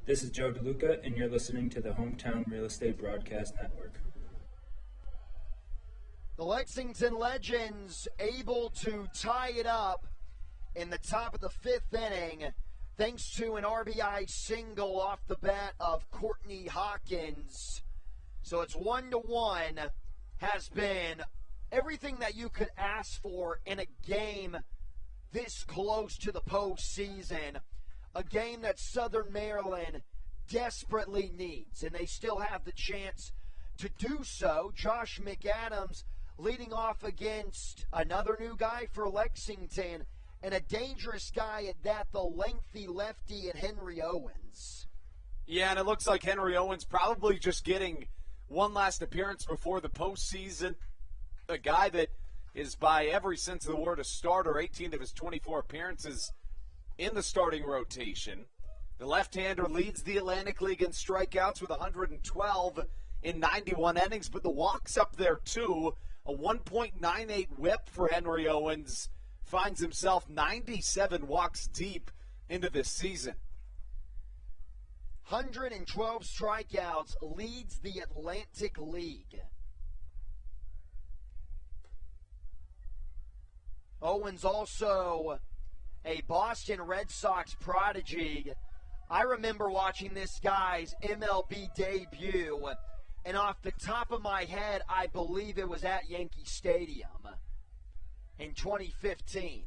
This is Joe DeLuca, and you're listening to the Hometown Real Estate Broadcast Network. The Lexington Legends able to tie it up in the top of the fifth inning thanks to an RBI single off the bat of Courtney Hawkins. So it's 1-1, has been everything that you could ask for in a game this close to the postseason. A game that Southern Maryland desperately needs, and they still have the chance to do so. Josh McAdams leading off against another new guy for Lexington, and a dangerous guy at that, the lengthy lefty and Henry Owens. Yeah, and it looks like Henry Owens probably just getting one last appearance before the postseason. A guy that is, by every sense of the word, a starter, 18 of his 24 appearances in the starting rotation. The left-hander leads the Atlantic League in strikeouts with 112 in 91 innings, but the walks up there too. A 1.98 whip for Henry Owens, finds himself 97 walks deep into this season. 112 strikeouts, leads the Atlantic League. Owens also a Boston Red Sox prodigy. I remember watching this guy's MLB debut, and off the top of my head, I believe it was at Yankee Stadium in 2015.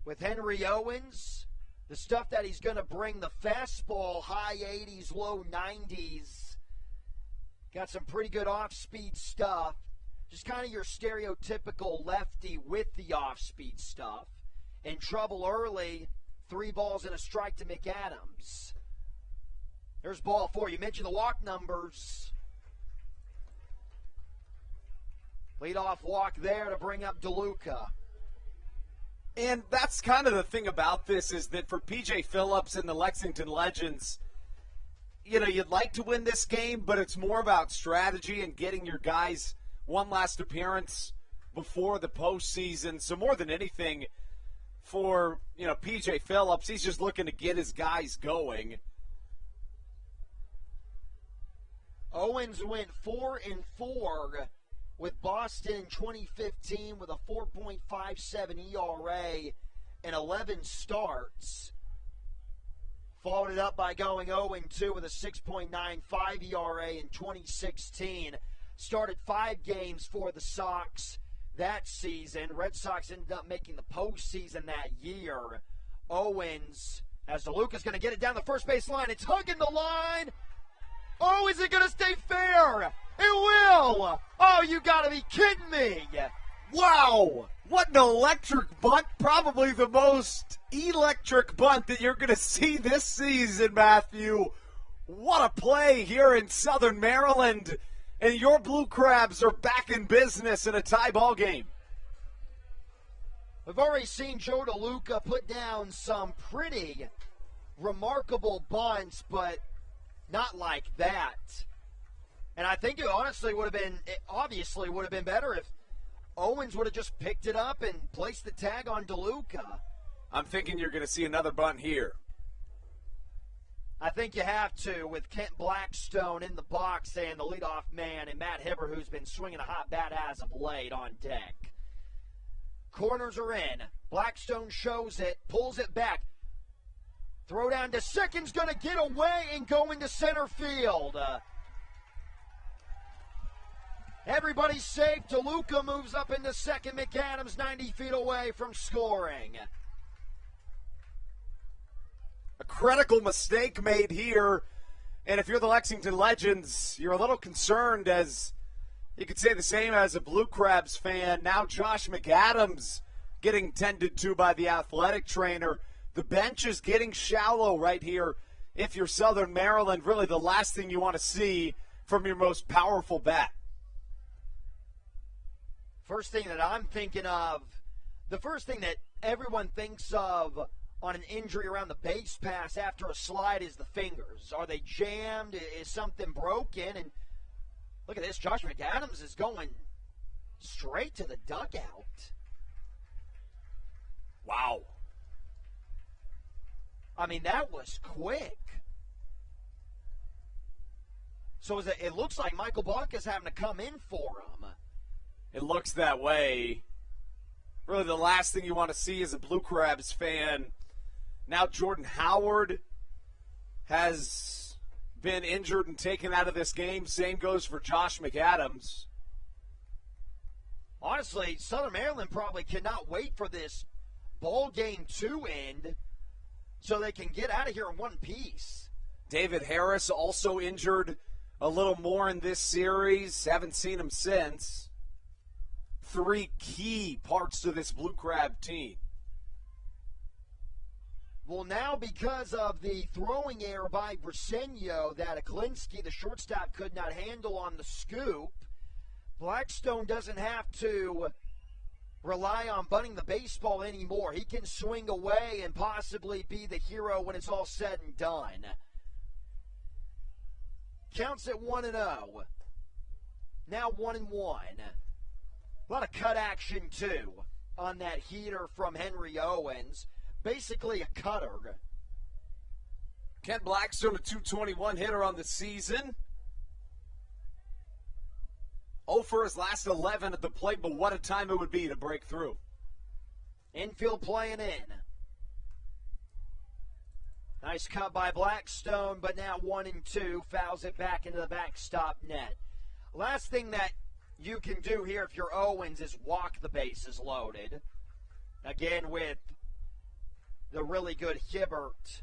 With Henry Owens, the stuff that he's going to bring, the fastball, high 80s, low 90s. Got some pretty good off-speed stuff. Just kind of your stereotypical lefty with the off-speed stuff. In trouble early, 3 balls and a strike to McAdams. There's ball 4. You mentioned the walk numbers. Leadoff walk there to bring up DeLuca. And that's kind of the thing about this, is that for P.J. Phillips and the Lexington Legends, you know, you'd like to win this game, but it's more about strategy and getting your guys one last appearance before the postseason. So more than anything, for, you know, P.J. Phillips, he's just looking to get his guys going. Owens went 4-4 with Boston in 2015 with a 4.57 ERA and 11 starts. Followed it up by going 0-2 with a 6.95 ERA in 2016. Started 5 games for the Sox that season. Red Sox ended up making the postseason that year. Owens, as DeLuca's going to get it down the first base line. It's hugging the line. Oh, is it going to stay fair? It will. Oh, you got to be kidding me. Wow. What an electric bunt. Probably the most electric bunt that you're going to see this season, Matthew. What a play here in Southern Maryland. And your Blue Crabs are back in business in a tie ball game. We've already seen Joe DeLuca put down some pretty remarkable bunts, but not like that. And I think it honestly would have been, it obviously would have been better if Owens would have just picked it up and placed the tag on DeLuca. I'm thinking you're going to see another bunt here. I think you have to, with Kent Blackstone in the box and the leadoff man and Matt Hibbert, who's been swinging a hot bat as of late, on deck. Corners are in. Blackstone shows it, pulls it back. Throw down to second's going to get away and go into center field. Everybody's safe. DeLuca moves up into second. McAdams 90 feet away from scoring. A critical mistake made here. And if you're the Lexington Legends, you're a little concerned, as you could say the same as a Blue Crabs fan. Now Josh McAdams getting tended to by the athletic trainer. The bench is getting shallow right here. If you're Southern Maryland, really the last thing you want to see from your most powerful bat. First thing that I'm thinking of, the first thing that everyone thinks of on an injury around the base pass after a slide is the fingers. Are they jammed? Is something broken? And look at this. Josh McAdams is going straight to the dugout. Wow. I mean, that was quick. So it looks like Michael Baca's having to come in for him. It looks that way. Really the last thing you want to see as a Blue Crabs fan. Now Jordan Howard has been injured and taken out of this game. Same goes for Josh McAdams. Honestly, Southern Maryland probably cannot wait for this ball game to end so they can get out of here in one piece. David Harris also injured a little more in this series. Haven't seen him since. 3 key parts to this Blue Crab team. Well, now because of the throwing error by Briseño that Aklinski, the shortstop, could not handle on the scoop, Blackstone doesn't have to rely on bunting the baseball anymore. He can swing away and possibly be the hero when it's all said and done. Counts at 1-0. Now 1-1. A lot of cut action, too, on that heater from Henry Owens. Basically a cutter. Kent Blackstone, a .221 hitter on the season. 0 for his last 11 at the plate, but what a time it would be to break through. Infield playing in. Nice cut by Blackstone, but now 1-2. Fouls it back into the backstop net. Last thing that you can do here if you're Owens is walk the bases loaded. Again with the really good Hibbert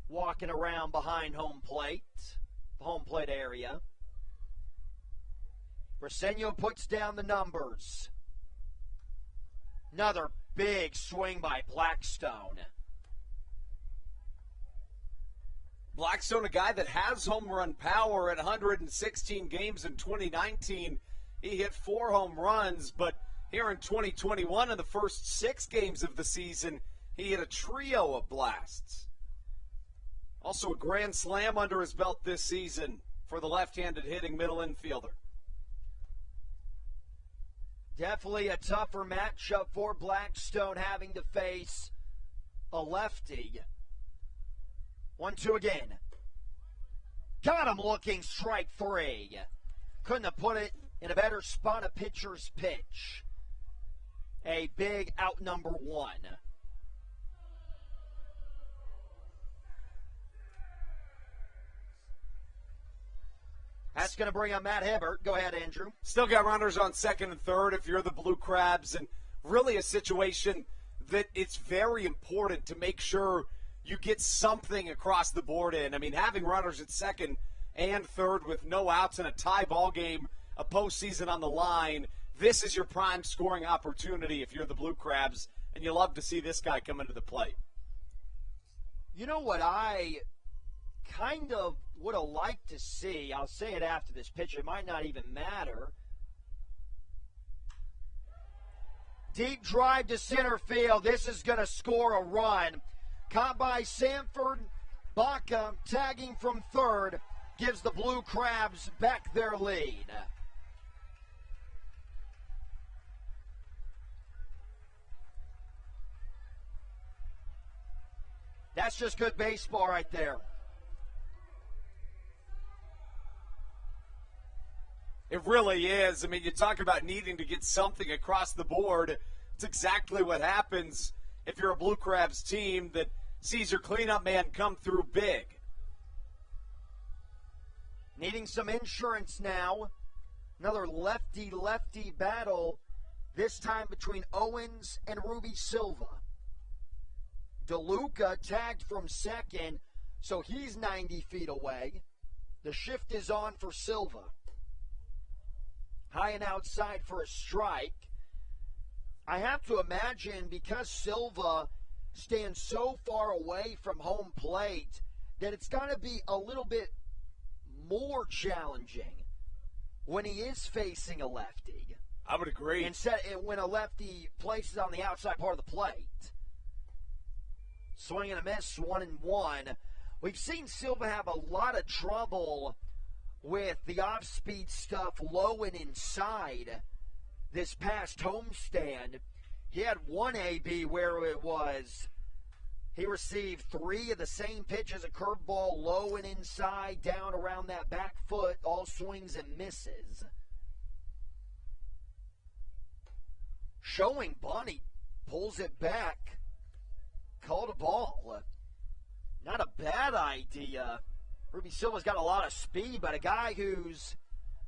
walking around behind home plate area. Briseño puts down the numbers. Another big swing by Blackstone. Blackstone, a guy that has home run power at 116 games in 2019. He hit 4 home runs, but here in 2021, in the first 6 games of the season, he hit a trio of blasts. Also a grand slam under his belt this season for the left-handed hitting middle infielder. Definitely a tougher matchup for Blackstone, having to face a lefty. 1-2 again. Got him looking, strike 3. Couldn't have put it in a better spot, a pitcher's pitch. A big out number 1. That's going to bring on Matt Hibbert. Go ahead, Andrew. Still got runners on second and third if you're the Blue Crabs, and really a situation that it's very important to make sure you get something across the board in. I mean, having runners at second and third with no outs in a tie ball game, a postseason on the line, this is your prime scoring opportunity if you're the Blue Crabs, and you love to see this guy come into the plate. You know what I kind of would have liked to see? I'll say it after this pitch. It might not even matter. Deep drive to center field. This is going to score a run. Caught by Sanford. Baca tagging from third gives the Blue Crabs back their lead. That's just good baseball right there. It really is. I mean, you talk about needing to get something across the board. It's exactly what happens if you're a Blue Crabs team that sees your cleanup man come through big. Needing some insurance now. Another lefty-lefty battle, this time between Owens and Ruby Silva. DeLuca tagged from second, so he's 90 feet away. The shift is on for Silva. High and outside for a strike. I have to imagine because Silva stands so far away from home plate that it's going to be a little bit more challenging when he is facing a lefty. I would agree. Instead, when a lefty places on the outside part of the plate. Swing and a miss, 1-1. We've seen Silva have a lot of trouble with the off-speed stuff low and inside this past homestand. He had one AB where it was he received 3 of the same pitches, a curveball low and inside, down around that back foot, all swings and misses. Showing Bunny pulls it back. Called a ball. Not a bad idea. Ruby Silva's got a lot of speed, but a guy who's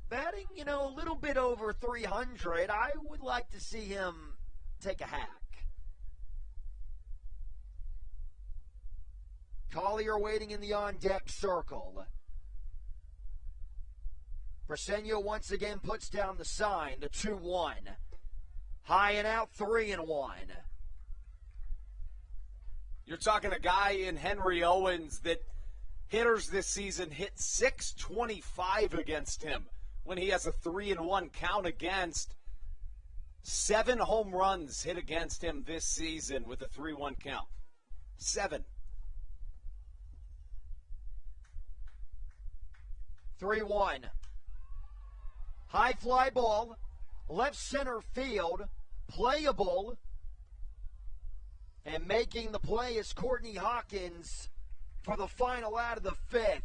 batting, a little bit over 300, I would like to see him take a hack. Collier waiting in the on-deck circle. Briseño once again puts down the sign, the 2-1. High and out, 3-1. You're talking a guy in Henry Owens that hitters this season hit .625 against him when he has a 3-1 count against. 7 home runs hit against him this season with a 3-1 count. 7. 3-1. High fly ball, left center field, playable, and making the play is Courtney Hawkins for the final out of the 5th.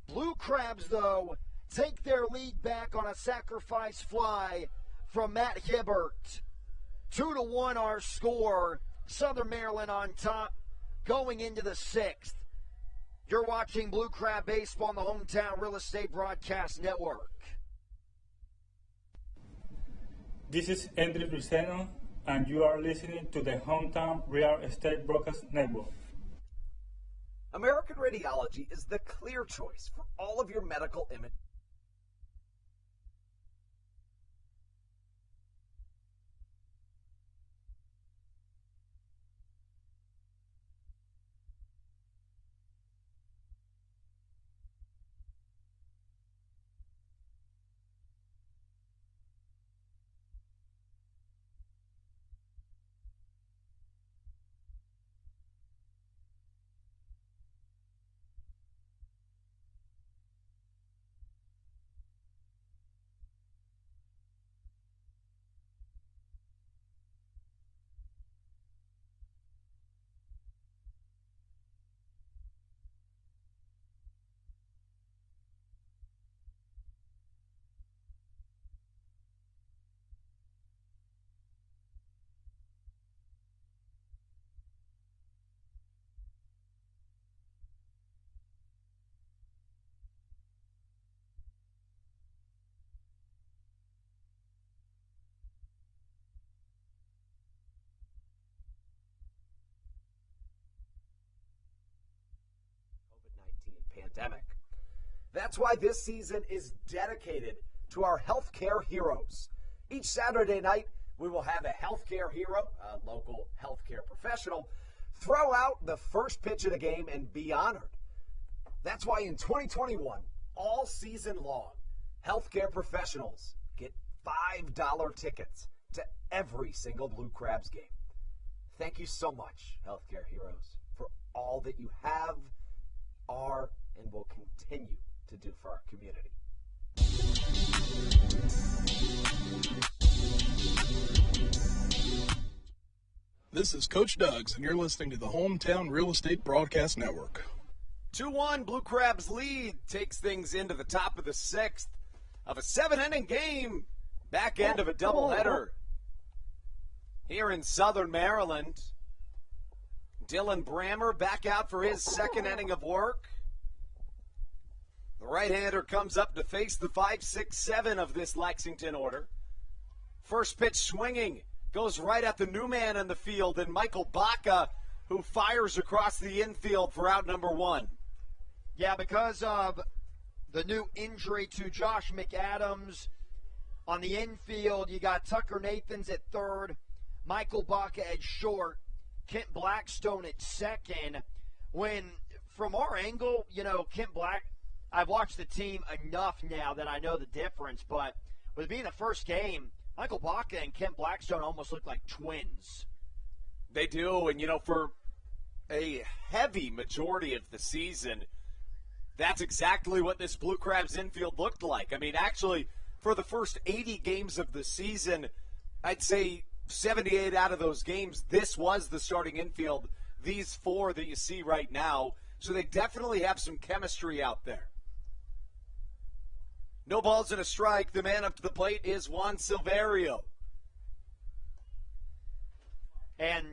Blue Crabs, though, take their lead back on a sacrifice fly from Matt Hibbert. 2-1 our score. Southern Maryland on top going into the 6th. You're watching Blue Crab Baseball on the Hometown Real Estate Broadcast Network. This is Andrew Briseño, and you are listening to the Hometown Real Estate Broadcast Network. American Radiology is the clear choice for all of your medical imaging. Pandemic. That's why this season is dedicated to our healthcare heroes. Each Saturday night, we will have a healthcare hero, a local healthcare professional, throw out the first pitch of the game and be honored. That's why in 2021, all season long, healthcare professionals get $5 tickets to every single Blue Crabs game. Thank you so much, healthcare heroes, for all that you have, are, and will continue to do for our community. This is Coach Doug's, and you're listening to the Hometown Real Estate Broadcast Network. 2-1, Blue Crabs lead takes things into the top of the sixth of a 7-inning game. Back end of a doubleheader here in Southern Maryland. Dylan Brammer back out for his second inning of work. The right-hander comes up to face the 5, 6, 7 of this Lexington order. First pitch swinging, goes right at the new man in the field, and Michael Baca, who fires across the infield for out number 1. Yeah, because of the new injury to Josh McAdams on the infield, you got Tucker Nathans at third, Michael Baca at short, Kent Blackstone at second. When, from our angle, Kent Black, I've watched the team enough now that I know the difference, but with being the first game, Michael Baca and Kent Blackstone almost look like twins. They do, and for a heavy majority of the season, that's exactly what this Blue Crabs infield looked like. I mean, actually, for the first 80 games of the season, I'd say 78 out of those games, this was the starting infield, these 4 that you see right now. So they definitely have some chemistry out there. No balls and a strike. The man up to the plate is Juan Silverio. And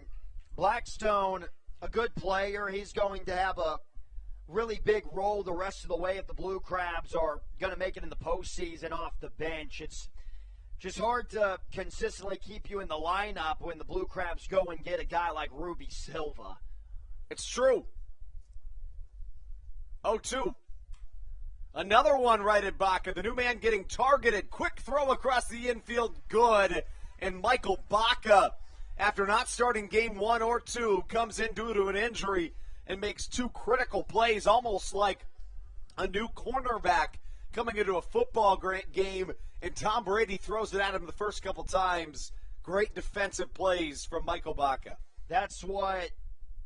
Blackstone, a good player. He's going to have a really big role the rest of the way if the Blue Crabs are going to make it in the postseason off the bench. It's just hard to consistently keep you in the lineup when the Blue Crabs go and get a guy like Ruby Silva. It's true. 0-2. Another one right at Baca. The new man getting targeted. Quick throw across the infield. Good. And Michael Baca, after not starting game 1 or 2, comes in due to an injury and makes 2 critical plays, almost like a new cornerback coming into a football game, and Tom Brady throws it at him the first couple times. Great defensive plays from Michael Baca. That's what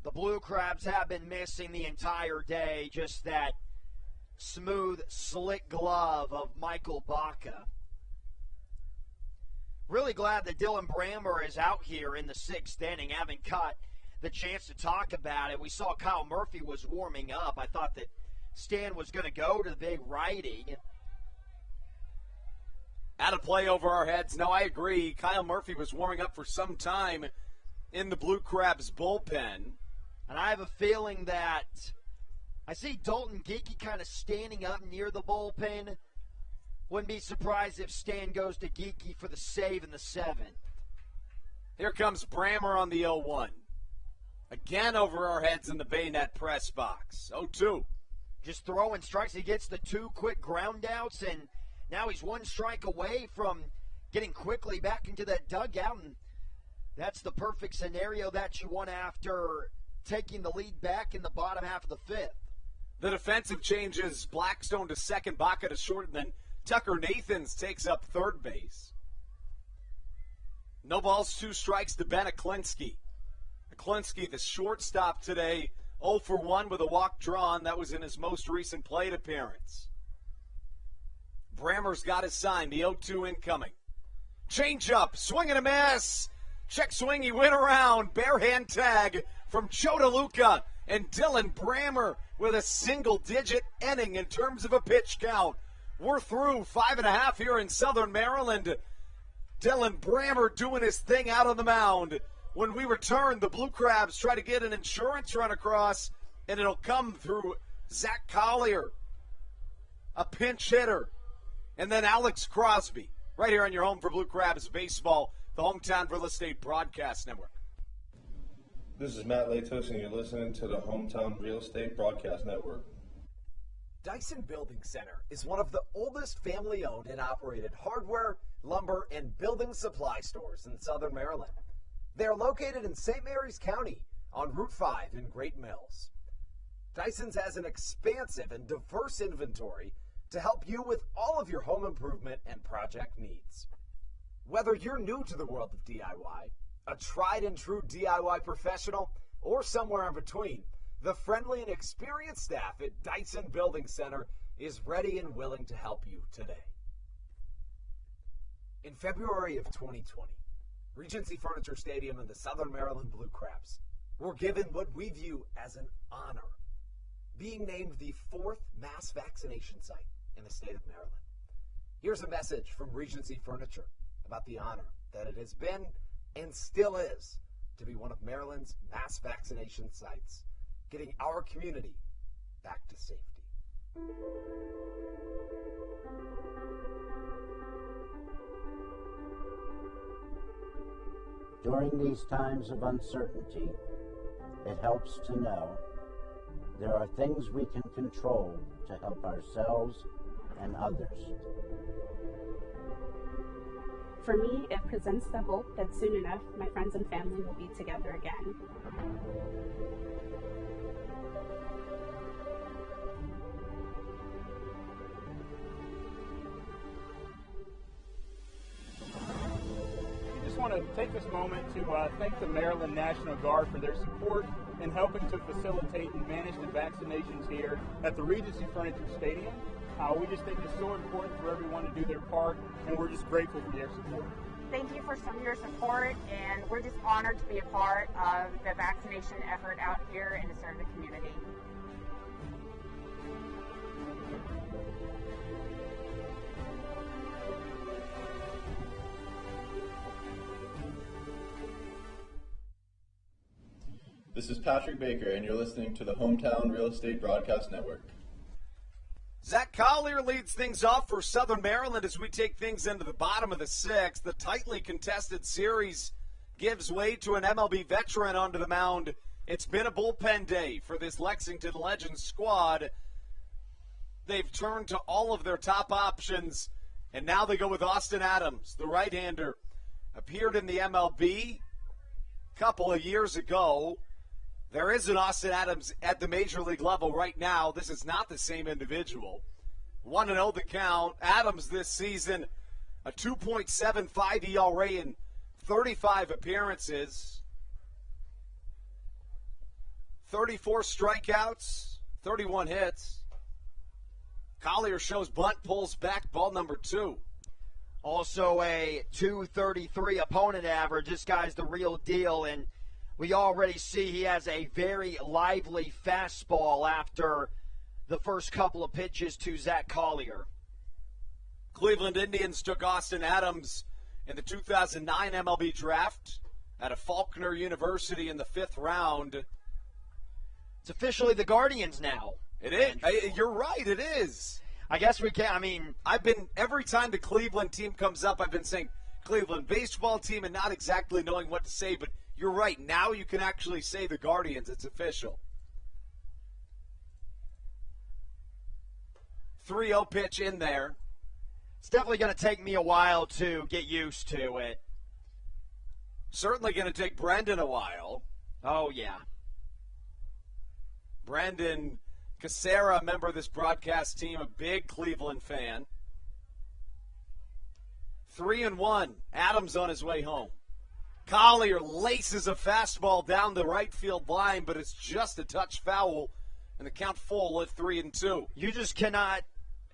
the Blue Crabs have been missing the entire day, just that smooth, slick glove of Michael Baca. Really glad that Dylan Brammer is out here in the 6th inning. Haven't caught the chance to talk about it. We saw Kyle Murphy was warming up. I thought that Stan was going to go to the big righty. Out of play over our heads. No, I agree. Kyle Murphy was warming up for some time in the Blue Crabs bullpen. And I have a feeling that I see Dalton Geeky kind of standing up near the bullpen. Wouldn't be surprised if Stan goes to Geeky for the save in the 7th. Here comes Brammer on the 0-1. Again over our heads in the bayonet press box. 0-2. Just throwing strikes. He gets the 2 quick ground outs, and now he's 1 strike away from getting quickly back into that dugout. And that's the perfect scenario that you want after taking the lead back in the bottom half of the 5th. The defensive changes Blackstone to second, Baca to short, and then Tucker Nathans takes up third base. No balls, 2 strikes to Ben Aklinski. Aklinski, the shortstop today, 0 for 1 with a walk drawn. That was in his most recent plate appearance. Brammer's got his sign, the 0-2 incoming. Change up, swing and a miss. Check swing, he went around. Bare hand tag from Joe DeLuca. And Dylan Brammer with a single-digit inning in terms of a pitch count. We're through 5.5 here in Southern Maryland. Dylan Brammer doing his thing out on the mound. When we return, the Blue Crabs try to get an insurance run across, and it'll come through Zach Collier, a pinch hitter, and then Alex Crosby, right here on your home for Blue Crabs baseball, the Hometown Real Estate Broadcast Network. This is Matt Latos, and you're listening to the Hometown Real Estate Broadcast Network. Dyson Building Center is one of the oldest family-owned and operated hardware, lumber, and building supply stores in Southern Maryland. They are located in St. Mary's County on Route 5 in Great Mills. Dyson's has an expansive and diverse inventory to help you with all of your home improvement and project needs. Whether you're new to the world of DIY, a tried and true DIY professional, or somewhere in between, the friendly and experienced staff at Dyson Building Center is ready and willing to help you today. In February of 2020, Regency Furniture Stadium and the Southern Maryland Blue Crabs were given what we view as an honor, being named the 4th mass vaccination site in the state of Maryland. Here's a message from Regency Furniture about the honor that it has been and still is to be one of Maryland's mass vaccination sites, getting our community back to safety. During these times of uncertainty, it helps to know there are things we can control to help ourselves and others. For me, it presents the hope that soon enough my friends and family will be together again. I just want to take this moment to thank the Maryland National Guard for their support in helping to facilitate and manage the vaccinations here at the Regency Furniture Stadium. We just think it's so important for everyone to do their part, and we're just grateful for their support. Thank you for some of your support, and we're just honored to be a part of the vaccination effort out here and to serve the community. This is Patrick Baker, and you're listening to the Hometown Real Estate Broadcast Network. Zach Collier leads things off for Southern Maryland as we take things into the bottom of the 6th. The tightly contested series gives way to an MLB veteran onto the mound. It's been a bullpen day for this Lexington Legends squad. They've turned to all of their top options, and now they go with Austin Adams, the right-hander. Appeared in the MLB a couple of years ago. There is an Austin Adams at the major league level right now. This is not the same individual. 1-0 the count. Adams this season, a 2.75 ERA in 35 appearances. 34 strikeouts, 31 hits. Collier shows bunt, pulls back, ball number 2. Also a 233 opponent average. This guy's the real deal, and we already see he has a very lively fastball after the first couple of pitches to Zach Collier. Cleveland Indians took Austin Adams in the 2009 MLB draft out of Faulkner University in the 5th round. It's officially the Guardians now. It is. You're right, it is. I guess we can. Every time the Cleveland team comes up, I've been saying Cleveland baseball team and not exactly knowing what to say, but you're right. Now you can actually say the Guardians. It's official. 3-0 pitch in there. It's definitely going to take me a while to get used to it. Certainly going to take Brendan a while. Oh, yeah. Brendan Casera, a member of this broadcast team, a big Cleveland fan. 3-1. Adams on his way home. Collier laces a fastball down the right field line, but it's just a touch foul, and the count full at 3-2. You just cannot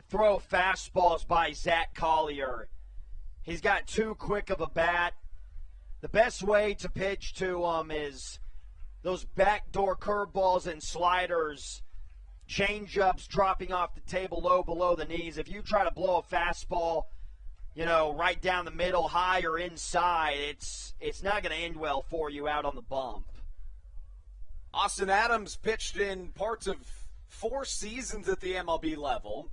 throw fastballs by Zach Collier. He's got too quick of a bat. The best way to pitch to him is those backdoor curveballs and sliders, change-ups dropping off the table low below the knees. If you try to blow a fastball, right down the middle, high or inside, it's not going to end well for you out on the bump. Austin Adams pitched in parts of 4 seasons at the MLB level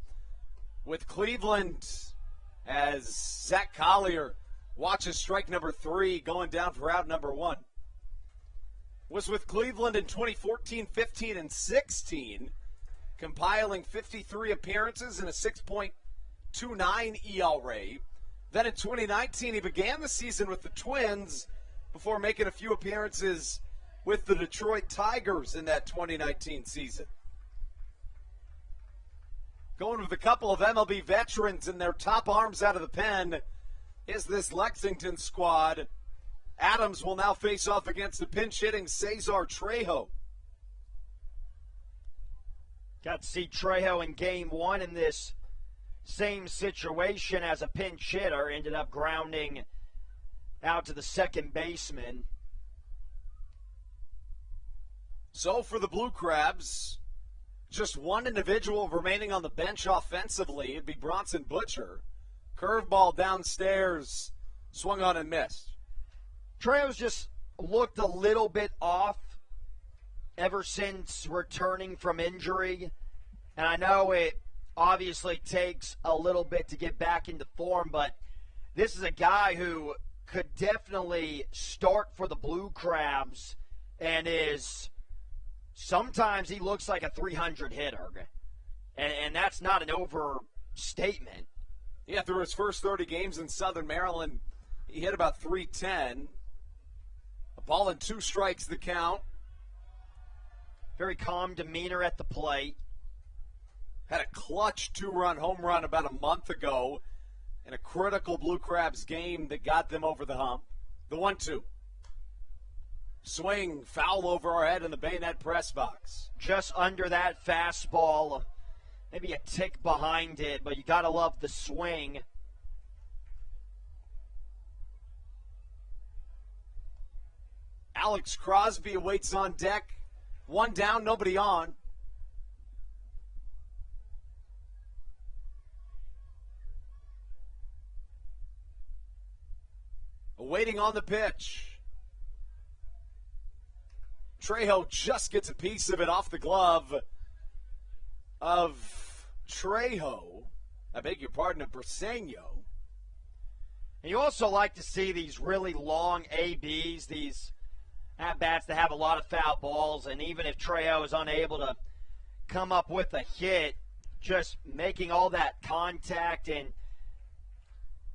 with Cleveland as Zach Collier watches strike number 3 going down for out number 1. Was with Cleveland in 2014, 15, and 16, compiling 53 appearances and a 6.29 ERA. Then in 2019, he began the season with the Twins before making a few appearances with the Detroit Tigers in that 2019 season. Going with a couple of MLB veterans and their top arms out of the pen is this Lexington squad. Adams will now face off against the pinch-hitting Cesar Trejo. Got to see Trejo in Game 1 in this same situation as a pinch hitter. Ended up grounding out to the second baseman. So for the Blue Crabs, just one individual remaining on the bench offensively. It'd be Bronson Butcher. Curveball downstairs, swung on and missed. Trejo's just looked a little bit off ever since returning from injury. And I know it obviously takes a little bit to get back into form, but this is a guy who could definitely start for the Blue Crabs and is sometimes he looks like a 300 hitter. And that's not an overstatement. Yeah, through his first 30 games in Southern Maryland, he hit about 310. A ball and 2 strikes the count. Very calm demeanor at the plate. Had a clutch 2-run home run about a month ago in a critical Blue Crabs game that got them over the hump. The 1-2. Swing, foul over our head in the bayonet press box. Just under that fastball. Maybe a tick behind it, but you got to love the swing. Alex Crosby awaits on deck. 1 down, nobody on. Awaiting on the pitch. Trejo just gets a piece of it off the glove of Trejo. I beg your pardon, of Briseño. And you also like to see these really long ABs, these at-bats that have a lot of foul balls, and even if Trejo is unable to come up with a hit, just making all that contact and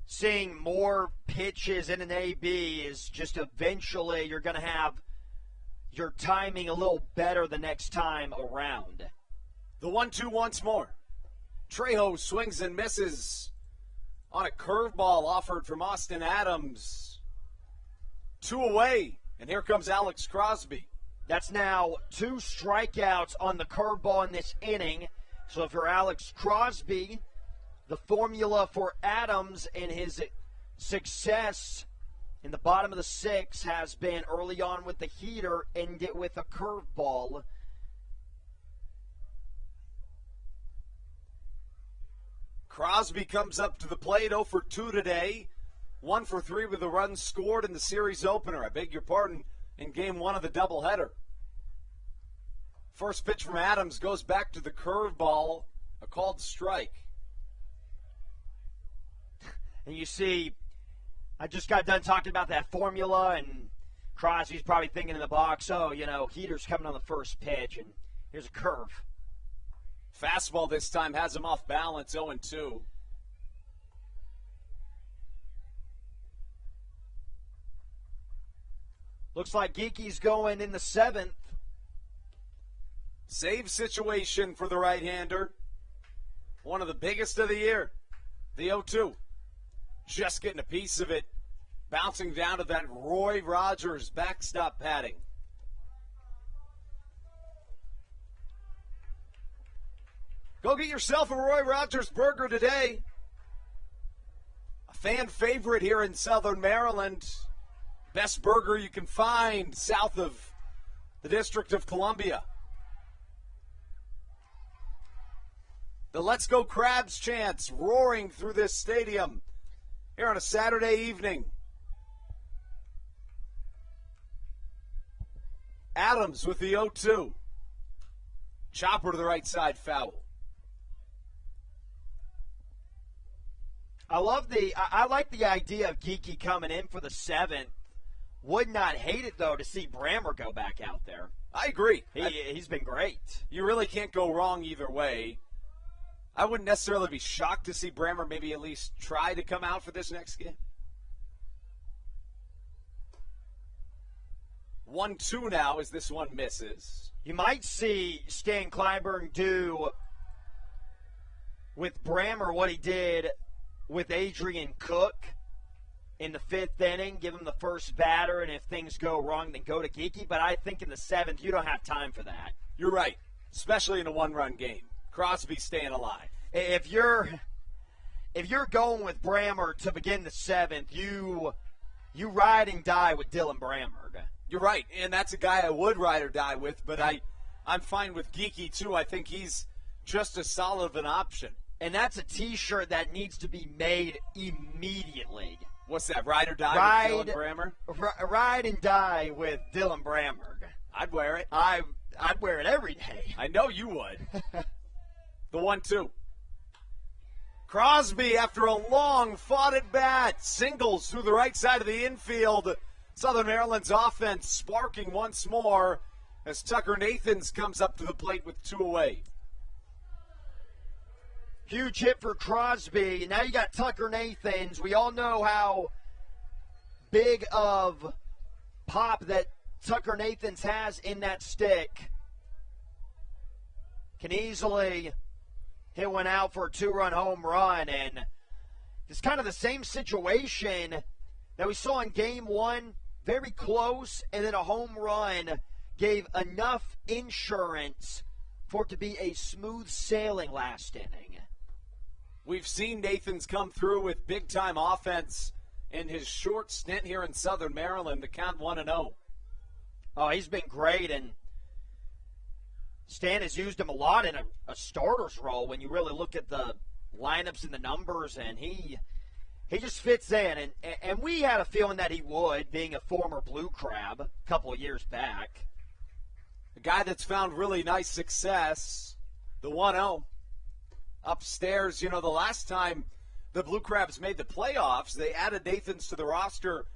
seeing more pitches in an AB is just eventually you're going to have your timing a little better the next time around. The 1-2 once more. Trejo swings and misses on a curveball offered from Austin Adams. 2 away, and here comes Alex Crosby. That's now 2 strikeouts on the curveball in this inning. So if you're Alex Crosby, the formula for Adams and his success in the bottom of the 6 has been early on with the heater, end it with a curveball. Crosby comes up to the plate, 0 for 2 today. 1 for 3 with a run scored in the series opener. I beg your pardon, in game 1 of the doubleheader. First pitch from Adams goes back to the curveball, a called strike. And you see, I just got done talking about that formula, and Crosby's probably thinking in the box, oh, you know, heater's coming on the first pitch, and here's a curve. Fastball this time has him off balance, 0-2. Looks like Geeky's going in the 7th. Save situation for the right-hander. One of the biggest of the year. The 0-2. Just getting a piece of it. Bouncing down to that Roy Rogers backstop padding. Go get yourself a Roy Rogers burger today. A fan favorite here in Southern Maryland. Best burger you can find south of the District of Columbia. The Let's Go Crabs chants roaring through this stadium here on a Saturday evening. Adams with the 0-2. Chopper to the right side, foul. I like the idea of Geeky coming in for the 7th. Would not hate it, though, to see Brammer go back out there. I agree. He's been great. You really can't go wrong either way. I wouldn't necessarily be shocked to see Brammer maybe at least try to come out for this next game. 1-2 now as this one misses. You might see Stan Clyburn do with Brammer what he did with Adrian Cook in the 5th inning, give him the first batter, and if things go wrong, then go to Geeky. But I think in the 7th, you don't have time for that. You're right, especially in a 1-run game. Crosby staying alive. If you're going with Brammer to begin the 7th, you you ride and die with Dylan Bramberg. You're right, and that's a guy I would ride or die with, but I'm fine with Geeky, too. I think he's just as solid of an option. And that's a T-shirt that needs to be made immediately. What's that, ride or die with Dylan Bramberg? Ride and die with Dylan Bramberg. I'd wear it. I'd wear it every day. I know you would. The 1-2. Crosby, after a long fought at bat, singles through the right side of the infield. Southern Maryland's offense sparking once more as Tucker Nathans comes up to the plate with 2 away. Huge hit for Crosby. Now you got Tucker Nathans. We all know how big of pop that Tucker Nathans has in that stick. Can easily hit one out for a 2-run home run. And it's kind of the same situation that we saw in Game 1. Very close, and then a home run gave enough insurance for it to be a smooth sailing last inning. We've seen Nathans come through with big-time offense in his short stint here in Southern Maryland to count 1-0. Oh, he's been great, and Stan has used him a lot in a starter's role when you really look at the lineups and the numbers, and he just fits in. And we had a feeling that he would, being a former Blue Crab a couple of years back. A guy that's found really nice success, the 1-0. Upstairs, the last time the Blue Crabs made the playoffs, they added Nathans to the roster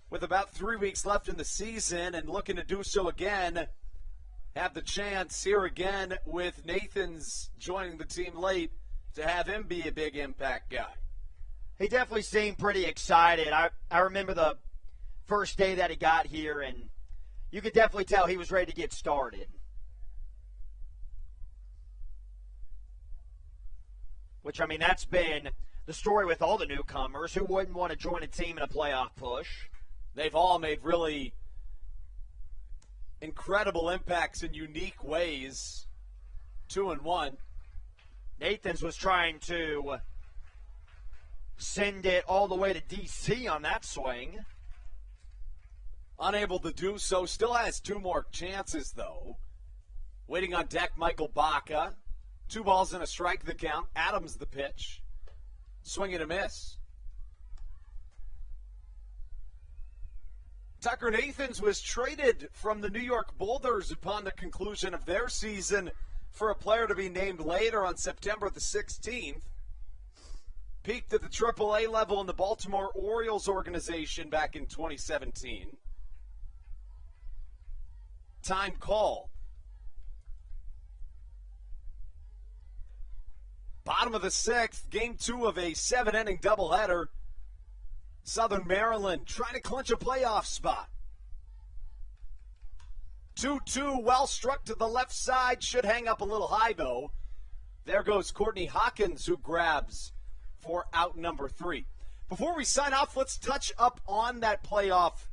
with about 3 weeks left in the season and looking to do so again. Have the chance here again with Nathans joining the team late to have him be a big impact guy. He definitely seemed pretty excited. I remember the first day that he got here, and you could definitely tell he was ready to get started. Which, that's been the story with all the newcomers. Who wouldn't want to join a team in a playoff push? They've all made really incredible impacts in unique ways. 2-1. Nathans was trying to send it all the way to D.C. on that swing. Unable to do so. Still has 2 more chances, though. Waiting on deck, Michael Baca. 2 balls and a strike the count. Adams the pitch. Swing and a miss. Tucker Nathans was traded from the New York Boulders upon the conclusion of their season for a player to be named later on September the 16th. Peaked at the AAA level in the Baltimore Orioles organization back in 2017. Time call. Bottom of the 6th, Game 2 of a 7-inning doubleheader. Southern Maryland trying to clinch a playoff spot. 2-2, well struck to the left side. Should hang up a little high, though. There goes Courtney Hawkins, who grabs for out number 3. Before we sign off, let's touch up on that playoff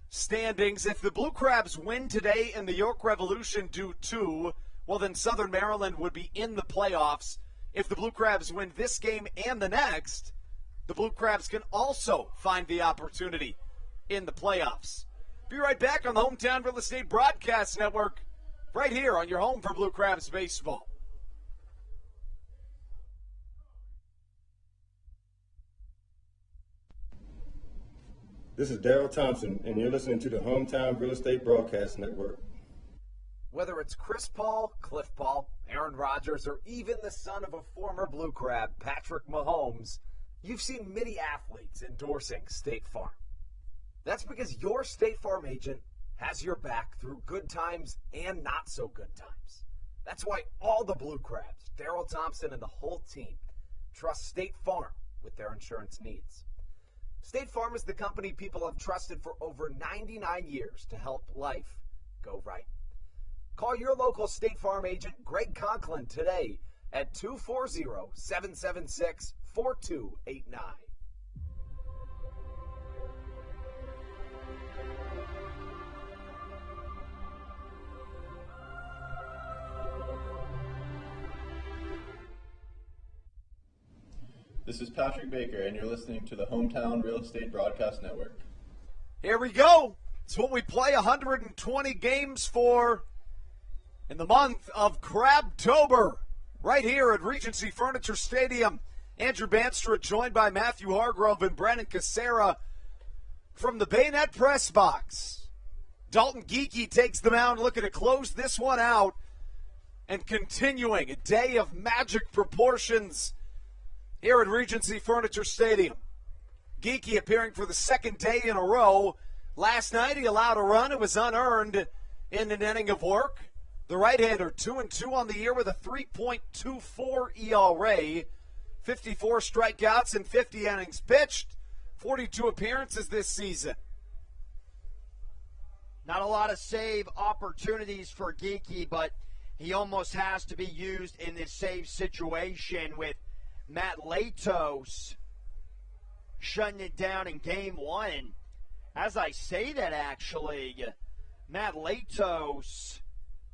standings. If the Blue Crabs win today and the York Revolution do too, well, then Southern Maryland would be in the playoffs. If the Blue Crabs win this game and the next, the Blue Crabs can also find the opportunity in the playoffs. Be right back on the Hometown Real Estate Broadcast Network, right here on your home for Blue Crabs baseball. This is Daryl Thompson, and you're listening to the Hometown Real Estate Broadcast Network. Whether it's Chris Paul, Cliff Paul, Aaron Rodgers, or even the son of a former Blue Crab, Patrick Mahomes, you've seen many athletes endorsing State Farm. That's because your State Farm agent has your back through good times and not so good times. That's why all the Blue Crabs, Daryl Thompson and the whole team, trust State Farm with their insurance needs. State Farm is the company people have trusted for over 99 years to help life go right. Call your local State Farm agent, Greg Conklin, today at 240-776-4289. This is Patrick Baker, and you're listening to the Hometown Real Estate Broadcast Network. Here we go. It's what we play 120 games for in the month of Crabtober, right here at Regency Furniture Stadium. Andrew Banstra joined by Matthew Hargrove and Brandon Casera from the Bayonet Press Box. Dalton Geeky takes the mound, looking to close this one out and continuing a day of magic proportions here at Regency Furniture Stadium. Geeky appearing for the second day in a row. Last night he allowed a run. It was unearned in an inning of work. The right-hander 2-2 on the year with a 3.24 ERA, 54 strikeouts and 50 innings pitched, 42 appearances this season. Not a lot of save opportunities for Geeky, but he almost has to be used in this save situation with Matt Latos shutting it down in game one. And as I say that, actually, Matt Latos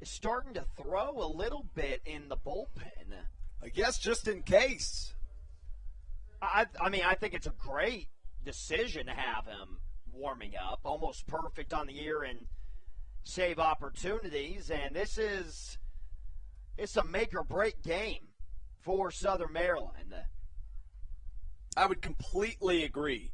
is starting to throw a little bit in the bullpen. I guess just in case. I mean, I think it's a great decision to have him warming up. Almost perfect on the year in save opportunities. And it's a make-or-break game for Southern Maryland. I would completely agree.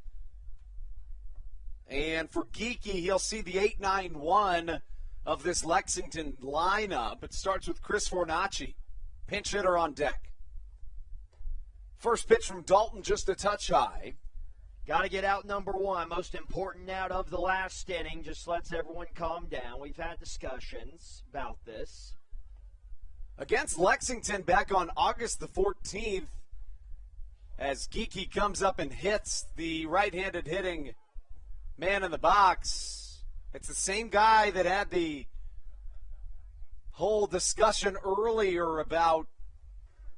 And for Geeky, he'll see the 8-9-1 of this Lexington lineup. It starts with Chris Fornacci, pinch hitter on deck. First pitch from Dalton, just a touch high. Got to get out number one. Most important out of the last inning. Just lets everyone calm down. We've had discussions about this. Against Lexington back on August the 14th, as Geeky comes up and hits the right-handed hitting man in the box. It's the same guy that had the whole discussion earlier about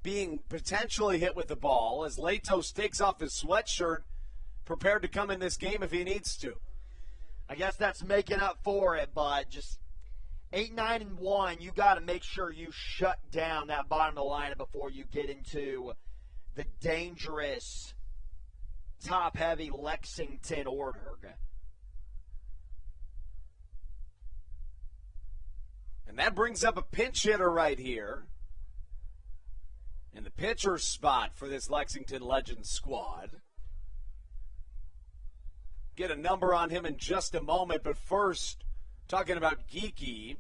being potentially hit with the ball as Latos takes off his sweatshirt, prepared to come in this game if he needs to. I guess that's making up for it, but just 8-9-1, you got to make sure you shut down that bottom of the lineup before you get into the dangerous, top-heavy Lexington order. And that brings up a pinch hitter right here in the pitcher spot for this Lexington Legends squad. Get a number on him in just a moment, but first, talking about Geeky,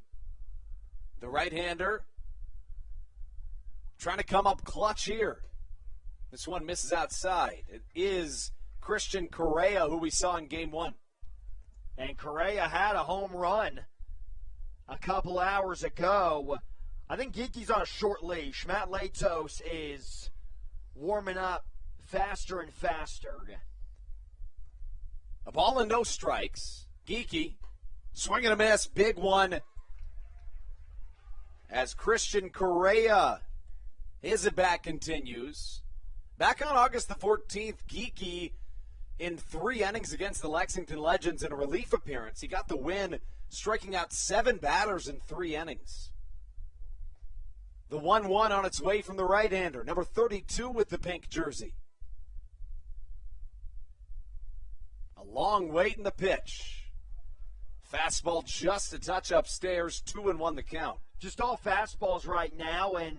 the right-hander, trying to come up clutch here. This one misses outside. It is Christian Correa, who we saw in game one. And Correa had a home run a couple hours ago. I think Geeky's on a short leash. Matt Latos is warming up faster and faster. A ball and no strikes. Geeky swinging a miss. Big one as Christian Correa, his at-bat continues. Back on August the 14th, Geeky in 3 innings against the Lexington Legends in a relief appearance. He got the win, striking out 7 batters in 3 innings. The 1-1 on its way from the right-hander, number 32 with the pink jersey. A long wait in the pitch. Fastball just a touch upstairs, 2-1 the count. Just all fastballs right now, and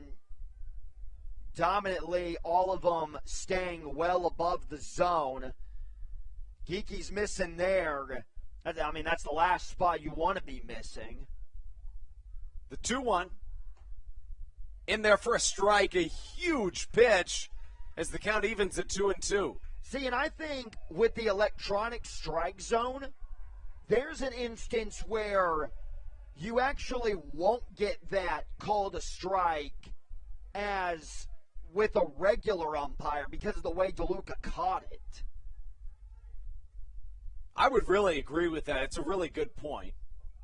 dominantly all of them staying well above the zone. Geeky's missing there. I mean, that's the last spot you want to be missing. The 2-1. In there for a strike, a huge pitch as the count evens at 2-2. See, and I think with the electronic strike zone, there's an instance where you actually won't get that called a strike as with a regular umpire because of the way DeLuca caught it. I would really agree with that. It's a really good point.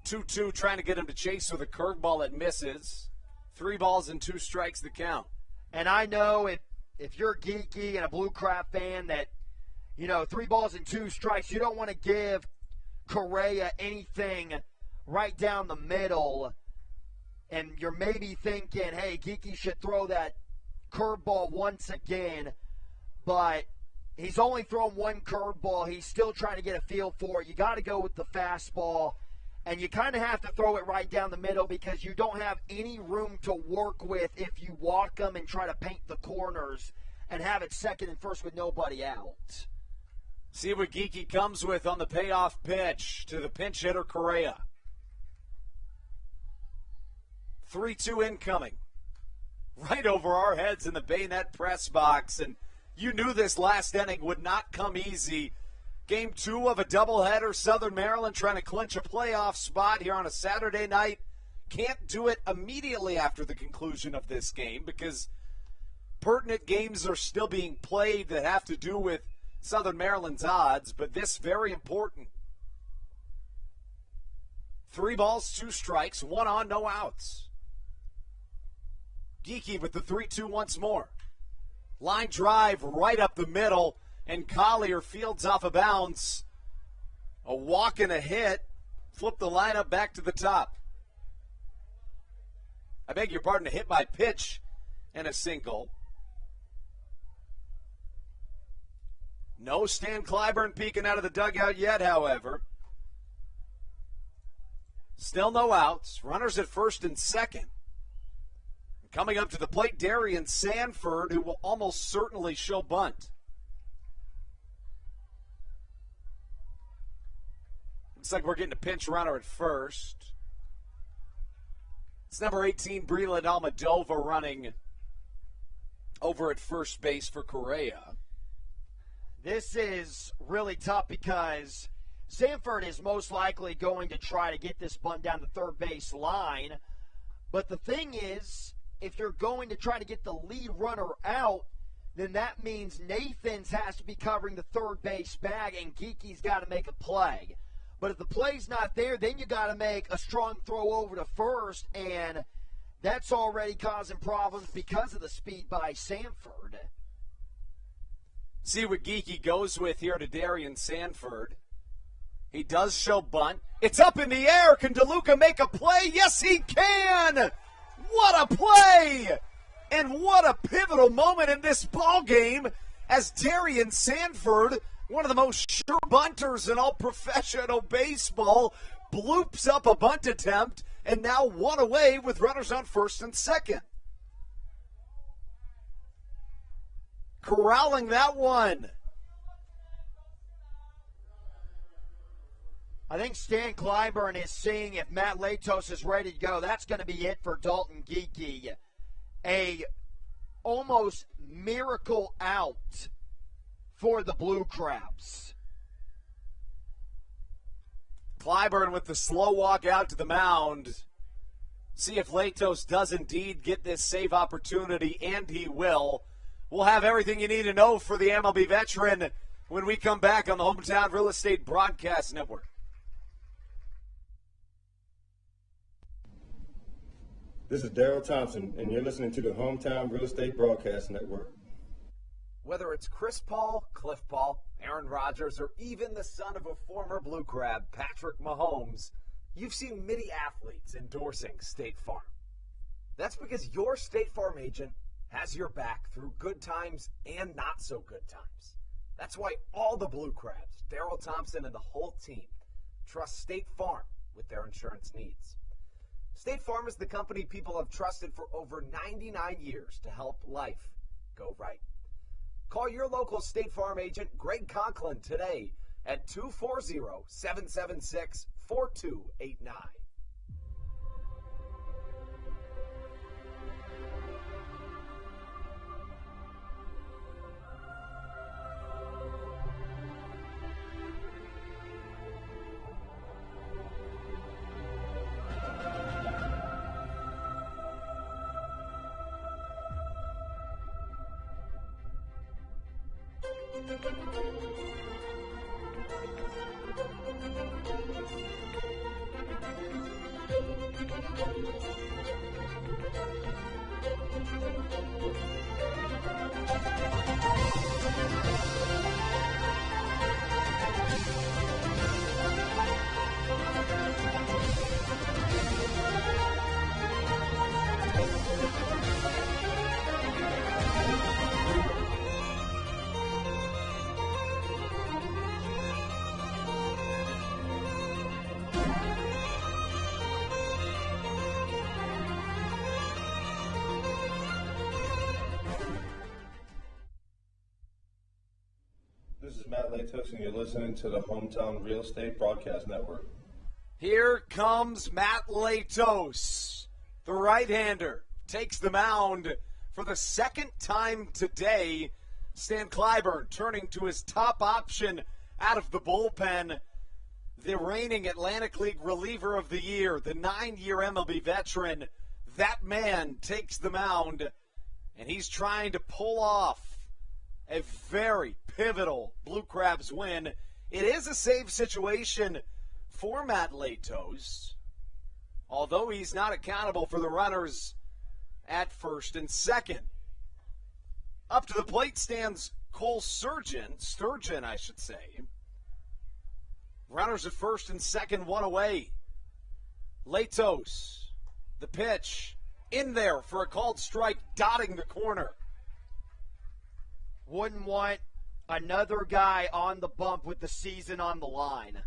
2-2, trying to get him to chase with a curveball that misses. 3 balls and 2 strikes the count. And I know if you're Geeky and a Blue Crab fan that, 3 balls and 2 strikes, you don't want to give Correa anything right down the middle. And you're maybe thinking, hey, Geeky should throw that curveball once again. but he's only thrown one curveball. He's still trying to get a feel for it. You got to go with the fastball, and you kind of have to throw it right down the middle because you don't have any room to work with if you walk them and try to paint the corners and have it second and first with nobody out. See what Geeky comes with on the payoff pitch to the pinch hitter Correa. 3-2 incoming. Right over our heads in the Bayonet press box. And you knew this last inning would not come easy. Game 2 of a doubleheader. Southern Maryland trying to clinch a playoff spot here on a Saturday night. Can't do it immediately after the conclusion of this game because pertinent games are still being played that have to do with Southern Maryland's odds, but this very important. 3 balls, 2 strikes, 1 on, no outs. Geeky with the 3-2 once more. Line drive right up the middle, and Collier fields off a bounce. A walk and a hit. Flip the lineup back to the top. I beg your pardon, a hit by pitch and a single. No Stan Clyburn peeking out of the dugout yet, however. Still no outs. Runners at first and second. Coming up to the plate, Darian Sanford, who will almost certainly show bunt. Looks like we're getting a pinch runner at first. It's number 18, Breland Almadova, running over at first base for Correa. This is really tough because Sanford is most likely going to try to get this bunt down the third base line. But the thing is, if you're going to try to get the lead runner out, then that means Nathans has to be covering the third base bag and Geeky's got to make a play. But if the play's not there, then you got to make a strong throw over to first, and that's already causing problems because of the speed by Sanford. See what Geeky goes with here to Darian Sanford. He does show bunt. It's up in the air. Can DeLuca make a play? Yes, he can! What a play! And what a pivotal moment in this ball game as Darian Sanford, one of the most sure bunters in all professional baseball, bloops up a bunt attempt and now one away with runners on first and second. Corralling that one. I think Stan Clyburn is seeing if Matt Latos is ready to go. That's going to be it for Dalton Geeky. A almost miracle out for the Blue Crabs. Clyburn with the slow walk out to the mound. See if Latos does indeed get this save opportunity, and he will. We'll have everything you need to know for the MLB veteran when we come back on the Hometown Real Estate Broadcast Network. This is Daryl Thompson, and you're listening to the Hometown Real Estate Broadcast Network. Whether it's Chris Paul, Cliff Paul, Aaron Rodgers, or even the son of a former Blue Crab, Patrick Mahomes, you've seen many athletes endorsing State Farm. That's because your State Farm agent has your back through good times and not so good times. That's why all the Blue Crabs, Daryl Thompson and the whole team, trust State Farm with their insurance needs. State Farm is the company people have trusted for over 99 years to help life go right. Call your local State Farm agent, Greg Conklin, today at 240-776-4289. Matt Latos, and you're listening to the Hometown Real Estate Broadcast Network. Here comes Matt Latos. The right-hander takes the mound for the second time today. Stan Clyburn turning to his top option out of the bullpen. The reigning Atlantic League reliever of the year, the 9-year MLB veteran. That man takes the mound, and he's trying to pull off a very pivotal Blue Crabs win. It is a save situation for Matt Latos, although he's not accountable for the runners at first and second. Up to the plate stands Cole Sturgeon, I should say. Runners at first and second, one away. Latos, the pitch, in there for a called strike, dotting the corner. Wouldn't want another guy on the bump with the season on the line.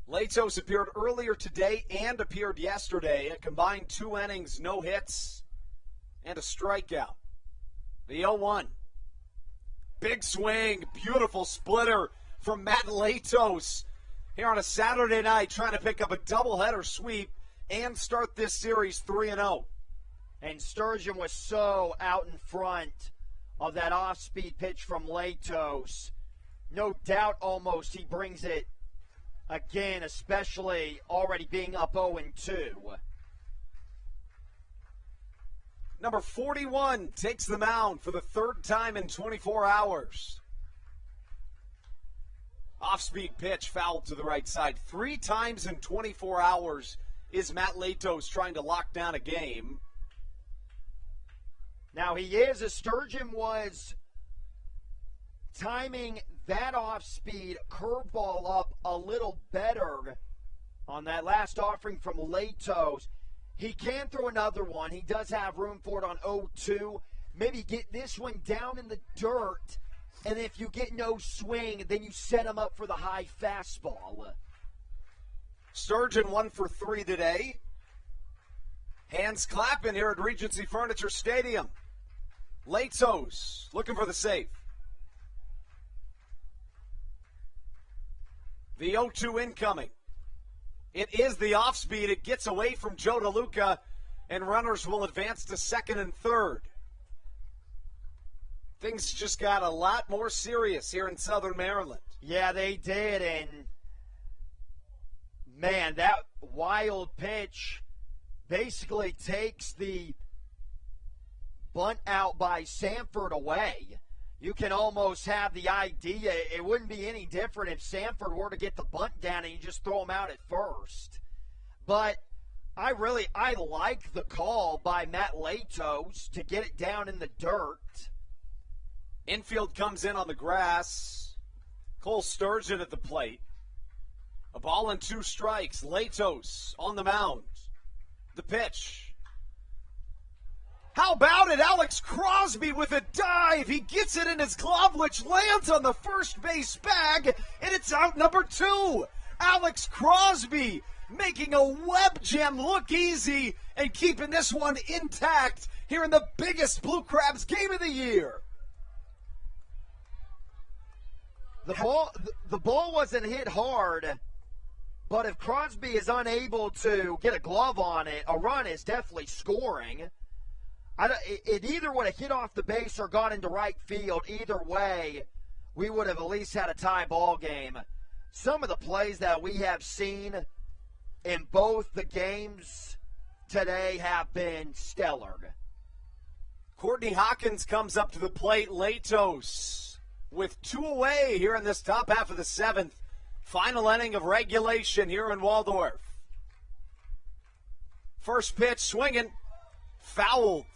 Latos appeared earlier today and appeared yesterday. A combined 2 innings, no hits, and a strikeout. The 0-1. Big swing, beautiful splitter from Matt Latos here on a Saturday night, trying to pick up a doubleheader sweep and start this series 3-0. And Sturgeon was so out in front of that off-speed pitch from Latos. No doubt almost he brings it again, especially already being up 0-2. Number 41 takes the mound for the third time in 24 hours. Off-speed pitch fouled to the right side. 3 times in 24 hours is Matt Latos trying to lock down a game. Now Sturgeon was timing that off-speed curveball up a little better on that last offering from Latos. He can throw another one. He does have room for it on 0-2. Maybe get this one down in the dirt, and if you get no swing, then you set him up for the high fastball. Sturgeon 1 for 3 today. Hands clapping here at Regency Furniture Stadium. Latos looking for the save. The 0-2 incoming. It is the off-speed. It gets away from Joe DeLuca, and runners will advance to second and third. Things just got a lot more serious here in Southern Maryland. Yeah, they did, and man, that wild pitch basically takes the bunt out by Sanford away. You can almost have the idea it wouldn't be any different if Sanford were to get the bunt down and you just throw him out at first. But I like the call by Matt Latos to get it down in the dirt. Infield comes in on the grass. Cole Sturgeon at the plate. A ball and 2 strikes. Latos on the mound. The pitch. How about it? Alex Crosby with a dive. He gets it in his glove, which lands on the first base bag, and it's out number 2. Alex Crosby making a web gem look easy and keeping this one intact here in the biggest Blue Crabs game of the year. The ball wasn't hit hard, but if Crosby is unable to get a glove on it, a run is definitely scoring. It either would have hit off the base or gone into right field. Either way, we would have at least had a tie ball game. Some of the plays that we have seen in both the games today have been stellar. Courtney Hawkins comes up to the plate. Latos with 2 away here in this top half of the 7th. Final inning of regulation here in Waldorf. First pitch swinging, fouled.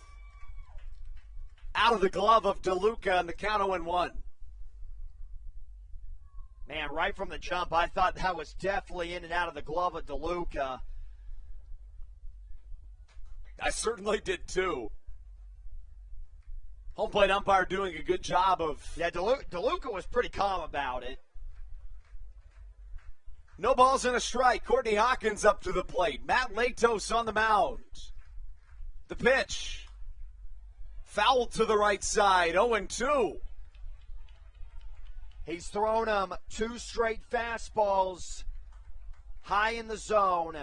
Out of the glove of DeLuca, and the count 0-1. Man, right from the jump, I thought that was definitely in and out of the glove of DeLuca. I certainly did too. Home plate umpire doing a good job of... Yeah, DeLuca was pretty calm about it. No balls and a strike. Courtney Hawkins up to the plate. Matt Latos on the mound. The pitch. Fouled to the right side, 0-2. He's thrown them 2 straight fastballs high in the zone.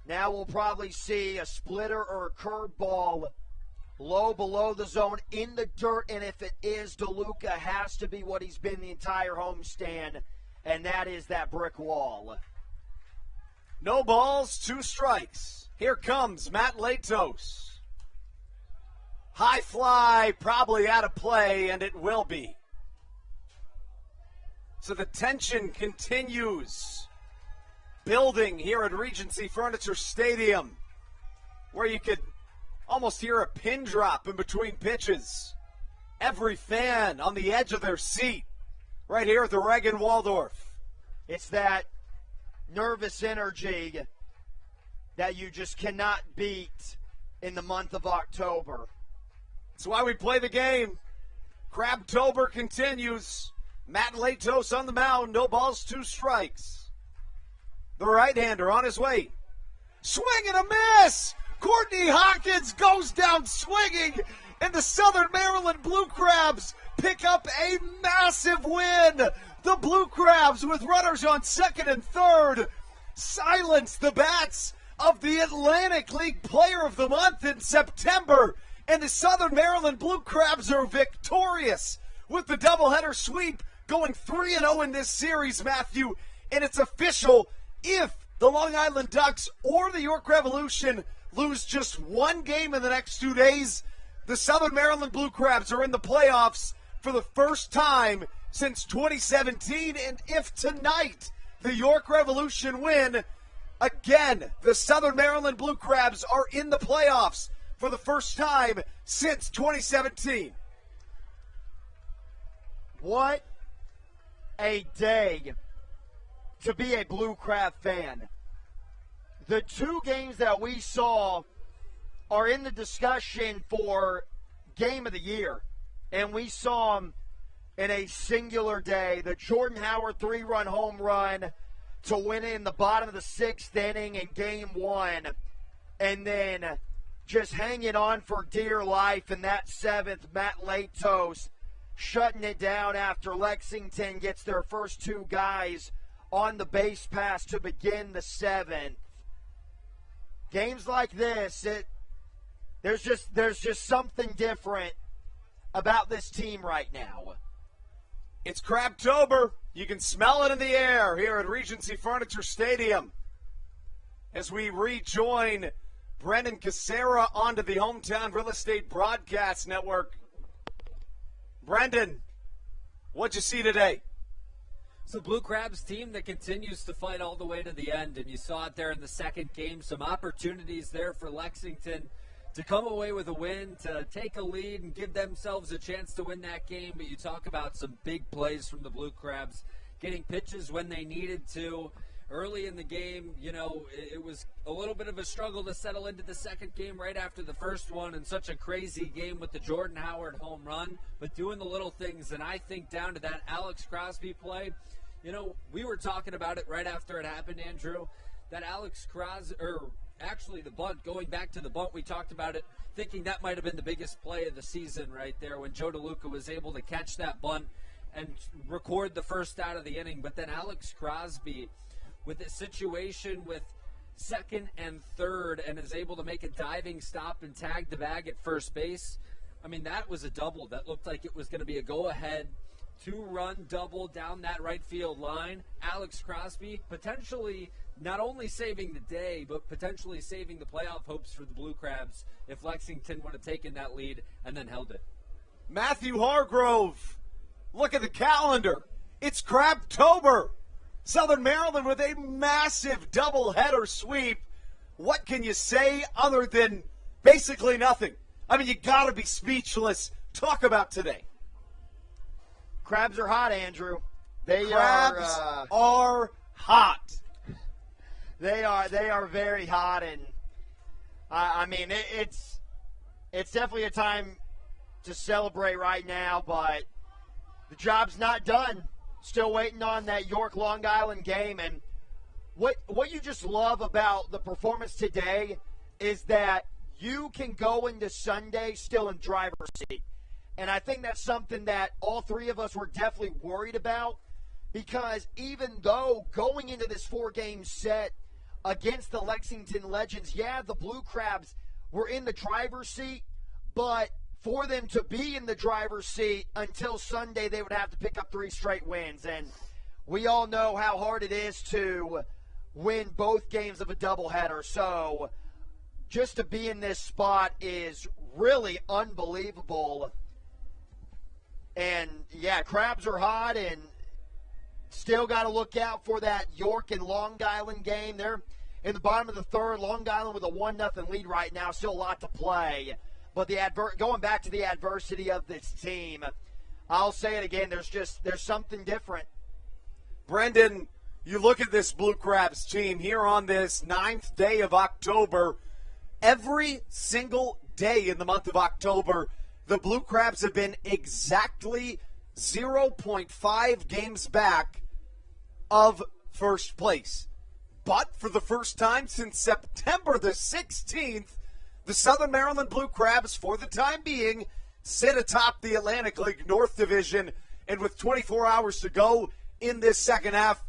Now we'll probably see a splitter or a curveball low below the zone in the dirt, and if it is, DeLuca has to be what he's been the entire homestand, and that is that brick wall. No balls, 2 strikes. Here comes Matt Latos. High fly, probably out of play, and it will be. So the tension continues building here at Regency Furniture Stadium, where you could almost hear a pin drop in between pitches. Every fan on the edge of their seat right here at the Reagan Waldorf. It's that nervous energy that you just cannot beat in the month of October. That's why we play the game. Crabtober continues. Matt Latos on the mound. No balls, 2 strikes. The right-hander on his way. Swing and a miss! Courtney Hawkins goes down swinging, and the Southern Maryland Blue Crabs pick up a massive win. The Blue Crabs, with runners on second and third, silence the bats of the Atlantic League Player of the Month in September, and the Southern Maryland Blue Crabs are victorious with the doubleheader sweep, going 3-0 in this series, Matthew, and it's official. If the Long Island Ducks or the York Revolution lose just 1 game in the next 2 days, the Southern Maryland Blue Crabs are in the playoffs for the first time since 2017. And if tonight the York Revolution win, again, the Southern Maryland Blue Crabs are in the playoffs for the first time since 2017. What a day to be a Blue Crab fan. The 2 games that we saw are in the discussion for Game of the Year, and we saw them in a singular day. The Jordan Howard 3-run home run to win in the bottom of the 6th inning in Game 1, and then just hanging on for dear life in that 7th, Matt Latos shutting it down after Lexington gets their first 2 guys on the base pass to begin the 7th. Games like this, there's just something different about this team right now. It's Crabtober. You can smell it in the air here at Regency Furniture Stadium as we rejoin Brendan Casera onto the Hometown Real Estate Broadcast Network. Brendan, what'd you see today? It's the Blue Crabs team that continues to fight all the way to the end, and you saw it there in the second game. Some opportunities there for Lexington to come away with a win, to take a lead and give themselves a chance to win that game. But you talk about some big plays from the Blue Crabs, getting pitches when they needed to. Early in the game, you know, it was a little bit of a struggle to settle into the second game right after the first one, and such a crazy game with the Jordan Howard home run, but doing the little things. And I think down to that Alex Crosby play, you know, we were talking about it right after it happened, Andrew, that Alex Crosby, or actually the bunt, going back to the bunt, we talked about it, thinking that might have been the biggest play of the season right there when Joe DeLuca was able to catch that bunt and record the first out of the inning. But then Alex Crosby, with a situation with second and third, and is able to make a diving stop and tag the bag at first base. I mean, that was a double that looked like it was going to be a go-ahead 2-run double down that right field line. Alex Crosby potentially not only saving the day, but potentially saving the playoff hopes for the Blue Crabs if Lexington would have taken that lead and then held it. Matthew Hargrove, look at the calendar. It's Crabtober. Southern Maryland with a massive doubleheader sweep. What can you say other than basically nothing? I mean, you got to be speechless. Talk about today. Crabs are hot, Andrew. Crabs are hot. They are very hot, and I mean it's definitely a time to celebrate right now, but the job's not done. Still waiting on that York Long Island game, and what you just love about the performance today is that you can go into Sunday still in driver's seat. And I think that's something that all three of us were definitely worried about, because even though going into this 4-game set against the Lexington Legends, yeah, the Blue Crabs were in the driver's seat, but for them to be in the driver's seat until Sunday, they would have to pick up 3 straight wins. And we all know how hard it is to win both games of a doubleheader. So just to be in this spot is really unbelievable. And, yeah, Crabs are hot, and still got to look out for that York and Long Island game. They're in the bottom of the third. Long Island with a 1-0 lead right now. Still a lot to play. But going back to the adversity of this team, I'll say it again, there's something different. Brendan, you look at this Blue Crabs team here on this 9th day of October. Every single day in the month of October, the Blue Crabs have been exactly 0.5 games back of first place. But for the first time since September the 16th, the Southern Maryland Blue Crabs, for the time being, sit atop the Atlantic League North Division. And with 24 hours to go in this second half,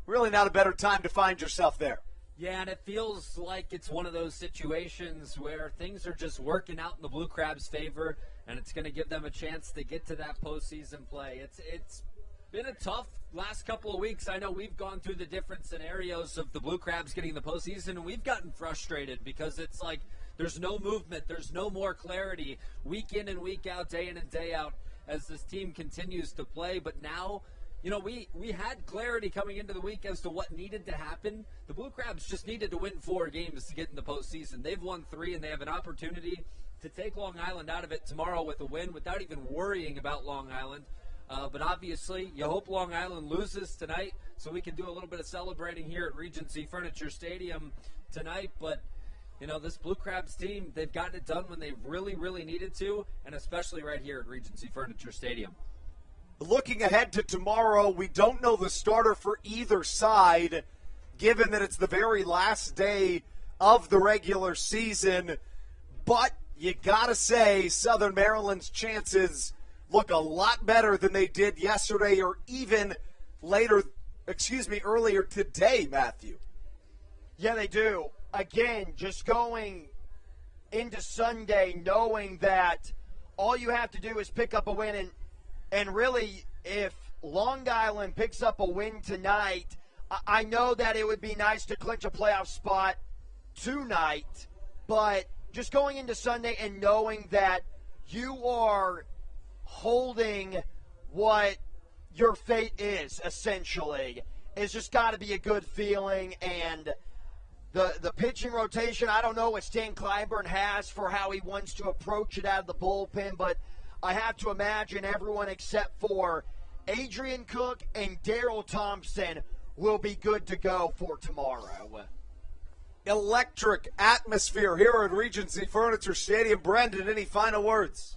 really not a better time to find yourself there. Yeah, and it feels like it's one of those situations where things are just working out in the Blue Crabs' favor, and it's going to give them a chance to get to that postseason play. It's been a tough last couple of weeks. I know we've gone through the different scenarios of the Blue Crabs getting the postseason, and we've gotten frustrated because it's like there's no movement, there's no more clarity week in and week out, day in and day out as this team continues to play. But now, you know, we had clarity coming into the week as to what needed to happen. The Blue Crabs just needed to win 4 games to get in the postseason. They've won 3, and they have an opportunity to take Long Island out of it tomorrow with a win without even worrying about Long Island. But obviously, you hope Long Island loses tonight so we can do a little bit of celebrating here at Regency Furniture Stadium tonight. But, you know, this Blue Crabs team, they've gotten it done when they really, really needed to, and especially right here at Regency Furniture Stadium. Looking ahead to tomorrow, we don't know the starter for either side, given that it's the very last day of the regular season. But you got to say Southern Maryland's chances look a lot better than they did yesterday or even earlier today, Matthew. Yeah, they do. Again, just going into Sunday knowing that all you have to do is pick up a win. And really, if Long Island picks up a win tonight, I know that it would be nice to clinch a playoff spot tonight, but just going into Sunday and knowing that you are holding what your fate is, essentially, it's just got to be a good feeling. And the pitching rotation, I don't know what Stan Clyburn has for how he wants to approach it out of the bullpen, but I have to imagine everyone except for Adrian Cook and Daryl Thompson will be good to go for tomorrow. Electric atmosphere here at Regency Furniture Stadium. Brendan, any final words?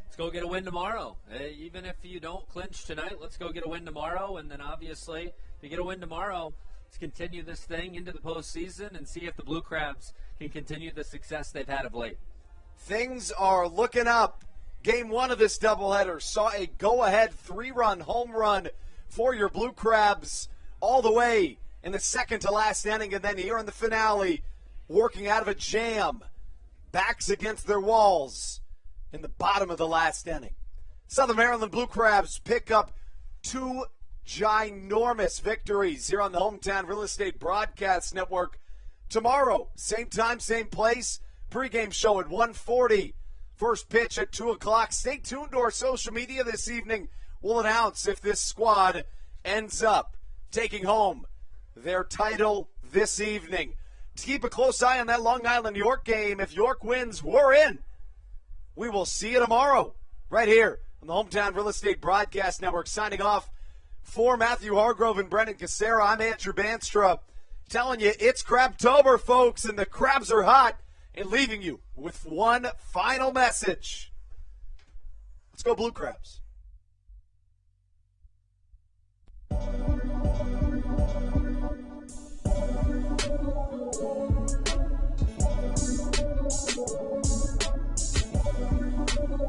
Let's go get a win tomorrow. Even if you don't clinch tonight, let's go get a win tomorrow. And then obviously, if you get a win tomorrow, let's continue this thing into the postseason and see if the Blue Crabs can continue the success they've had of late. Things are looking up. Game 1 of this doubleheader saw a go-ahead 3-run home run for your Blue Crabs all the way in the second to last inning, and then here in the finale, working out of a jam, backs against their walls in the bottom of the last inning. Southern Maryland Blue Crabs pick up 2 ginormous victories here on the Hometown Real Estate Broadcast Network. Tomorrow, same time, same place, pregame show at 1:40. First pitch at 2 o'clock. Stay tuned to our social media this evening. We'll announce if this squad ends up taking home their title this evening. To keep a close eye on that Long Island-York game, if York wins, we're in. We will see you tomorrow right here on the Hometown Real Estate Broadcast Network. Signing off for Matthew Hargrove and Brendan Casera, I'm Andrew Banstra, telling you it's Crabtober, folks, and the Crabs are hot. And leaving you with one final message. Let's go Blue Crabs.